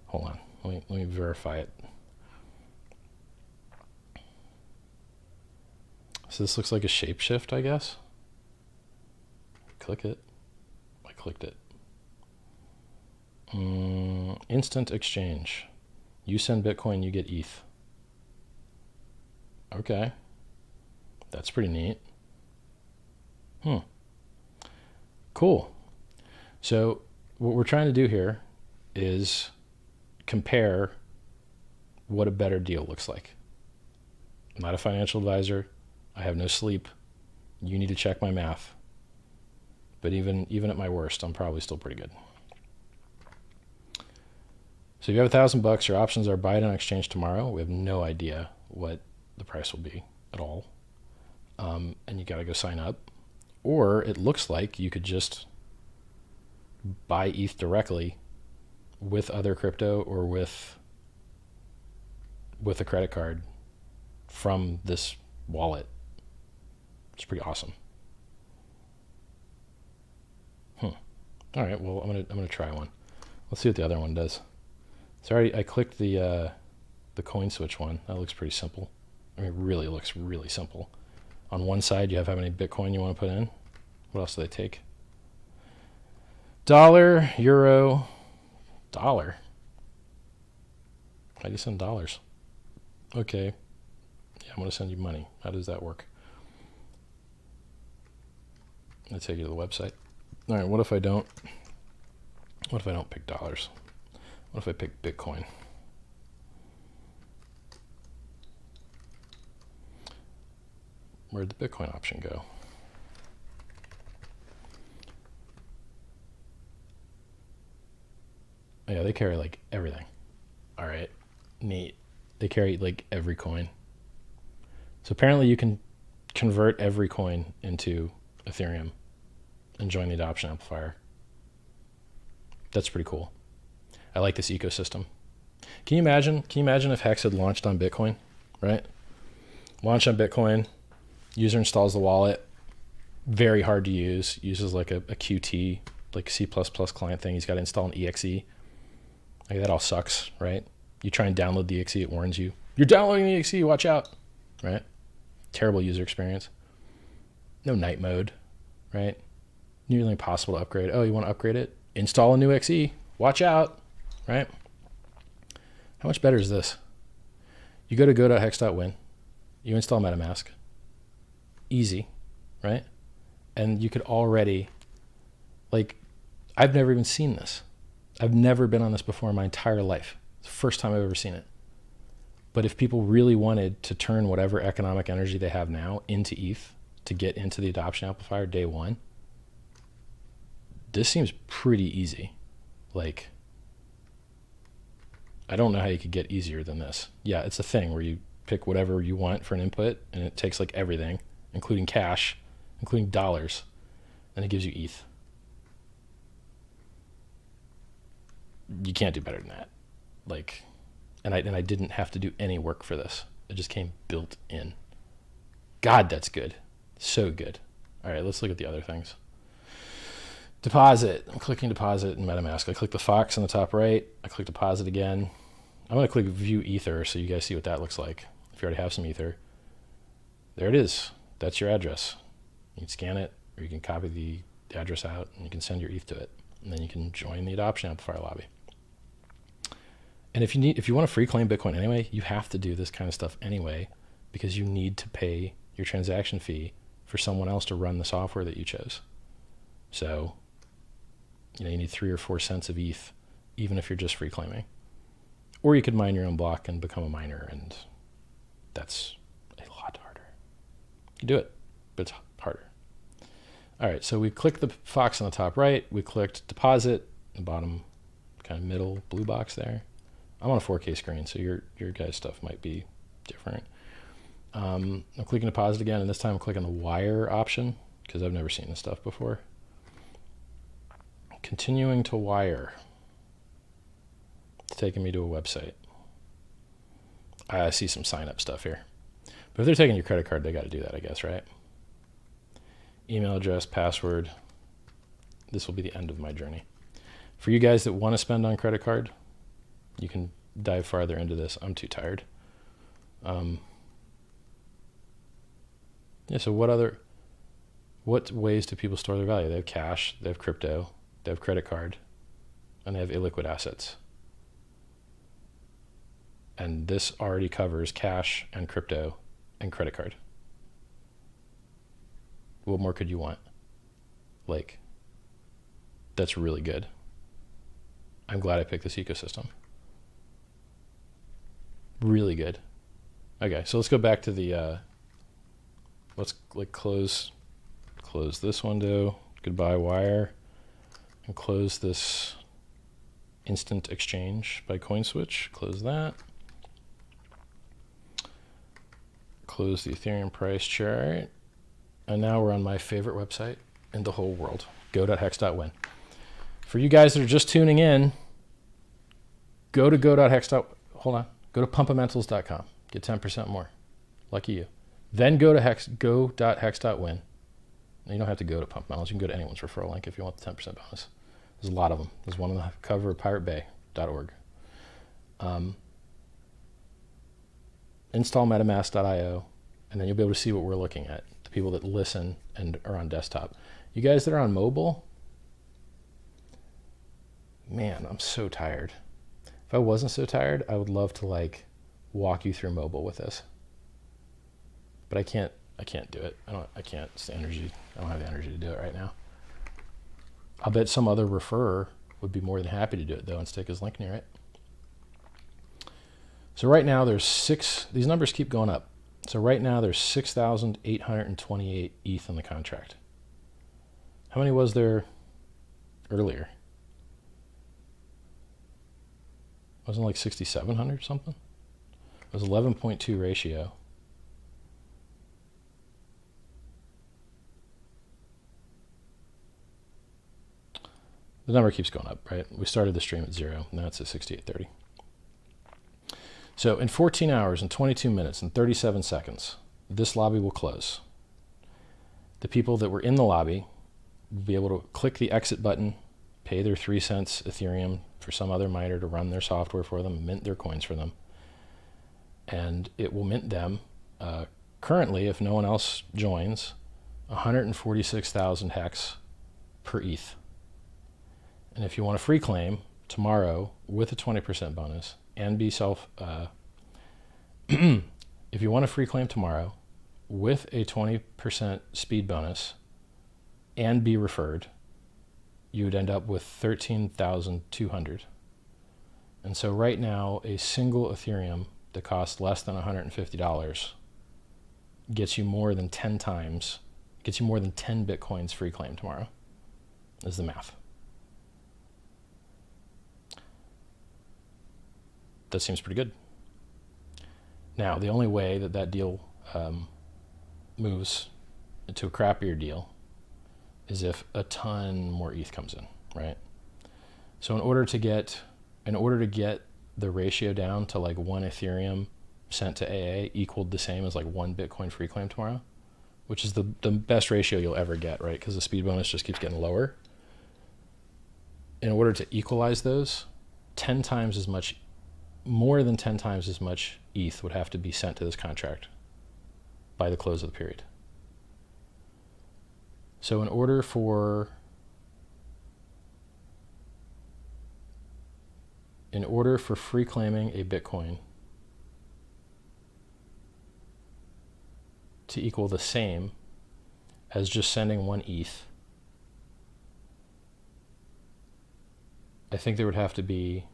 Hold on. Let me verify it. So this looks like a shapeshift, I guess. Click it. I clicked it. Instant exchange. You send Bitcoin, you get ETH. Okay. That's pretty neat. Cool. So what we're trying to do here is compare what a better deal looks like. I'm not a financial advisor. I have no sleep. You need to check my math. But even at my worst, I'm probably still pretty good. So if you have $1,000, your options are buy it on exchange tomorrow. We have no idea what the price will be at all. And you got to go sign up. Or it looks like you could just buy ETH directly with other crypto or with a credit card from this wallet. It's pretty awesome. All right, well, I'm gonna try one. Let's see what the other one does. So I clicked the CoinSwitch one. That looks pretty simple. I mean, it really looks really simple. On one side, you have how many Bitcoin you want to put in. What else do they take? Dollar, euro, dollar. How do you send dollars? Okay. Yeah, I'm going to send you money. How does that work? I'll take you to the website. All right, what if I don't pick dollars? What if I pick Bitcoin? Where'd the Bitcoin option go? Yeah, they carry like everything. All right, neat. They carry like every coin. So apparently you can convert every coin into Ethereum and join the adoption amplifier. That's pretty cool. I like this ecosystem. Can you imagine if Hex had launched on Bitcoin, right? Launch on Bitcoin, user installs the wallet, very hard to use, uses like a Qt, like C++ client thing. He's got to install an exe. Like that all sucks, right? You try and download the exe, it warns you. You're downloading the exe, watch out, right? Terrible user experience. No night mode, right? Nearly impossible to upgrade. Oh, you want to upgrade it? Install a new exe, watch out, right? How much better is this? You go to go.hex.win, you install MetaMask, easy, right? And you could already, like, I've never even seen this. I've never been on this before in my entire life. It's the first time I've ever seen it. But if people really wanted to turn whatever economic energy they have now into ETH to get into the adoption amplifier day one, this seems pretty easy. Like, I don't know how you could get easier than this. Yeah, it's a thing where you pick whatever you want for an input, and it takes like everything, including cash, including dollars, and it gives you ETH. You can't do better than that. Like, and I didn't have to do any work for this. It just came built in. God, that's good. So good. All right, let's look at the other things. Deposit. I'm clicking deposit in MetaMask. I click the Fox in the top right. I click deposit again. I'm going to click view Ether so you guys see what that looks like. If you already have some Ether. There it is. That's your address. You can scan it, or you can copy the address out, and you can send your ETH to it. And then you can join the adoption amplifier lobby. And if you want to free claim Bitcoin anyway, you have to do this kind of stuff anyway, because you need to pay your transaction fee for someone else to run the software that you chose. So, you need 3 or 4 cents of ETH, even if you're just free claiming. Or you could mine your own block and become a miner, and that's a lot harder. You do it, but it's harder. All right, so we clicked the Fox on the top right. We clicked deposit, the bottom kind of middle blue box there. I'm on a 4K screen, so your guys' stuff might be different. I'm clicking deposit again, and this time I'm clicking the wire option because I've never seen this stuff before. Continuing to wire. It's taking me to a website. I see some sign up stuff here. But if they're taking your credit card, they got to do that, I guess, right? Email address, password. This will be the end of my journey. For you guys that want to spend on credit card, you can dive farther into this. I'm too tired. Yeah, so what ways do people store their value? They have cash, they have crypto, they have credit card, and they have illiquid assets. And this already covers cash and crypto and credit card. What more could you want? Like, that's really good. I'm glad I picked this ecosystem. Really good. Okay, so let's go back to the, let's like close this window, goodbye wire, and close this instant exchange by CoinSwitch, close that. Close the Ethereum price chart. And now we're on my favorite website in the whole world, go.hex.win. For you guys that are just tuning in, go to go to pumpamentals.com. Get 10% more. Lucky you. Then go to go.hex.win. You don't have to go to Pump Metals. You can go to anyone's referral link if you want the 10% bonus. There's a lot of them. There's one on the cover of piratebay.org. Install metamask.io, and then you'll be able to see what we're looking at, the people that listen and are on desktop. You guys that are on mobile, man, I'm so tired. If I wasn't so tired, I would love to like walk you through mobile with this. But I can't do it. I can't. It's the energy. I don't have the energy to do it right now. I'll bet some other referrer would be more than happy to do it though and stick his link near it. So right now there's 6, these numbers keep going up. So right now there's 6,828 ETH in the contract. How many was there earlier? Wasn't it like 6,700 or something? It was 11.2 ratio. the number keeps going up, right? We started the stream at 0, now it's at 6830. So in 14 hours and 22 minutes and 37 seconds, this lobby will close. The people that were in the lobby will be able to click the exit button, pay their 3 cents Ethereum for some other miner to run their software for them, mint their coins for them. And it will mint them, currently, if no one else joins, 146,000 hex per ETH. And if you want a free claim tomorrow with a 20% bonus and be if you want a free claim tomorrow with a 20% speed bonus and be referred, you would end up with 13,200. And so right now, a single Ethereum that costs less than $150 gets you more than 10 times, gets you more than 10 Bitcoins free claim tomorrow, is the math. That seems pretty good. Now, the only way that that deal moves into a crappier deal is if a ton more ETH comes in, right? So in order to get the ratio down to like 1 Ethereum sent to AA equaled the same as like 1 Bitcoin free claim tomorrow, which is the best ratio you'll ever get, right? Because the speed bonus just keeps getting lower. In order to equalize those, 10 times as much, more than 10 times as much ETH would have to be sent to this contract by the close of the period. So in order for free claiming a Bitcoin to equal the same as just sending 1 ETH, I think there would have to be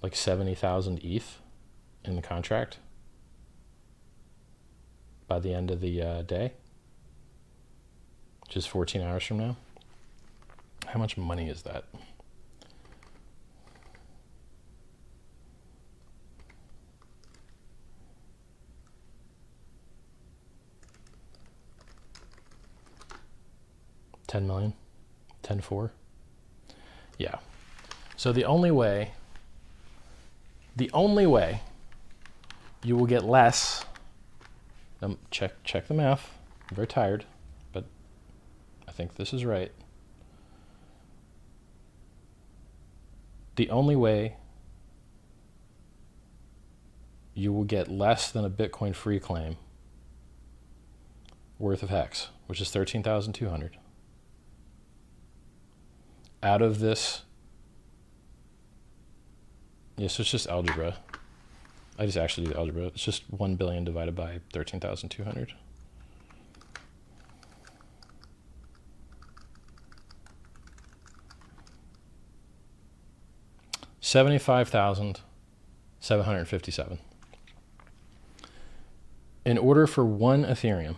like 70,000 ETH in the contract by the end of the day, which is 14 hours from now. How much money is that? $10 million, 10.4. Yeah. So the only way you will get less, check the math, I'm very tired, but I think this is right. The only way you will get less than a Bitcoin free claim worth of hex, which is 13,200, out of this. Yeah, so it's just algebra. I just actually do the algebra. It's just 1 billion divided by 13,200. $75,757. In order for 1 Ethereum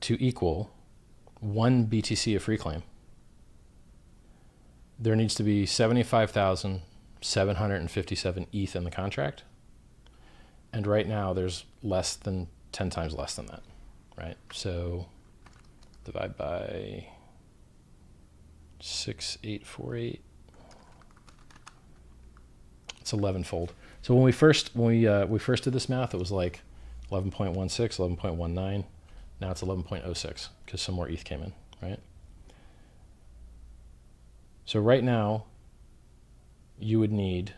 to equal 1 BTC of free claim, there needs to be 75,757 ETH in the contract. And right now there's less than 10 times less than that, right? So divide by 6848. It's 11-fold. So when we first did this math, it was like 11.16, 11.19. Now it's 11.06 because some more ETH came in, right? So right now, you would need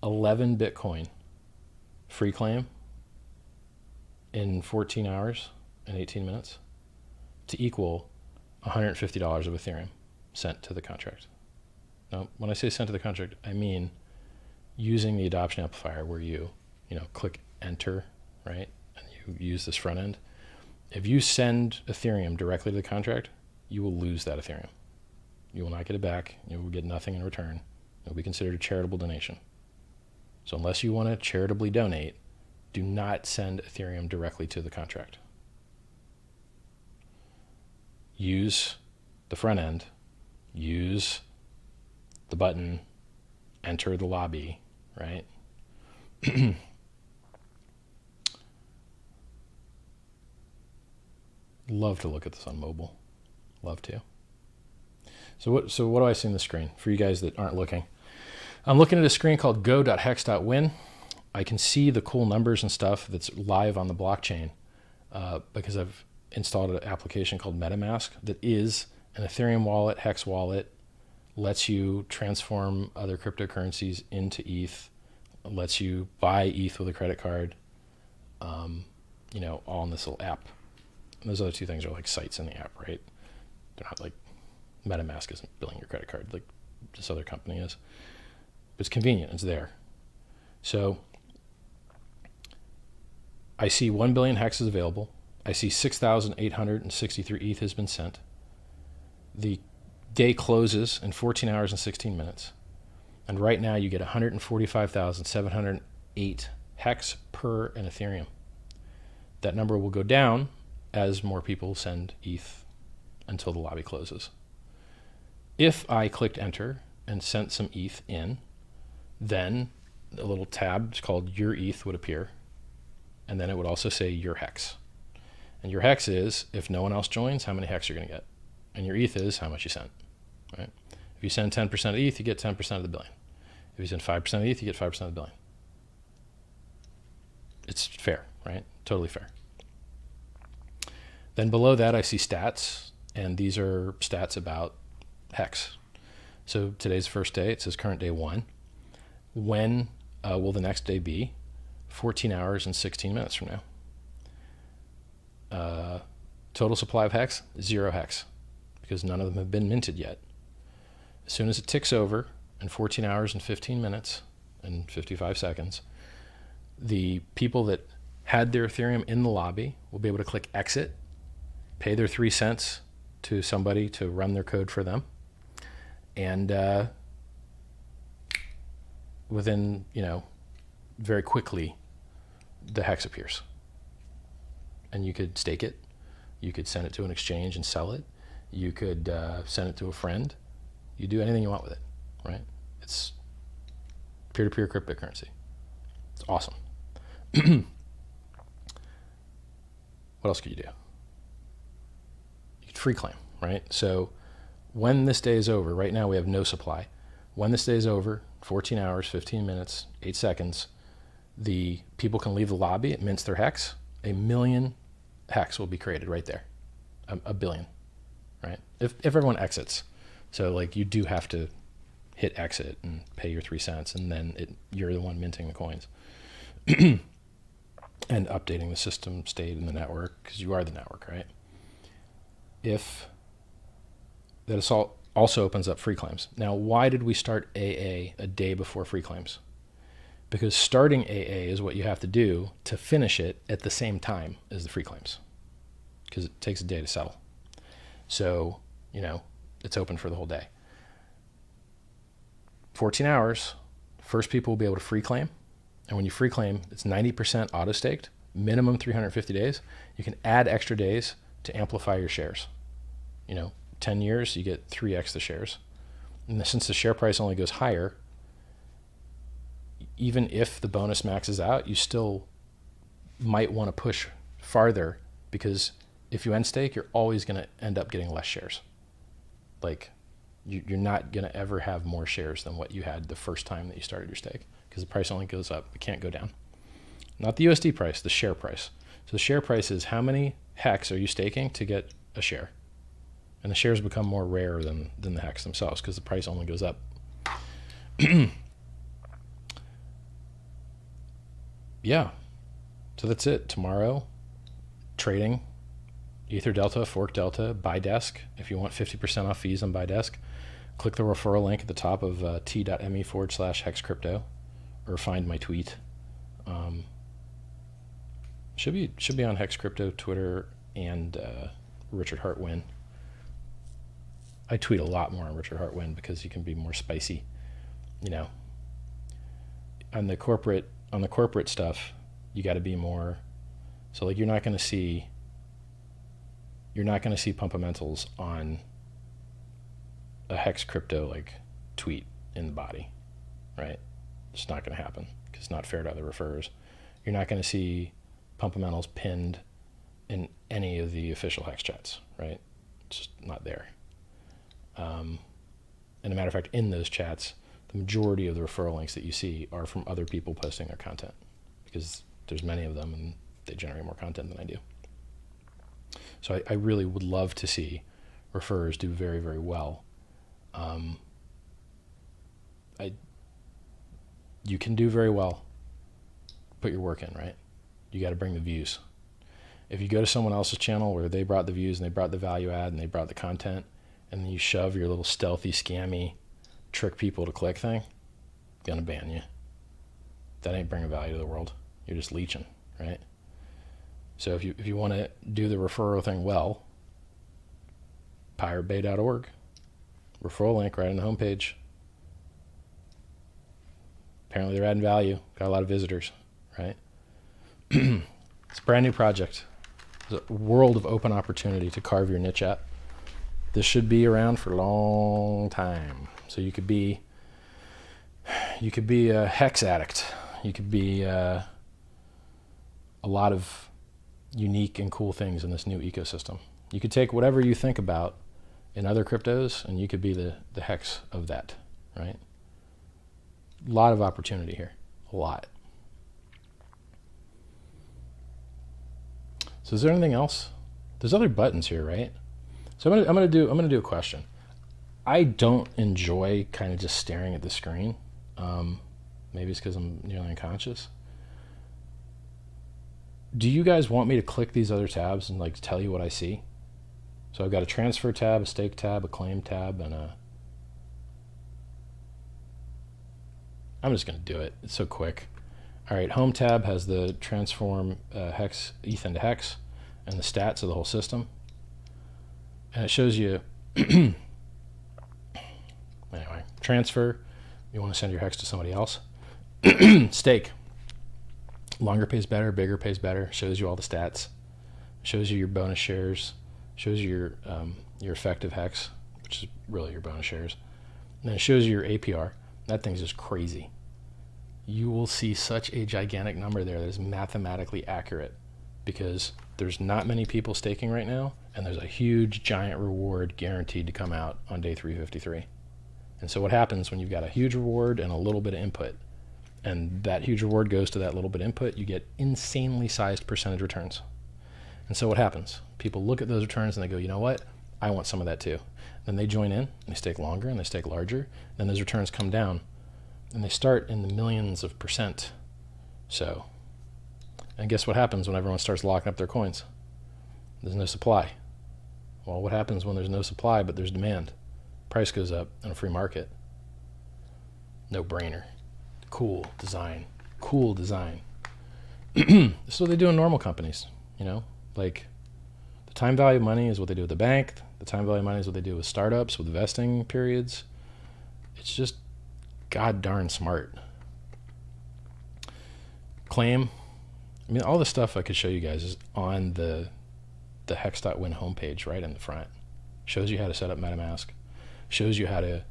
11 Bitcoin free claim in 14 hours and 18 minutes to equal $150 of Ethereum sent to the contract. Now, when I say sent to the contract, I mean using the adoption amplifier where you click enter, right? And you use this front end. If you send Ethereum directly to the contract, you will lose that Ethereum. You will not get it back. You will get nothing in return. It will be considered a charitable donation. So unless you want to charitably donate, do not send Ethereum directly to the contract. Use the front end. Use the button. Enter the lobby, right? Love to look at this on mobile. Love to. So what do I see on the screen for you guys that aren't looking? I'm looking at a screen called go.hex.win. I can see the cool numbers and stuff that's live on the blockchain because I've installed an application called MetaMask that is an Ethereum wallet, Hex wallet, lets you transform other cryptocurrencies into ETH, lets you buy ETH with a credit card, all in this little app. And those other two things are like sites in the app, right? They're not like MetaMask isn't billing your credit card like this other company is. But it's convenient, it's there. So I see 1 billion hexes available. I see 6,863 ETH has been sent. The day closes in 14 hours and 16 minutes. And right now you get 145,708 hex per an Ethereum. That number will go down as more people send ETH until the lobby closes. If I clicked enter and sent some ETH in, then a little tab called Your ETH would appear. And then it would also say Your Hex. And your Hex is, if no one else joins, how many hex you're going to get. And your ETH is how much you sent. Right? If you send 10% of ETH, you get 10% of the billion. If you send 5% of ETH, you get 5% of the billion. It's fair, right? Totally fair. Then below that, I see stats. And these are stats about Hex. So today's the first day. It says current day 1. When will the next day be? 14 hours and 16 minutes from now. Total supply of hex, 0 hex, because none of them have been minted yet. As soon as it ticks over in 14 hours and 15 minutes and 55 seconds, the people that had their Ethereum in the lobby will be able to click exit, pay their 3 cents to somebody to run their code for them, and within, very quickly, the hex appears. And you could stake it. You could send it to an exchange and sell it. You could send it to a friend. You do anything you want with it, right? It's peer-to-peer cryptocurrency. It's awesome. What else could you do? You could free claim, right? So when this day is over, right now we have no supply. When this day is over, 14 hours, 15 minutes, 8 seconds, the people can leave the lobby, it mints their hex, 1 million hex will be created right there. A billion, right? If everyone exits. So like you do have to hit exit and pay your 3 cents, and then you're the one minting the coins. And updating the system state in the network, because you are the network, right? If that assault also opens up free claims. Now, why did we start AA a day before free claims? Because starting AA is what you have to do to finish it at the same time as the free claims, because it takes a day to settle. So, it's open for the whole day. 14 hours, first people will be able to free claim. And when you free claim, it's 90% auto staked, minimum 350 days. You can add extra days to amplify your shares. 10 years, you get 3x the shares. And since the share price only goes higher, even if the bonus maxes out, you still might want to push farther, because if you end stake, you're always going to end up getting less shares. Like, you're not going to ever have more shares than what you had the first time that you started your stake, because the price only goes up. It can't go down. Not the USD price, the share price. So the share price is how many hex are you staking to get a share? And the shares become more rare than the hex themselves, because the price only goes up. Yeah. So that's it. Tomorrow, trading, Ether Delta, Fork Delta, BuyDesk. If you want 50% off fees on BuyDesk, click the referral link at the top of t.me/hexcrypto, or find my tweet. Should be on Hex Crypto, Twitter, and Richard Hart Win. I tweet a lot more on Richard Hart Win because you can be more spicy, On the corporate stuff, you got to be more. So like you're not going to see Pumpamentals on a Hex Crypto like tweet in the body, right? It's not going to happen because it's not fair to other referrers. You're not going to see Pumpamentals pinned in any of the official Hex chats, right? It's just not there. And a matter of fact, in those chats, the majority of the referral links that you see are from other people posting their content, because there's many of them and they generate more content than I do. So I really would love to see referrers do very, very well. You can do very well. Put your work in, right? You got to bring the views. If you go to someone else's channel where they brought the views and they brought the value add and they brought the content, and then you shove your little stealthy, scammy, trick people to click thing, gonna ban you. That ain't bringing value to the world. You're just leeching, right? So if you want to do the referral thing well, piratebay.org, referral link right on the homepage. Apparently they're adding value. Got a lot of visitors, right? It's a brand new project. It's a world of open opportunity to carve your niche at. This should be around for a long time. So you could be a hex addict. You could be a lot of unique and cool things in this new ecosystem. You could take whatever you think about in other cryptos and you could be the hex of that, right? A lot of opportunity here, a lot. So is there anything else? There's other buttons here, right? So I'm gonna do a question. I don't enjoy kind of just staring at the screen. Maybe it's because I'm nearly unconscious. Do you guys want me to click these other tabs and like tell you what I see? So I've got a transfer tab, a stake tab, a claim tab, and I'm just gonna do it. It's so quick. All right, home tab has the transform hex, ETH into hex, and the stats of the whole system. And it shows you, anyway, transfer, you want to send your hex to somebody else. Stake, longer pays better, bigger pays better, shows you all the stats, shows you your bonus shares, shows you your effective hex, which is really your bonus shares. And then it shows you your APR. That thing's just crazy. You will see such a gigantic number there that is mathematically accurate because there's not many people staking right now, and there's a huge giant reward guaranteed to come out on day 353. And so what happens when you've got a huge reward and a little bit of input, and that huge reward goes to that little bit of input, you get insanely sized percentage returns. And so what happens? People look at those returns and they go, you know what? I want some of that too. Then they join in and they stake longer and they stake larger. Then those returns come down and they start in the millions of percent. So, and guess what happens when everyone starts locking up their coins? There's no supply. Well, what happens when there's no supply but there's demand? Price goes up in a free market. No brainer. Cool design. Cool design. This is what they do in normal companies, you know? Like, the time value of money is what they do with the bank. The time value of money is what they do with startups, with vesting periods. It's just god darn smart. Claim. I mean, all the stuff I could show you guys is on the hex.win homepage right in the front. Shows you how to set up MetaMask. Shows you how to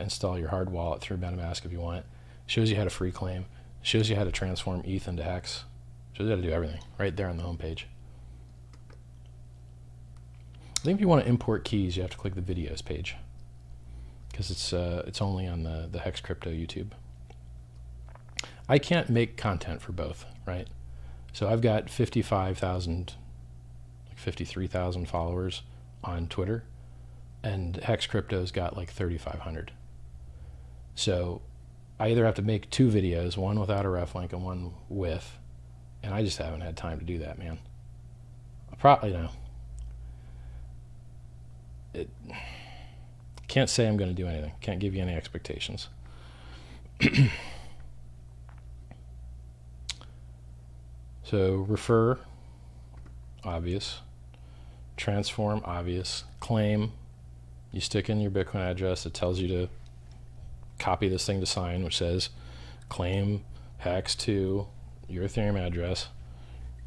install your hard wallet through MetaMask if you want. Shows you how to free claim. Shows you how to transform ETH into hex. Shows you how to do everything right there on the homepage. I think if you want to import keys, you have to click the videos page because it's only on the Hex Crypto YouTube. I can't make content for both, right? So I've got 55,000, like 53,000 followers on Twitter, and Hex Crypto's got like 3,500. So I either have to make two videos, one without a ref link and one with, and I just haven't had time to do that, man. I probably, you know, can't say I'm going to do anything. Can't give you any expectations. So refer, obvious. Transform, obvious. Claim, you stick in your Bitcoin address. It tells you to copy this thing to sign, which says claim hex to your Ethereum address.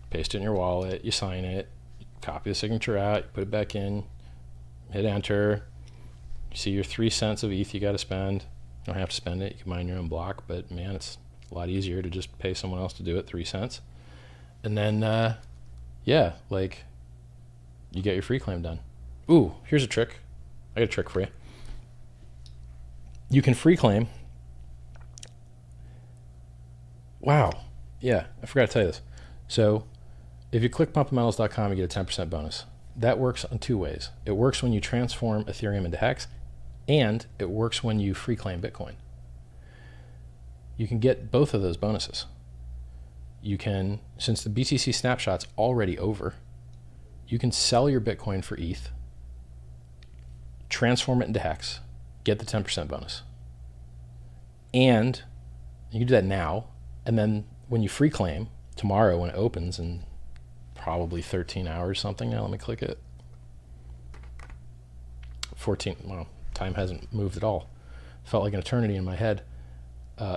Paste it in your wallet. You sign it. Copy the signature out. You put it back in. Hit enter. You see your 3 cents of ETH you got to spend. You don't have to spend it. You can mine your own block, but man, it's a lot easier to just pay someone else to do it. 3 cents. And then, yeah, like, you get your free claim done. Ooh, here's a trick. I got a trick for you. You can free claim. Wow. Yeah, I forgot to tell you this. So if you click pumpmetals.com, you get a 10% bonus. That works in two ways. It works when you transform Ethereum into Hex, and it works when you free claim Bitcoin. You can get both of those bonuses. You can, since the BTC snapshot's already over, you can sell your Bitcoin for ETH, transform it into Hex, get the 10% bonus. And you can do that now, and then when you free claim tomorrow when it opens in probably 13 hours something. Now let me click it. 14, well, time hasn't moved at all. Felt like an eternity in my head.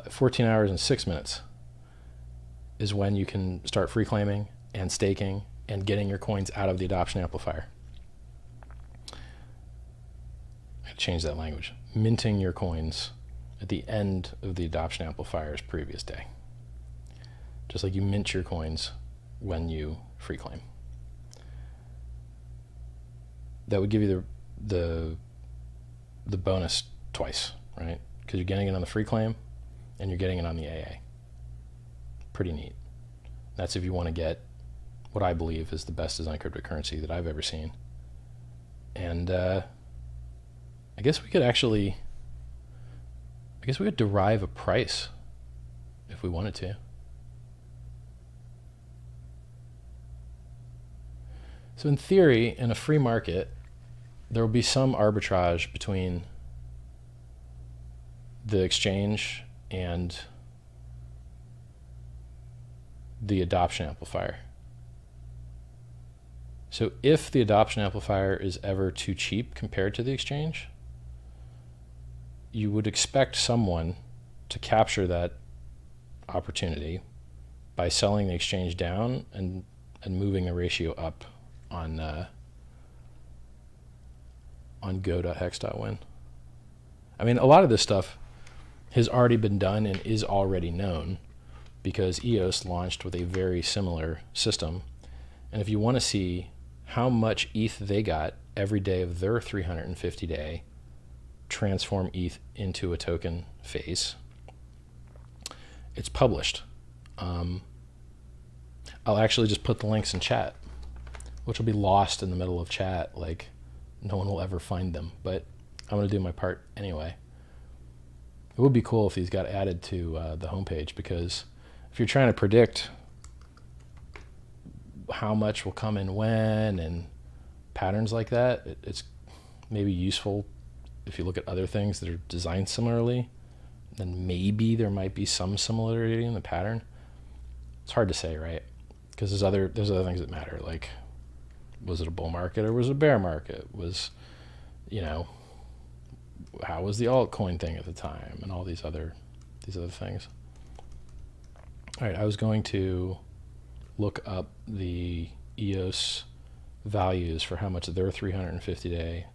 14 hours and 6 minutes is when you can start free claiming and staking and getting your coins out of the adoption amplifier. I changed that language. Minting your coins at the end of the adoption amplifier's previous day. Just like you mint your coins when you free claim. That would give you the bonus twice, right? Because you're getting it on the free claim and you're getting it on the AA. Pretty neat. That's if you want to get what I believe is the best design cryptocurrency that I've ever seen. And I guess we could derive a price if we wanted to. So in theory, in a free market, there will be some arbitrage between the exchange and the adoption amplifier. So if the adoption amplifier is ever too cheap compared to the exchange, you would expect someone to capture that opportunity by selling the exchange down and moving the ratio up on go.hex.win. I mean, a lot of this stuff has already been done and is already known because EOS launched with a very similar system. And if you want to see how much ETH they got every day of their 350-day transform ETH into a token phase, it's published. I'll actually just put the links in chat, which will be lost in the middle of chat, like no one will ever find them, but I'm going to do my part anyway. It would be cool if these got added to the homepage, because if you're trying to predict how much will come in when and patterns like that, it's maybe useful if you look at other things that are designed similarly, then maybe there might be some similarity in the pattern. It's hard to say, right? Because there's other things that matter, like was it a bull market or was it a bear market? Was, how was the altcoin thing at the time, and all these other things. All right, I was going to look up the EOS values for how much their 350-day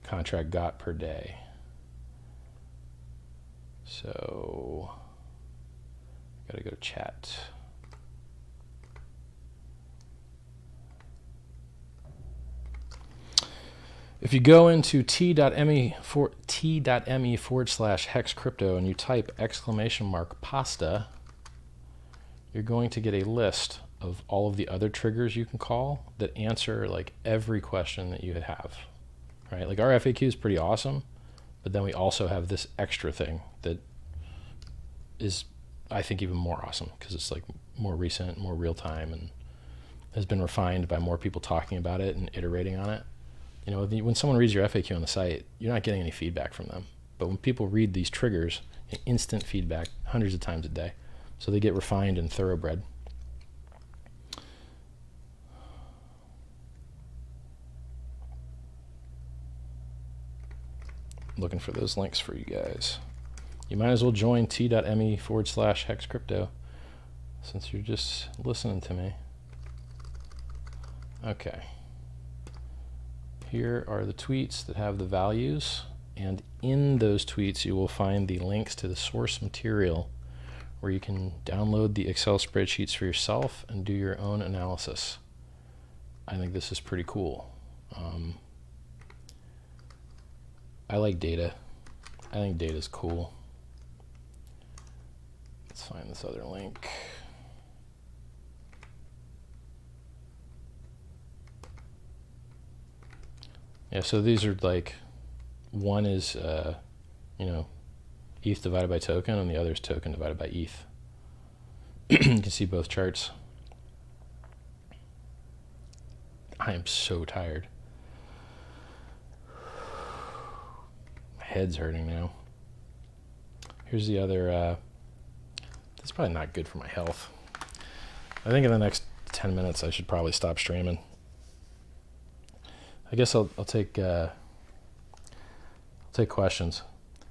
contract got per day. So, gotta go to chat. If you go into t.me/hex crypto and you type !pasta, you're going to get a list of all of the other triggers you can call that answer like every question that you have, right? Like our FAQ is pretty awesome, but then we also have this extra thing that is, I think, even more awesome because it's like more recent, more real time, and has been refined by more people talking about it and iterating on it. When someone reads your FAQ on the site, you're not getting any feedback from them. But when people read these triggers, instant feedback hundreds of times a day. So they get refined and thoroughbred. Looking for those links for you guys. You might as well join t.me/hex crypto since you're just listening to me. Okay. Here are the tweets that have the values, and in those tweets you will find the links to the source material where you can download the Excel spreadsheets for yourself and do your own analysis. I think this is pretty cool. I like data. think data's cool. Let's find this other link. Yeah, so these are like, one is, you know, ETH divided by token, and the other is token divided by ETH. You can see both charts. I am so tired. My head's hurting now. Here's the other, that's probably not good for my health. I think in the next 10 minutes I should probably stop streaming. I guess I'll take questions.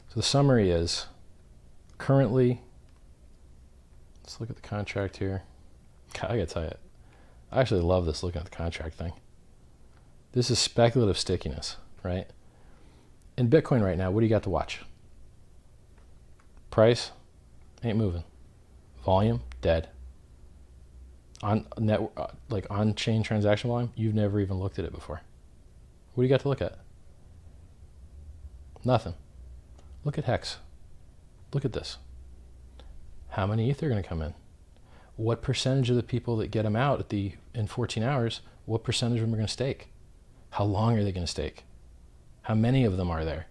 So the summary is, currently, let's look at the contract here. God, I gotta tell you, I actually love this looking at the contract thing. This is speculative stickiness, right? In Bitcoin right now, what do you got to watch? Price ain't moving. Volume dead. On net, like on-chain transaction volume, you've never even looked at it before. What do you got to look at? Nothing. Look at Hex. Look at this. How many ETH are going to come in? What percentage of the people that get them out in 14 hours, what percentage of them are going to stake? How long are they going to stake? How many of them are there?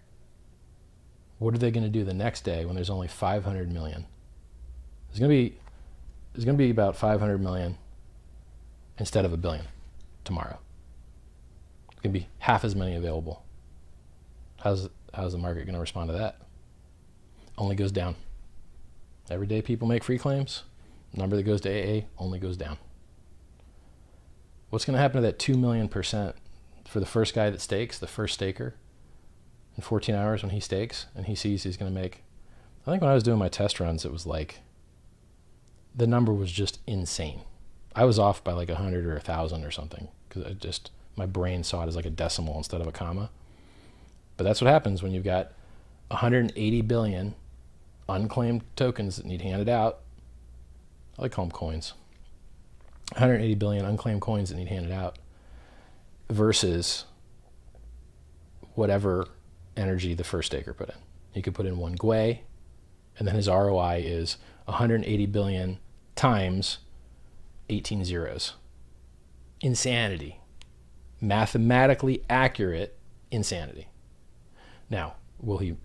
What are they going to do the next day when there's only 500 million? There's going to be about 500 million instead of a billion tomorrow. It's going to be half as many available. How's the market going to respond to that? Only goes down. Every day people make free claims, the number that goes to AA only goes down. What's going to happen to that 2 million% for the first guy that stakes, the first staker, in 14 hours when he stakes and he sees he's going to make, I think when I was doing my test runs, it was like, the number was just insane. I was off by like 100 or 1,000 or something, because my brain saw it as like a decimal instead of a comma. But that's what happens when you've got 180 billion unclaimed tokens that need handed out. I like to call them coins. 180 billion unclaimed coins that need handed out versus whatever energy the first staker put in. He could put in 1 gwei, and then his ROI is 180 billion times 18 zeros. Insanity. Mathematically accurate insanity. Now, will he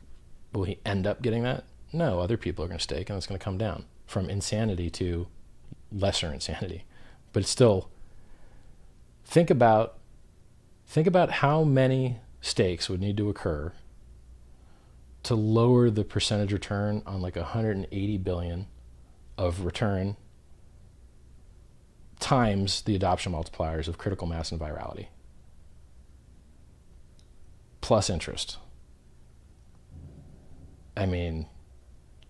end up getting that? No, other people are going to stake, and it's going to come down from insanity to lesser insanity. But still, think about how many stakes would need to occur to lower the percentage return on like 180 billion of return times the adoption multipliers of critical mass and virality plus interest. I mean,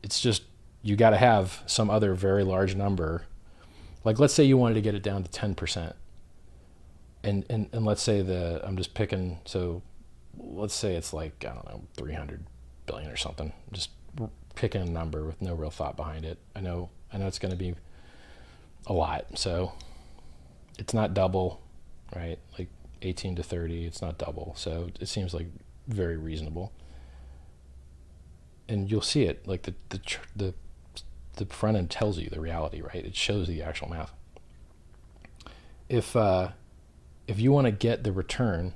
it's just, you got to have some other very large number. Like, let's say you wanted to get it down to 10%. And let's say I'm just picking, so let's say it's like, I don't know, 300 billion or something. Just picking a number with no real thought behind it. I know it's going to be a lot. So it's not double, right? Like 18 to 30, it's not double. So it seems like very reasonable. And you'll see it, like the front end tells you the reality, right? It shows the actual math. If you want to get the return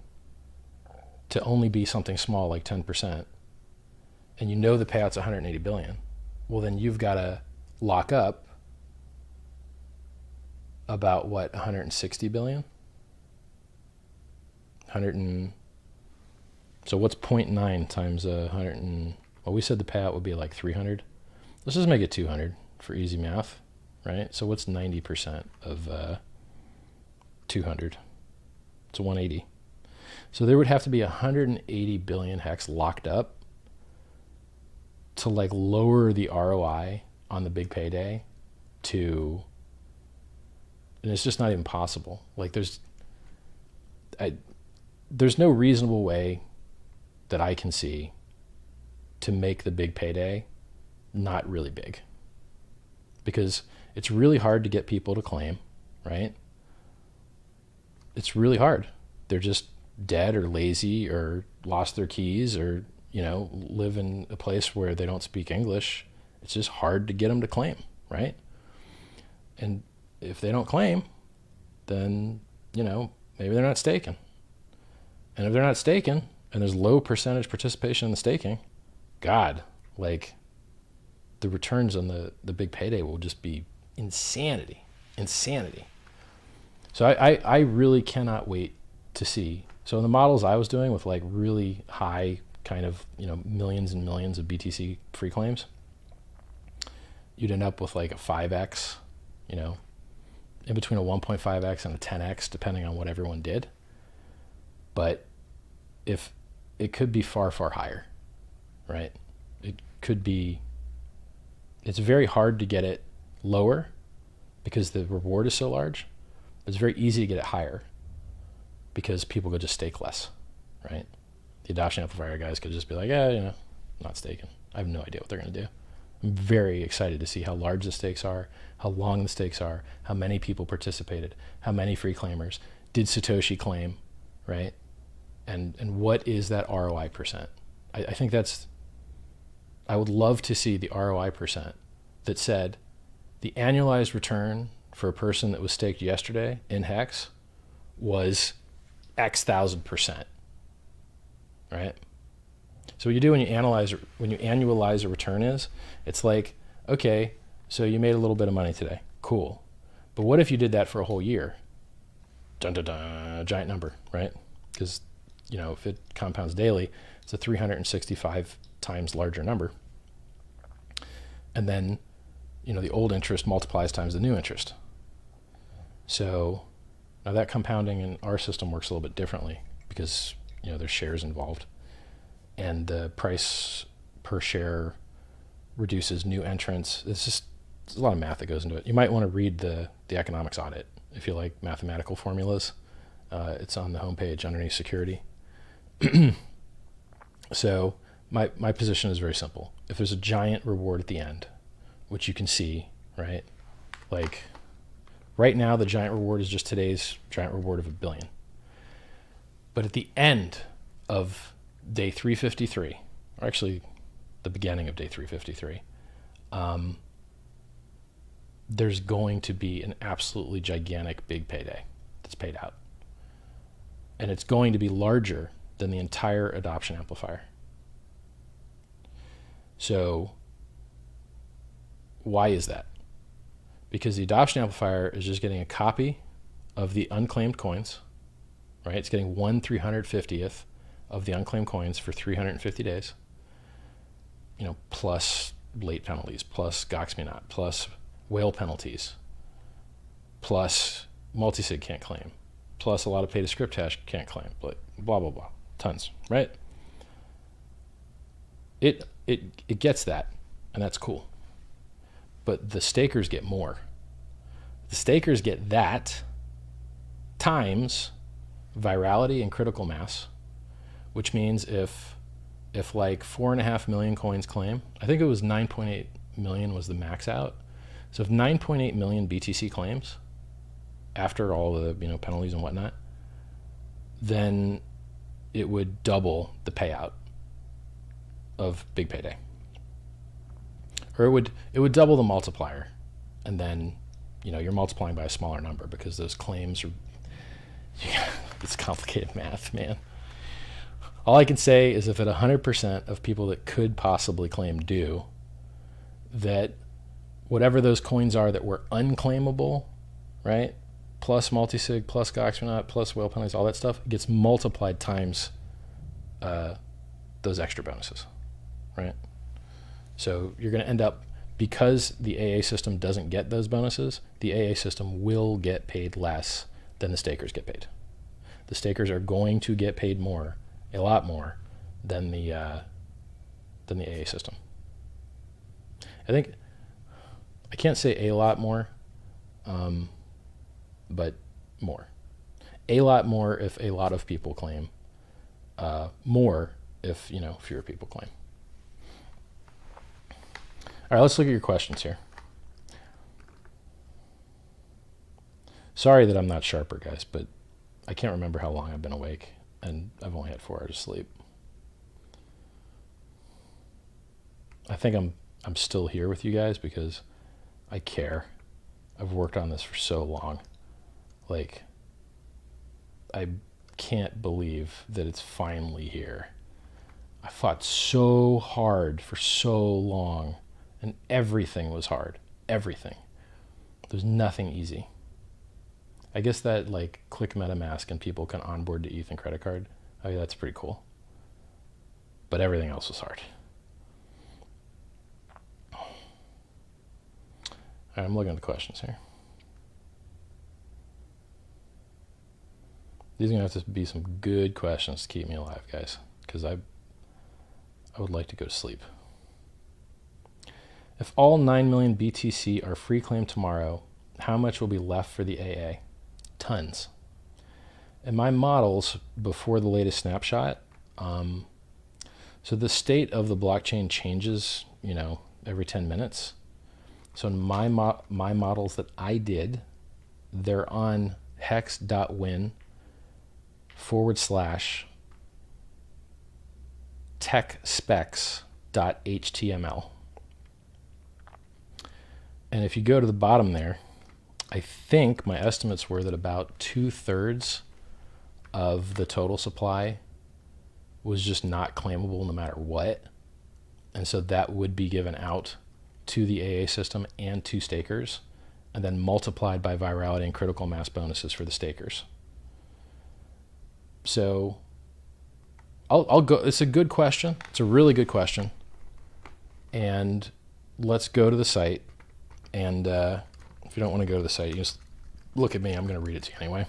to only be something small like 10%, and you know the payout's 180 billion, well then you've got to lock up about what, 160 billion? So what's 0.9 times 100 well, we said the payout would be like 300. Let's just make it 200 for easy math, right? So what's 90% of 200? It's 180. So there would have to be 180 billion hex locked up to like lower the ROI on the big payday to, and it's just not even possible. Like there's no reasonable way that I can see to make the big payday not really big, because it's really hard to get people to claim, right? It's really hard. They're just dead or lazy or lost their keys, or live in a place where they don't speak English, it's just hard to get them to claim, right? And if they don't claim, then, maybe they're not staking. And if they're not staking, and there's low percentage participation in the staking, God, like, the returns on the big payday will just be insanity. So I really cannot wait to see. So in the models I was doing with like really high kind of, millions and millions of BTC free claims, you'd end up with like a 5x, in between a 1.5x and a 10x, depending on what everyone did. But if it could be far, far higher, right? It could be, it's very hard to get it lower because the reward is so large. But it's very easy to get it higher because people could just stake less, right? The adoption amplifier guys could just be like, not staking. I have no idea what they're going to do. I'm very excited to see how large the stakes are, how long the stakes are, how many people participated, how many free claimers, did Satoshi claim, right? And what is that ROI percent? I think I would love to see the ROI percent that said the annualized return for a person that was staked yesterday in Hex was X 1000%, right? So what you do when you annualize a return is, it's like, okay, so you made a little bit of money today, cool. But what if you did that for a whole year? Dun dun dun, giant number, right? Because, if it compounds daily, it's a 365 times larger number. And then, the old interest multiplies times the new interest. So now that compounding in our system works a little bit differently because, there's shares involved. And the price per share reduces new entrants. There's a lot of math that goes into it. You might want to read the economics audit if you like mathematical formulas. It's on the homepage underneath security. So my position is very simple. If there's a giant reward at the end, which you can see, right? Like right now, the giant reward is just today's giant reward of $1 billion. But at the end of day 353, or actually the beginning of day 353, there's going to be an absolutely gigantic big payday that's paid out. And it's going to be larger than the entire adoption amplifier. So why is that? Because the adoption amplifier is just getting a copy of the unclaimed coins, right? It's getting 1/350th of the unclaimed coins for 350 days, plus late penalties, plus Goxminot, plus whale penalties, plus multisig can't claim, plus a lot of pay to script hash can't claim, blah, blah, blah, tons, right? It gets that, and that's cool. But the stakers get more. The stakers get that times virality and critical mass, which means if like 4.5 million coins claim, I think it was 9.8 million was the max out. So if 9.8 million BTC claims after all the penalties and whatnot, then it would double the payout of big payday. Or it would double the multiplier, and then you're multiplying by a smaller number because those claims are it's complicated math, man. All I can say is if at 100% of people that could possibly claim do, that whatever those coins are that were unclaimable, right, plus multisig, plus Goxminot, plus whale penalties, all that stuff gets multiplied times those extra bonuses, right? So you're going to end up, because the AA system doesn't get those bonuses, the AA system will get paid less than the stakers get paid. The stakers are going to get paid more, a lot more, than the AA system. I can't say a lot more, but more. A lot more if a lot of people claim, more if fewer people claim. All right, let's look at your questions here. Sorry that I'm not sharper, guys, but I can't remember how long I've been awake, and I've only had 4 hours of sleep. I think I'm still here with you guys because I care. I've worked on this for so long. Like, I can't believe that it's finally here. I fought so hard for so long, and everything was hard. Everything. There's nothing easy. I guess that like click MetaMask and people can onboard to ETH and credit card. I mean, that's pretty cool. But everything else was hard. All right, I'm looking at the questions here. These are going to have to be some good questions to keep me alive, guys, because I would like to go to sleep. If all 9 million BTC are free claimed tomorrow, how much will be left for the AA? Tons. In my models before the latest snapshot, so the state of the blockchain changes, every 10 minutes. So in my models that I did, they're on hex.win/techspecs.html. And if you go to the bottom there, I think my estimates were that about 2/3 of the total supply was just not claimable no matter what. And so that would be given out to the AA system and to stakers, and then multiplied by virality and critical mass bonuses for the stakers. So I'll go. It's a good question. It's a really good question. And let's go to the site. And if you don't want to go to the site, you just look at me. I'm going to read it to you anyway.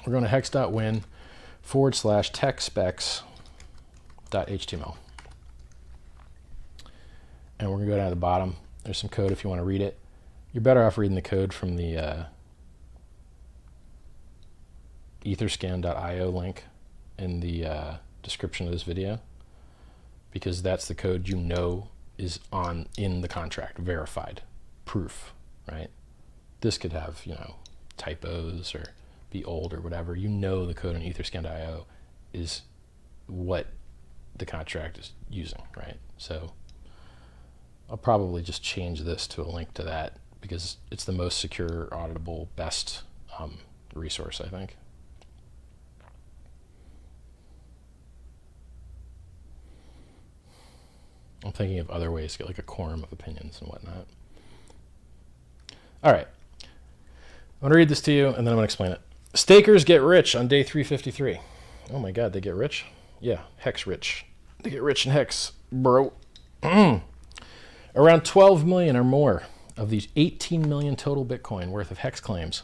We're going to hex.win/techspecs.html. And we're going to go down to the bottom. There's some code if you want to read it. You're better off reading the code from the etherscan.io link in the description of this video, because that's the code is in the contract, verified proof, right? This could have, typos or be old or whatever. The code in etherscan.io is what the contract is using, right? So I'll probably just change this to a link to that because it's the most secure, auditable, best resource, I think. I'm thinking of other ways to get like a quorum of opinions and whatnot. All right. I'm going to read this to you and then I'm going to explain it. Stakers get rich on day 353. Oh my God, they get rich? Yeah, Hex rich. They get rich in Hex, bro. Around 12 million or more of these 18 million total Bitcoin worth of Hex claims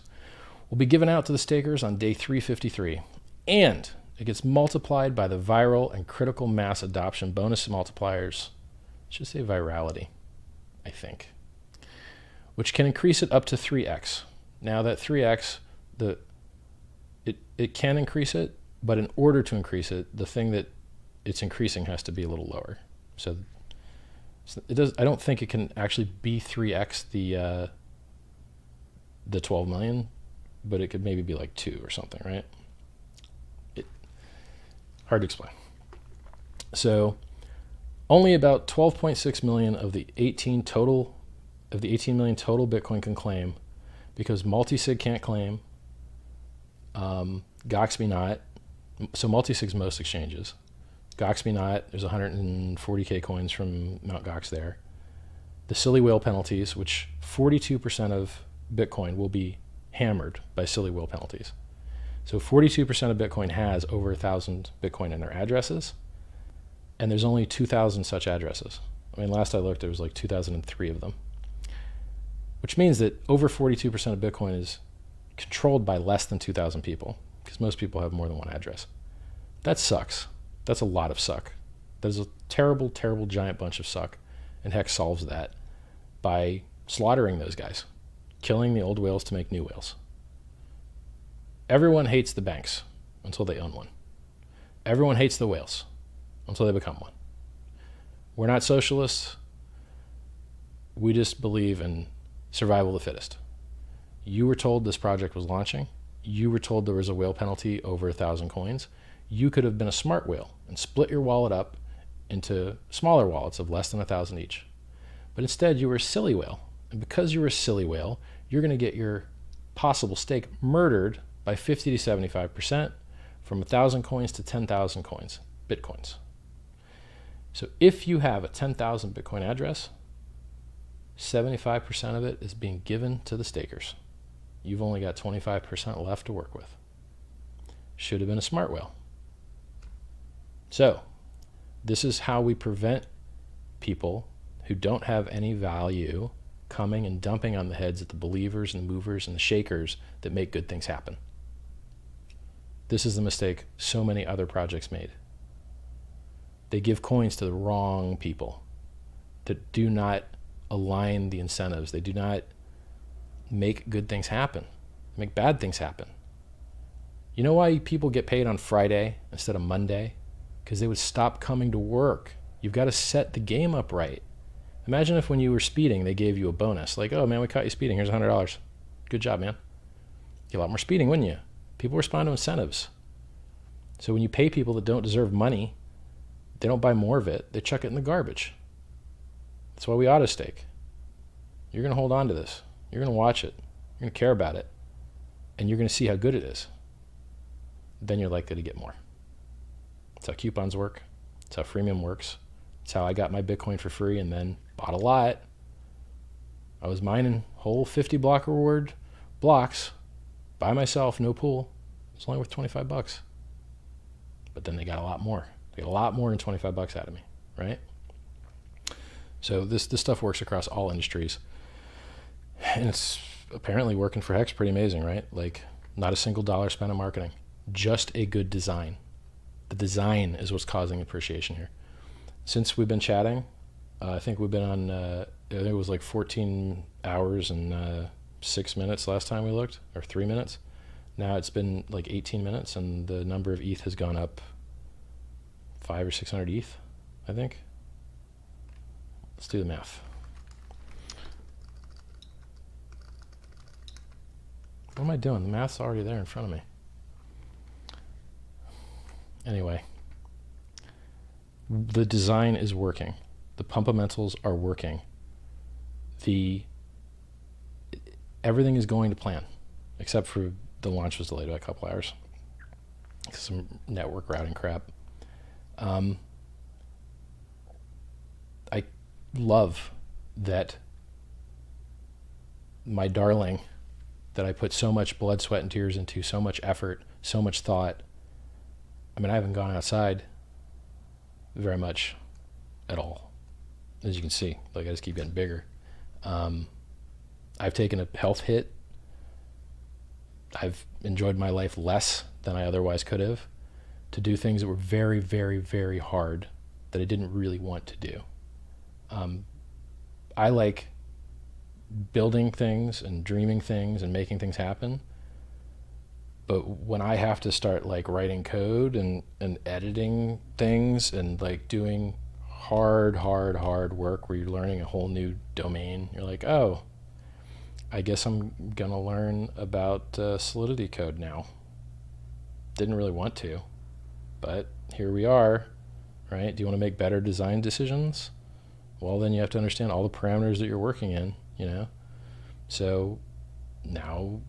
will be given out to the stakers on day 353. And it gets multiplied by the viral and critical mass adoption bonus multipliers. I should say virality, I think, which can increase it up to 3x. Now that 3x, it can increase it, but in order to increase it, the thing that it's increasing has to be a little lower. So it does. I don't think it can actually be 3x the 12 million, but it could maybe be like 2 or something, right? Hard to explain. So only about 12.6 million of the 18 million total Bitcoin can claim, because multisig can't claim, Goxby not. So multisig's most exchanges. Goxby not. There's 140k coins from Mt. Gox there. The silly whale penalties, which 42% of Bitcoin will be hammered by silly whale penalties. So 42% of Bitcoin has over 1,000 Bitcoin in their addresses, and there's only 2,000 such addresses. I mean, last I looked, there was like 2,003 of them, which means that over 42% of Bitcoin is controlled by less than 2,000 people, because most people have more than one address. That sucks. That's a lot of suck. There's a terrible, terrible giant bunch of suck, and Hex solves that by slaughtering those guys, killing the old whales to make new whales. Everyone hates the banks until they own one. Everyone hates the whales until they become one. We're not socialists. We just believe in survival of the fittest. You were told this project was launching. You were told there was a whale penalty over 1,000 coins. You could have been a smart whale and split your wallet up into smaller wallets of less than 1,000 each. But instead, you were a silly whale. And because you were a silly whale, you're going to get your possible stake murdered by 50 to 75% from 1,000 coins to 10,000 coins, Bitcoins. So if you have a 10,000 Bitcoin address, 75% of it is being given to the stakers. You've only got 25% left to work with. Should have been a smart whale. So this is how we prevent people who don't have any value coming and dumping on the heads of the believers and the movers and the shakers that make good things happen. This is the mistake so many other projects made. They give coins to the wrong people that do not align the incentives. They do not make good things happen. They make bad things happen. You know why people get paid on Friday instead of Monday? Because they would stop coming to work. You've got to set the game up right. Imagine if when you were speeding, they gave you a bonus. Like, oh man, we caught you speeding. Here's $100. Good job, man. Get a lot more speeding, wouldn't you? People respond to incentives. So when you pay people that don't deserve money, they don't buy more of it. They chuck it in the garbage. That's why we auto stake. You're going to hold on to this. You're going to watch it. You're going to care about it. And you're going to see how good it is. Then you're likely to get more. That's how coupons work. That's how freemium works. That's how I got my Bitcoin for free and then bought a lot. I was mining whole 50 block reward blocks by myself, no pool. It's only worth $25. But then they got a lot more. They got a lot more than $25 out of me, right? So this stuff works across all industries. And it's apparently working for Hex pretty amazing, right? Like not a single dollar spent on marketing. Just a good design. The design is what's causing appreciation here. Since we've been chatting, I think we've been on, I think it was like 14 hours and 6 minutes last time we looked, or 3 minutes. Now it's been like 18 minutes and the number of ETH has gone up 500 or 600 ETH, I think. Let's do the math. What am I doing? The math's already there in front of me. Anyway, the design is working. The pumpamentals are working. Everything is going to plan, except for the launch was delayed by a couple hours. Some network routing crap. I love that my darling that I put so much blood, sweat, and tears into, so much effort, so much thought. I mean, I haven't gone outside very much at all, as you can see. Like, I just keep getting bigger. I've taken a health hit. I've enjoyed my life less than I otherwise could have to do things that were very, very, very hard that I didn't really want to do. I like building things and dreaming things and making things happen. But when I have to start like writing code and editing things and like doing hard work where you're learning a whole new domain, you're like, oh, I guess I'm gonna learn about Solidity code now. Didn't really want to, but here we are, right? Do you want to make better design decisions? Well, then you have to understand all the parameters that you're working in, you know? So now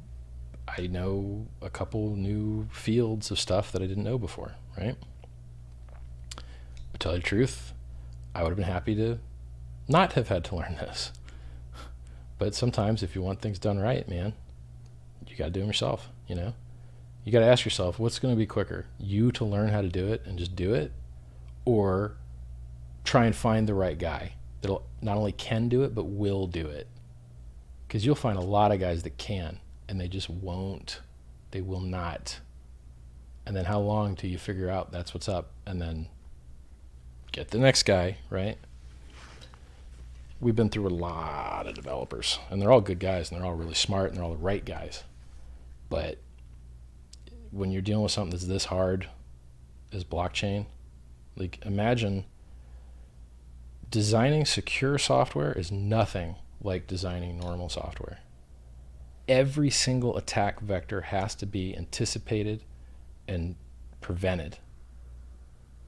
I know a couple new fields of stuff that I didn't know before, right? But to tell you the truth, I would have been happy to not have had to learn this. But sometimes if you want things done right, man, you got to do them yourself, you know? You got to ask yourself, what's going to be quicker? You to learn how to do it and just do it, or try and find the right guy that'll not only can do it, but will do it. Because you'll find a lot of guys that can, and they just won't. They will not. And then how long till you figure out that's what's up, and then get the next guy, right? We've been through a lot of developers, and they're all good guys, and they're all really smart, and they're all the right guys. But when you're dealing with something that's this hard as blockchain, like imagine designing secure software is nothing like designing normal software. Every single attack vector has to be anticipated and prevented.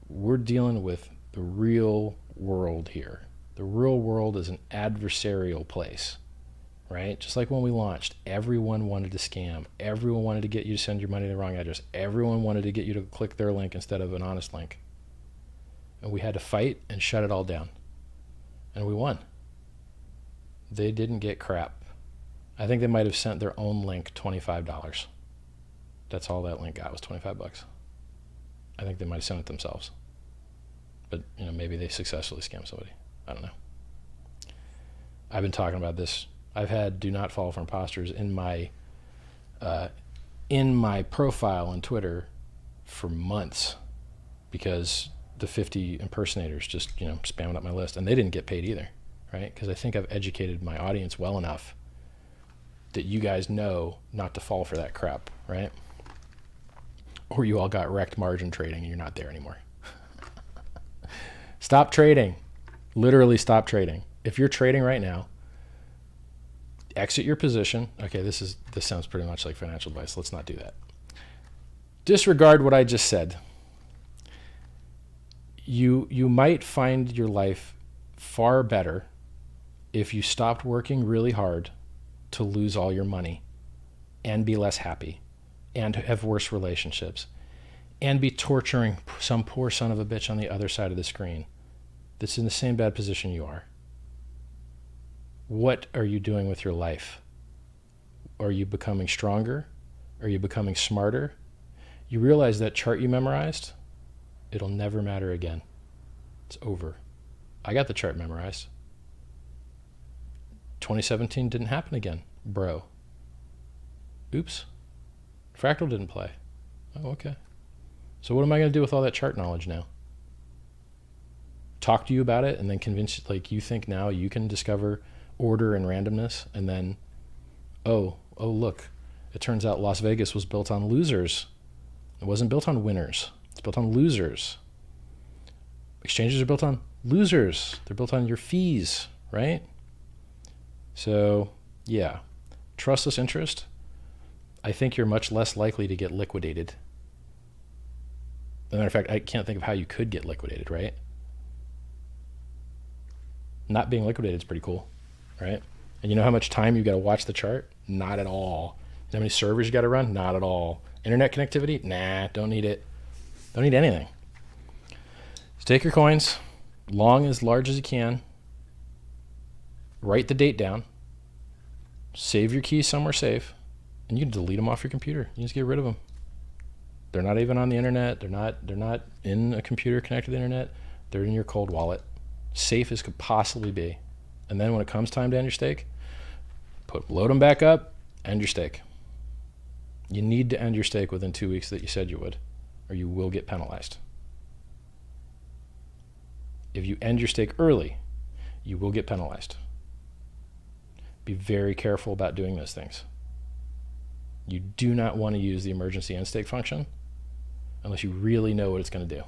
We're dealing with the real world here. The real world is an adversarial place, right? Just like when we launched, everyone wanted to scam. Everyone wanted to get you to send your money to the wrong address. Everyone wanted to get you to click their link instead of an honest link. And we had to fight and shut it all down. And we won. They didn't get crap. I think they might have sent their own link $25. That's all that link got, was $25. I think they might have sent it themselves. But maybe they successfully scammed somebody. I don't know. I've been talking about this. I've had "Do not fall for imposters" in my profile on Twitter for months, because the 50 impersonators just spamming up my list, and they didn't get paid either, right? Because I think I've educated my audience well enough that you guys know not to fall for that crap, right? Or you all got wrecked margin trading and you're not there anymore. Stop trading. Literally stop trading. If you're trading right now, exit your position. Okay, this sounds pretty much like financial advice. Let's not do that. Disregard what I just said. You might find your life far better if you stopped working really hard to lose all your money and be less happy and have worse relationships and be torturing some poor son of a bitch on the other side of the screen that's in the same bad position you are. What are you doing with your life? Are you becoming stronger? Are you becoming smarter? You realize that chart you memorized, it'll never matter again. It's over. I got the chart memorized. 2017 didn't happen again, bro. Oops. Fractal didn't play. Oh, okay. So what am I going to do with all that chart knowledge now? Talk to you about it and then convince, you think now you can discover order and randomness, and then, oh look, it turns out Las Vegas was built on losers. It wasn't built on winners. It's built on losers. Exchanges are built on losers. They're built on your fees, right? So, yeah, trustless interest. I think you're much less likely to get liquidated. As a matter of fact, I can't think of how you could get liquidated, right? Not being liquidated is pretty cool, right? And you know how much time you got to watch the chart? Not at all. You know how many servers you got to run? Not at all. Internet connectivity? Nah, don't need it. Don't need anything. Stake your coins, long as large as you can. Write the date down. Save your keys somewhere safe, and you can delete them off your computer. You just get rid of them. They're not even on the internet. They're not in a computer connected to the internet. They're in your cold wallet. Safe as could possibly be. And then when it comes time to end your stake, load them back up, end your stake. You need to end your stake within 2 weeks that you said you would, or you will get penalized. If you end your stake early, you will get penalized. Be very careful about doing those things. You do not want to use the emergency end stake function unless you really know what it's going to do.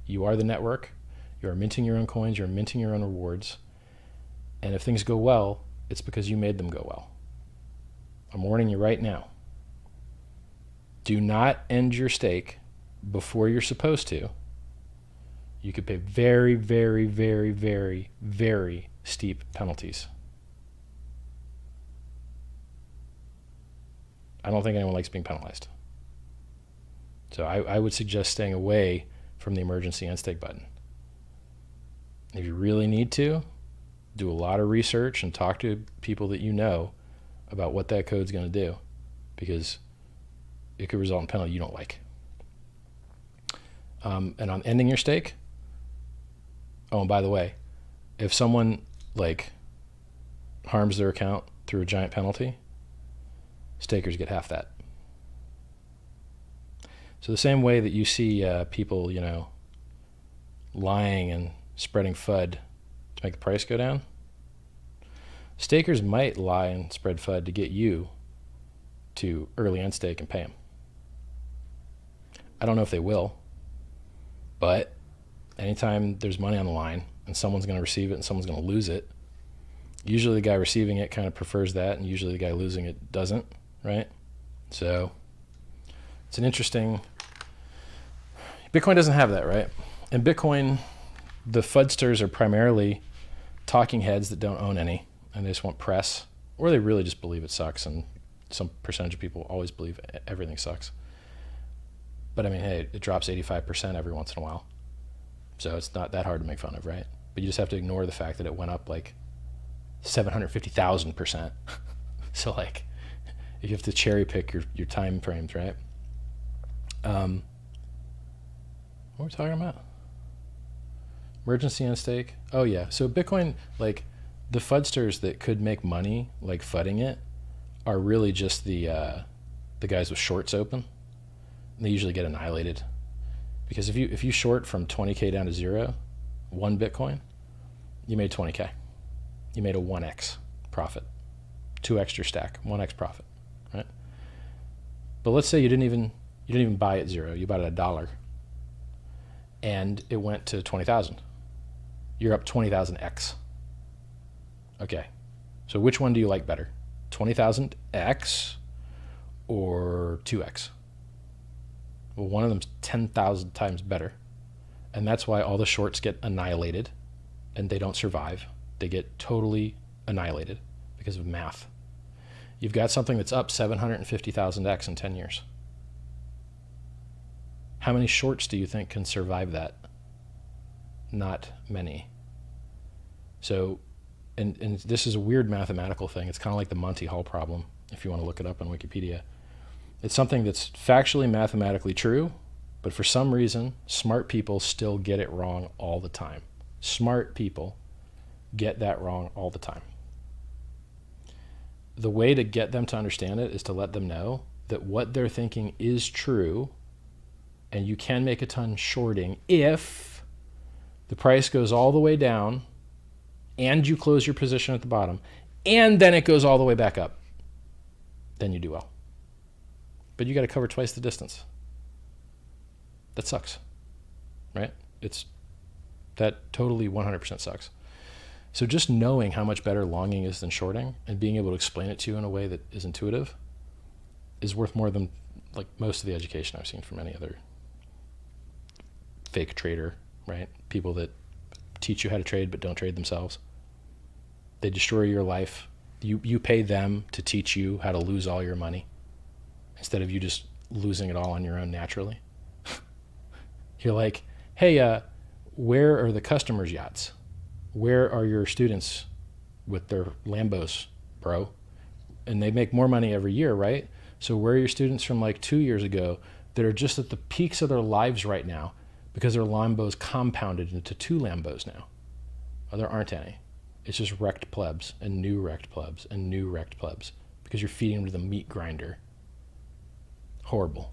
You are the network. You are minting your own coins. You're minting your own rewards. And if things go well, it's because you made them go well. I'm warning you right now. Do not end your stake before you're supposed to. You could pay very, very, very, very, very steep penalties. I don't think anyone likes being penalized. So I would suggest staying away from the emergency end stake button. If you really need to, do a lot of research and talk to people that you know about what that code's going to do, because it could result in a penalty you don't like. And on ending your stake, oh, and by the way, if someone harms their account through a giant penalty, stakers get half that. So the same way that you see people, lying and spreading FUD to make the price go down, stakers might lie and spread FUD to get you to early end stake and pay them. I don't know if they will, but anytime there's money on the line and someone's going to receive it and someone's going to lose it, usually the guy receiving it kind of prefers that, and usually the guy losing it doesn't, right? So it's an interesting... Bitcoin doesn't have that, right? And Bitcoin, the FUDsters are primarily talking heads that don't own any, and they just want press, or they really just believe it sucks, and some percentage of people always believe everything sucks. But I mean, hey, it drops 85% every once in a while, so it's not that hard to make fun of, right? But you just have to ignore the fact that it went up like 750,000%. So like, you have to cherry pick your time frames, right? What are we talking about? Emergency on stake. Oh yeah. So Bitcoin, like the FUDsters that could make money, like FUDing it, are really just the guys with shorts open. And they usually get annihilated, because if you short from 20K down to 0, 1 Bitcoin, you made 20K. You made a 1x profit, 2x your stack, 1x profit, right? But let's say you didn't even buy at 0. You bought it at $1, and it went to 20,000. You're up 20,000x. Okay, so which one do you like better, 20,000x or 2x? Well, one of them's 10,000 times better, and that's why all the shorts get annihilated, and they don't survive. They get totally annihilated because of math. You've got something that's up 750,000x in 10 years. How many shorts do you think can survive that? Not many. So, and this is a weird mathematical thing. It's kind of like the Monty Hall problem, if you want to look it up on Wikipedia. It's something that's factually mathematically true, but for some reason, smart people still get it wrong all the time. Smart people get that wrong all the time. The way to get them to understand it is to let them know that what they're thinking is true, and you can make a ton shorting if the price goes all the way down and you close your position at the bottom and then it goes all the way back up. Then you do well. But you got to cover twice the distance. That sucks, right? That totally 100% sucks. So just knowing how much better longing is than shorting and being able to explain it to you in a way that is intuitive is worth more than like most of the education I've seen from any other fake trader, right? People that teach you how to trade but don't trade themselves. They destroy your life. You pay them to teach you how to lose all your money instead of you just losing it all on your own naturally. You're like, hey, where are the customers' yachts? Where are your students with their Lambos, bro? And they make more money every year, right? So where are your students from like 2 years ago that are just at the peaks of their lives right now because their Lambos compounded into 2 Lambos now? Oh, there aren't any. It's just wrecked plebs and new wrecked plebs and new wrecked plebs because you're feeding them to the meat grinder. Horrible.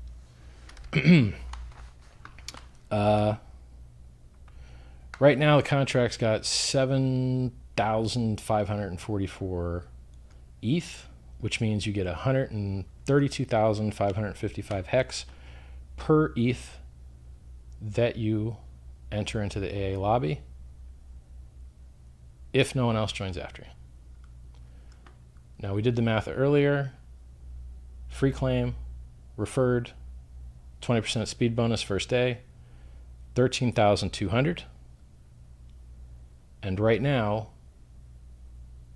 Right now the contract's got 7,544 ETH, which means you get 132,555 hex per ETH that you enter into the AA lobby if no one else joins after you. Now we did the math earlier. Free claim, referred, 20% speed bonus first day, 13,200. And right now,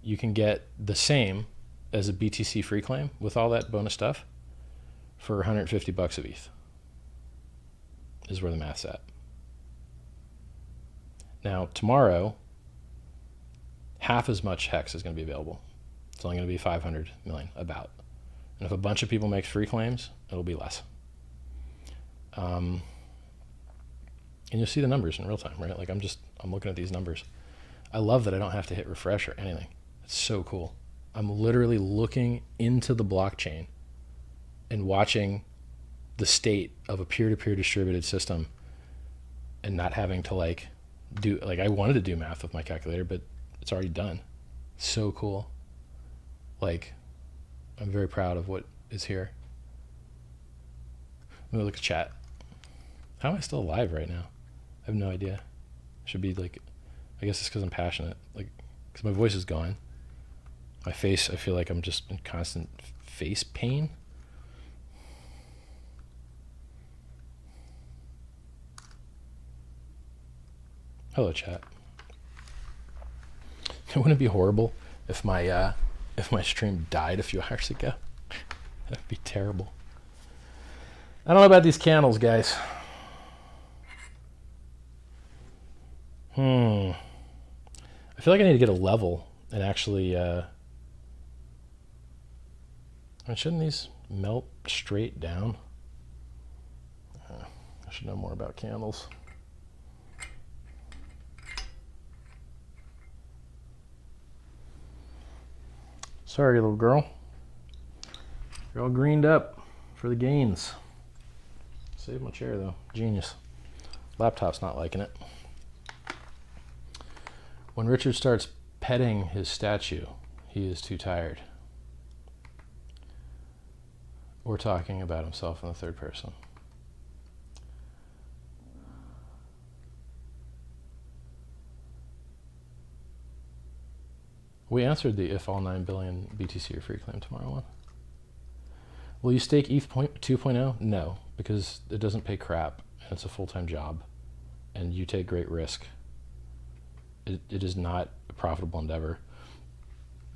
you can get the same as a BTC free claim with all that bonus stuff for 150 bucks of ETH. Is where the math's at. Now, tomorrow, half as much hex is going to be available. It's only going to be 500 million, about. And if a bunch of people make free claims, it'll be less. And you'll see the numbers in real time, right? Like I'm looking at these numbers. I love that I don't have to hit refresh or anything. It's so cool. I'm literally looking into the blockchain and watching the state of a peer-to-peer distributed system and not having to I wanted to do math with my calculator, but it's already done. So cool. Like, I'm very proud of what is here. Let me look at chat. How am I still alive right now? I have no idea. I should be like, I guess it's because I'm passionate. Like, because my voice is gone. My face, I feel like I'm just in constant face pain. Hello, chat. Wouldn't it be horrible if my stream died a few hours ago? That'd be terrible. I don't know about these candles, guys. I feel like I need to get a level and actually. Shouldn't these melt straight down? I should know more about candles. Sorry, little girl. You're all greened up for the gains. Saved my chair, though. Genius. Laptop's not liking it. When Richard starts petting his statue, he is too tired. Or talking about himself in the third person. We answered the if all 9 billion BTC are free claim tomorrow one. Will you stake ETH 2.0? No, because it doesn't pay crap, and it's a full-time job, and you take great risk. It is not a profitable endeavor.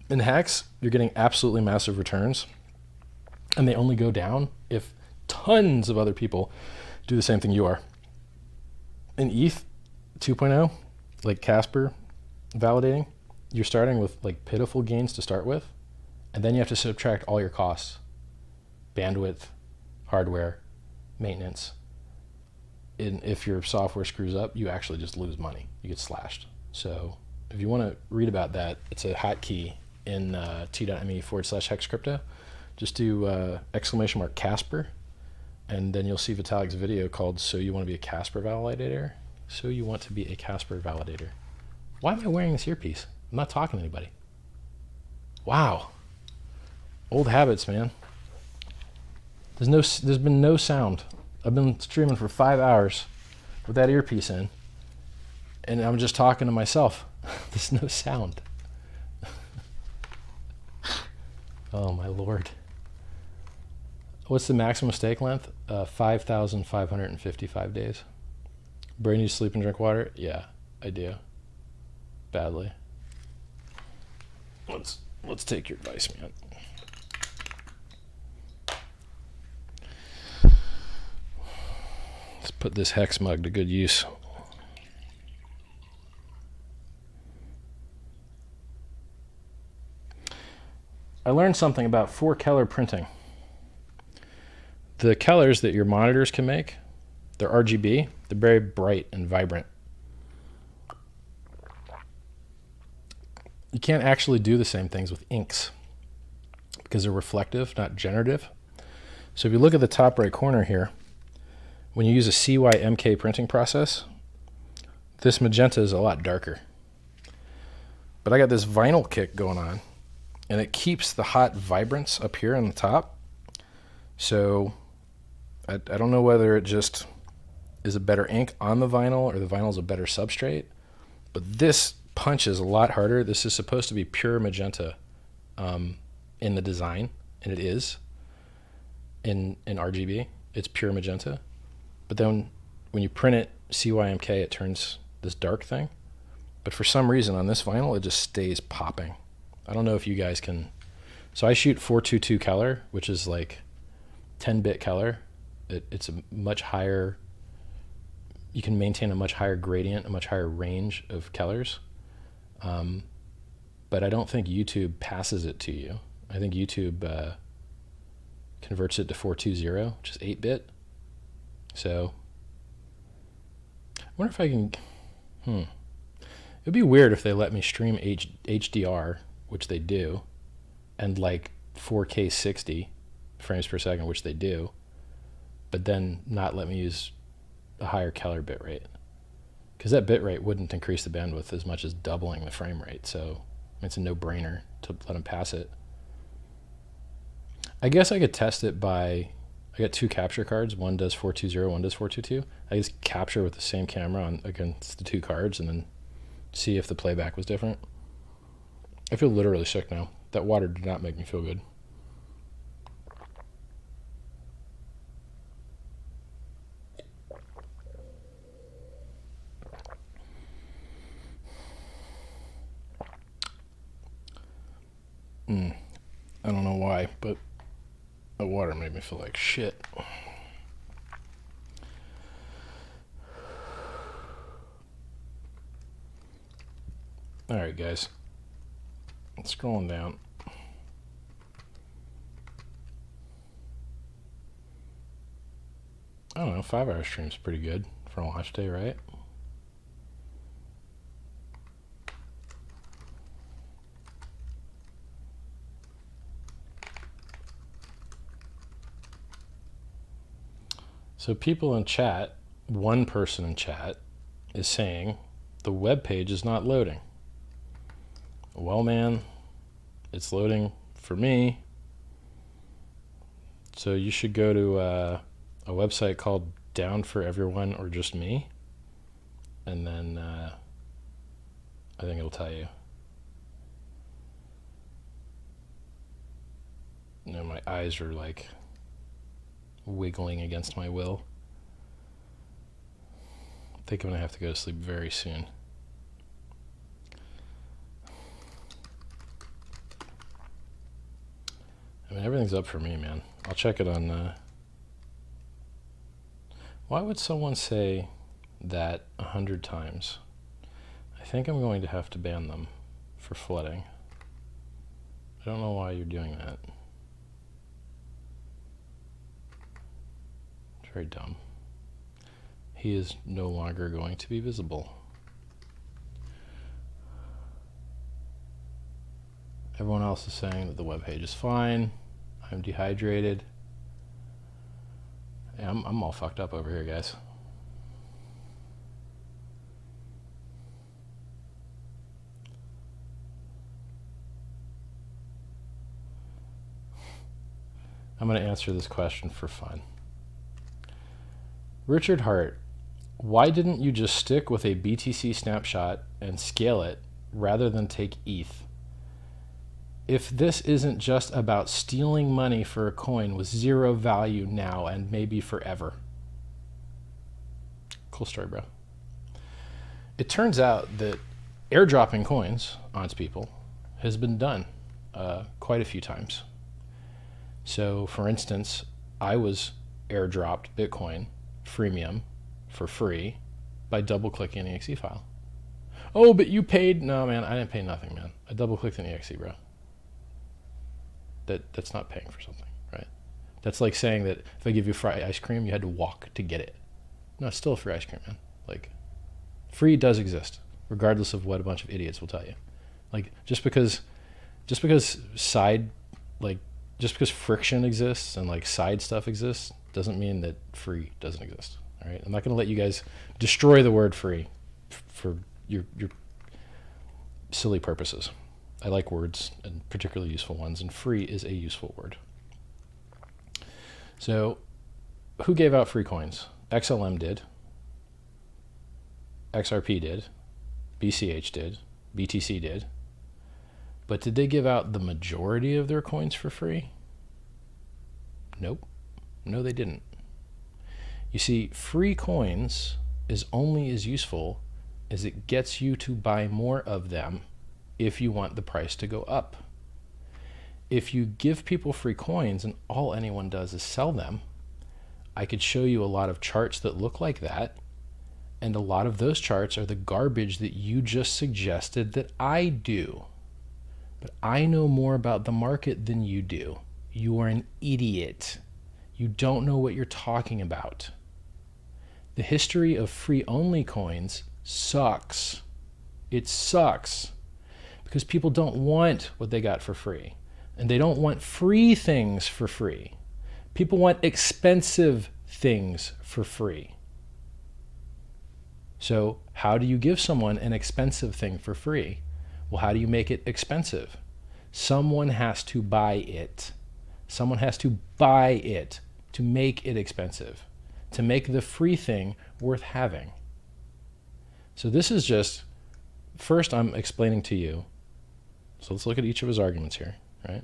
In Hex, you're getting absolutely massive returns, and they only go down if tons of other people do the same thing you are. In ETH 2.0, like Casper validating, you're starting with like pitiful gains to start with, and then you have to subtract all your costs. Bandwidth, hardware, maintenance. And if your software screws up, you actually just lose money. You get slashed. So if you want to read about that, it's a hotkey in t.me/hexcrypto. Just do exclamation mark Casper, and then you'll see Vitalik's video called So You Want to Be a Casper Validator? So You Want to Be a Casper Validator. Why am I wearing this earpiece? I'm not talking to anybody. Wow. Old habits, man. There's been no sound. I've been streaming for 5 hours with that earpiece in, and I'm just talking to myself. There's no sound. Oh my Lord. What's the maximum stake length? 5,555 days. Brain, you sleep and drink water? Yeah, I do. Badly. Let's take your advice, man. Let's put this Hex mug to good use. I learned something about 4-color printing. The colors that your monitors can make, they're RGB. They're very bright and vibrant. You can't actually do the same things with inks because they're reflective, not generative. So if you look at the top right corner here, when you use a CYMK printing process, this magenta is a lot darker. But I got this vinyl kick going on, and it keeps the hot vibrance up here on the top. So I don't know whether it just is a better ink on the vinyl or the vinyl is a better substrate, but this punches a lot harder. This is supposed to be pure magenta in the design, and it is. In RGB, it's pure magenta. But then when you print it CYMK, it turns this dark thing. But for some reason on this vinyl, it just stays popping. I don't know if you guys can. So I shoot 422 color, which is like 10-bit color. It's a much higher, you can maintain a much higher gradient, a much higher range of colors. But I don't think YouTube passes it to you. I think YouTube converts it to 420, which is 8-bit. So I wonder if I can, It'd be weird if they let me stream HDR, which they do, and like 4K 60 frames per second, which they do, but then not let me use a higher color bit rate. Because that bit rate wouldn't increase the bandwidth as much as doubling the frame rate. So it's a no-brainer to let them pass it. I guess I could test it by, I got 2 capture cards. One does 420, one does 422. I just capture with the same camera against the 2 cards and then see if the playback was different. I feel literally sick now. That water did not make me feel good. I don't know why, but the water made me feel like shit. All right, guys. Scrolling down. I don't know, 5-hour stream's pretty good for a launch day, right? So people in chat, one person in chat is saying the web page is not loading. Well, man, it's loading for me. So you should go to a website called Down for Everyone or Just Me, and then I think it'll tell you. You know, my eyes are like wiggling against my will. I think I'm gonna have to go to sleep very soon. I mean, everything's up for me, man. I'll check it on... Why would someone say that 100 times? I think I'm going to have to ban them for flooding. I don't know why you're doing that. It's very dumb. He is no longer going to be visible. Everyone else is saying that the webpage is fine. I'm dehydrated. Yeah, I'm all fucked up over here, guys. I'm going to answer this question for fun. Richard Hart, why didn't you just stick with a BTC snapshot and scale it rather than take ETH? If this isn't just about stealing money for a coin with zero value now and maybe forever. Cool story, bro. It turns out that airdropping coins onto people has been done quite a few times. So, for instance, I was airdropped Bitcoin freemium for free by double-clicking an exe file. Oh, but you paid... No, man, I didn't pay nothing, man. I double-clicked an exe, bro. That's not paying for something, right? That's like saying that if I give you free ice cream, you had to walk to get it. No, it's still a free ice cream, man. Like, free does exist, regardless of what a bunch of idiots will tell you. Like, just because friction exists and like side stuff exists doesn't mean that free doesn't exist. All right, I'm not going to let you guys destroy the word free for your silly purposes. I like words, and particularly useful ones, and free is a useful word. So, who gave out free coins? XLM did, XRP did, BCH did, BTC did. But did they give out the majority of their coins for free? Nope. No, they didn't. You see, free coins is only as useful as it gets you to buy more of them if you want the price to go up. If you give people free coins and all anyone does is sell them, I could show you a lot of charts that look like that, and a lot of those charts are the garbage that you just suggested that I do. But I know more about the market than you do. You are an idiot. You don't know what you're talking about. The history of free-only coins sucks. It sucks. Because people don't want what they got for free. And they don't want free things for free. People want expensive things for free. So how do you give someone an expensive thing for free? Well, how do you make it expensive? Someone has to buy it. Someone has to buy it to make it expensive, to make the free thing worth having. So this is just, first I'm explaining to you. So let's look at each of his arguments here, right?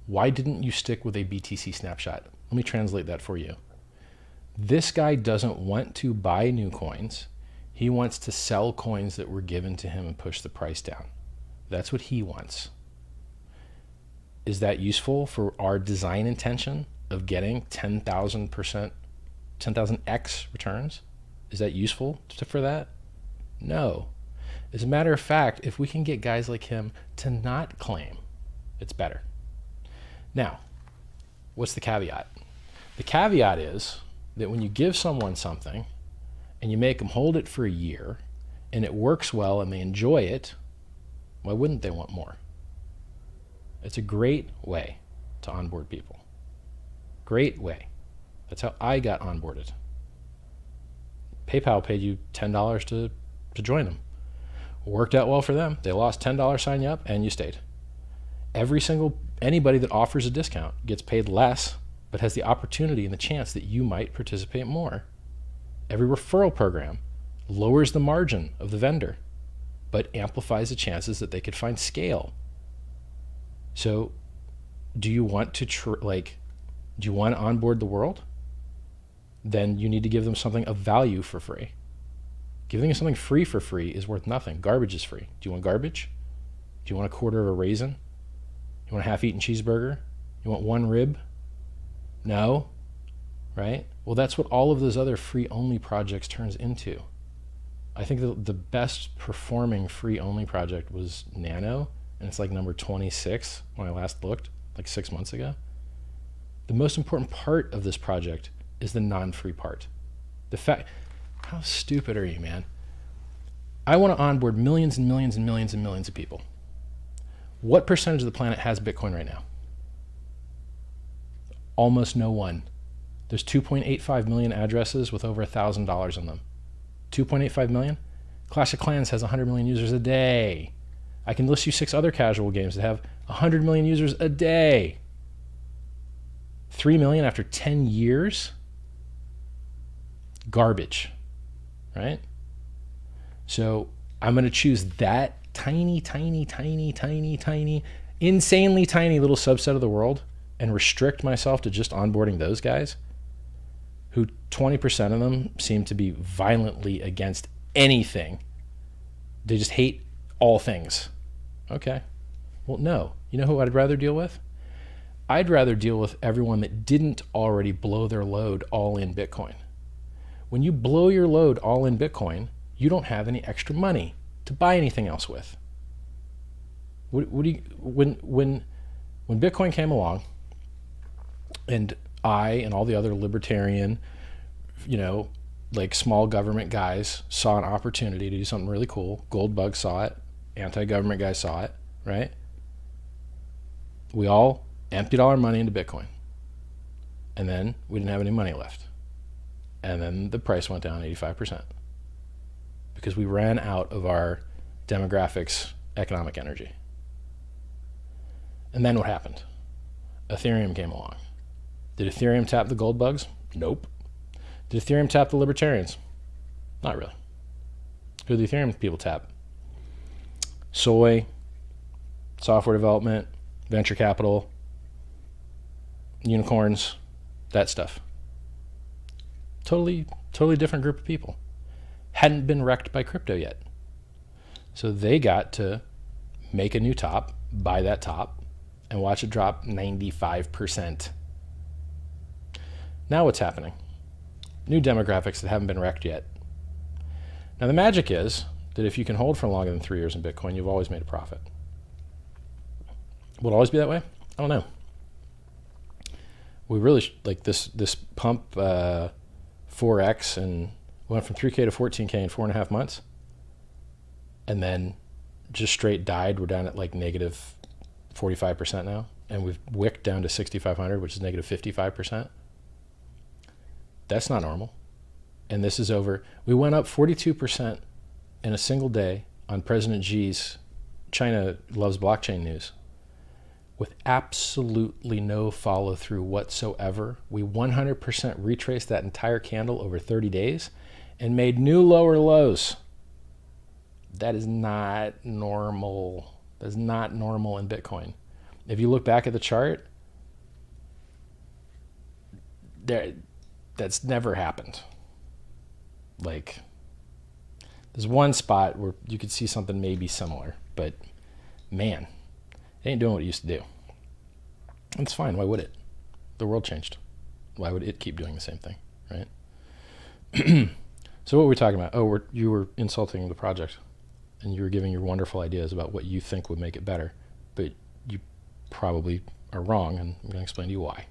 Why didn't you stick with a BTC snapshot? Let me translate that for you. This guy doesn't want to buy new coins. He wants to sell coins that were given to him and push the price down. That's what he wants. Is that useful for our design intention of getting 10,000%, 10,000x returns? Is that useful for that? No. As a matter of fact, if we can get guys like him to not claim, it's better. Now, what's the caveat? The caveat is that when you give someone something and you make them hold it for a year and it works well and they enjoy it, why wouldn't they want more? It's a great way to onboard people. Great way. That's how I got onboarded. PayPal paid you $10 to join them. Worked out well for them. They lost $10 sign you up and you stayed. Anybody that offers a discount gets paid less, but has the opportunity and the chance that you might participate more. Every referral program lowers the margin of the vendor, but amplifies the chances that they could find scale. So do you want to do you want to onboard the world? Then you need to give them something of value for free. Giving them something free for free is worth nothing. Garbage is free. Do you want garbage? Do you want a quarter of a raisin? You want a half-eaten cheeseburger? You want one rib? No, right? Well, that's what all of those other free-only projects turns into. I think the best performing free-only project was Nano, and it's like number 26 when I last looked, like 6 months ago. The most important part of this project is the non-free part. How stupid are you, man? I want to onboard millions and millions and millions and millions of people. What percentage of the planet has Bitcoin right now? Almost no one. There's 2.85 million addresses with over $1,000 on them. 2.85 million? Clash of Clans has 100 million users a day. I can list you 6 other casual games that have 100 million users a day. 3 million after 10 years? Garbage, right? So I'm going to choose that tiny, insanely tiny little subset of the world and restrict myself to just onboarding those guys who 20% of them seem to be violently against anything. They just hate all things. Okay. Well, no. You know who I'd rather deal with? I'd rather deal with everyone that didn't already blow their load all in Bitcoin. When you blow your load all in Bitcoin, you don't have any extra money to buy anything else with. When Bitcoin came along, and I and all the other libertarian, like small government guys saw an opportunity to do something really cool. Goldbug saw it. Anti-government guys saw it, right? We all emptied all our money into Bitcoin. And then we didn't have any money left. And then the price went down 85% because we ran out of our demographics economic energy. And then what happened? Ethereum came along. Did Ethereum tap the gold bugs? Nope. Did Ethereum tap the libertarians? Not really. Who did the Ethereum people tap? Soy, software development, venture capital, unicorns, that stuff. Totally different group of people. Hadn't been wrecked by crypto yet. So they got to make a new top, buy that top, and watch it drop 95%. Now what's happening? New demographics that haven't been wrecked yet. Now the magic is that if you can hold for longer than 3 years in Bitcoin, you've always made a profit. Will it always be that way? I don't know. We really like this pump 4x and went from 3K to 14K in 4.5 months, and then just straight died. We're down at like negative 45% now, and we've wicked down to 6,500, which is negative 55%. That's not normal. And this is over. We went up 42% in a single day on President Xi's China loves blockchain news with absolutely no follow through whatsoever. We 100% retraced that entire candle over 30 days and made new lower lows. That is not normal. That's not normal in Bitcoin. If you look back at the chart, that's never happened. Like, there's one spot where you could see something maybe similar, but man, it ain't doing what it used to do. It's fine. Why would it? The world changed. Why would it keep doing the same thing, right? So what were we talking about? Oh, you were insulting the project, and you were giving your wonderful ideas about what you think would make it better, but you probably are wrong, and I'm going to explain to you why.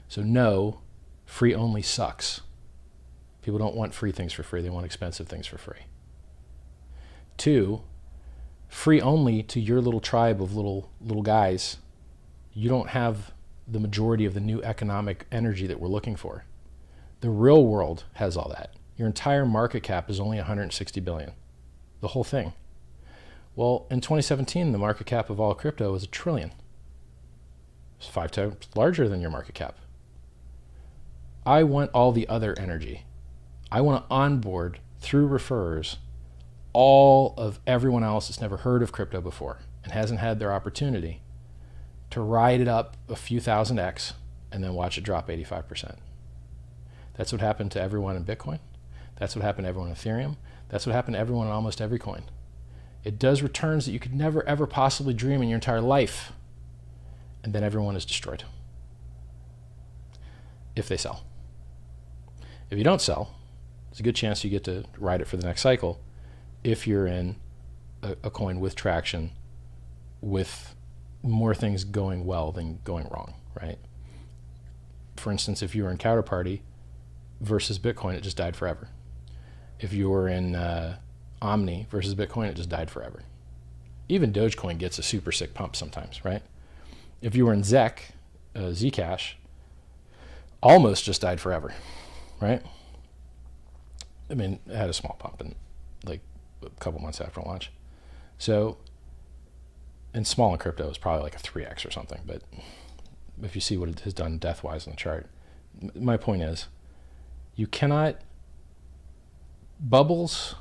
So no, free only sucks. People don't want free things for free. They want expensive things for free. 2, free only to your little tribe of little guys. You don't have the majority of the new economic energy that we're looking for. The real world has all that. Your entire market cap is only 160 billion. The whole thing. Well, in 2017, the market cap of all crypto was $1 trillion. It's 5 times larger than your market cap. I want all the other energy. I want to onboard through referrers all of everyone else that's never heard of crypto before and hasn't had their opportunity to ride it up a few thousand X and then watch it drop 85%. That's what happened to everyone in Bitcoin. That's what happened to everyone in Ethereum. That's what happened to everyone in almost every coin. It does returns that you could never, ever possibly dream in your entire life. And then everyone is destroyed. If they sell. If you don't sell, there's a good chance you get to ride it for the next cycle if you're in a coin with traction, with more things going well than going wrong, right? For instance, if you were in Counterparty versus Bitcoin, it just died forever. If you were in Omni versus Bitcoin, it just died forever. Even Dogecoin gets a super sick pump sometimes, right? If you were in Zcash, almost just died forever, right? I mean, it had a small pump in like a couple months after launch. So, and small in crypto is probably like a 3x or something, but if you see what it has done death-wise on the chart, my point is, you cannot, bubbles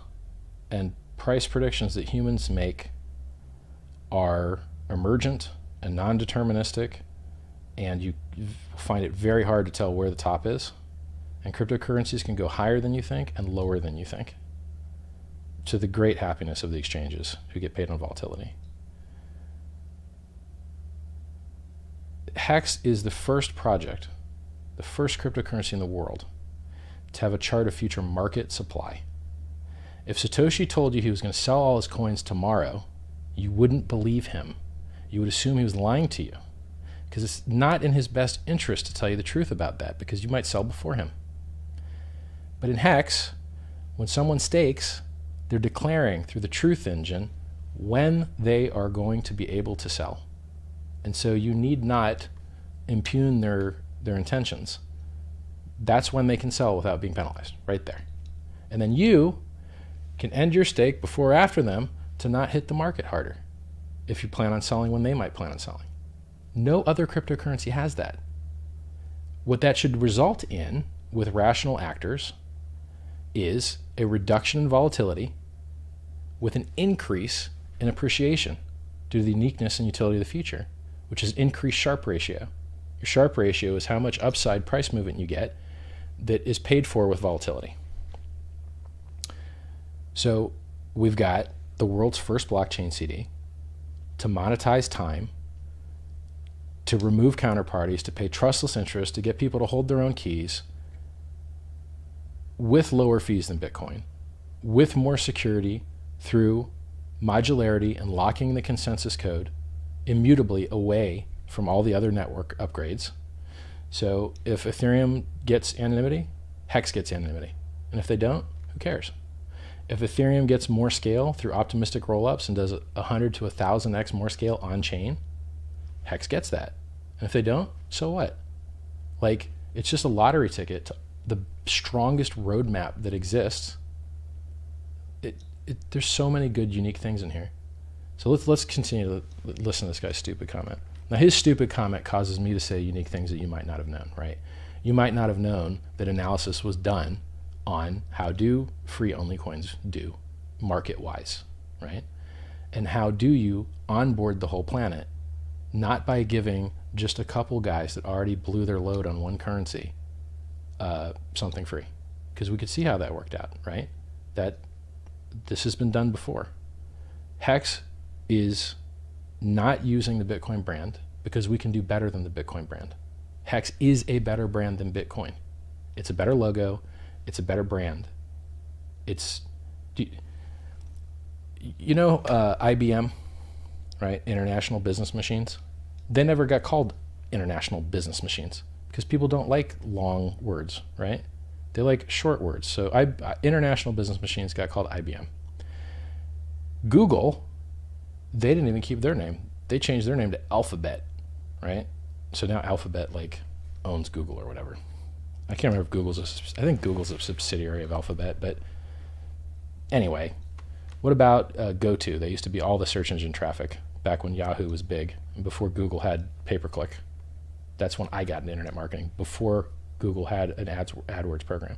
and price predictions that humans make are emergent and non-deterministic, and you find it very hard to tell where the top is. And cryptocurrencies can go higher than you think and lower than you think, to the great happiness of the exchanges who get paid on volatility. Hex is the first project, the first cryptocurrency in the world to have a chart of future market supply. If Satoshi told you he was going to sell all his coins tomorrow, you wouldn't believe him. You would assume he was lying to you, because it's not in his best interest to tell you the truth about that, because you might sell before him. But in Hex, when someone stakes, they're declaring through the truth engine when they are going to be able to sell. And so you need not impugn their intentions. That's when they can sell without being penalized, right there. And then you can end your stake before or after them to not hit the market harder if you plan on selling when they might plan on selling. No other cryptocurrency has that. What that should result in with rational actors is a reduction in volatility with an increase in appreciation due to the uniqueness and utility of the feature, which is increased Sharpe ratio. Your Sharpe ratio is how much upside price movement you get that is paid for with volatility. So we've got the world's first blockchain CD to monetize time, to remove counterparties, to pay trustless interest, to get people to hold their own keys with lower fees than Bitcoin, with more security through modularity and locking the consensus code immutably away from all the other network upgrades. So if Ethereum gets anonymity, Hex gets anonymity. And if they don't, who cares? If Ethereum gets more scale through optimistic rollups and does 100 to 1,000x more scale on chain, Hex gets that. And if they don't, so what? Like, it's just a lottery ticket to the strongest roadmap that exists. There's so many good, unique things in here. So let's continue to listen to this guy's stupid comment. Now, his stupid comment causes me to say unique things that you might not have known, right? You might not have known that analysis was done on how do free-only coins do market-wise, right? And how do you onboard the whole planet, not by giving just a couple guys that already blew their load on one currency something free, because we could see how that worked out, right? That this has been done before. Hex is not using the Bitcoin brand because we can do better than the Bitcoin brand. Hex is a better brand than Bitcoin. It's a better logo. It's a better brand. It's, IBM, right? International Business Machines. They never got called International Business Machines because people don't like long words, right? They like short words. So International Business Machines got called IBM. Google, they didn't even keep their name. They changed their name to Alphabet, right? So now Alphabet owns Google or whatever. I can't remember if I think Google's a subsidiary of Alphabet, but anyway, what about GoTo? They used to be all the search engine traffic back when Yahoo was big and before Google had pay-per-click. That's when I got into internet marketing, before Google had an AdWords program.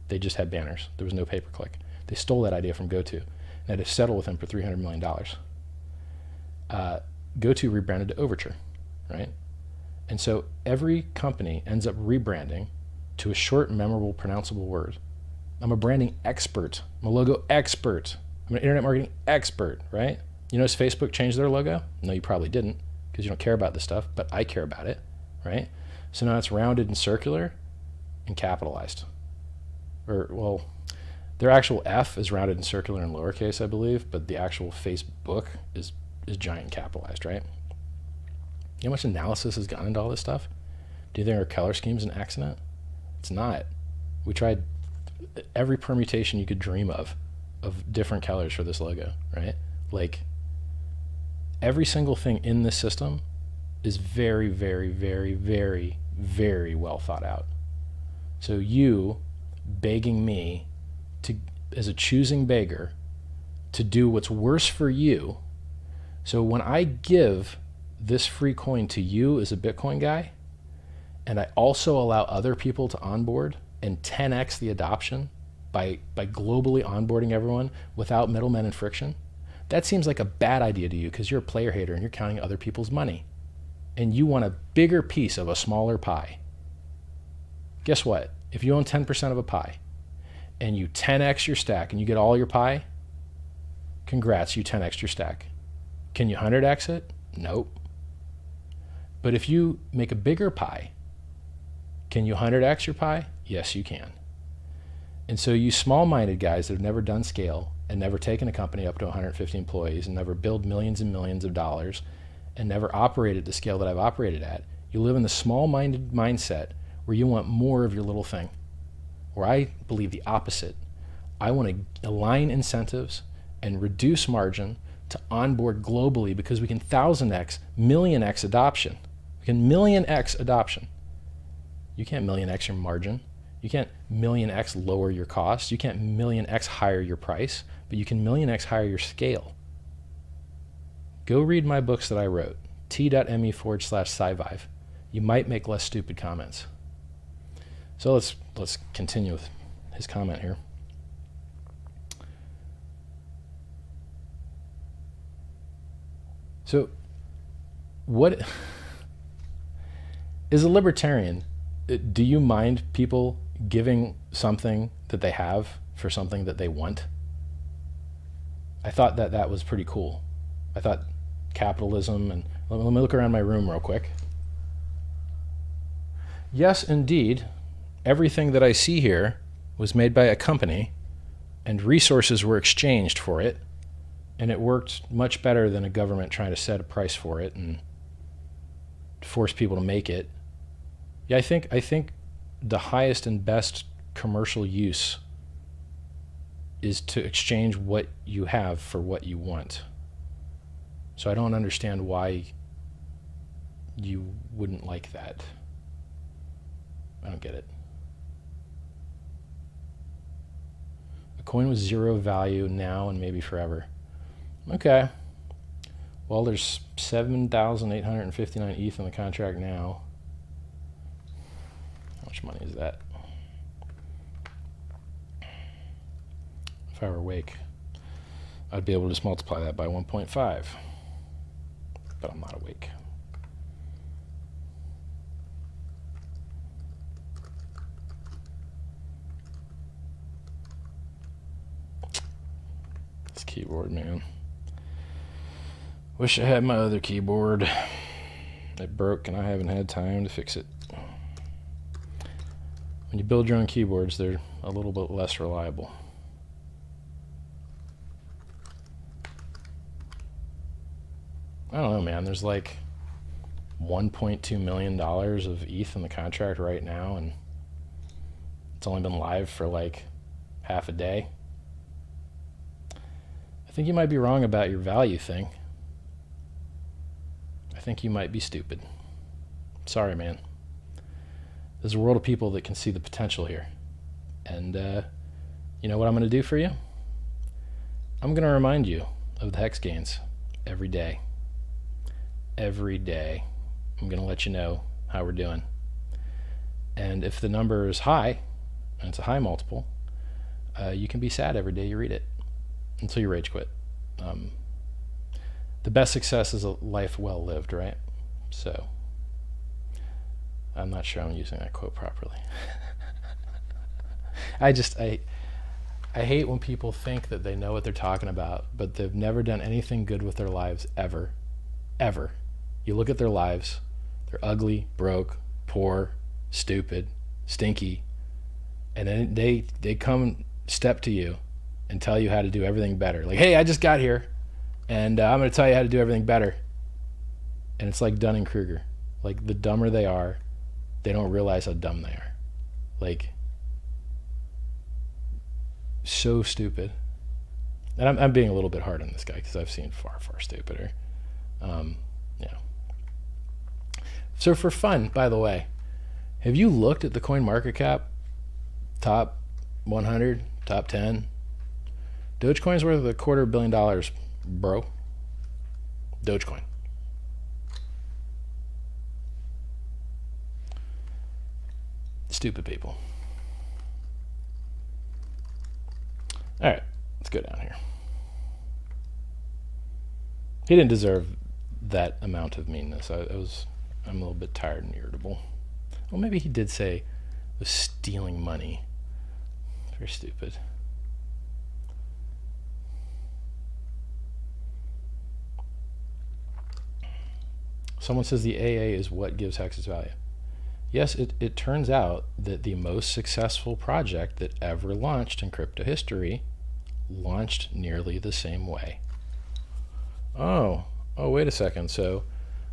They just had banners. There was no pay-per-click. They stole that idea from GoTo and had to settle with them for $300 million. GoTo rebranded to Overture, right? And so every company ends up rebranding to a short, memorable, pronounceable word. I'm a branding expert. I'm a logo expert. I'm an internet marketing expert, right? You notice Facebook changed their logo? No, you probably didn't because you don't care about this stuff, but I care about it, right? So now it's rounded and circular and capitalized. Their actual F is rounded and circular in lowercase, I believe, but the actual Facebook is giant and capitalized, right? You know how much analysis has gone into all this stuff? Do you think our color scheme's an accident? It's not. We tried every permutation you could dream of different colors for this logo, right? Every single thing in this system is very, very, very, very, very well thought out. So you begging me as a choosing beggar to do what's worse for you. So when I give this free coin to you as a Bitcoin guy, and I also allow other people to onboard and 10x the adoption by globally onboarding everyone without middlemen and friction, that seems like a bad idea to you because you're a player hater and you're counting other people's money. And you want a bigger piece of a smaller pie. Guess what? If you own 10% of a pie and you 10x your stack and you get all your pie, congrats, you 10x your stack. Can you 100x it? Nope. But if you make a bigger pie, can you 100x your pie? Yes, you can. And so you small-minded guys that have never done scale and never taken a company up to 150 employees and never billed millions and millions of dollars and never operated the scale that I've operated at, you live in the small-minded mindset where you want more of your little thing. Where I believe the opposite. I want to align incentives and reduce margin to onboard globally because we can 1,000x, million-x adoption. We can million-x adoption. You can't million-x your margin. You can't million-x lower your costs. You can't million-x higher your price, but you can million-x higher your scale. Go read my books that I wrote, t.me/scivive. You might make less stupid comments. So let's continue with his comment here. So what is a libertarian? Do you mind people giving something that they have for something that they want? I thought that was pretty cool. I thought capitalism, and let me look around my room real quick. Yes, indeed, everything that I see here was made by a company and resources were exchanged for it, and it worked much better than a government trying to set a price for it and force people to make it. Yeah, I think the highest and best commercial use is to exchange what you have for what you want. So I don't understand why you wouldn't like that. I don't get it. A coin with zero value now and maybe forever. Okay. Well, there's 7,859 ETH in the contract now. How much money is that? If I were awake, I'd be able to just multiply that by 1.5. But I'm not awake. This keyboard, man. Wish I had my other keyboard. It broke and I haven't had time to fix it. When you build your own keyboards, they're a little bit less reliable. I don't know, man. There's like $1.2 million of ETH in the contract right now, and it's only been live for like half a day. I think you might be wrong about your value thing. I think you might be stupid. Sorry, man. There's a world of people that can see the potential here. And you know what I'm going to do for you? I'm going to remind you of the hex gains every day. Every day. I'm going to let you know how we're doing. And if the number is high, and it's a high multiple, you can be sad every day you read it until you rage quit. The best success is a life well lived, right? So I'm not sure I'm using that quote properly. I hate when people think that they know what they're talking about, but they've never done anything good with their lives ever. You look at their lives, they're ugly, broke, poor, stupid, stinky, and then they come step to you and tell you how to do everything better. Like, hey, I just got here, and I'm going to tell you how to do everything better. And it's like Dunning-Kruger. Like, the dumber they are, they don't realize how dumb they are. Like, so stupid. And I'm being a little bit hard on this guy because I've seen far, far stupider. Yeah. So for fun, by the way, have you looked at the coin market cap? Top 100, top 10? Dogecoin's worth $250 million, bro. Dogecoin. Stupid people. All right, let's go down here. He didn't deserve that amount of meanness. I'm a little bit tired and irritable. Well, maybe he did say was stealing money. Very stupid. Someone says the AA is what gives Hex its value. Yes, it turns out that the most successful project that ever launched in crypto history launched nearly the same way. Oh, wait a second. So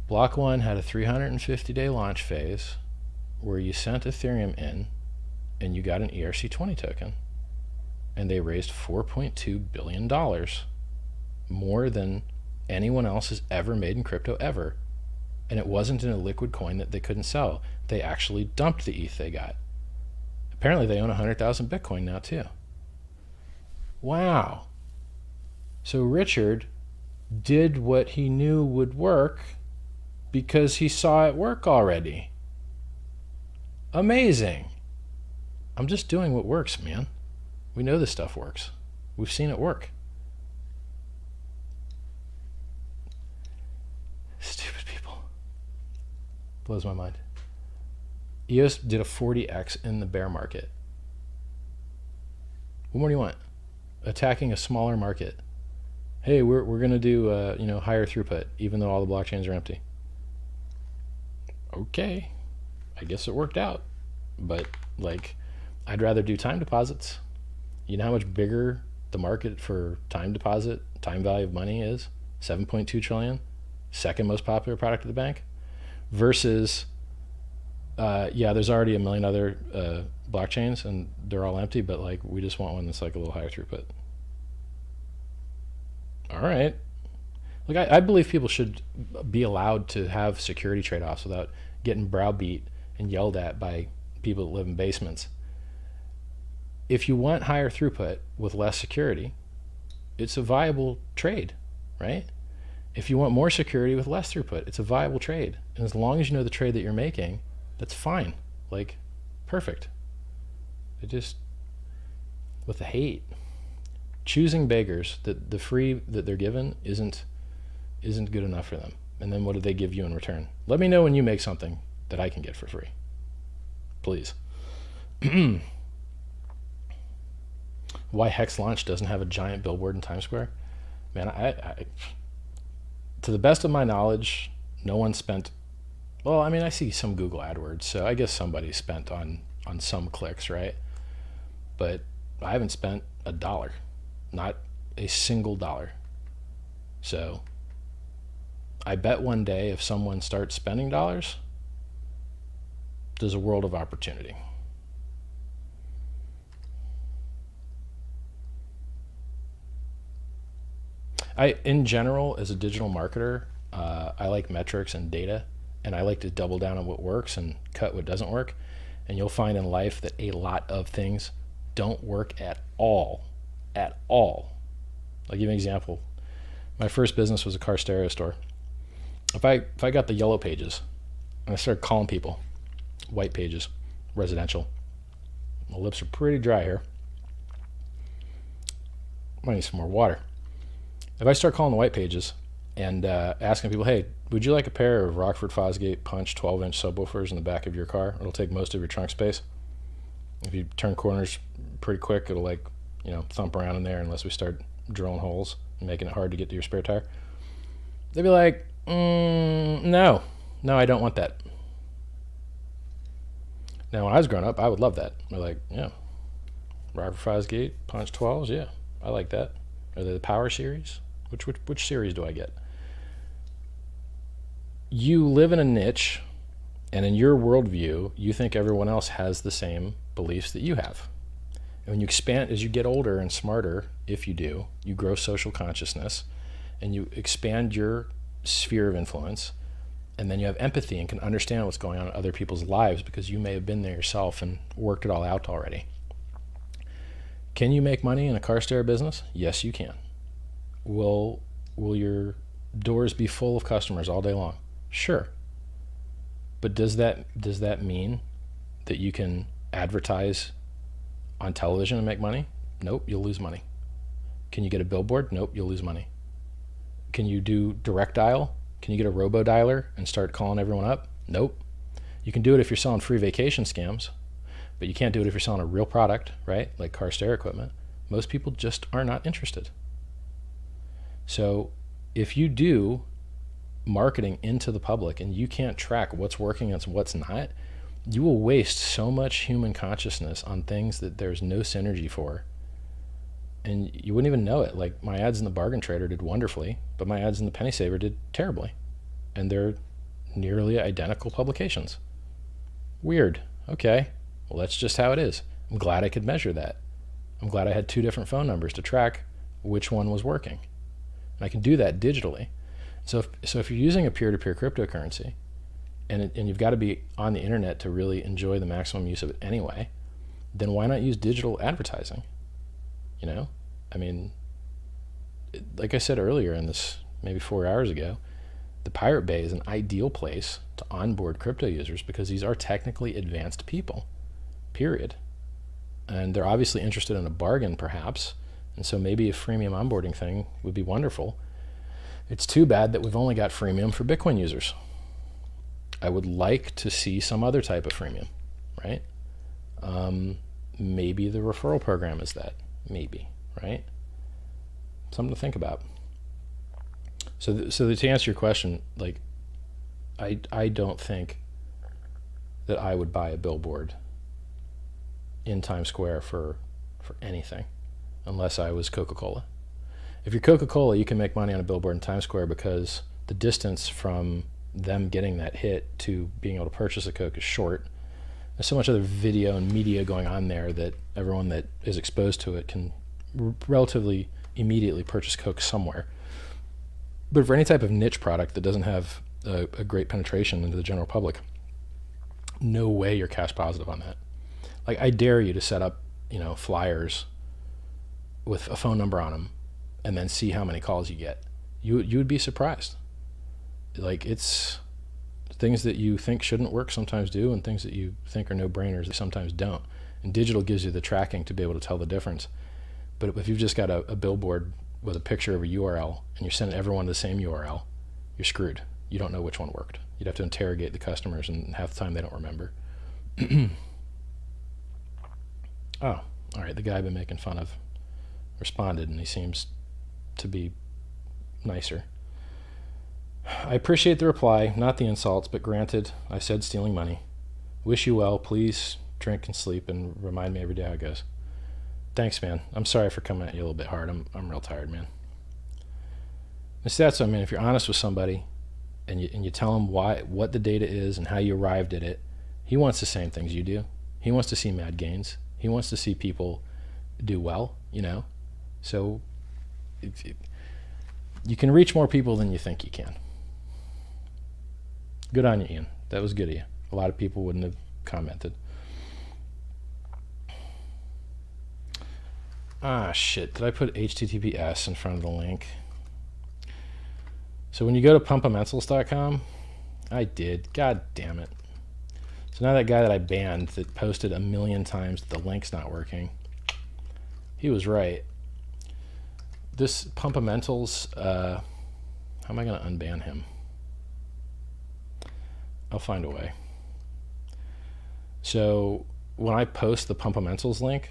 Block 1 had a 350-day launch phase where you sent Ethereum in and you got an ERC20 token, and they raised $4.2 billion, more than anyone else has ever made in crypto ever. And it wasn't in a liquid coin that they couldn't sell. They actually dumped the ETH they got. Apparently they own 100,000 Bitcoin now too. Wow. So Richard did what he knew would work because he saw it work already. Amazing. I'm just doing what works, man. We know this stuff works. We've seen it work. Stupid people. Blows my mind. EOS did a 40x in the bear market. What more do you want? Attacking a smaller market. Hey, we're going to do higher throughput even though all the blockchains are empty. Okay. I guess it worked out. But like, I'd rather do time deposits. You know how much bigger the market for time deposit, time value of money is? 7.2 trillion. Second most popular product of the bank. Versus there's already a million other blockchains and they're all empty, but like we just want one that's like a little higher throughput. All right. Look, I believe people should be allowed to have security trade-offs without getting browbeat and yelled at by people that live in basements. If you want higher throughput with less security, it's a viable trade, right? If you want more security with less throughput, it's a viable trade. And as long as you know the trade that you're making, that's fine. Like, perfect. It just, with the hate, choosing beggars, that the free that they're given isn't good enough for them. And then what do they give you in return? Let me know when you make something that I can get for free. Please. Why Hex Launch doesn't have a giant billboard in Times Square? Man, I to the best of my knowledge, no one spent Well, I mean, I see some Google AdWords, so I guess somebody spent on some clicks, right? But I haven't spent a dollar, not a single dollar. So I bet one day if someone starts spending dollars, there's a world of opportunity. In general, as a digital marketer, I like metrics and data, and I like to double down on what works and cut what doesn't work. And you'll find in life that a lot of things don't work at all. At all. I'll give you an example. My first business was a car stereo store. If I got the yellow pages and I started calling people, white pages, residential, my lips are pretty dry here. Might need some more water. If I start calling the white pages and asking people, hey, would you like a pair of Rockford Fosgate Punch 12-inch subwoofers in the back of your car? It'll take most of your trunk space. If you turn corners pretty quick, it'll thump around in there unless we start drilling holes and making it hard to get to your spare tire. They'd be like, no, I don't want that. Now, when I was growing up, I would love that. They're like, yeah, Rockford Fosgate Punch 12s, yeah, I like that. Are they the Power series? Which series do I get? You live in a niche, and in your worldview, you think everyone else has the same beliefs that you have. And when you expand, as you get older and smarter, if you do, you grow social consciousness, and you expand your sphere of influence, and then you have empathy and can understand what's going on in other people's lives because you may have been there yourself and worked it all out already. Can you make money in a car stereo business? Yes, you can. Will your doors be full of customers all day long? Sure. But does that mean that you can advertise on television and make money? Nope, you'll lose money. Can you get a billboard? Nope, you'll lose money. Can you do direct dial? Can you get a robo-dialer and start calling everyone up? Nope. You can do it if you're selling free vacation scams, but you can't do it if you're selling a real product, right? Like car stereo equipment. Most people just are not interested. So if you do marketing into the public and you can't track what's working and what's not, you will waste so much human consciousness on things that there's no synergy for. And you wouldn't even know it. Like my ads in the Bargain Trader did wonderfully, but my ads in the Penny Saver did terribly. And they're nearly identical publications. Weird. Okay. Well, that's just how it is. I'm glad I could measure that. I'm glad I had 2 different phone numbers to track which one was working. And I can do that digitally. So if you're using a peer-to-peer cryptocurrency, and you've got to be on the internet to really enjoy the maximum use of it anyway, then why not use digital advertising? I mean, like I said earlier in this, maybe 4 hours ago, the Pirate Bay is an ideal place to onboard crypto users because these are technically advanced people, period. And they're obviously interested in a bargain, perhaps, and so maybe a freemium onboarding thing would be wonderful. It's too bad that we've only got freemium for Bitcoin users. I would like to see some other type of freemium, right? Maybe the referral program is that. Maybe, right? Something to think about. So to answer your question, like, I don't think that I would buy a billboard in Times Square for anything, unless I was Coca-Cola. If you're Coca-Cola, you can make money on a billboard in Times Square because the distance from them getting that hit to being able to purchase a Coke is short. There's so much other video and media going on there that everyone that is exposed to it can relatively immediately purchase Coke somewhere. But for any type of niche product that doesn't have a great penetration into the general public, no way you're cash positive on that. Like, I dare you to set up, flyers with a phone number on them and then see how many calls you get. You would be surprised. Like, it's things that you think shouldn't work sometimes do, and things that you think are no-brainers they sometimes don't. And digital gives you the tracking to be able to tell the difference. But if you've just got a billboard with a picture of a URL and you're sending everyone the same URL, you're screwed. You don't know which one worked. You'd have to interrogate the customers, and half the time they don't remember. Oh, all right, the guy I've been making fun of responded, and he seems to be nicer. I appreciate the reply, not the insults, but granted, I said stealing money. Wish you well. Please drink and sleep and remind me every day how it goes. Thanks, man. I'm sorry for coming at you a little bit hard. I'm real tired, man. It's that, so I mean, if you're honest with somebody and you tell him what the data is and how you arrived at it, he wants the same things you do. He wants to see mad gains. He wants to see people do well, you know. So you can reach more people than you think you can. Good on you, Ian. That was good of you. A lot of people wouldn't have commented. Ah, shit. Did I put HTTPS in front of the link? So when you go to pumpamentals.com, I did. God damn it. So now that guy that I banned that posted 1,000,000 times that the link's not working, he was right. This Pumpamentals, how am I going to unban him? I'll find a way. So when I post the Pumpamentals link,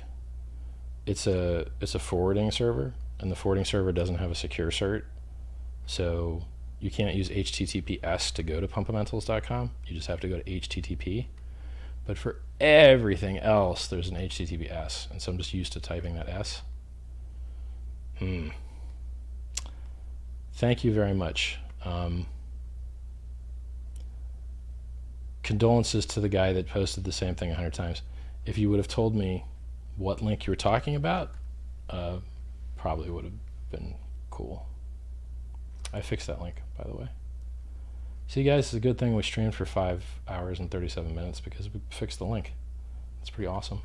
it's a forwarding server, and the forwarding server doesn't have a secure cert, so you can't use HTTPS to go to pumpamentals.com. You just have to go to HTTP. But for everything else, there's an HTTPS, and so I'm just used to typing that S. Thank you very much. Condolences to the guy that posted the same thing 100 times. If you would have told me what link you were talking about, probably would have been cool. I fixed that link, by the way. See, guys, it's a good thing we streamed for 5 hours and 37 minutes because we fixed the link. It's pretty awesome.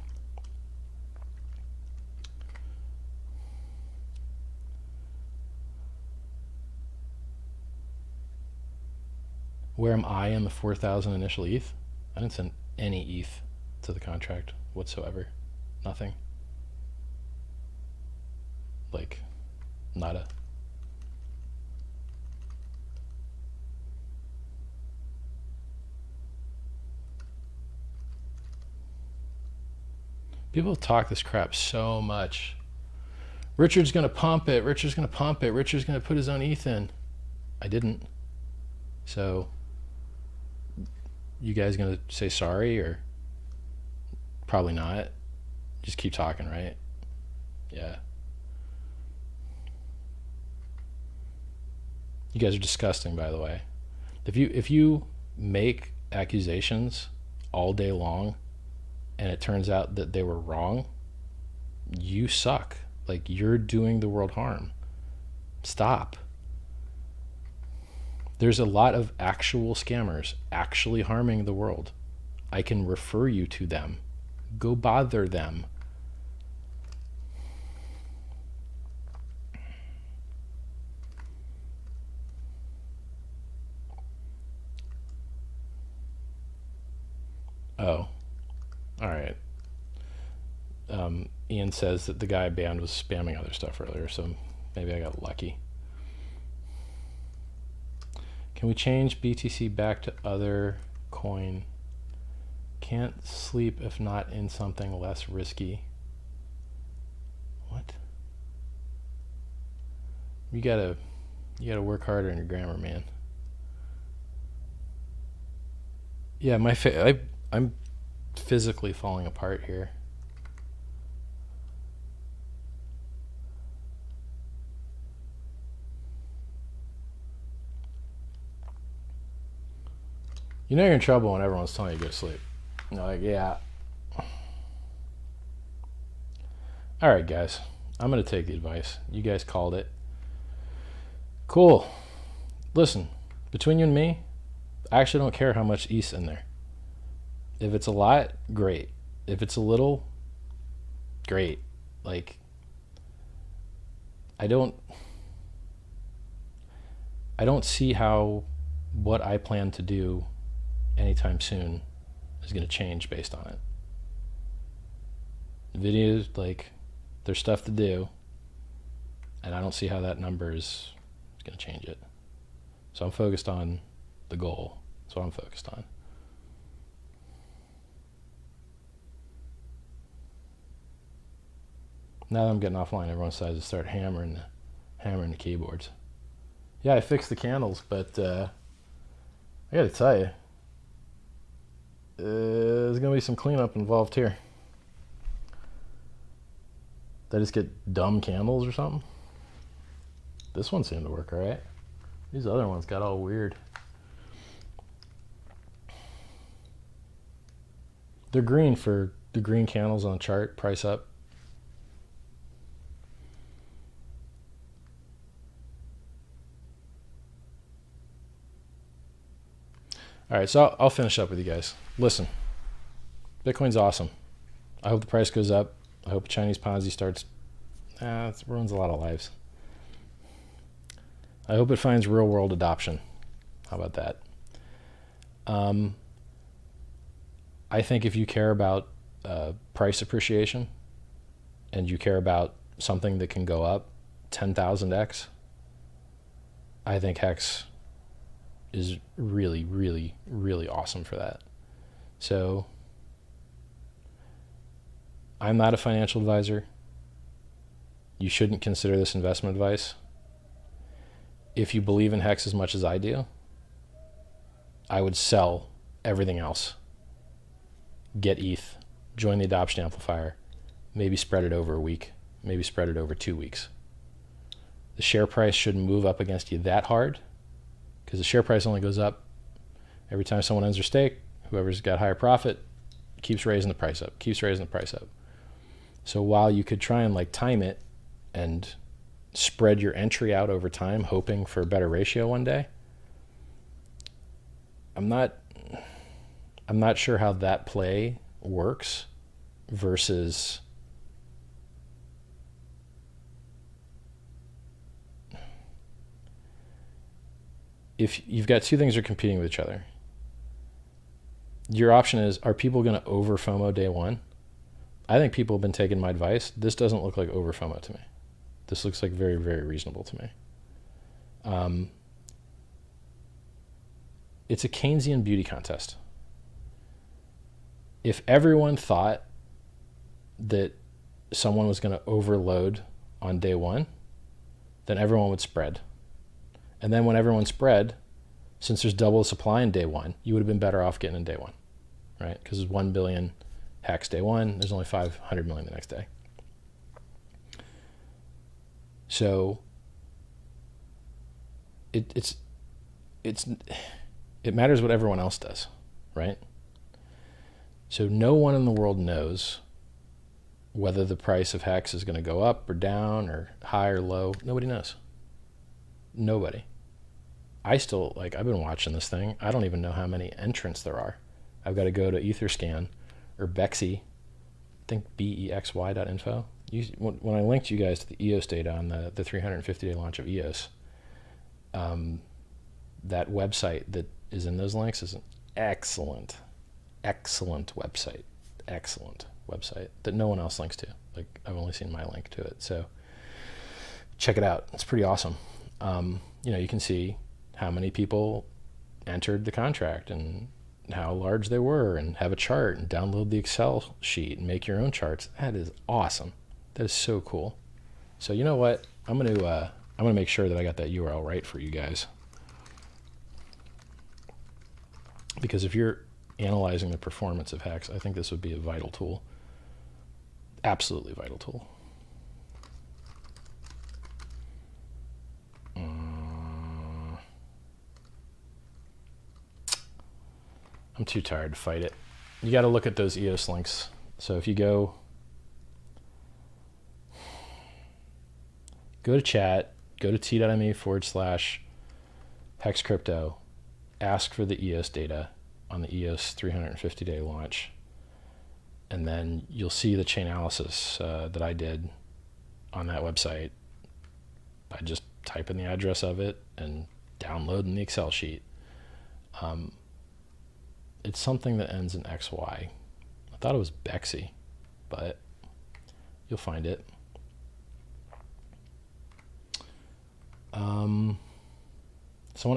Where am I in the 4,000 initial ETH? I didn't send any ETH to the contract whatsoever. Nothing. Like, nada. People talk this crap so much. Richard's going to pump it. Richard's going to pump it. Richard's going to put his own ETH in. I didn't. So, you guys going to say sorry or probably not? Just keep talking, right? Yeah. You guys are disgusting, by the way. If you make accusations all day long and it turns out that they were wrong, you suck. Like, you're doing the world harm. Stop. There's a lot of actual scammers actually harming the world. I can refer you to them. Go bother them. Oh, all right. Ian says that the guy banned was spamming other stuff earlier, so maybe I got lucky. Can we change BTC back to other coin? Can't sleep if not in something less risky. What? You gotta work harder in your grammar, man. Yeah, I'm physically falling apart here. You know you're in trouble when everyone's telling you to go to sleep. You're like, yeah. All right, guys. I'm going to take the advice. You guys called it. Cool. Listen, between you and me, I actually don't care how much ETH's in there. If it's a lot, great. If it's a little, great. Like, I don't see how what I plan to do anytime soon is going to change based on it. The videos, like, there's stuff to do, and I don't see how that number is going to change it. So I'm focused on the goal. That's what I'm focused on. Now that I'm getting offline, everyone decides to start hammering the keyboards. Yeah, I fixed the candles, but I gotta tell you, there's gonna be some cleanup involved here. Did I just get dumb candles or something? This one seemed to work all right. These other ones got all weird. They're green for the green candles on the chart, price up. All right, so I'll finish up with you guys. Listen, Bitcoin's awesome. I hope the price goes up. I hope Chinese Ponzi starts. It ruins a lot of lives. I hope it finds real world adoption. How about that? I think if you care about price appreciation and you care about something that can go up 10,000x, I think Hex is really, really, really awesome for that. So I'm not a financial advisor. You shouldn't consider this investment advice. If you believe in Hex as much as I do, I would sell everything else. Get ETH, join the adoption amplifier, maybe spread it over a week, maybe spread it over 2 weeks. The share price shouldn't move up against you that hard, because the share price only goes up every time someone ends their stake. Whoever's got higher profit keeps raising the price up, keeps raising the price up. So while you could try and like time it and spread your entry out over time, hoping for a better ratio one day, I'm not sure how that play works versus if you've got two things that are competing with each other. Your option is, are people going to over FOMO day one? I think people have been taking my advice. This doesn't look like over FOMO to me. This looks like very, very reasonable to me. It's a Keynesian beauty contest. If everyone thought that someone was going to overload on day one, then everyone would spread. And then when everyone spread, since there's double the supply in day one, you would have been better off getting in day one, right? Because there's 1 billion Hex day one, there's only 500 million the next day. So it matters what everyone else does, right? So no one in the world knows whether the price of Hex is going to go up or down or high or low. Nobody knows. Nobody. I've been watching this thing. I don't even know how many entrants there are. I've got to go to Etherscan or Bexy, I think bexy.info. When I linked you guys to the EOS data on the 350-day launch of EOS, that website that is in those links is an excellent website that no one else links to. Like, I've only seen my link to it, so check it out. It's pretty awesome. You can see how many people entered the contract and how large they were, and have a chart and download the Excel sheet and make your own charts. That is awesome. That is so cool. So you know what? I'm gonna make sure that I got that URL right for you guys, because if you're analyzing the performance of Hex, I think this would be a vital tool. Absolutely vital tool. I'm too tired to fight it. You got to look at those EOS links. So if you go to chat, go to t.me/Hex Crypto, ask for the EOS data on the EOS 350-day launch, and then you'll see the chain analysis that I did on that website by just typing the address of it and downloading the Excel sheet. It's something that ends in XY. I thought it was Bexy, but you'll find it. Someone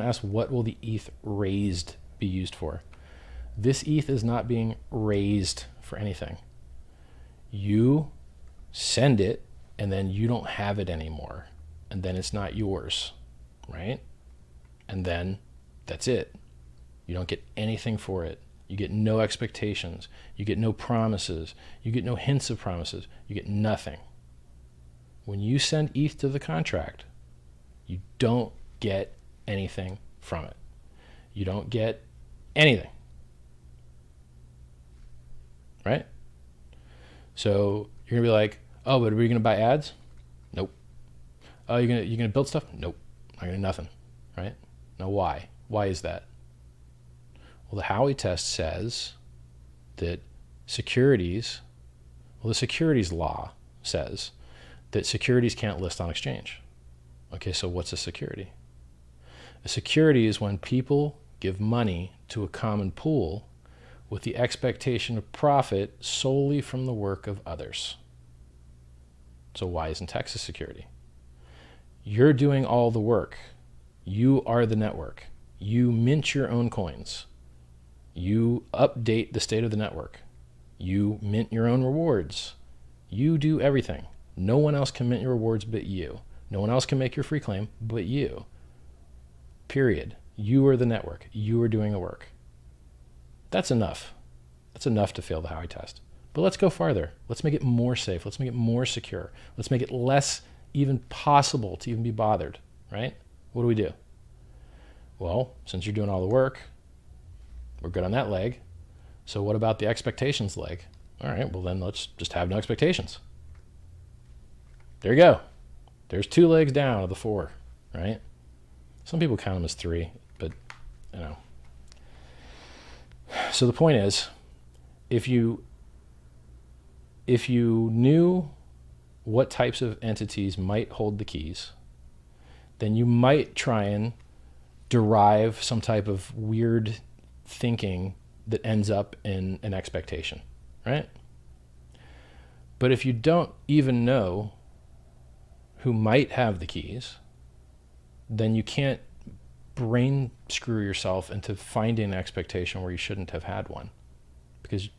asked, what will the ETH raised be used for? This ETH is not being raised for anything. You send it, and then you don't have it anymore, and then it's not yours, right? And then that's it. You don't get anything for it. You get no expectations. You get no promises. You get no hints of promises. You get nothing. When you send ETH to the contract, you don't get anything from it. You don't get anything. Right? So you're going to be like, oh, but are we going to buy ads? Nope. Oh, you're going to build stuff? Nope. Not going to nothing. Right? Now why? Why is that? Well, the Howey test says that the securities law says that securities can't list on exchange. Okay, so what's a security? A security is when people give money to a common pool with the expectation of profit solely from the work of others. So why isn't Hex a security? You're doing all the work. You are the network. You mint your own coins. You update the state of the network. You mint your own rewards. You do everything. No one else can mint your rewards but you. No one else can make your free claim but you. Period. You are the network. You are doing the work. That's enough. That's enough to fail the Howey test. But let's go farther. Let's make it more safe. Let's make it more secure. Let's make it less even possible to even be bothered, right? What do? Well, since you're doing all the work, we're good on that leg. So what about the expectations leg? All right, well then let's just have no expectations. There you go. There's 2 legs down of the 4, right? Some people count them as 3, but you know. So the point is, if you knew what types of entities might hold the keys, then you might try and derive some type of weird thinking that ends up in an expectation, right? But if you don't even know who might have the keys, then you can't brain screw yourself into finding an expectation where you shouldn't have had one. Because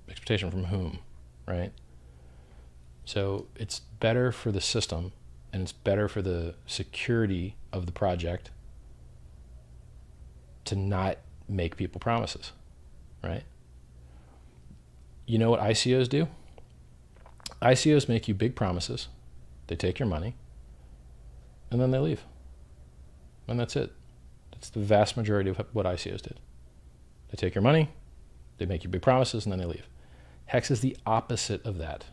expectation from whom, right? So it's better for the system and it's better for the security of the project to not make people promises, right? You know what ICOs do? ICOs make you big promises. They take your money and then they leave. And that's it. That's the vast majority of what ICOs did. They take your money, they make you big promises, and then they leave. Hex is the opposite of that.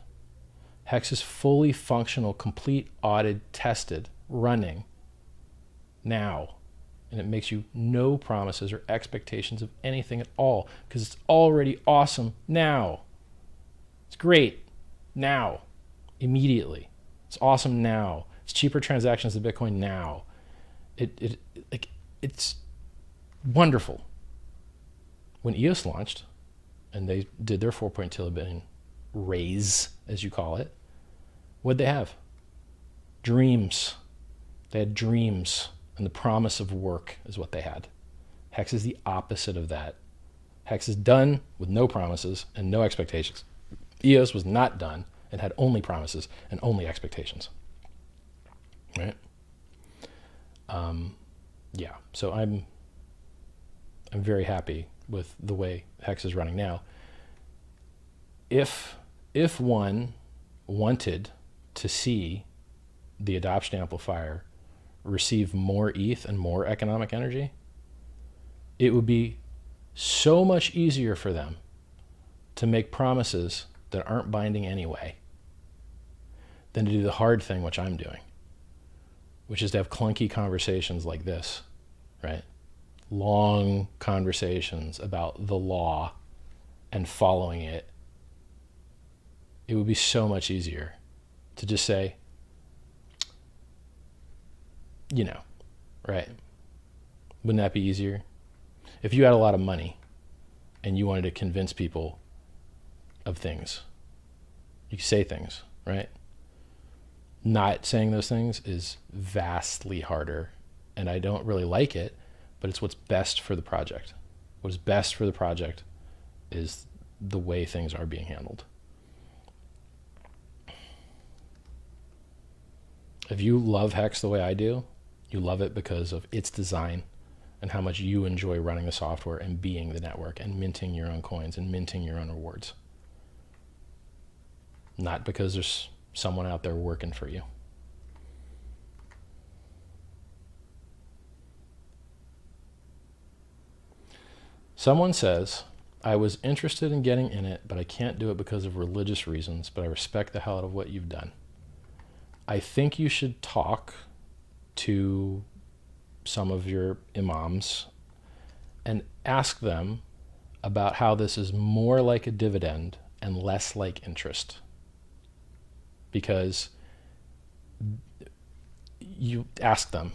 Hex is fully functional, complete, audited, tested, running now. And it makes you no promises or expectations of anything at all because it's already awesome now. It's great now, immediately. It's awesome now. It's cheaper transactions than Bitcoin now. It's wonderful. When EOS launched, and they did their 4.2 billion raise, as you call it, what'd they have? Dreams. They had dreams, and the promise of work is what they had. Hex is the opposite of that. Hex is done with no promises and no expectations. EOS was not done and had only promises and only expectations. Right? Yeah, so I'm very happy with the way Hex is running now. If one wanted to see the adoption amplifier receive more ETH and more economic energy, it would be so much easier for them to make promises that aren't binding anyway than to do the hard thing, which I'm doing, which is to have clunky conversations like this, right? Long conversations about the law and following it. It would be so much easier to just say, you know, right? Wouldn't that be easier? If you had a lot of money and you wanted to convince people of things, you could say things, right? Not saying those things is vastly harder, and I don't really like it, but it's what's best for the project. What is best for the project is the way things are being handled. If you love Hex the way I do, you love it because of its design and how much you enjoy running the software and being the network and minting your own coins and minting your own rewards. Not because there's someone out there working for you. Someone says, I was interested in getting in it, but I can't do it because of religious reasons, but I respect the hell out of what you've done. I think you should talk to some of your imams and ask them about how this is more like a dividend and less like interest. Because you ask them,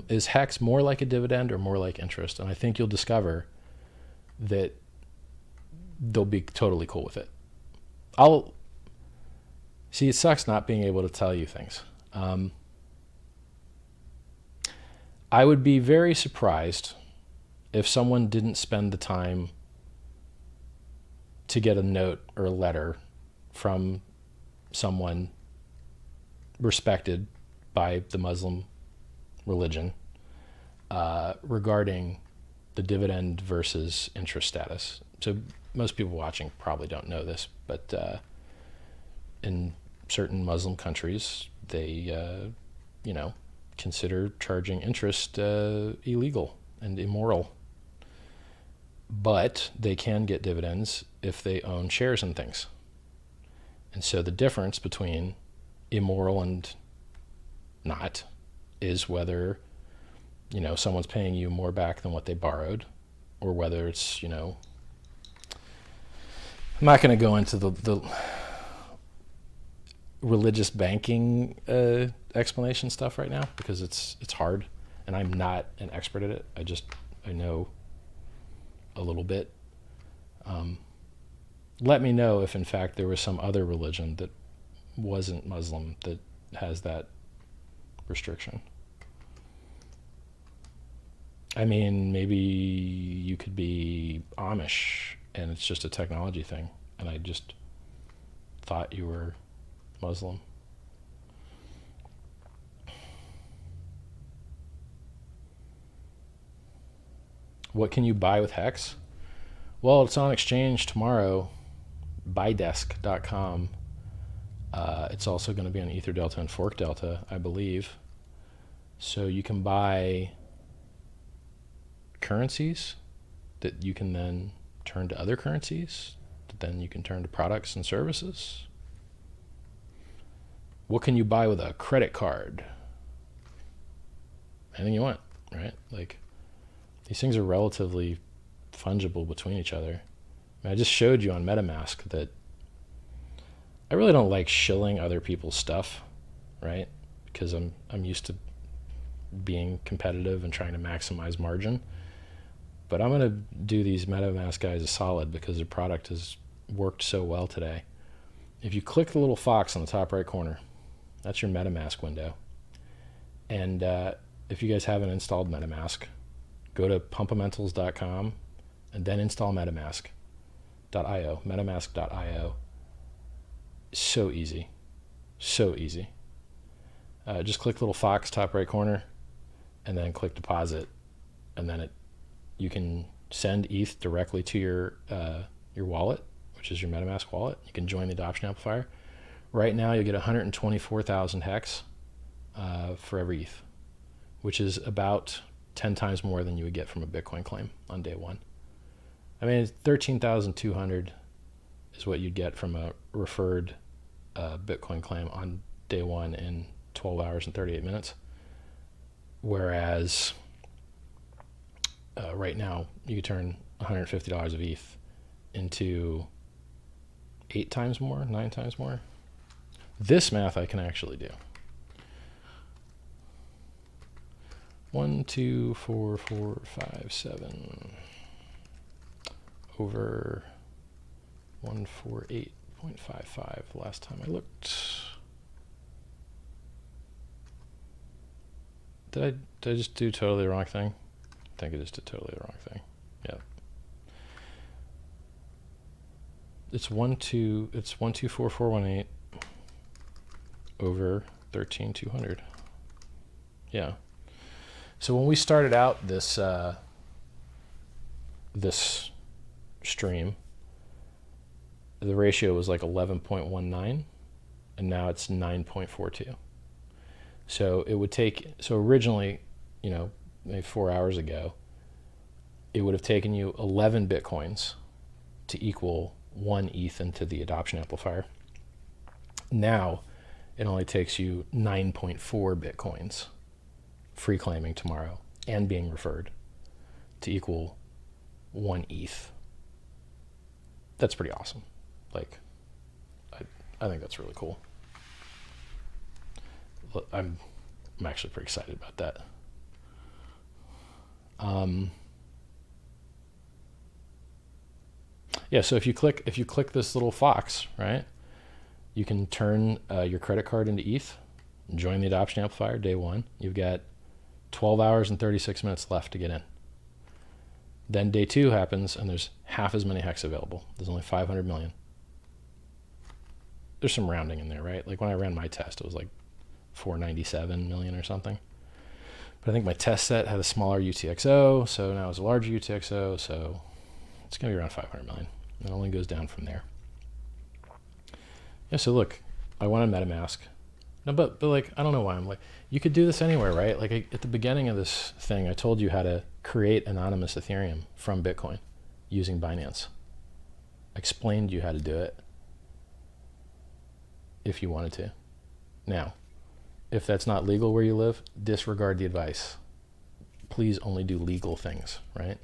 is Hex more like a dividend or more like interest? And I think you'll discover that they'll be totally cool with it. See, it sucks not being able to tell you things. I would be very surprised if someone didn't spend the time to get a note or a letter from someone respected by the Muslim religion regarding the dividend versus interest status. So most people watching probably don't know this, but in certain Muslim countries, they, consider charging interest illegal and immoral. But they can get dividends if they own shares in things. And so the difference between immoral and not is whether, someone's paying you more back than what they borrowed, or whether it's, I'm not going to go into the religious banking explanation stuff right now because it's hard, and I'm not an expert at it. I know a little bit. Let me know if in fact there was some other religion that wasn't Muslim that has that restriction. I mean, maybe you could be Amish and it's just a technology thing, and I just thought you were Muslim. What can you buy with Hex? Well, it's on exchange tomorrow, buydesk.com. It's also going to be on Ether Delta and Fork Delta, I believe. So you can buy currencies that you can then turn to other currencies, that then you can turn to products and services. What can you buy with a credit card? Anything you want, right? Like, these things are relatively fungible between each other. I just showed you on MetaMask that I really don't like shilling other people's stuff, right? Because I'm used to being competitive and trying to maximize margin. But I'm going to do these MetaMask guys a solid because their product has worked so well today. If you click the little fox on the top right corner, that's your MetaMask window. And if you guys haven't installed MetaMask, go to pumpamentals.com and then install metamask.io, metamask.io. So easy. So easy. Just click the little fox top right corner and then click deposit, and then you can send ETH directly to your wallet, which is your MetaMask wallet. You can join the adoption amplifier. Right now you'll get 124,000 hex for every ETH, which is about 10 times more than you would get from a Bitcoin claim on day one. I mean, 13,200 is what you'd get from a referred Bitcoin claim on day one in 12 hours and 38 minutes. Whereas right now you could turn $150 of ETH into 8 times more, 9 times more. This math I can actually do. 1, 2, 4, 4, 5, 7 over 148.55 last time I looked. Did I just do totally the wrong thing? I think I just did totally the wrong thing. Yeah. It's 124418 over 13,200. Yeah. So when we started out this this stream, the ratio was like 11.19, and now it's 9.42. So it would take, so originally, you know, maybe 4 hours ago, it would have taken you 11 Bitcoins to equal 1 ETH into the adoption amplifier. Now it only takes you 9.4 Bitcoins free claiming tomorrow and being referred to equal 1 ETH. That's pretty awesome. Like, I think that's really cool. I'm actually pretty excited about that. Yeah, so if you click this little fox, right, you can turn your credit card into ETH, join the adoption amplifier day one. You've got 12 hours and 36 minutes left to get in. Then day two happens, and there's half as many hex available. There's only 500 million. There's some rounding in there, right? Like when I ran my test, it was like 497 million or something. But I think my test set had a smaller UTXO, so now it's a larger UTXO, so it's going to be around 500 million. It only goes down from there. Yeah, so look, I wanted MetaMask. No, but like, I don't know why I'm like, you could do this anywhere, right? Like at the beginning of this thing, I told you how to create anonymous Ethereum from Bitcoin using Binance. I explained you how to do it if you wanted to. Now, if that's not legal where you live, disregard the advice. Please only do legal things, right?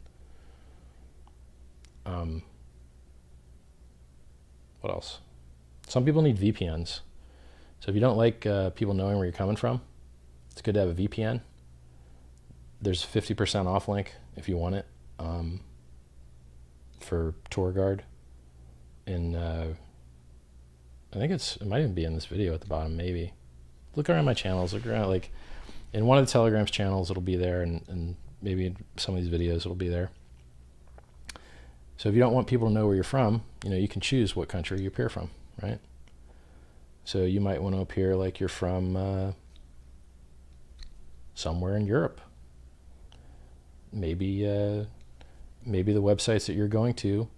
What else? Some people need VPNs. So if you don't like people knowing where you're coming from, it's good to have a VPN. There's 50% off link if you want it for TourGuard. And I think it might even be in this video at the bottom, maybe. Look around my channels. Look around, like in one of the Telegram's channels, it'll be there, and maybe in some of these videos, it'll be there. So if you don't want people to know where you're from, you know, you can choose what country you appear from, right? So you might want to appear like you're from somewhere in Europe. Maybe the websites that you're going to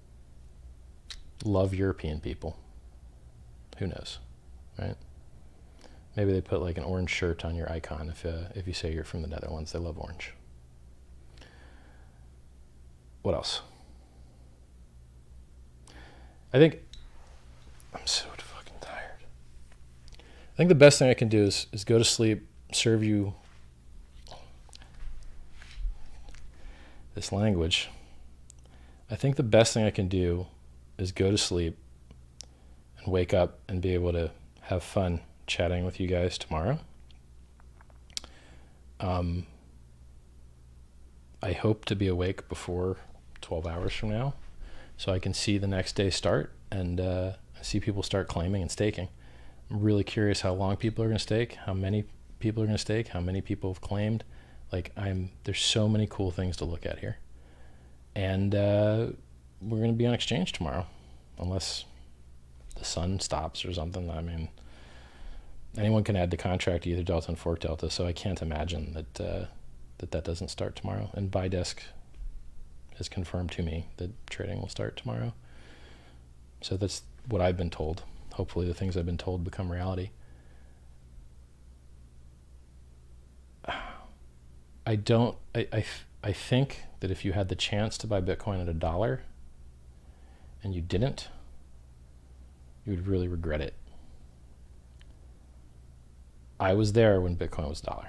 love European people. Who knows, right? Maybe they put like an orange shirt on your icon if you say you're from the Netherlands. They love orange. What else? I think I'm so fucking tired. I think the best thing I can do is go to sleep, serve you this language. I think the best thing I can do is go to sleep and wake up and be able to have fun chatting with you guys tomorrow. I hope to be awake before 12 hours from now, so I can see the next day start and see people start claiming and staking. I'm really curious how long people are going to stake, how many people are going to stake, how many people have claimed. Like there's so many cool things to look at here. And we're going to be on exchange tomorrow, unless the sun stops or something. I mean, anyone can add the contract to either Delta and Fork Delta, so I can't imagine that doesn't start tomorrow. And ByDesk has confirmed to me that trading will start tomorrow. So that's what I've been told. Hopefully the things I've been told become reality. I think that if you had the chance to buy Bitcoin at $1 and you didn't, you would really regret it. I was there when Bitcoin was $1.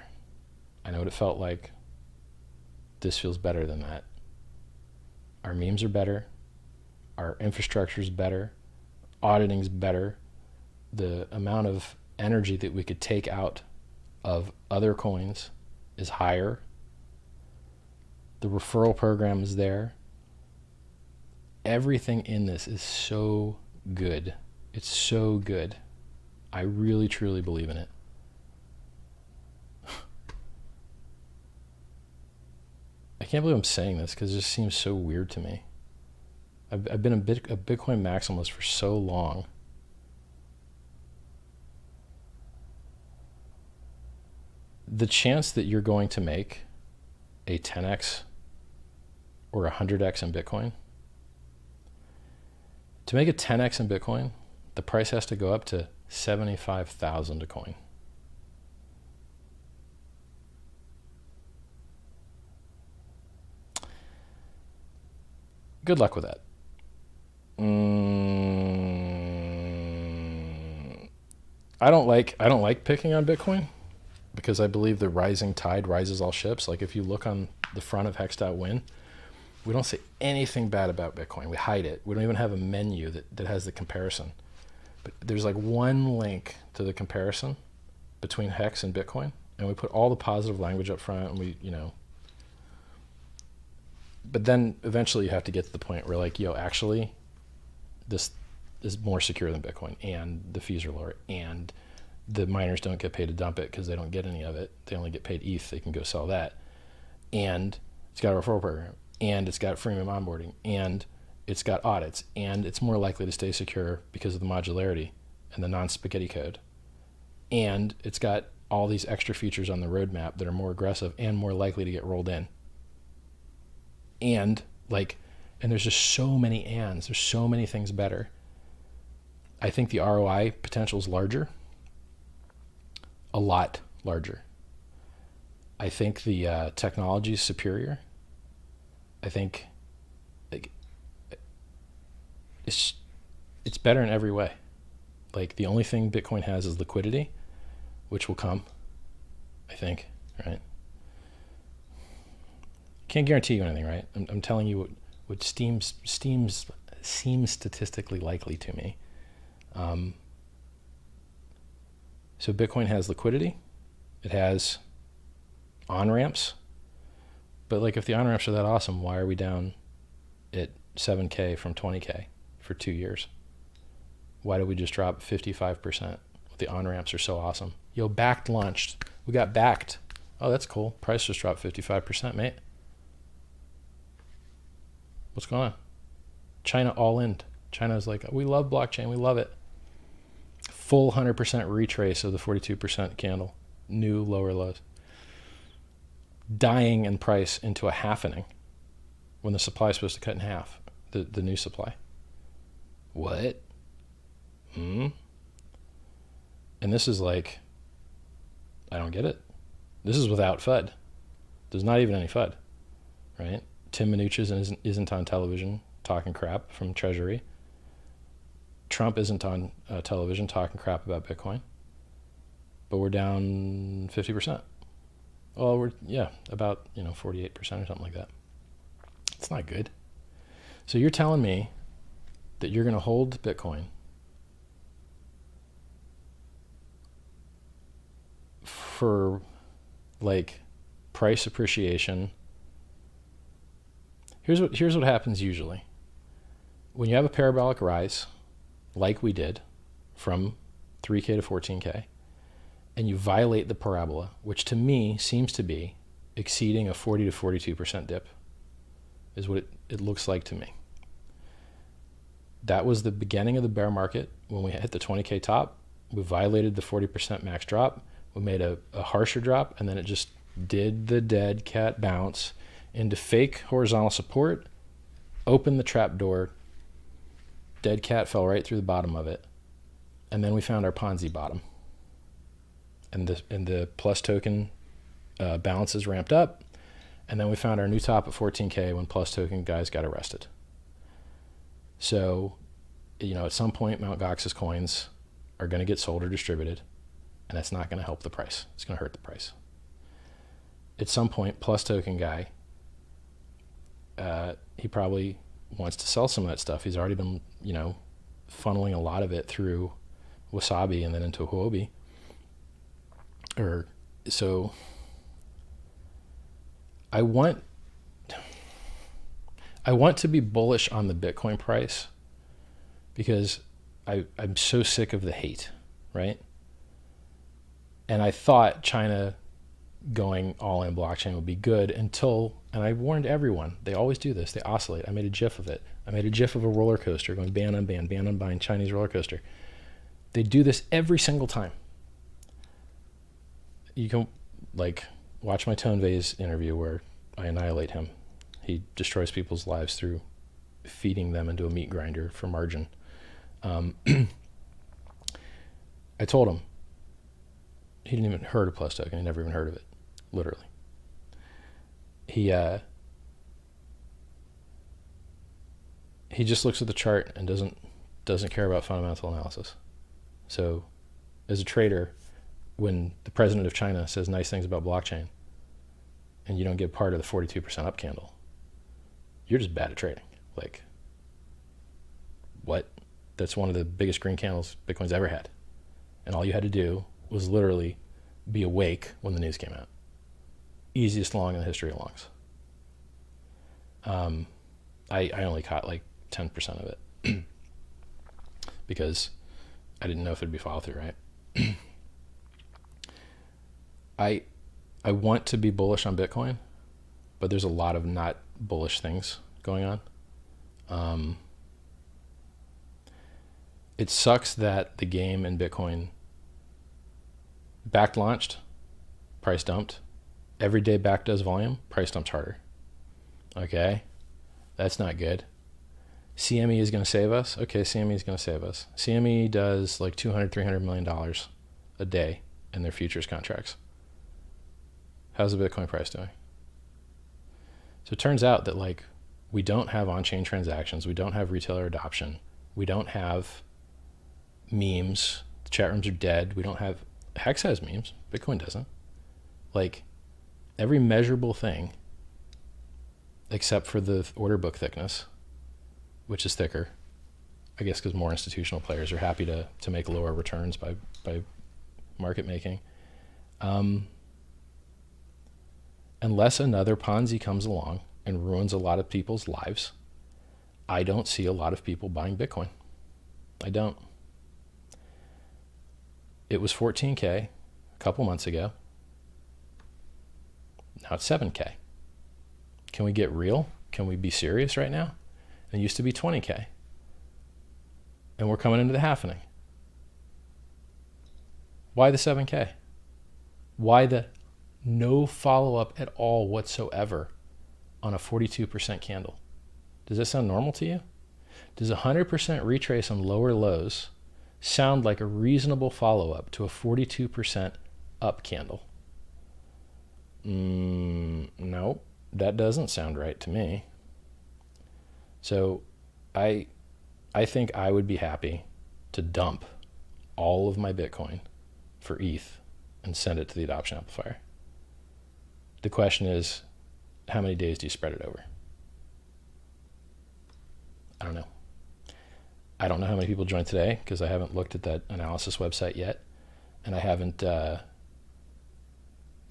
I know what it felt like. This feels better than that. Our memes are better. Our infrastructure is better. Auditing's better. The amount of energy that we could take out of other coins is higher. The referral program is there. Everything in this is so good. It's so good. I really, truly believe in it. I can't believe I'm saying this because it just seems so weird to me. I've been a Bitcoin maximalist for so long. The chance that you're going to make a 10x or a 100x in Bitcoin. To make a 10x in Bitcoin, the price has to go up to 75,000 a coin. Good luck with that. I don't like picking on Bitcoin because I believe the rising tide rises all ships. Like if you look on the front of hex.win, we don't say anything bad about Bitcoin. We hide it. We don't even have a menu that has the comparison. But there's like one link to the comparison between Hex and Bitcoin, and we put all the positive language up front, and we, but then eventually you have to get to the point where like, actually, this is more secure than Bitcoin, and the fees are lower, and the miners don't get paid to dump it because they don't get any of it. They only get paid ETH. They can go sell that. And it's got a referral program, and it's got freemium onboarding, and it's got audits, and it's more likely to stay secure because of the modularity and the non-spaghetti code. And it's got all these extra features on the roadmap that are more aggressive and more likely to get rolled in. And there's just so many ands. There's so many things better. I think the ROI potential is larger, a lot larger. I think the technology is superior. I think it's better in every way. Like the only thing Bitcoin has is liquidity, which will come, I think, right? Can't guarantee you anything, right? I'm telling you what seems statistically likely to me. So Bitcoin has liquidity. It has on-ramps. But like if the on-ramps are that awesome, why are we down at 7K from 20K for 2 years? Why did we just drop 55%? The on-ramps are so awesome. Backed launched. We got backed. Oh, that's cool. Price just dropped 55%, mate. What's going on? China all in. China's like, we love blockchain. We love it. Full 100% retrace of the 42% candle. New lower lows. Dying in price into a halfening when the supply is supposed to cut in half. The new supply. What? And this is like, I don't get it. This is without FUD. There's not even any FUD, right? Tim Mnuchin isn't on television talking crap from Treasury. Trump isn't on television talking crap about Bitcoin. But we're down 50%. Well, we're, about, 48% or something like that. It's not good. So you're telling me that you're going to hold Bitcoin for like price appreciation. Here's what happens usually. When you have a parabolic rise, like we did, from 3K to 14K, and you violate the parabola, which to me seems to be exceeding a 40 to 42% dip, is what it looks like to me. That was the beginning of the bear market. When we hit the 20K top, we violated the 40% max drop. We made a harsher drop, and then it just did the dead cat bounce into fake horizontal support, opened the trap door, dead cat fell right through the bottom of it, and then we found our Ponzi bottom. And the plus token balances ramped up, and then we found our new top at 14K when plus token guys got arrested. So, at some point, Mt. Gox's coins are going to get sold or distributed, and that's not going to help the price. It's going to hurt the price. At some point, plus token guy, he probably wants to sell some of that stuff. He's already been, funneling a lot of it through Wasabi and then into Huobi. So I want to be bullish on the Bitcoin price because I'm so sick of the hate, right? And I thought China going all in blockchain would be good until, and I warned everyone, they always do this, they oscillate. I made a GIF of it. I made a GIF of a roller coaster going ban on ban, Chinese roller coaster. They do this every single time. You can watch my Tone Vase interview where I annihilate him. He destroys people's lives through feeding them into a meat grinder for margin. I told him. He didn't even heard of Plus Token. He never even heard of it, literally. He just looks at the chart and doesn't care about fundamental analysis. So, as a trader, when the president of China says nice things about blockchain, and you don't get part of the 42% up candle, you're just bad at trading. Like, what? That's one of the biggest green candles Bitcoin's ever had. And all you had to do was literally be awake when the news came out. Easiest long in the history of longs. I only caught like 10% of it because I didn't know if there'd be follow through, right? I want to be bullish on Bitcoin, but there's a lot of not bullish things going on. It sucks that the game in Bitcoin back launched, price dumped. Every day back does volume, price dumps harder. Okay, that's not good. CME is going to save us. Okay, CME is going to save us. CME does like $200-300 million a day in their futures contracts. How's the Bitcoin price doing? So it turns out that like we don't have on-chain transactions, we don't have retailer adoption, we don't have memes. The chat rooms are dead. We don't have Hex has memes. Bitcoin doesn't. Like every measurable thing, except for the order book thickness, which is thicker, I guess because more institutional players are happy to make lower returns by market making. Unless another Ponzi comes along and ruins a lot of people's lives, I don't see a lot of people buying Bitcoin. I don't. It was 14K a couple months ago. Now it's 7K. Can we get real? Can we be serious right now? It used to be 20K. And we're coming into the halvening. Why the 7K? Why the no follow-up at all whatsoever on a 42% candle? Does that sound normal to you? Does 100% retrace on lower lows sound like a reasonable follow-up to a 42% up candle? No, that doesn't sound right to me. So I think I would be happy to dump all of my Bitcoin for ETH and send it to the adoption amplifier. The question is, how many days do you spread it over? I don't know. I don't know how many people joined today because I haven't looked at that analysis website yet. And I haven't, the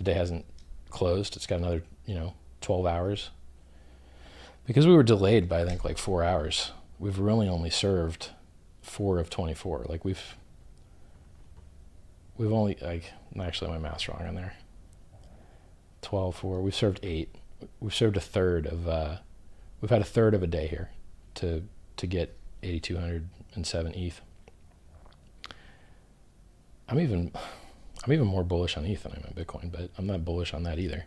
day hasn't closed. It's got another, 12 hours. Because we were delayed by, I think, like 4 hours, we've really only served 4 of 24. Like we've only, like, actually my math's wrong on there. 12, 4, we've served 8. We've served a third of, we've had a third of a day here to get 8,207 ETH. I'm even more bullish on ETH than I am on Bitcoin, but I'm not bullish on that either.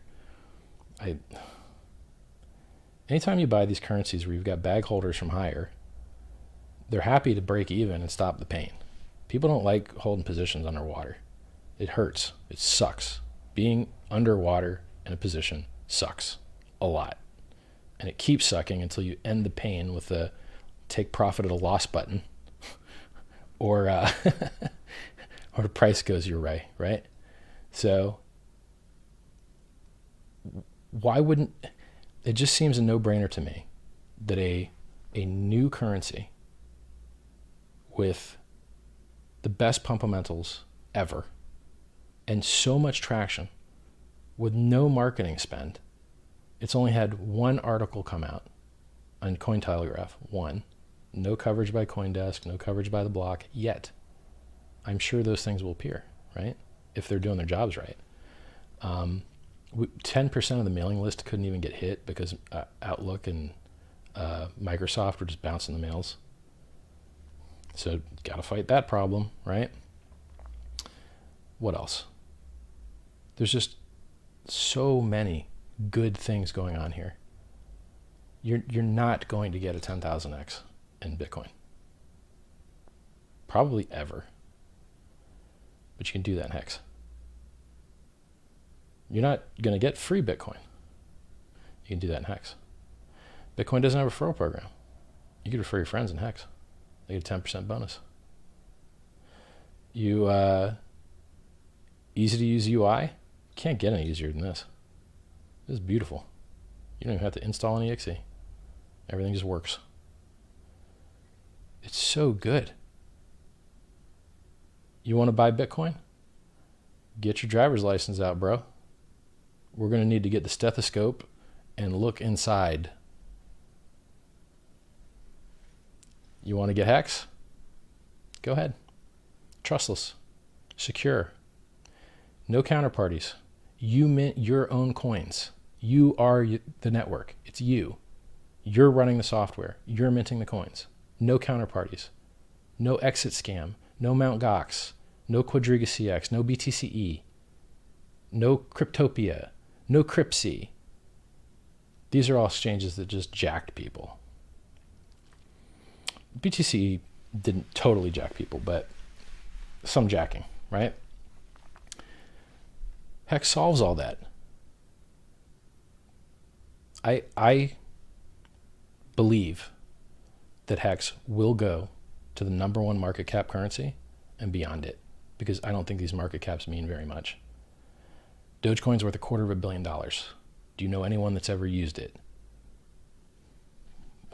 Anytime you buy these currencies where you've got bag holders from higher, they're happy to break even and stop the pain. People don't like holding positions underwater. It hurts. It sucks. Being underwater in a position sucks a lot. And it keeps sucking until you end the pain with the take profit at a loss button or or the price goes your way, right? So why wouldn't, it just seems a no-brainer to me that a new currency with the best fundamentals ever and so much traction with no marketing spend. It's only had one article come out on Cointelegraph, one. No coverage by CoinDesk, no coverage by the block yet. I'm sure those things will appear, right? If they're doing their jobs right. 10% of the mailing list couldn't even get hit because Outlook and Microsoft were just bouncing the mails. So got to fight that problem, right? What else? There's just so many good things going on here. You're not going to get a 10,000x in Bitcoin. Probably ever. But you can do that in Hex. You're not going to get free Bitcoin. You can do that in Hex. Bitcoin doesn't have a referral program. You can refer your friends in Hex. They get a 10% bonus. You easy to use UI. Can't get any easier than this. This is beautiful. You don't even have to install an exe. Everything just works. It's so good. You want to buy Bitcoin? Get your driver's license out, bro. We're going to need to get the stethoscope and look inside. You want to get Hex? Go ahead. Trustless. Secure. No counterparties. You mint your own coins. You are the network. It's you. You're running the software. You're minting the coins. No counterparties. No exit scam. No Mt. Gox. No Quadriga CX. No BTCE. No Cryptopia. No Cryptsy. These are all exchanges that just jacked people. BTC didn't totally jack people, but some jacking, right? Hex solves all that. I believe that Hex will go to the #1 market cap currency and beyond it, because I don't think these market caps mean very much. Dogecoin's worth $250 million. Do you know anyone that's ever used it?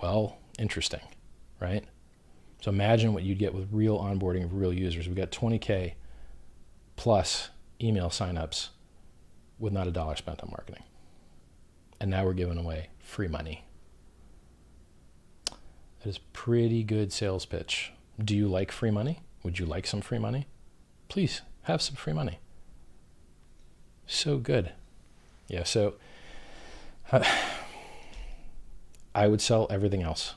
Well, interesting, right? So imagine what you'd get with real onboarding of real users. We got 20K plus email signups with not $1 spent on marketing. And now we're giving away free money. That is pretty good sales pitch. Do you like free money? Would you like some free money? Please have some free money. So good. Yeah, so I would sell everything else.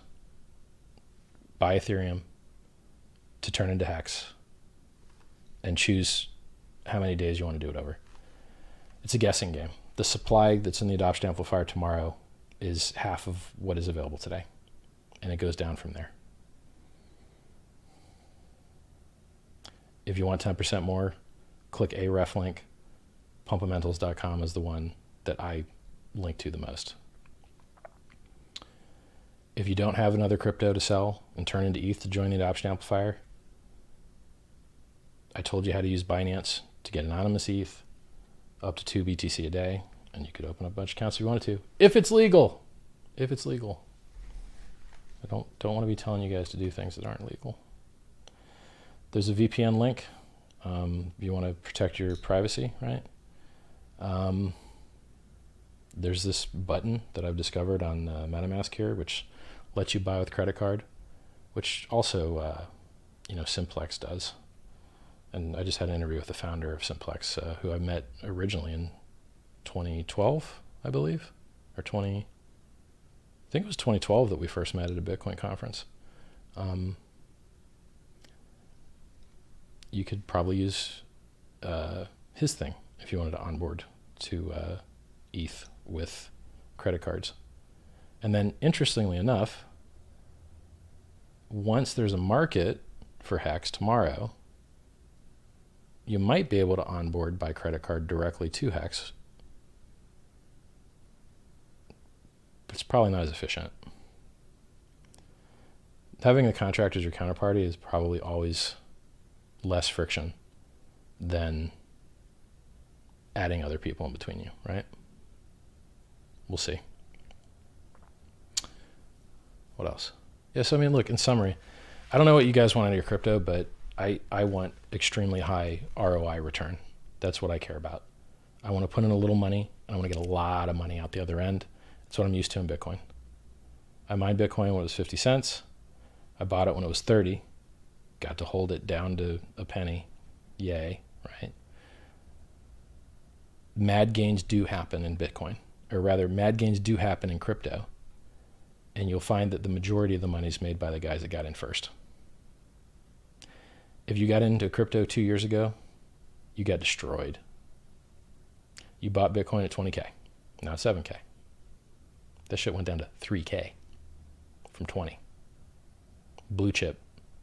Buy Ethereum to turn into Hex and choose how many days you want to do it over. It's a guessing game. The supply that's in the adoption amplifier tomorrow is half of what is available today, and it goes down from there. If you want 10% more, click a ref link. Pumpamentals.com is the one that I link to the most. If you don't have another crypto to sell and turn into ETH to join the adoption amplifier, I told you how to use Binance to get anonymous ETH, up to 2 BTC a day, and you could open up a bunch of accounts if you wanted to. If it's legal. If it's legal. I don't want to be telling you guys to do things that aren't legal. There's a VPN link. You want to protect your privacy, right? There's this button that I've discovered on MetaMask here, which lets you buy with credit card, which also, Simplex does. And I just had an interview with the founder of Simplex, who I met originally in 2012, I believe, or I think it was 2012 that we first met at a Bitcoin conference. You could probably use his thing if you wanted to onboard to ETH with credit cards. And then, interestingly enough, once there's a market for Hex tomorrow, you might be able to onboard by credit card directly to Hex. But it's probably not as efficient. Having the contract as your counterparty is probably always less friction than adding other people in between you, right? We'll see. What else? Yes, I mean, look, in summary, I don't know what you guys want out of your crypto, but I want extremely high ROI return. That's what I care about. I want to put in a little money, and I want to get a lot of money out the other end. That's what I'm used to in Bitcoin. I mined Bitcoin when it was 50 cents. I bought it when it was 30. Got to hold it down to a penny. Yay, right? Mad gains do happen in Bitcoin, or rather, mad gains do happen in crypto. And you'll find that the majority of the money is made by the guys that got in first. If you got into crypto 2 years ago, you got destroyed. You bought Bitcoin at 20K. Now it's 7K. That shit went down to 3K from 20. Blue chip,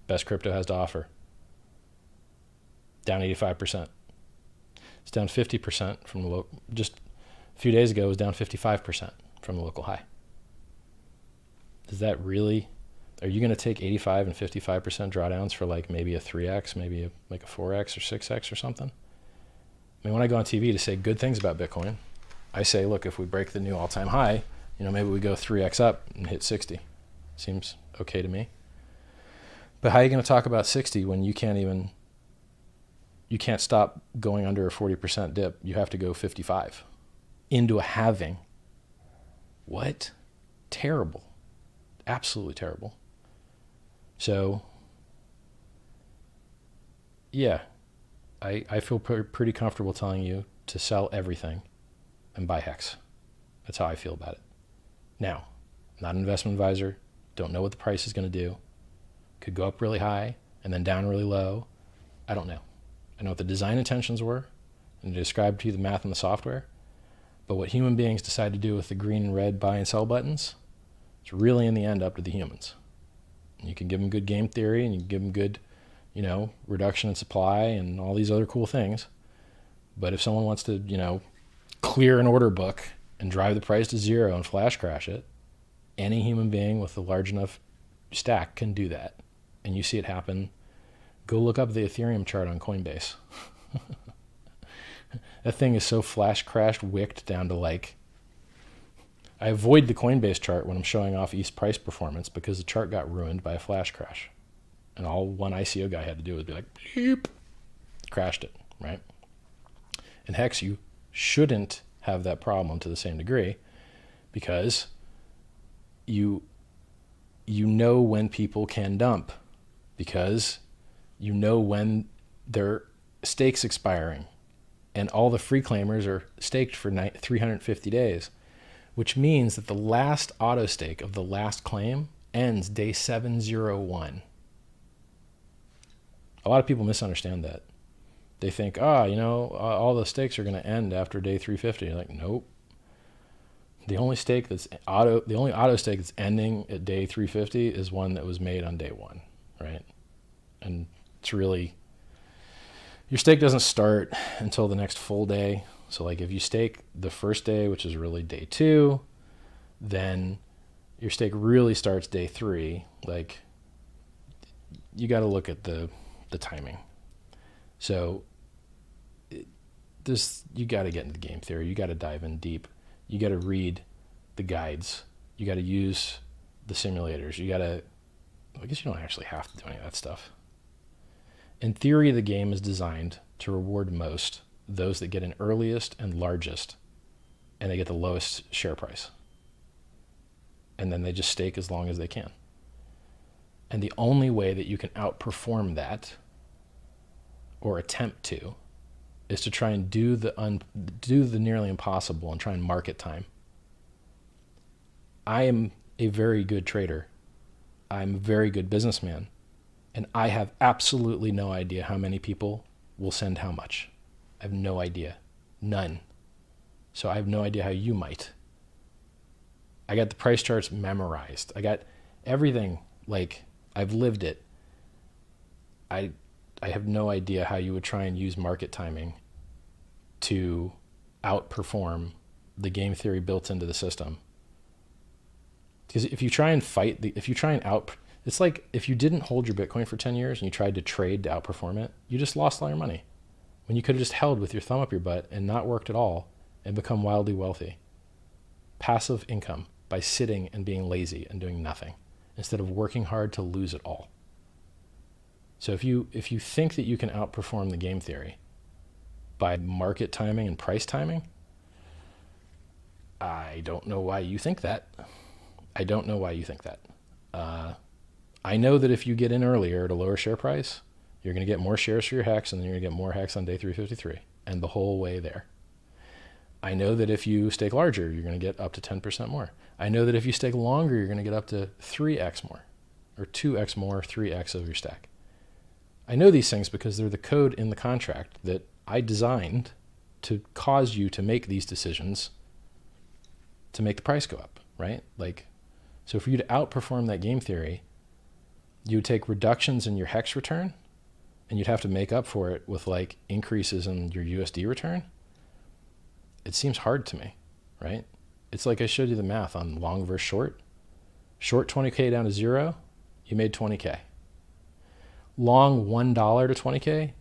best crypto has to offer, down 85%. It's down 50% from the local. Just a few days ago, it was down 55% from the local high. Is that really? Are you going to take 85 and 55% drawdowns for like maybe a 3x, maybe like a 4x or 6x or something? I mean, when I go on TV to say good things about Bitcoin, I say, look, if we break the new all-time high, maybe we go 3x up and hit 60. Seems okay to me. But how are you going to talk about 60 when you can't stop going under a 40% dip? You have to go 55 into a halving. What? Terrible. Absolutely terrible. So, yeah, I feel pretty comfortable telling you to sell everything and buy Hex. That's how I feel about it. Now, I'm not an investment advisor. Don't know what the price is going to do. Could go up really high and then down really low. I don't know. I know what the design intentions were and described to you the math and the software. But what human beings decide to do with the green and red buy and sell buttons, it's really in the end up to the humans. And you can give them good game theory and you can give them good, reduction in supply and all these other cool things. But if someone wants to, clear an order book and drive the price to zero and flash crash it, any human being with a large enough stack can do that. And you see it happen. Go look up the Ethereum chart on Coinbase. That thing is so flash crashed, wicked down to like, I avoid the Coinbase chart when I'm showing off East price performance because the chart got ruined by a flash crash. And all one ICO guy had to do was be like, beep, crashed it, right? And Hex, you shouldn't have that problem to the same degree because you know when people can dump, because you know when their stake's expiring and all the free claimers are staked for 350 days, which means that the last auto stake of the last claim ends day 701. A lot of people misunderstand that. They think, all the stakes are going to end after day 350. You're like, nope. The only auto stake that's ending at day 350 is one that was made on day one, right? And it's really, your stake doesn't start until the next full day. So like if you stake the first day, which is really day 2, then your stake really starts day 3. Like you got to look at the timing. So you got to get into game theory. You got to dive in deep. You got to read the guides. You got to use the simulators. I guess you don't actually have to do any of that stuff. In theory, the game is designed to reward most those that get in earliest and largest, and they get the lowest share price. And then they just stake as long as they can. And the only way that you can outperform that, or attempt to, is to try and do the nearly impossible and try and market time. I am a very good trader. I'm a very good businessman. And I have absolutely no idea how many people will send how much. I have no idea. None. So I have no idea how you might. I got the price charts memorized. I got everything, like I've lived it. I have no idea how you would try and use market timing to outperform the game theory built into the system. Because if you try and it's like if you didn't hold your Bitcoin for 10 years and you tried to trade to outperform it, you just lost all your money. When you could have just held with your thumb up your butt and not worked at all and become wildly wealthy. Passive income by sitting and being lazy and doing nothing instead of working hard to lose it all. So if you think that you can outperform the game theory by market timing and price timing, I don't know why you think that. I know that if you get in earlier at a lower share price, you're going to get more shares for your Hex, and then you're going to get more Hex on day 353 and the whole way there. I know that if you stake larger, you're going to get up to 10% more. I know that if you stake longer, you're going to get up to 3x more, or 2x more, 3x of your stack. I know these things because they're the code in the contract that I designed to cause you to make these decisions to make the price go up, right? Like, so for you to outperform that game theory, you would take reductions in your hex return, and you'd have to make up for it with like increases in your USD return. It seems hard to me, right? It's like I showed you the math on long versus short. Short 20K down to 0, you made 20K. Long $1 to 20K,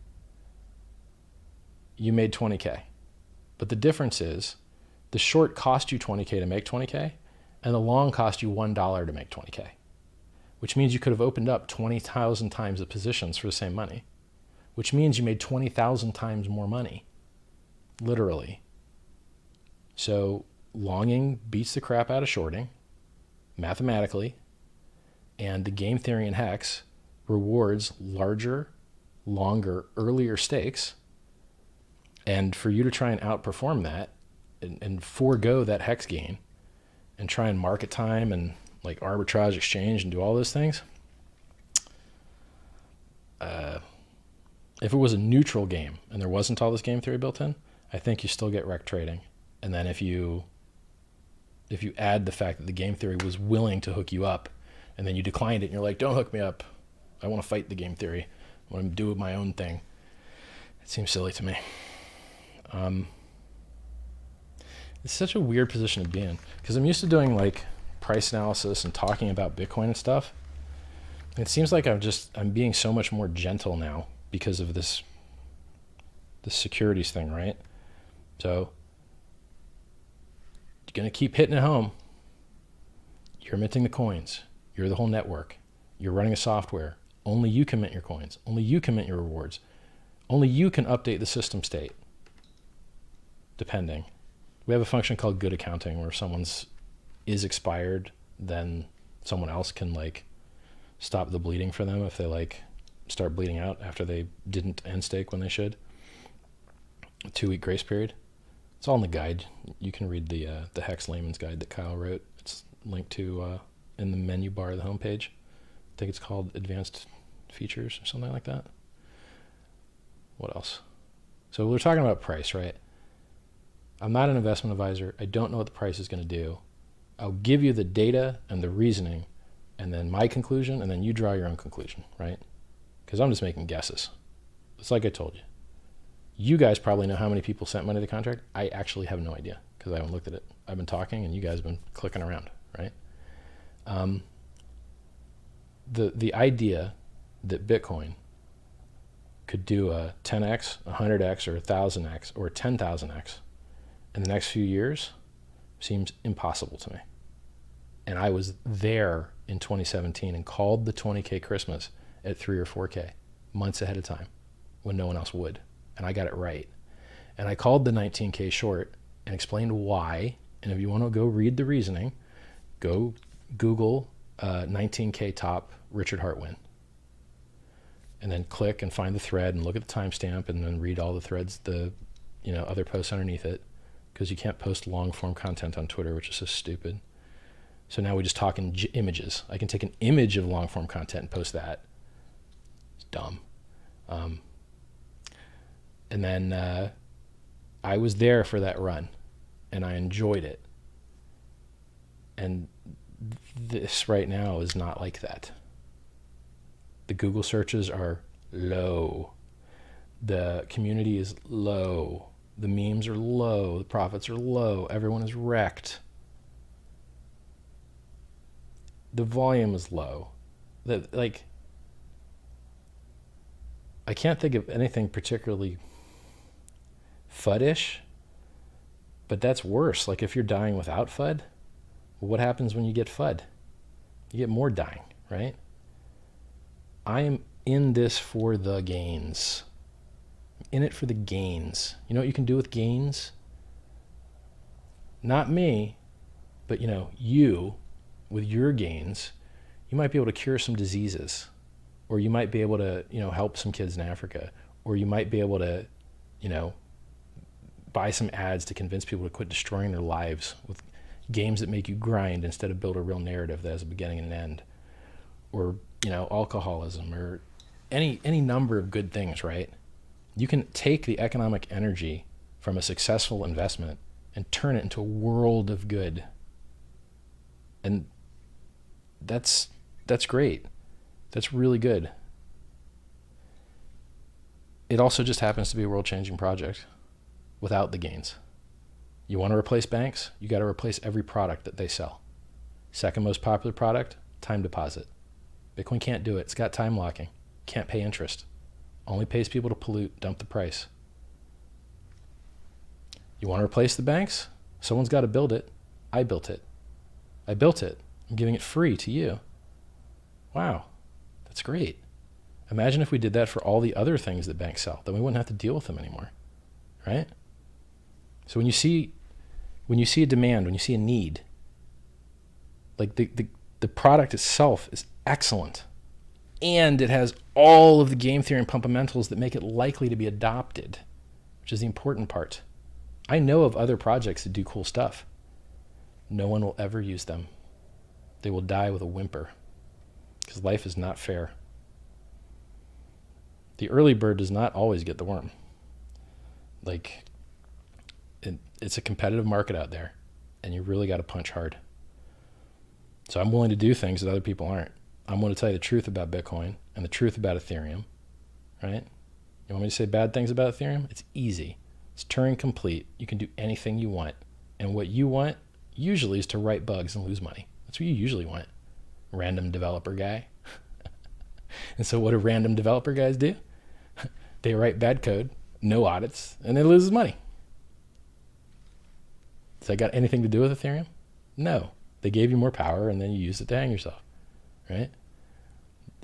you made 20K. But the difference is the short cost you 20K to make 20K, and the long cost you $1 to make 20K, which means you could have opened up 20,000 times the positions for the same money, which means you made 20,000 times more money, literally. So longing beats the crap out of shorting, mathematically, and the game theory in hex rewards larger, longer, earlier stakes. And for you to try and outperform that and forego that hex gain and try and market time and like arbitrage exchange and do all those things, if it was a neutral game and there wasn't all this game theory built in, I think you still get rec trading. And then if you add the fact that the game theory was willing to hook you up and then you declined it and you're like, don't hook me up, I want to fight the game theory, I want to do my own thing, it seems silly to me. It's such a weird position to be in because I'm used to doing like price analysis and talking about Bitcoin and stuff. And it seems like I'm being so much more gentle now because of this securities thing, right? So you're going to keep hitting it home. You're minting the coins. You're the whole network. You're running a software. Only you can mint your coins. Only you can mint your rewards. Only you can update the system state. Depending. We have a function called good accounting where if someone's is expired, then someone else can like stop the bleeding for them if they like start bleeding out after they didn't end stake when they should. A 2-week grace period. It's all in the guide. You can read the Hex Layman's Guide that Kyle wrote. It's linked to in the menu bar of the homepage. I think it's called Advanced Features or something like that. What else? So we're talking about price, right? I'm not an investment advisor. I don't know what the price is going to do. I'll give you the data and the reasoning and then my conclusion, and then you draw your own conclusion, right? Because I'm just making guesses. It's like I told you. You guys probably know how many people sent money to the contract. I actually have no idea because I haven't looked at it. I've been talking and you guys have been clicking around, right? The idea that Bitcoin could do a 10x, 100x, or 1,000x, or 10,000x in the next few years seems impossible to me. And I was there in 2017 and called the 20K Christmas at 3 or 4K months ahead of time when no one else would. And I got it right. And I called the 19K short and explained why. And if you want to go read the reasoning, go Google 19K top Richard Hartwin. And then click and find the thread and look at the timestamp and then read all the threads, other posts underneath it, because you can't post long form content on Twitter, which is so stupid. So now we just talk in images. I can take an image of long form content and post that. It's dumb. And then I was there for that run and I enjoyed it. And this right now is not like that. The Google searches are low. The community is low. The memes are low. The profits are low. Everyone is wrecked. The volume is low. I can't think of anything particularly FUD-ish, but that's worse. Like if you're dying without FUD, what happens when you get FUD? You get more dying, right? I am in this for the gains. I'm in it for the gains. You know what you can do with gains? Not me, but you, with your gains, you might be able to cure some diseases, or you might be able to, help some kids in Africa, or you might be able to, buy some ads to convince people to quit destroying their lives with games that make you grind instead of build a real narrative that has a beginning and an end, or alcoholism, or any number of good things, right? You can take the economic energy from a successful investment and turn it into a world of good And that's great. That's really good. It also just happens to be a world-changing project without the gains. You want to replace banks? You got to replace every product that they sell. Second most popular product, time deposit. Bitcoin can't do it. It's got time locking. Can't pay interest. Only pays people to pollute, dump the price. You want to replace the banks? Someone's got to build it. I built it. I built it. I'm giving it free to you. Wow, that's great. Imagine if we did that for all the other things that banks sell, then we wouldn't have to deal with them anymore, right? So when you see a demand, when you see a need, like the product itself is excellent, and it has all of the game theory and fundamentals that make it likely to be adopted, which is the important part. I know of other projects that do cool stuff. No one will ever use them. They will die with a whimper, because life is not fair. The early bird does not always get the worm. Like, it's a competitive market out there, and you really got to punch hard. So I'm willing to do things that other people aren't. I'm going to tell you the truth about Bitcoin and the truth about Ethereum, right? You want me to say bad things about Ethereum? It's easy. It's Turing complete. You can do anything you want. And what you want usually is to write bugs and lose money. That's what you usually want. Random developer guy. And so what do random developer guys do? They write bad code, no audits, and they lose money. Does that got anything to do with Ethereum? No. They gave you more power, and then you used it to hang yourself, right?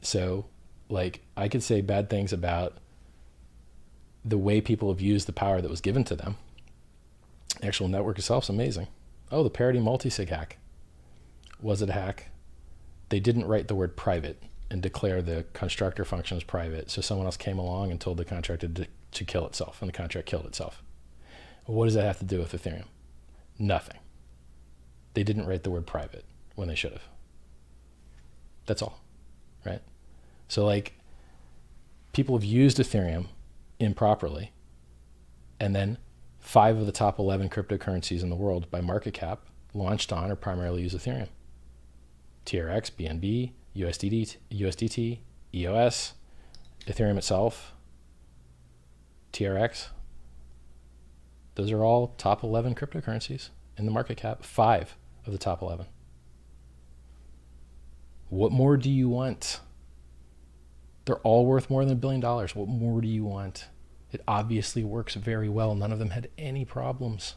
So, like, I could say bad things about the way people have used the power that was given to them. The actual network itself is amazing. Oh, the parity multisig hack. Was it a hack? They didn't write the word private and declare the constructor function as private, so someone else came along and told the contract to kill itself, and the contract killed itself. What does that have to do with Ethereum? Nothing. They didn't write the word private when they should have. That's all, right? So, like, people have used Ethereum improperly, and then 5 of the top 11 cryptocurrencies in the world by market cap launched on or primarily use Ethereum. TRX, BNB, USDT, EOS, Ethereum itself, TRX. Those are all top 11 cryptocurrencies in the market cap, 5 of the top 11. What more do you want? They're all worth more than $1 billion. What more do you want? It obviously works very well. None of them had any problems.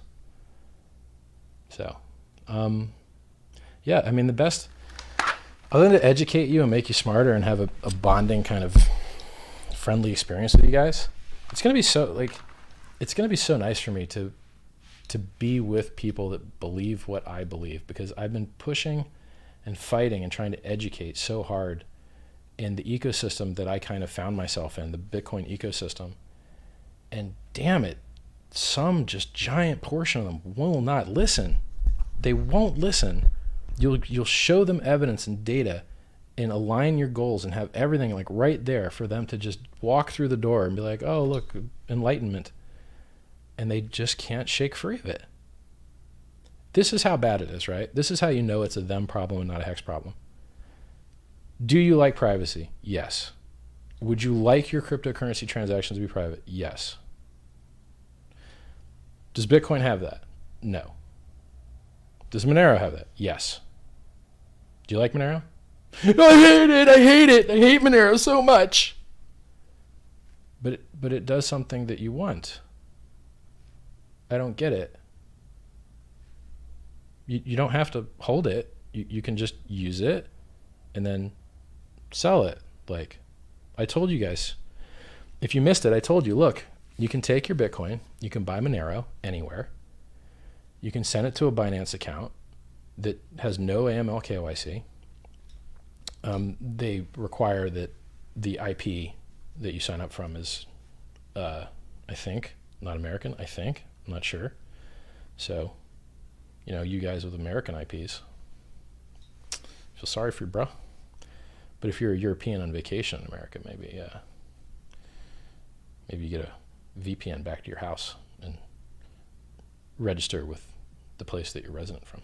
So, yeah, I mean, the best, other than to educate you and make you smarter and have a bonding kind of friendly experience with you guys, it's going to be so nice for me to be with people that believe what I believe, because I've been pushing and fighting and trying to educate so hard in the ecosystem that I kind of found myself in, the Bitcoin ecosystem. And damn it, some just giant portion of them will not listen. They won't listen. You'll show them evidence and data and align your goals and have everything like right there for them to just walk through the door and be like, oh, look, enlightenment. And they just can't shake free of it. This is how bad it is, right? This is how you know it's a them problem and not a Hex problem. Do you like privacy? Yes. Would you like your cryptocurrency transactions to be private? Yes. Does Bitcoin have that? No. Does Monero have that? Yes. Do you like Monero? I hate it. I hate it. I hate Monero so much. But it does something that you want. I don't get it. You don't have to hold it. You can just use it and then sell it. Like, I told you guys, if you missed it, I told you, look, you can take your Bitcoin, you can buy Monero anywhere, you can send it to a Binance account that has no AML KYC. They require that the IP that you sign up from is, I think, not American, I think, I'm not sure. So, you know, you guys with American IPs, feel sorry for you, bro. But if you're a European on vacation in America, maybe you get a VPN back to your house and register with the place that you're resident from.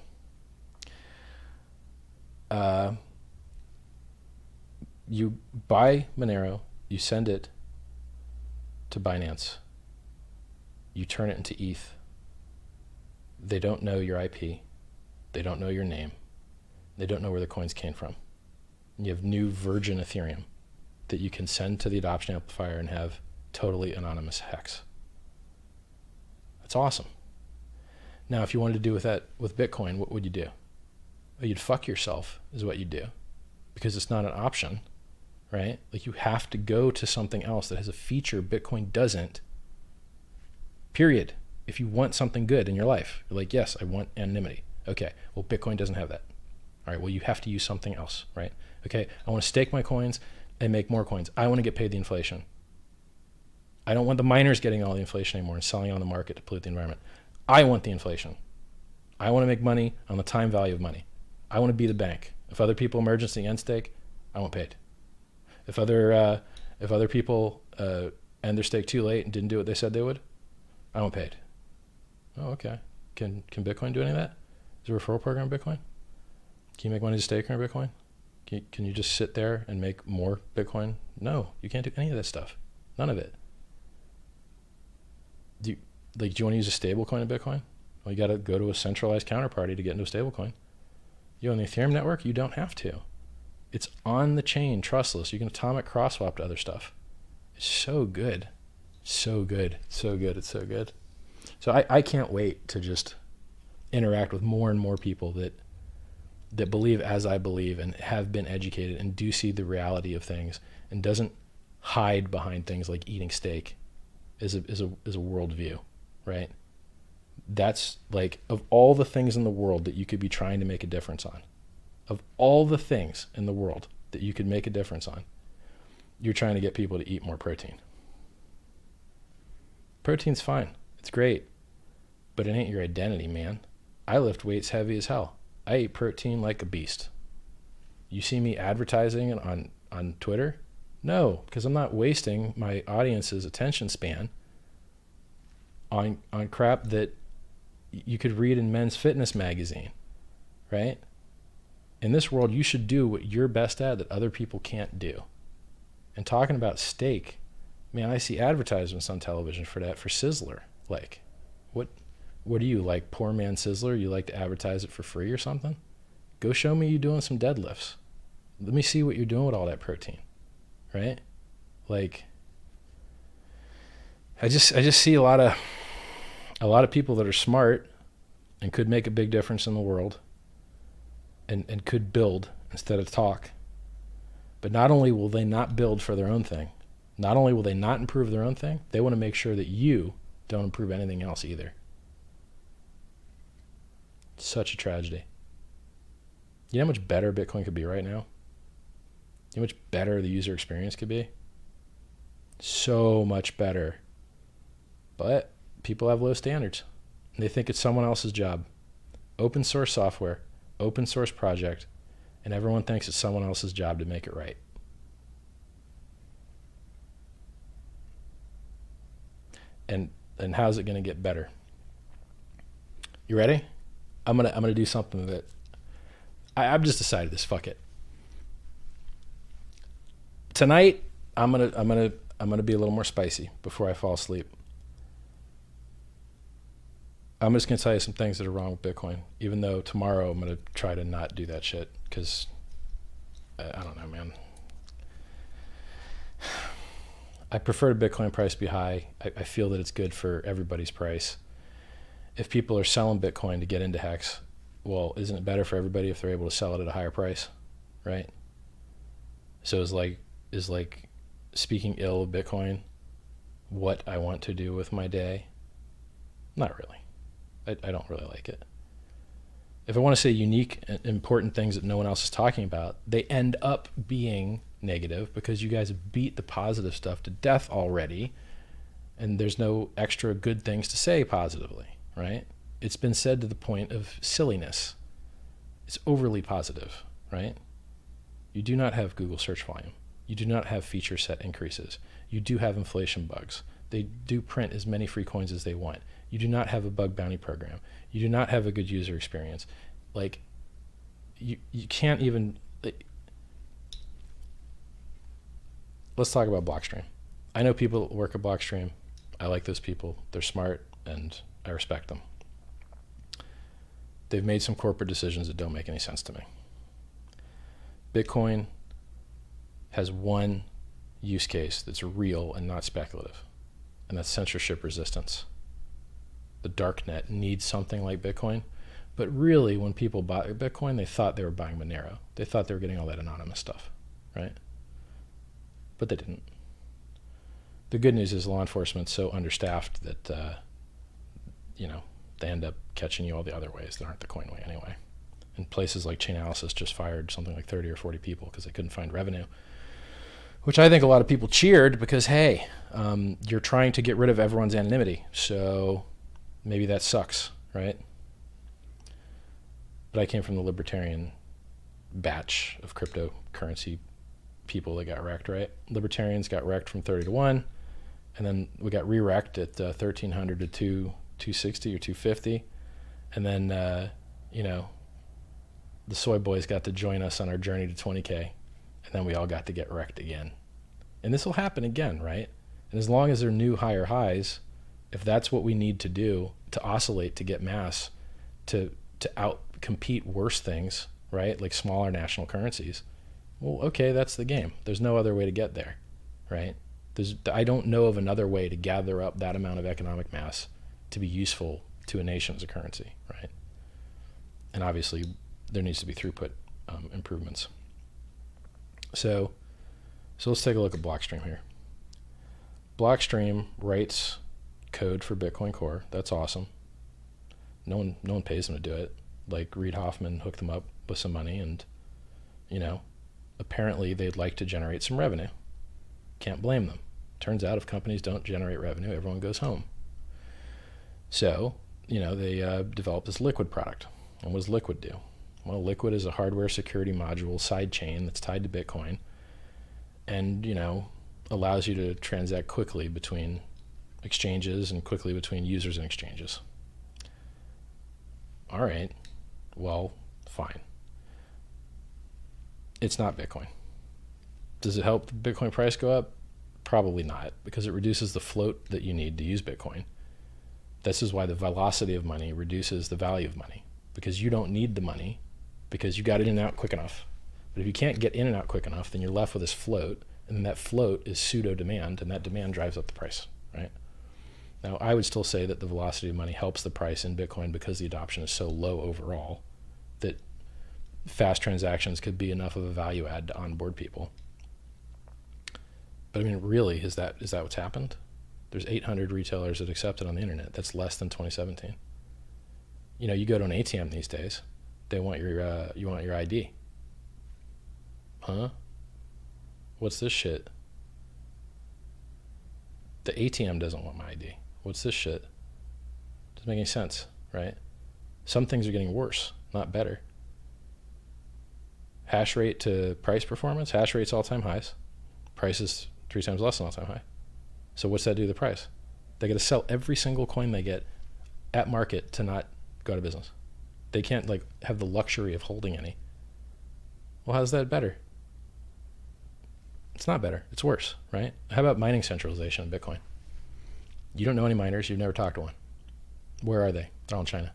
You buy Monero, you send it to Binance, you turn it into ETH. They don't know your IP. They don't know your name. They don't know where the coins came from. And you have new virgin Ethereum that you can send to the adoption amplifier and have totally anonymous hex. That's awesome. Now, if you wanted to do with that with Bitcoin, what would you do? Well, you'd fuck yourself is what you'd do, because it's not an option, right? Like, you have to go to something else that has a feature Bitcoin doesn't, period. If you want something good in your life, you're like, yes, I want anonymity. Okay, well, Bitcoin doesn't have that. All right, well, you have to use something else, right? Okay, I want to stake my coins and make more coins. I want to get paid the inflation. I don't want the miners getting all the inflation anymore and selling on the market to pollute the environment. I want the inflation. I want to make money on the time value of money. I want to be the bank. If other people emergency end stake, I want paid. If other people end their stake too late and didn't do what they said they would, I want paid. Oh, okay. Can Bitcoin do any of that? Is there a referral program in Bitcoin? Can you make money as a staker in Bitcoin? Can you just sit there and make more Bitcoin? No, you can't do any of that stuff. None of it. Do you want to use a stable coin in Bitcoin? Well, you got to go to a centralized counterparty to get into a stable coin. You on the Ethereum network, you don't have to. It's on the chain, trustless. You can atomic cross swap to other stuff. It's so good. So good. So good. It's so good. So I can't wait to just interact with more and more people that believe as I believe and have been educated and do see the reality of things and doesn't hide behind things like eating steak is a worldview, right? That's like, of all the things in the world that you could be trying to make a difference on, of all the things in the world that you could make a difference on, you're trying to get people to eat more protein. Protein's fine. It's great. But it ain't your identity, man. I lift weights heavy as hell. I eat protein like a beast. You see me advertising on Twitter? No, because I'm not wasting my audience's attention span on crap that you could read in Men's Fitness magazine, right? In this world, you should do what you're best at that other people can't do. And talking about steak, man, I see advertisements on television for that, for Sizzler. Like, what are you, like poor man Sizzler? You like to advertise it for free or something? Go show me you doing some deadlifts. Let me see what you're doing with all that protein, right? Like, I just see a lot of people that are smart and could make a big difference in the world and could build instead of talk. But not only will they not build for their own thing, not only will they not improve their own thing, they want to make sure that you don't improve anything else either. Such a tragedy. You know how much better Bitcoin could be right now? You know how much better the user experience could be? So much better. But people have low standards. And they think it's someone else's job. Open source software, open source project, and everyone thinks it's someone else's job to make it right. And how's it going to get better? You ready? I'm gonna do something that I've just decided this. Fuck it. Tonight I'm gonna be a little more spicy before I fall asleep. I'm just gonna tell you some things that are wrong with Bitcoin, even though tomorrow I'm gonna try to not do that shit because I don't know, man. I prefer the Bitcoin price to be high. I feel that it's good for everybody's price. If people are selling Bitcoin to get into Hex, well, isn't it better for everybody if they're able to sell it at a higher price, right? So is like speaking ill of Bitcoin what I want to do with my day? Not really. I don't really like it. If I want to say unique and important things that no one else is talking about, they end up being negative because you guys have beat the positive stuff to death already, and there's no extra good things to say positively. Right? It's been said to the point of silliness. It's overly positive, right? You do not have Google search volume. You do not have feature set increases. You do have inflation bugs. They do print as many free coins as they want. You do not have a bug bounty program. You do not have a good user experience. Like, you can't even. Let's talk about Blockstream. I know people that work at Blockstream. I like those people. They're smart, and I respect them. They've made some corporate decisions that don't make any sense to me. Bitcoin has one use case that's real and not speculative, and that's censorship resistance. The darknet needs something like Bitcoin, but really when people buy Bitcoin, they thought they were buying Monero. They thought they were getting all that anonymous stuff, right? But they didn't. The good news is law enforcement's so understaffed that, they end up catching you all the other ways that aren't the coin way anyway. And places like Chainalysis just fired something like 30 or 40 people because they couldn't find revenue, which I think a lot of people cheered because, hey, you're trying to get rid of everyone's anonymity. So maybe that sucks, right? But I came from the libertarian batch of cryptocurrency people that got wrecked, right? Libertarians got wrecked from 30 to 1, and then we got re-wrecked at 1,300 to 260 or 250. And then, the soy boys got to join us on our journey to 20K, and then we all got to get wrecked again. And this will happen again, right? And as long as there are new higher highs, if that's what we need to do to oscillate, to get mass, to out-compete worse things, right, like smaller national currencies, well, okay, that's the game. There's no other way to get there, right? I don't know of another way to gather up that amount of economic mass to be useful to a nation as a currency, right? And obviously, there needs to be throughput improvements. So let's take a look at Blockstream here. Blockstream writes code for Bitcoin Core. That's awesome. No one pays them to do it. Like Reid Hoffman hooked them up with some money, and apparently they'd like to generate some revenue. Can't blame them. Turns out if companies don't generate revenue, everyone goes home. So they developed this Liquid product. And what does Liquid do? Well, Liquid is a hardware security module sidechain that's tied to Bitcoin, and allows you to transact quickly between exchanges and quickly between users and exchanges. All right, well, fine. It's not Bitcoin. Does it help the Bitcoin price go up? Probably not, because it reduces the float that you need to use Bitcoin. This is why the velocity of money reduces the value of money, because you don't need the money because you got in and out quick enough. But if you can't get in and out quick enough, then you're left with this float, and then that float is pseudo demand, and that demand drives up the price, right? Now, I would still say that the velocity of money helps the price in Bitcoin because the adoption is so low overall that fast transactions could be enough of a value add to onboard people. But I mean, really, is that what's happened? There's 800 retailers that accept it on the internet. That's less than 2017. You go to an ATM these days, they want your ID. Huh? What's this shit? The ATM doesn't want my ID. What's this shit? Doesn't make any sense, right? Some things are getting worse, not better. Hash rate to price performance. Hash rate's all-time highs. Price is 3 times less than all-time high. So what's that do to the price? They got to sell every single coin they get at market to not go out of business. They can't have the luxury of holding any. Well, how's that better? It's not better. It's worse, right? How about mining centralization in Bitcoin? You don't know any miners. You've never talked to one. Where are they? They're all in China.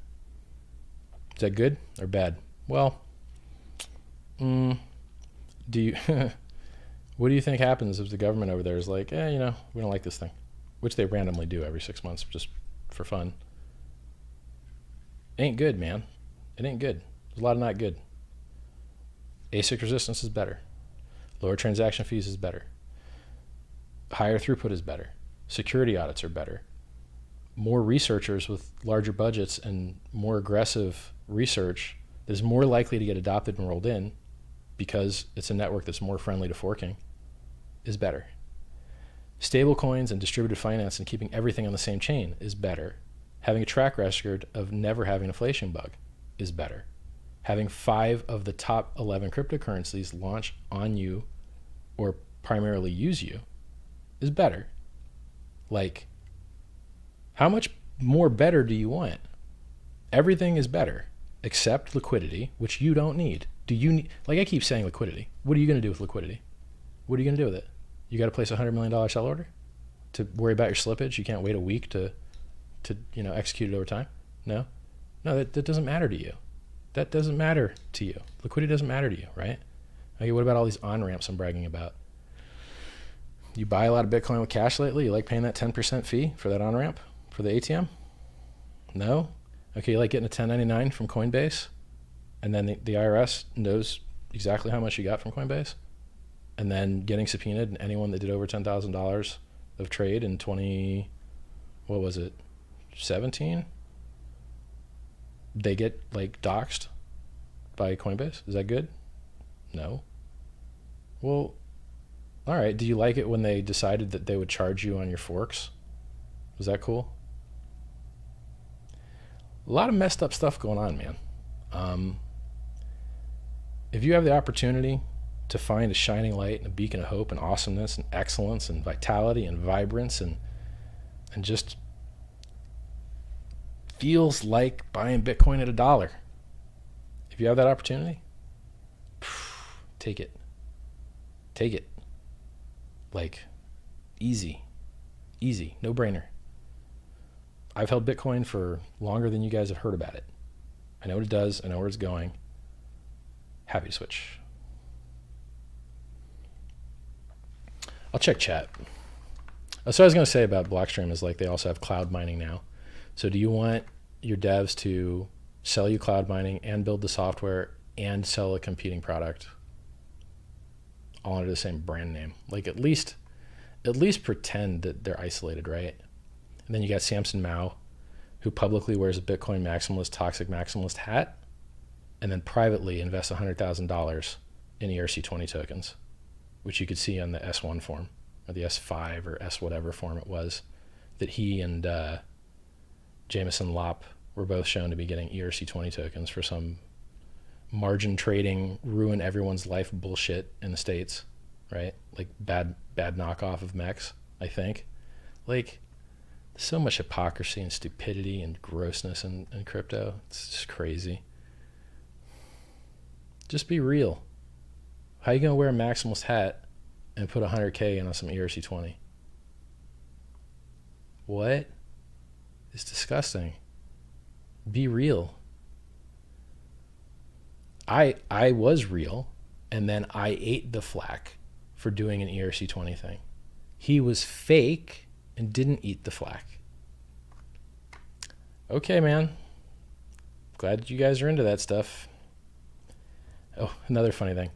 Is that good or bad? Well, do you... What do you think happens if the government over there is like, we don't like this thing, which they randomly do every 6 months just for fun? Ain't good, man. It ain't good. There's a lot of not good. ASIC resistance is better. Lower transaction fees is better. Higher throughput is better. Security audits are better. More researchers with larger budgets and more aggressive research that is more likely to get adopted and rolled in because it's a network that's more friendly to forking is better. Stable coins and distributed finance and keeping everything on the same chain is better. Having a track record of never having an inflation bug is better. Having 5 of the top 11 cryptocurrencies launch on you or primarily use you is better. How much more better do you want? Everything is better. accept liquidity, which you don't need. Do you need, like I keep saying liquidity. What are you going to do with liquidity? What are you going to do with it? You got to place a $100 million sell order to worry about your slippage? You can't wait a week to execute it over time? No, that doesn't matter to you. That doesn't matter to you. Liquidity doesn't matter to you, right? Okay, what about all these on-ramps I'm bragging about? You buy a lot of Bitcoin with cash lately? You like paying that 10% fee for that on-ramp for the ATM? No? Okay, you like getting a 1099 from Coinbase? And then the IRS knows exactly how much you got from Coinbase? And then getting subpoenaed, and anyone that did over $10,000 of trade in 17? They get like doxxed by Coinbase? Is that good? No. Well, all right. Do you like it when they decided that they would charge you on your forks? Was that cool? A lot of messed up stuff going on, man. If you have the opportunity to find a shining light and a beacon of hope and awesomeness and excellence and vitality and vibrance and just feels like buying Bitcoin at $1. If you have that opportunity, take it. Take it. Like, easy, no brainer. I've held Bitcoin for longer than you guys have heard about it. I know what it does. I know where it's going. Happy to switch. I'll check chat. So I was going to say about Blockstream is like they also have cloud mining now. So do you want your devs to sell you cloud mining and build the software and sell a competing product all under the same brand name? Like at least pretend that they're isolated, right? And then you got Samson Mao, who publicly wears a Bitcoin maximalist, toxic maximalist hat, and then privately invests $100,000 in ERC20 tokens, which you could see on the S1 form, or the S5 or S whatever form it was, that he and Jameson Lopp were both shown to be getting ERC20 tokens for some margin trading, ruin everyone's life bullshit in the States, right? Like bad knockoff of MEX, I think. Like, so much hypocrisy and stupidity and grossness in crypto. It's just crazy. Just be real. How you gonna wear a maximalist hat and put 100K on some ERC20? What? It's disgusting. Be real. I was real, and then I ate the flack for doing an ERC20 thing. He was fake and didn't eat the flack. Okay, man. Glad you guys are into that stuff. Oh, another funny thing.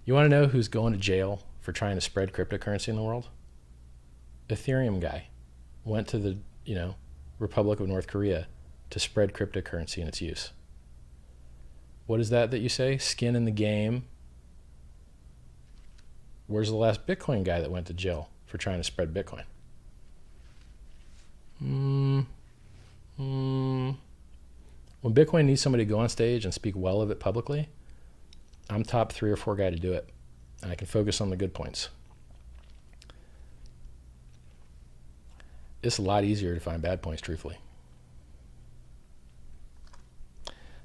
You want to know who's going to jail for trying to spread cryptocurrency in the world? Ethereum guy went to the, Republic of North Korea to spread cryptocurrency and its use. What is that you say? Skin in the game. Where's the last Bitcoin guy that went to jail for trying to spread Bitcoin? When Bitcoin needs somebody to go on stage and speak well of it publicly, I'm top 3 or 4 guy to do it, and I can focus on the good points. It's a lot easier to find bad points, truthfully.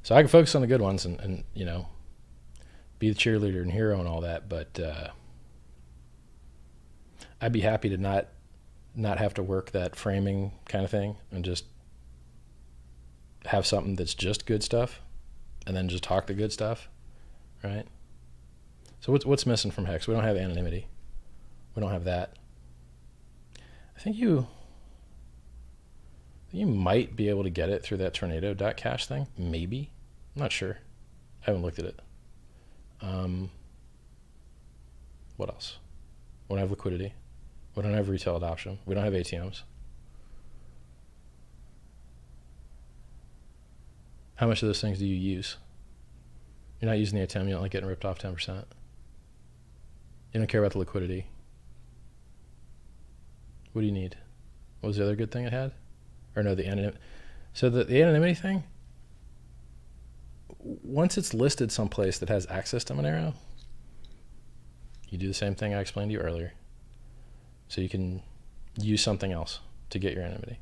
So I can focus on the good ones and be the cheerleader and hero and all that, but I'd be happy to not have to work that framing kind of thing and just have something that's just good stuff and then just talk the good stuff, right? So what's missing from Hex? We don't have anonymity. We don't have that. I think you might be able to get it through that tornado.cash thing. Maybe. I'm not sure. I haven't looked at it. What else? We don't have liquidity. We don't have retail adoption. We don't have ATMs. How much of those things do you use? You're not using the ATM. You don't like getting ripped off 10%. You don't care about the liquidity. What do you need? What was the other good thing it had? Or no, the anonymity. So the anonymity thing, once it's listed someplace that has access to Monero, you do the same thing I explained to you earlier. So you can use something else to get your anonymity.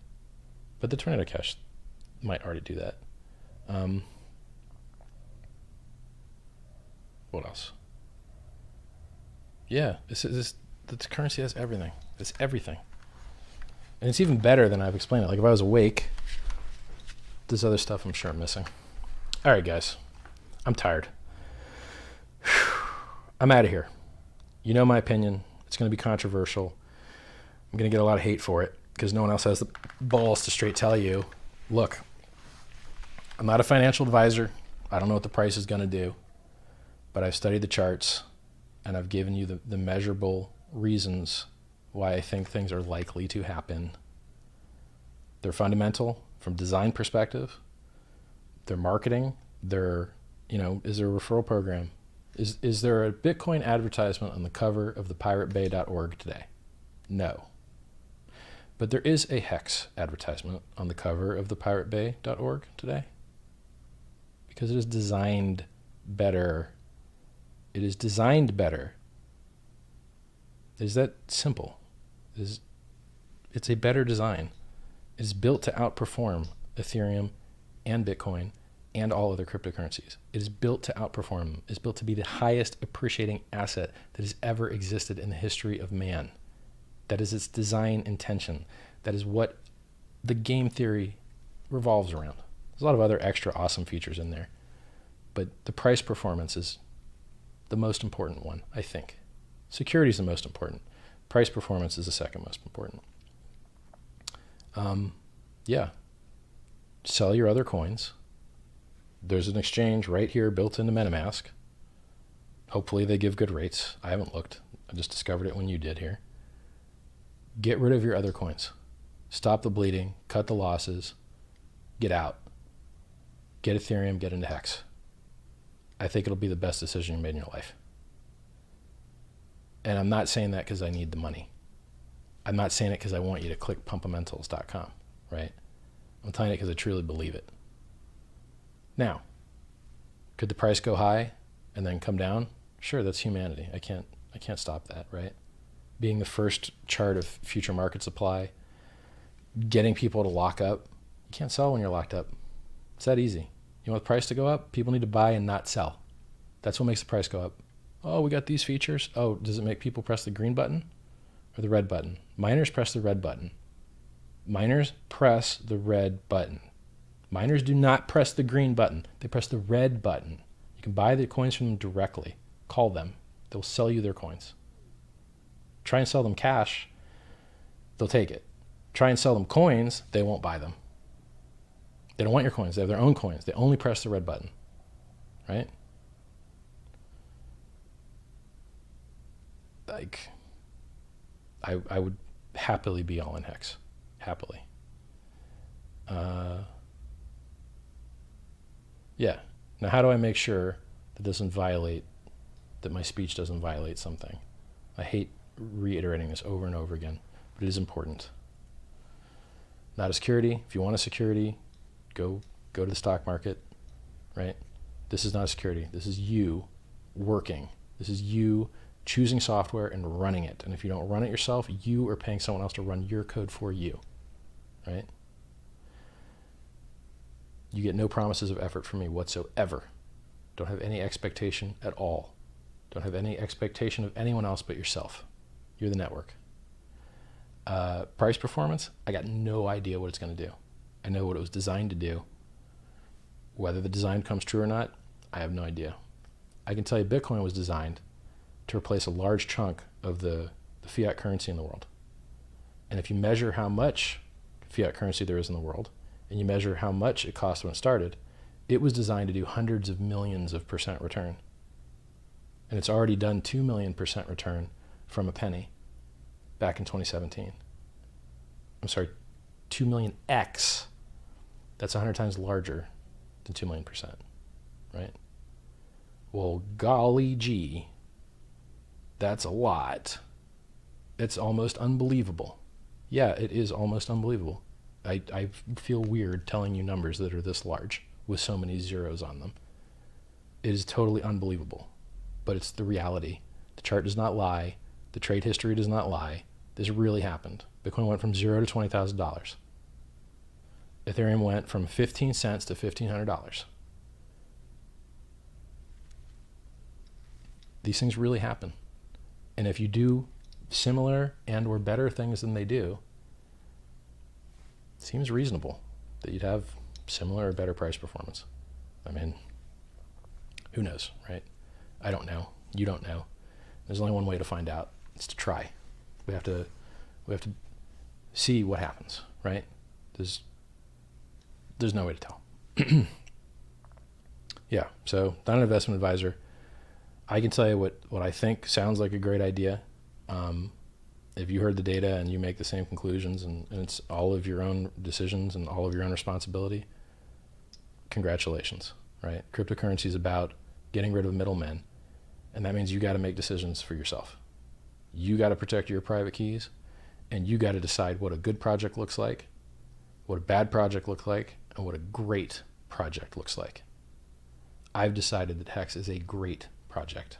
But the Tornado Cache might already do that. What else? Yeah, this currency has everything. It's everything. And it's even better than I've explained it. Like if I was awake, this other stuff I'm sure I'm missing. All right, guys. I'm tired. I'm out of here. You know my opinion. It's going to be controversial. I'm going to get a lot of hate for it because no one else has the balls to straight tell you, look, I'm not a financial advisor. I don't know what the price is going to do, but I've studied the charts and I've given you the measurable reasons why I think things are likely to happen. They're fundamental from design perspective. They're marketing. They're, is there a referral program? Is there a Bitcoin advertisement on the cover of the piratebay.org today? No. But there is a hex advertisement on the cover of the piratebay.org today because it is designed better. It is designed better. Is that simple? It's a better design. It's built to outperform Ethereum and Bitcoin and all other cryptocurrencies. It is built to outperform them. It's built to be the highest appreciating asset that has ever existed in the history of man. That is its design intention. That is what the game theory revolves around. There's a lot of other extra awesome features in there, but the price performance is the most important one, I think. Security is the most important. Price performance is the second most important. Yeah. Sell your other coins. There's an exchange right here built into MetaMask. Hopefully they give good rates. I haven't looked. I just discovered it when you did here. Get rid of your other coins. Stop the bleeding. Cut the losses. Get out. Get Ethereum. Get into Hex. I think it'll be the best decision you made in your life. And I'm not saying that because I need the money. I'm not saying it because I want you to click pumpamentals.com, right? I'm telling it because I truly believe it. Now, could the price go high and then come down? Sure, that's humanity. I can't stop that, right? Being the first chart of future market supply, getting people to lock up. You can't sell when you're locked up. It's that easy. You want the price to go up? People need to buy and not sell. That's what makes the price go up. Oh, we got these features. Oh, does it make people press the green button or the red button? Miners press the red button. Miners press the red button. Miners do not press the green button. They press the red button. You can buy the coins from them directly. Call them. They'll sell you their coins. Try and sell them cash. They'll take it. Try and sell them coins. They won't buy them. They don't want your coins. They have their own coins. They only press the red button, right? Like, I would happily be all in Hex. Happily. Yeah. Now, how do I make sure that my speech doesn't violate something? I hate reiterating this over and over again, but it is important. Not a security. If you want a security, go to the stock market, right? This is not a security. This is you working. This is you choosing software and running it. And if you don't run it yourself, you are paying someone else to run your code for you, right? You get no promises of effort from me whatsoever. Don't have any expectation at all. Don't have any expectation of anyone else but yourself. You're the network. Price performance, I got no idea what it's going to do. I know what it was designed to do. Whether the design comes true or not, I have no idea. I can tell you Bitcoin was designed to replace a large chunk of the fiat currency in the world. And if you measure how much fiat currency there is in the world, and you measure how much it cost when it started, it was designed to do hundreds of millions of % return. And it's already done 2 million % return from a penny back in 2017. I'm sorry, 2 million X. That's 100 times larger than 2 million %, right? Well, golly gee, that's a lot. It's almost unbelievable. Yeah, it is almost unbelievable. I feel weird telling you numbers that are this large with so many zeros on them. It is totally unbelievable, but it's the reality. The chart does not lie. The trade history does not lie. This really happened. Bitcoin went from $0 to $20,000. Ethereum went from 15 cents to $1,500. These things really happen. And if you do similar and or better things than they do, it seems reasonable that you'd have similar or better price performance. I mean, who knows, right? I don't know. You don't know. There's only one way to find out. It's to try. We have to see what happens, right? There's no way to tell. Yeah, so not an investment advisor. I can tell you what I think sounds like a great idea. If you heard the data and you make the same conclusions and it's all of your own decisions and all of your own responsibility, congratulations, right? Cryptocurrency is about getting rid of middlemen, and that means you got to make decisions for yourself. You got to protect your private keys, and you got to decide what a good project looks like, what a bad project looks like, and what a great project looks like. I've decided that Hex is a great project.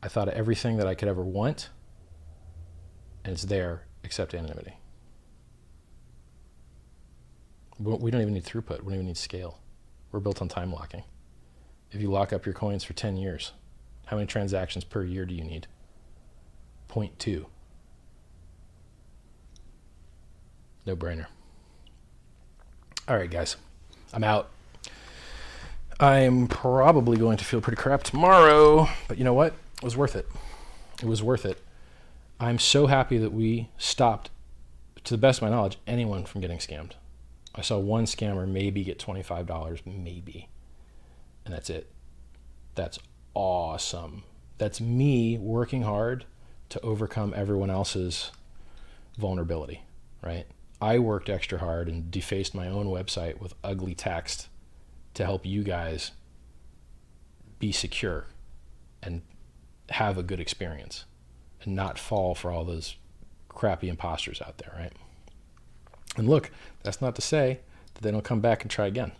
I thought of everything that I could ever want, and it's there except anonymity. We don't even need throughput. We don't even need scale. We're built on time locking. If you lock up your coins for 10 years, how many transactions per year do you need? 0.2. No brainer. All right, guys. I'm out. I'm probably going to feel pretty crap tomorrow, but you know what? It was worth it. It was worth it. I'm so happy that we stopped, to the best of my knowledge, anyone from getting scammed. I saw one scammer maybe get $25, maybe. And that's it. That's awesome. That's me working hard to overcome everyone else's vulnerability, right? I worked extra hard and defaced my own website with ugly text to help you guys be secure and have a good experience and not fall for all those crappy imposters out there, right? And look, that's not to say that they don't come back and try again.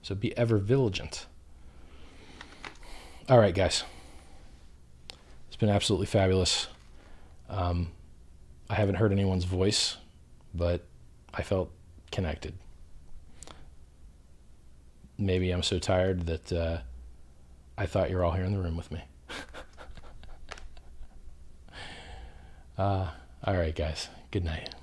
So be ever vigilant. All right, guys. It's been absolutely fabulous. I haven't heard anyone's voice, but I felt connected. Maybe I'm so tired that I thought you were all here in the room with me. All right, guys. Good night.